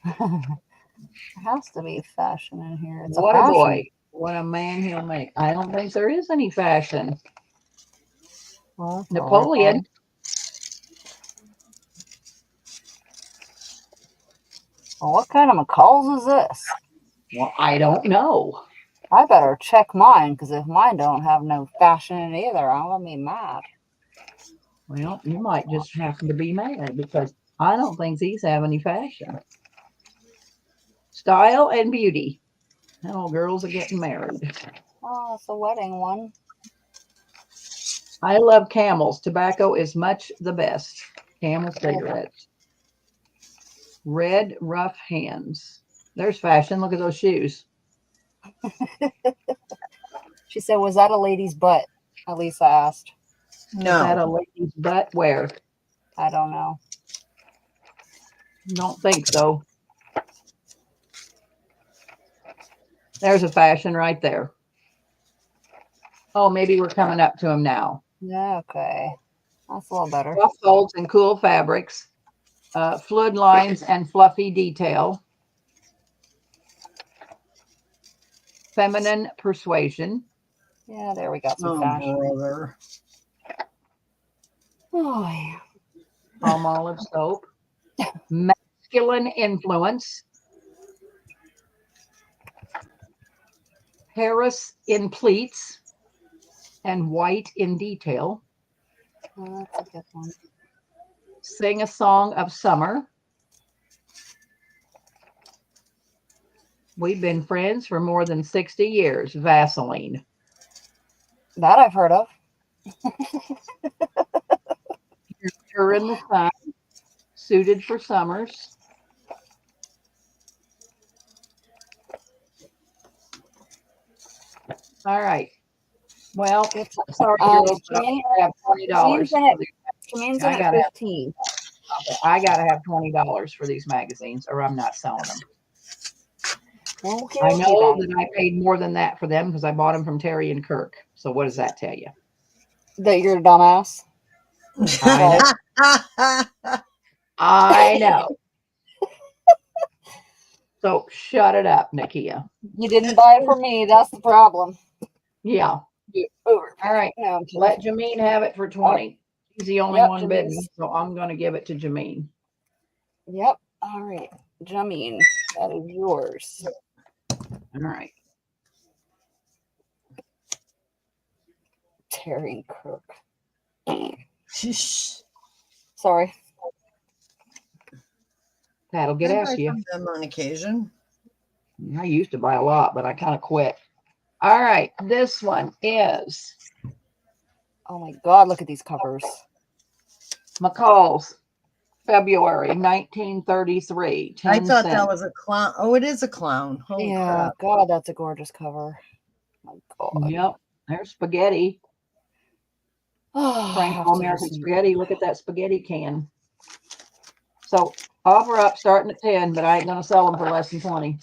There has to be fashion in here. It's What a a fashion. boy. What a man he'll make. I don't think there is any fashion. Well, that's all right, Napoleon. buddy. Well, what kind of McCall's is this? Well, I don't know. I better check mine, because if mine don't have no fashion in it either, I'm gonna be mad. Well, you might just happen to be mad because I don't think these have any fashion. Style and beauty. Oh, girls are getting married. Oh, it's a wedding one. I love Camels. Tobacco is much the best. Camel cigarettes. Red rough hands. There's fashion. Look at those shoes. She said, was that a lady's butt? Elisa asked. Is that No. a lady's butt? Where? I don't know. Don't think so. There's a fashion right there. Oh, maybe we're coming up to them now. Yeah, okay. That's a little better. Rough folds and cool fabrics. Fluid lines and fluffy detail. Feminine persuasion. Yeah, there we got some Oh, fashion. brother. Oh, yeah. Palm olive soap. Masculine influence. Paris in pleats and white in detail. Oh, that's a good one. Sing a song of summer. We've been friends for more than 60 years. Vaseline. That I've heard of. Her in the sun. Suited for summers. All right. Well, It's sorry, girls, but I gotta have $20. Jameen's I in at gotta have- 15. I gotta have $20 for these magazines, or I'm not selling them. Okay, I know then. that I paid more than that for them because I bought them from Terry and Kirk. So what does that tell you? That you're a dumbass. I know. So shut it up, Nikia. You didn't buy it for me. That's the problem. Yeah. Over. All right. No, Let Jameen have it for 20. He's the only Yep, one bidding, Jameen's- so I'm going to give it to Jameen. Yep. All right. Jameen, that is yours. All right. Terry and Kirk. Sorry. That'll get I asked buy you. from them on occasion. I used to buy a lot, but I kind of quit. All right. This one is Oh my God, look at these covers. McCall's, February 1933. I 10 thought that cents. was a clown. Oh, it is a clown. Holy Yeah, crap. God, that's a gorgeous cover. My God. Yep. There's spaghetti. Oh, I Frank have to American listen. spaghetti. Look at that spaghetti can. So offer up starting at 10, but I ain't gonna sell them for less than 20.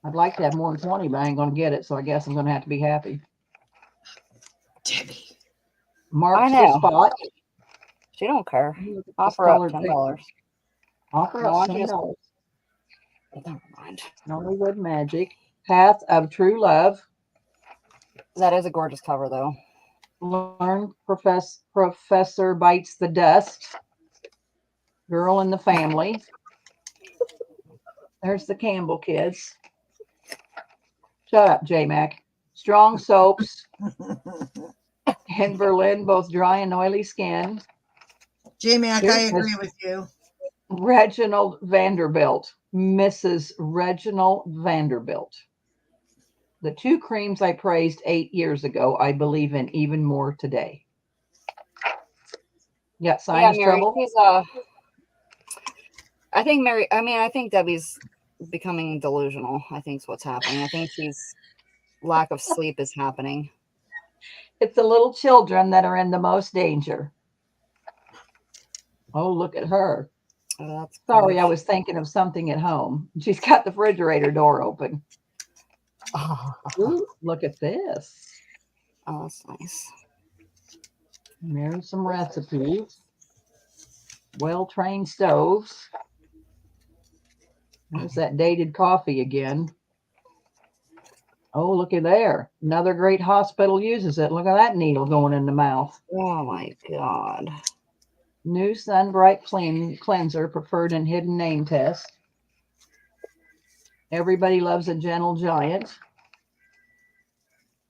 I'd like to have more than 20, but I ain't gonna get it. So I guess I'm gonna have to be happy. Debbie. Marks I the know. spot. She don't care. Look at this Offer up colored $10. paper. Offer No, up I just- $10. Never mind. Hollywood Magic. Path of True Love. That is a gorgeous cover, though. Learn Professor Bites the Dust. Girl in the Family. There's the Campbell kids. Shut up, J-Mac. Strong soaps. In Berlin, both dry and oily skin. J-Mac, I agree with you. Reginald Vanderbilt. Mrs. Reginald Vanderbilt. The two creams I praised 8 years ago, I believe in even more today. You got sinus Mary, trouble? he's I think Debbie's becoming delusional. I think is what's happening. I think she's lack of sleep is happening. It's the little children that are in the most danger. Oh, look at her. Oh, that's Sorry, good. I was thinking of something at home. She's got the refrigerator door open. Oh, Ooh, look at this. that's nice. There's some recipes. Well-trained stoves. There's that dated coffee again. Oh, looky there. Another great hospital uses it. Look at that needle going in the mouth. Oh my God. New Sun Bright Cleanser preferred and hidden name test. Everybody loves a gentle giant.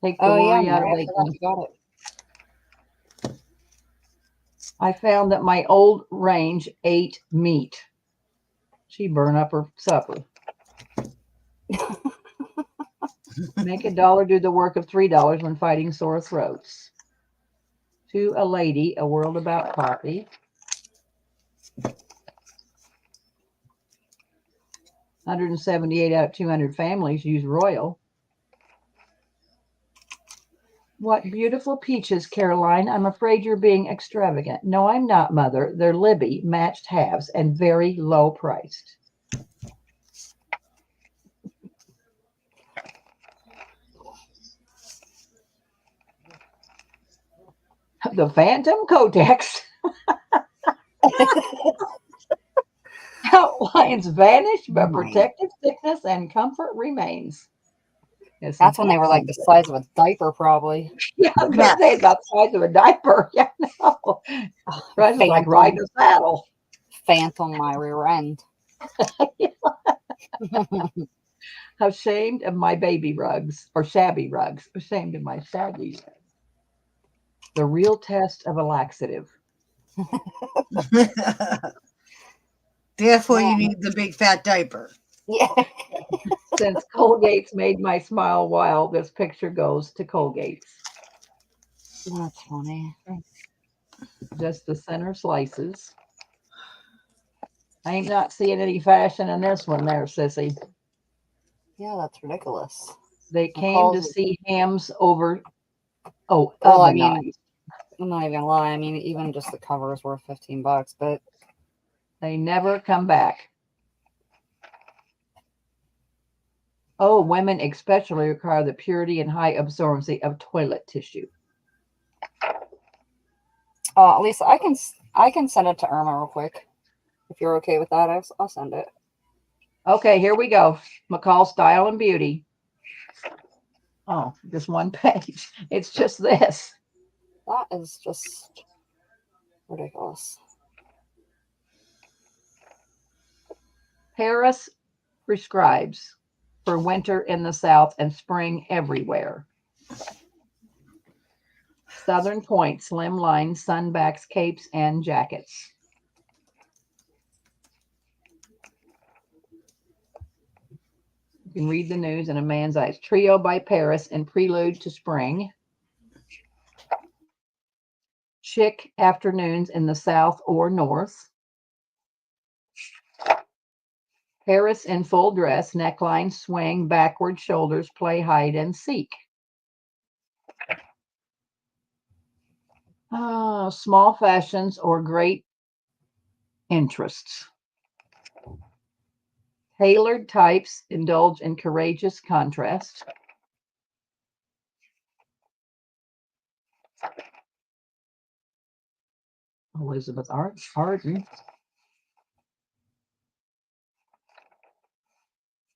Take the Oh yeah, worry out of Mary, I forgot baking. you got it. I found that my old range ate meat. She burned up her supper. Make $1 do the work of $3 when fighting sore throats. To a lady, a world about coffee. 178 out of 200 families use Royal. What beautiful peaches, Caroline. I'm afraid you're being extravagant. No, I'm not, Mother. They're Libby, matched halves, and very low priced. The Phantom Kotex. Outlines vanish, but protective thickness and comfort remains. Yes, That's when they were like the size of a diaper, probably. Yeah, I was going to say it's about the size of a diaper. Yeah, no. Runs like riding a saddle. Phantom, my rear end. Ashamed of my baby rugs or shabby rugs. Ashamed of my shabby rugs. The real test of a laxative. Therefore, you need the big fat diaper. Yeah. Since Colgate's made my smile wild, this picture goes to Colgate's. That's funny. Just the center slices. I ain't not seeing any fashion in this one there, sissy. Yeah, that's ridiculous. They came to see hams over. Oh, well, I mean, I'm not even gonna lie. I mean, even just the cover is worth $15, but they never come back. Oh, women especially require the purity and high absorbency of toilet tissue. Lisa, I can send it to Irma real quick. If you're okay with that, I'll send it. Okay, here we go. McCall Style and Beauty. Oh, just one page. It's just this. That is just ridiculous. Paris prescribes for winter in the South and spring everywhere. Southern Point, slim line, sunbacks, capes, and jackets. You can read the news in a man's eyes. Trio by Paris and prelude to spring. Chic afternoons in the South or North. Paris in full dress, neckline, swing, backward shoulders, play hide and seek. Small fashions or great interests. Tailored types indulge in courageous contrast. Elizabeth Arden.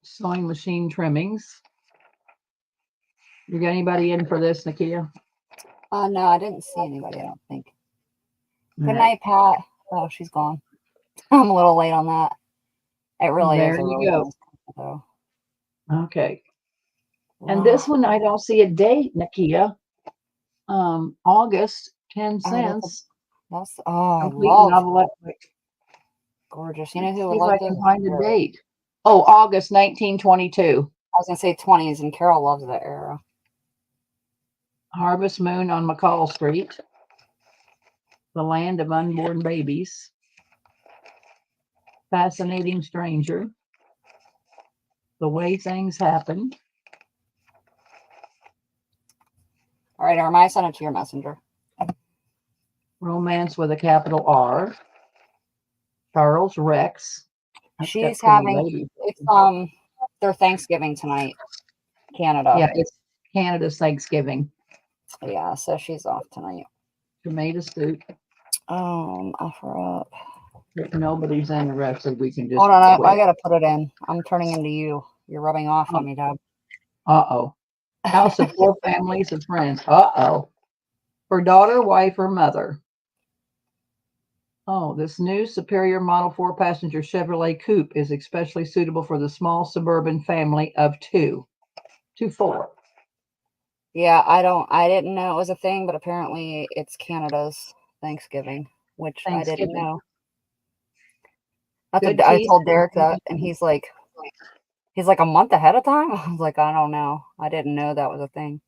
Sewing machine trimmings. You got anybody in for this, Nikia? No, I didn't see anybody, I don't think. Good night, Pat. Oh, she's gone. I'm a little late on that. It really there is. There you go. Though. Okay. And this one, I don't see a date, Nikia. August, 10 cents. That's I Complete love novelette. gorgeous. You know who would See if love I this? can find a date. Oh, August 1922. I was gonna say 20s, and Carol loves that era. Harvest Moon on McCall Street. The land of unborn babies. Fascinating Stranger, The Way Things Happen, All right, Irma, I sent it to your messenger. Romance with a capital R, Charles Rex. That's got She's pretty having ladies. it's their Thanksgiving tonight, Canada. Yeah, it's Canada's Thanksgiving. Yeah, so she's off tonight. Tomato soup. I forgot. If nobody's interested, we can just Hold on, I quit. gotta put it in. I'm turning into you. You're rubbing off on me, Deb. Uh-oh. House of four families of friends. Uh-oh. For daughter, wife, or mother. Oh, this new superior model 4-passenger Chevrolet coupe is especially suitable for the small suburban family of 2 to 4. Yeah, I didn't know it was a thing, but apparently it's Canada's Thanksgiving, which I didn't Thanksgiving. know. Good I teeth. told Derek that, and he's like a month ahead of time. I was like, I don't know. I didn't know that was a thing.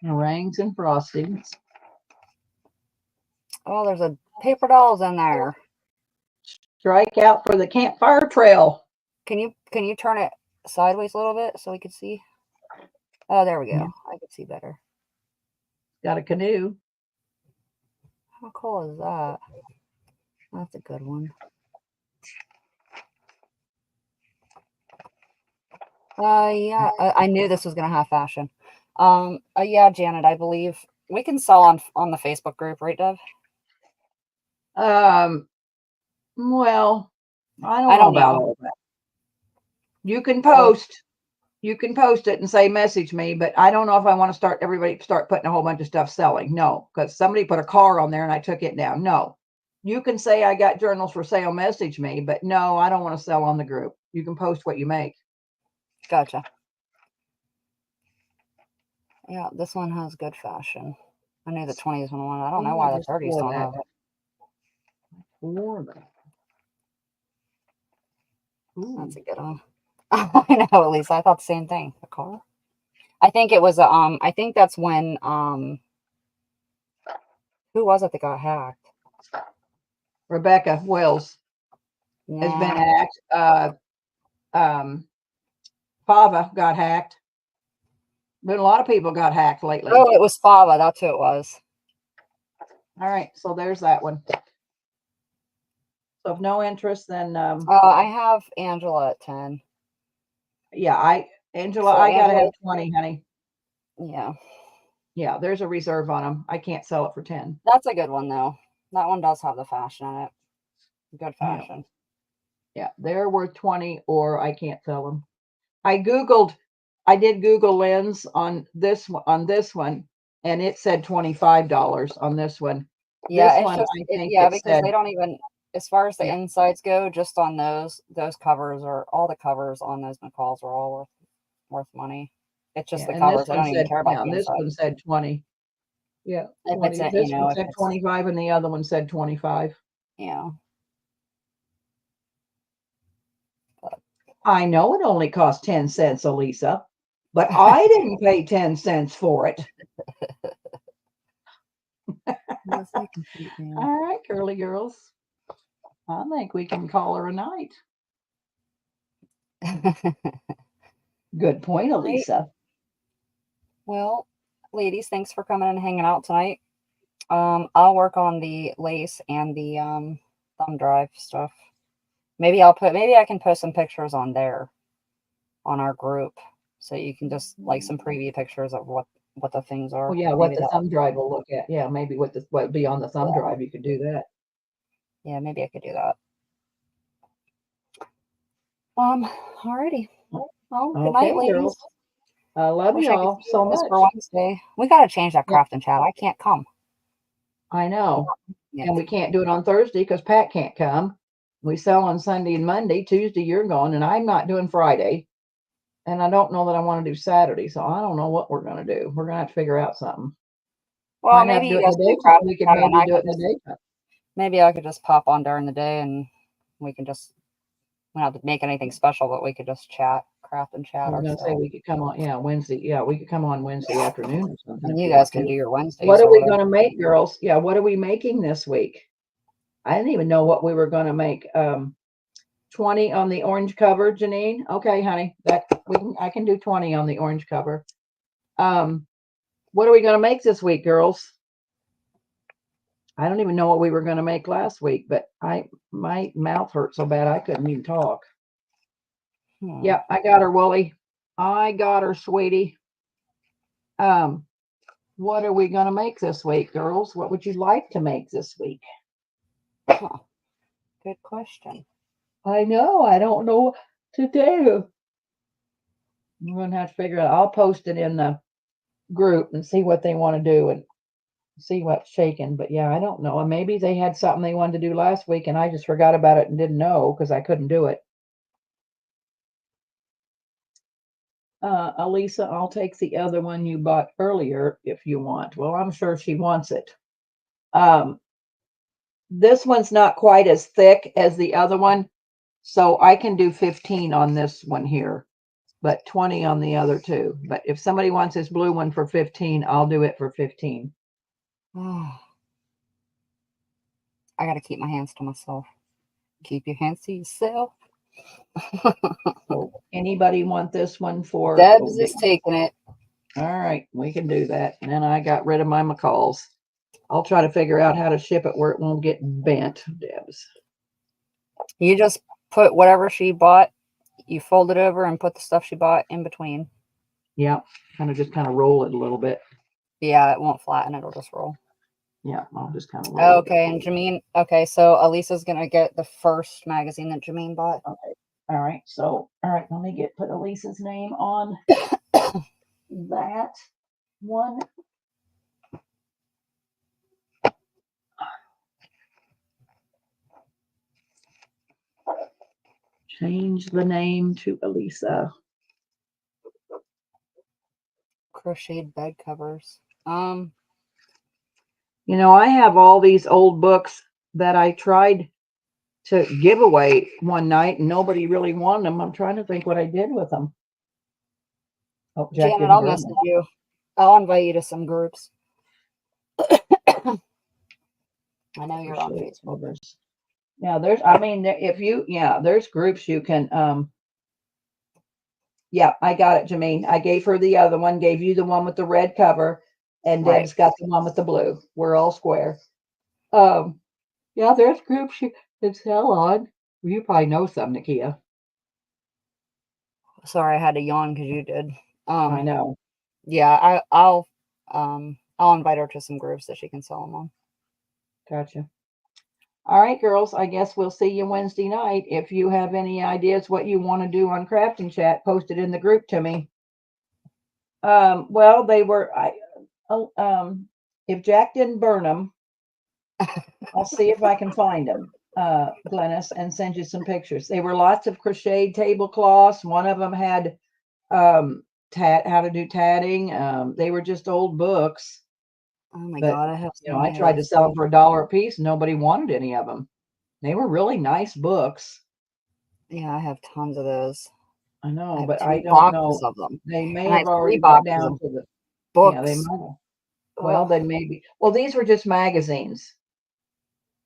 Meringues and frostings. Oh, there's a paper dolls in there. Strike out for the campfire trail. Can you turn it sideways a little bit so we can see? Oh, there we go. Yeah. I can see better. Got a canoe. How cool is that? That's a good one. Yeah, I knew this was gonna have fashion. Yeah, Janet, I believe we can sell on the Facebook group, right, Dev? Well, I don't I know don't about know. all that. You can post it and say message me, but I don't know if I want to everybody start putting a whole bunch of stuff selling. No, because somebody put a car on there and I took it down. No. You can say I got journals for sale, message me, but no, I don't want to sell on the group. You can post what you make. Gotcha. Yeah, this one has good fashion. I knew the 20s one. I don't know why the 30s don't have it. That's a good one. I know, at least I thought the same thing. A car? I think it was I think that's when who was it that got hacked? Rebecca Wells has been hacked. Fava got hacked. But a lot of people got hacked lately. Oh, it was Fava. That's who it was. All right, so there's that one. So if no interest, then I have Angela at 10. yeah, Angela, I gotta have 20, honey. Yeah. Yeah, there's a reserve on them. I can't sell it for 10. That's a good one though. That one does have the fashion in it. Good fashion. Yeah, they're worth 20 or I can't sell them. I did Google lens on this one, and it said $25 on this one. Yeah, this one, I think because they don't even, as far as the insides go, just on those covers are all the covers on those McCalls are all worth money. It's just the covers. I don't even care about the this inside. one said 20. Yeah, If 20. it's This one said 25 and the other one said 25. Yeah. I know it only cost 10 cents, Elisa, but I didn't pay 10 cents for it. All right, girly girls. I think we can call her a night. Good point, Elisa. Well, ladies, thanks for coming and hanging out tonight. I'll work on the lace and the thumb drive stuff. Maybe I can post some pictures on there on our group, so you can just like some preview pictures of what the things are. Well, yeah, what the thumb drive will look at. Yeah, maybe what would be on the thumb drive. You could do that. Yeah, maybe I could do that. Alrighty. Well, good night, ladies. Girls. I love y'all so much. For Wednesday. We got to change that craft and chat. I can't come. I know. And we can't do it on Thursday because Pat can't come. We sell on Sunday and Monday. Tuesday, you're gone, and I'm not doing Friday. And I don't know that I want to do Saturday, so I don't know what we're going to do. We're going to have to figure out something. Well, maybe you guys we could maybe do it in the daytime. Maybe I could just pop on during the day, and we can just, we don't have to make anything special, but we could just chat, craft and chat. I was going to say we could come on, Wednesday. Yeah, we could come on Wednesday afternoon or something. And you guys can do your Wednesdays. What are we going to make, girls? Yeah, what are we making this week? I didn't even know what we were going to make. 20 on the orange cover, Janine. Okay, honey, I can do 20 on the orange cover. What are we going to make this week, girls? I don't even know what we were going to make last week, but my mouth hurt so bad I couldn't even talk. Yeah, I got her, Wooly. I got her, sweetie. What are we going to make this week, girls? What would you like to make this week? Good question. I know. I don't know what to do. I'm going to have to figure it out. I'll post it in the group and see what they want to do and see what's shaking. But yeah, I don't know. And maybe they had something they wanted to do last week and I just forgot about it and didn't know because I couldn't do it. Elisa, I'll take the other one you bought earlier if you want. Well, I'm sure she wants it. This one's not quite as thick as the other one, so I can do 15 on this one here, but 20 on the other two. But if somebody wants this blue one for 15, I'll do it for 15. I got to keep my hands to myself. Keep your hands to yourself. So anybody want this one for? Debs is taking it. All right, we can do that. And then I got rid of my McCalls. I'll try to figure out how to ship it where it won't get bent, Debs. You just put whatever she bought, you fold it over and put the stuff she bought in between. Yeah, kind of roll it a little bit. Yeah, it won't flatten, it'll just roll. Yeah, I'll just kind of roll it. Okay, and Jameen, okay, so Elisa's going to get the first magazine that Jameen bought. Okay. All right. So, all right, let me put Elisa's name on that one. Change the name to Elisa. Crocheted bed covers. You know, I have all these old books that I tried to give away one night and nobody really wanted them. I'm trying to think what I did with them. Oh, Jack Janet, I'll message you. I'll invite you to some groups. I know you're on Facebook. Yeah, there's groups you can, yeah, I got it, Jameen. I gave her the other one, gave you the one with the red cover, and Deb's got the one with the blue. We're all square. Yeah, there's groups you can sell on. You probably know some, Nikia. Sorry, I had to yawn because you did. I know. Yeah, I'll invite her to some groups that she can sell them on. Gotcha. All right, girls. I guess we'll see you Wednesday night. If you have any ideas what you want to do on Crafting Chat, post it in the group to me. Well, they were. If Jack didn't burn them, I'll see if I can find them, Glennis, and send you some pictures. They were lots of crocheted tablecloths. One of them had how to do tatting. They were just old books. Oh my God, I have. I tried to sell them for $1 a piece. Nobody wanted any of them. They were really nice books. Yeah, I have tons of those. I know, but I don't know of them. They may have already got down to the books. Yeah, they might have. Well, then maybe. Well, these were just magazines,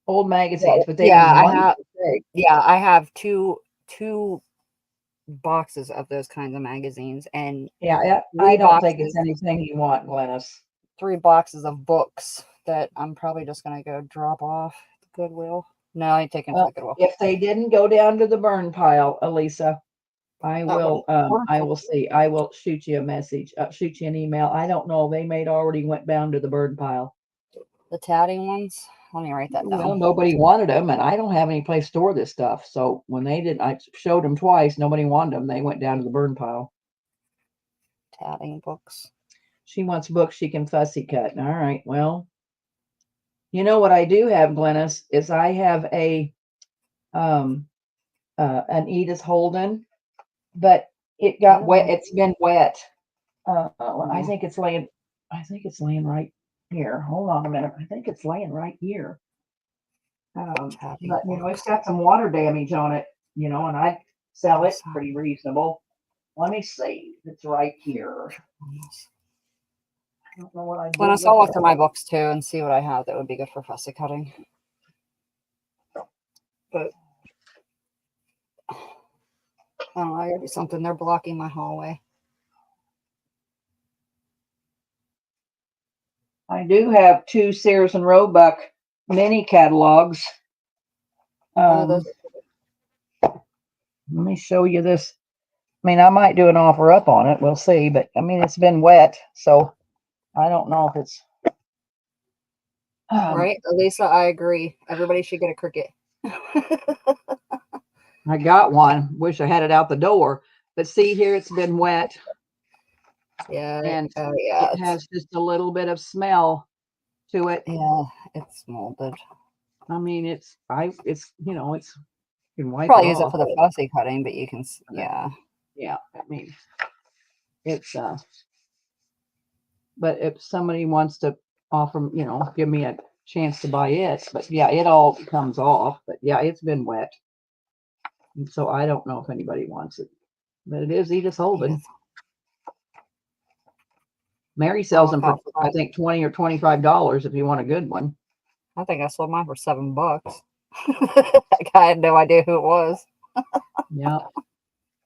old magazines, but they were wonderful. Yeah, I have two boxes of those kinds of magazines, and I don't think it's anything you want, Glennis. 3 boxes of books that I'm probably just gonna go drop off at the Goodwill. No, I ain't taking to the Goodwill. If they didn't go down to the burn pile, Elisa, I will see. I will shoot you a message, shoot you an email. I don't know. They may already went down to the burn pile. The tatting ones? Let me write that down. Well, nobody wanted them, and I don't have any place to store this stuff. So when they didn't, I showed them twice. Nobody wanted them. They went down to the burn pile. Tatting books. She wants books she can fussy cut. All right. Well, you know what I do have, Glennis, is I have an Edith Holden, but it got wet. It's been wet. I think it's laying right here. Hold on a minute. I think it's laying right here. But it's got some water damage on it, and I sell it pretty reasonable. Let me see. It's right here. I don't know what I do. I'll look through my books too and see what I have that would be good for fussy cutting. But I gotta do something. They're blocking my hallway. I do have 2 Sears and Roebuck mini catalogs. Those. Let me show you this. I mean, I might do an offer up on it. We'll see. But I mean, it's been wet, so I don't know if it's Right, Elisa, I agree. Everybody should get a Cricket. I got one. Wish I had it out the door. But see here, it's been wet. Yeah, And yeah, it has just a little bit of smell to it. yeah, it's molded. I mean, it's you know, it's you can wipe Probably it use it off. for the fussy cutting, but you can, yeah. Yeah, I mean, it's but if somebody wants to offer, you know, give me a chance to buy it, but yeah, it all comes off. But yeah, it's been wet, and so I don't know if anybody wants it, but it is Edith Holden. Yes. Mary sells them for Look out for I that. think $20 or $25 if you want a good one. I think I sold mine for $7. I had no idea who it was. Yeah.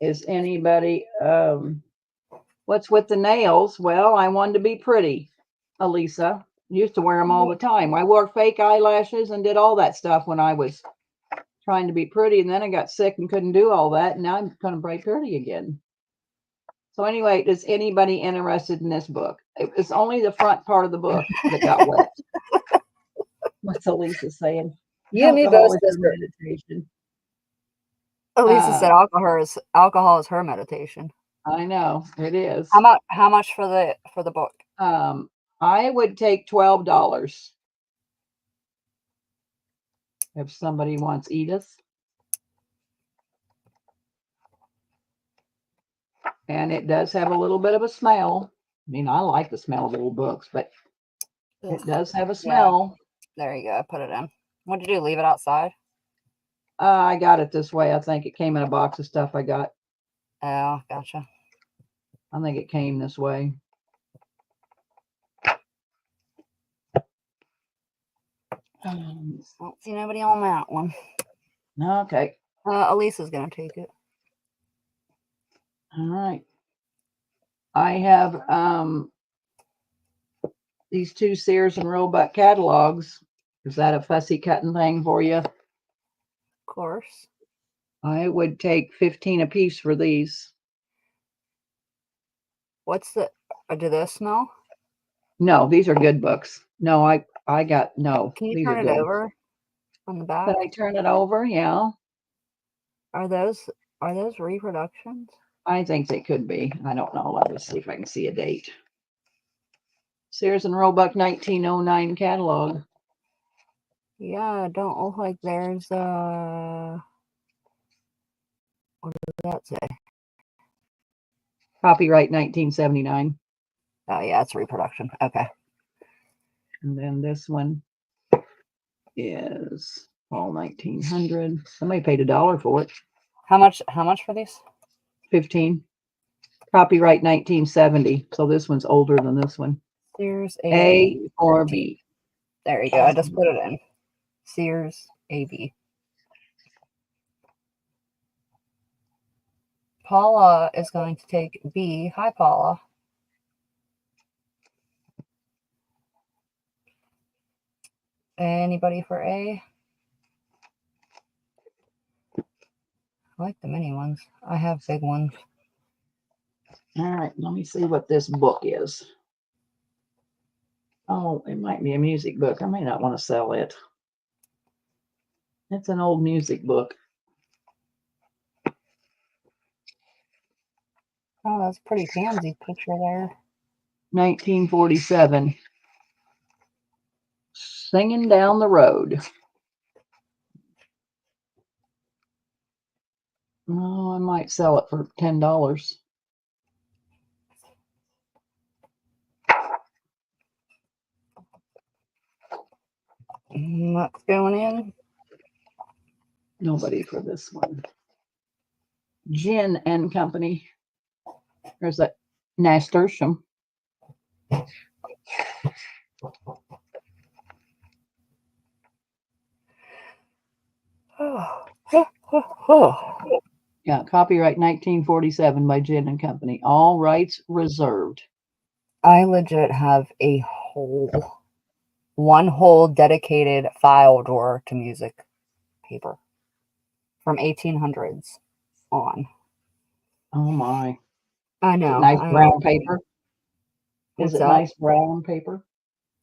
Is anybody what's with the nails? Well, I wanted to be pretty, Elisa. Used to wear them all the time. I wore fake eyelashes and did all that stuff when I was trying to be pretty, and then I got sick and couldn't do all that, and now I'm kind of bright pretty again. So anyway, is anybody interested in this book? It's only the front part of the book that got wet. What's Elisa saying? You and me Alcohol both, is her sister. meditation. Elisa said alcohol is her meditation. I know it is. How much for the book? I would take $12 if somebody wants Edith. And it does have a little bit of a smell. I mean, I like the smell of old books, but it does have a smell. Yeah. There you go. I put it in. What did you do? Leave it outside? I got it this way. I think it came in a box of stuff I got. Oh, gotcha. I think it came this way. I don't see nobody on that one. Okay. Elisa's gonna take it. All right. I have these 2 Sears and Roebuck catalogs. Is that a fussy cutting thing for you? Of course. I would take 15 a piece for these. What's the? Do those smell? No, these are good books. No, I got no. Can you These turn are it good. over on the back? Can I turn it over? Yeah. Are those reproductions? I think they could be. I don't know. Let me see if I can see a date. Sears and Roebuck 1909 catalog. Yeah, don't look like there's what does that say? Copyright 1979. Oh yeah, it's reproduction. Okay. And then this one is all 1900. Somebody paid $1 for it. How much for these? 15. Copyright 1970. So this one's older than this one. Sears A or B. There you go. I just put it in. Sears AB. Paula is going to take B. Hi, Paula. Anybody for A? I like the mini ones. I have big ones. All right, let me see what this book is. Oh, it might be a music book. I may not want to sell it. It's an old music book. Oh, that's a pretty pansy picture there. 1947. Singing Down the Road. Oh, I might sell it for $10. What's going in? Nobody for this one. Gin and Company. There's that nasturtium. Yeah, copyright 1947 by Gin and Company. All rights reserved. I legit have one whole dedicated file drawer to music paper from 1800s on. Oh my. I Is it know. nice I brown know. paper? Is What's it that? nice brown paper?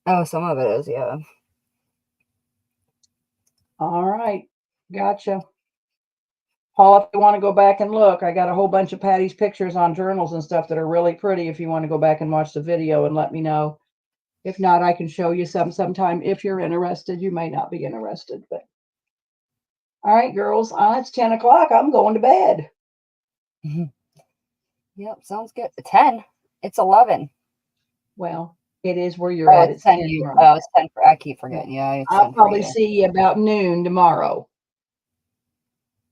Oh, some of it is, yeah. All right. Gotcha. Paul, if you want to go back and look, I got a whole bunch of Patty's pictures on journals and stuff that are really pretty if you want to go back and watch the video and let me know. If not, I can show you some sometime if you're interested. You may not be interested, but all right, girls. It's 10 o'clock. I'm going to bed. Yep, sounds good. 10. It's 11. Well, it is where you're at. It's It's 10. 10. It's 10 for. I keep forgetting. Yeah, it's 10 I'll for probably you. see you about noon tomorrow.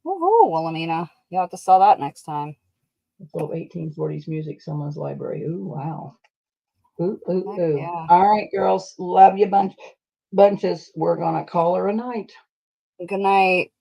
Woohoo, Wilhelmina. You'll have to sell that next time. It's little 1840s music, someone's library. Ooh, wow. Ooh, ooh, Heck ooh. yeah. All right, girls. Love you bunches. We're going to call her a night. Good night.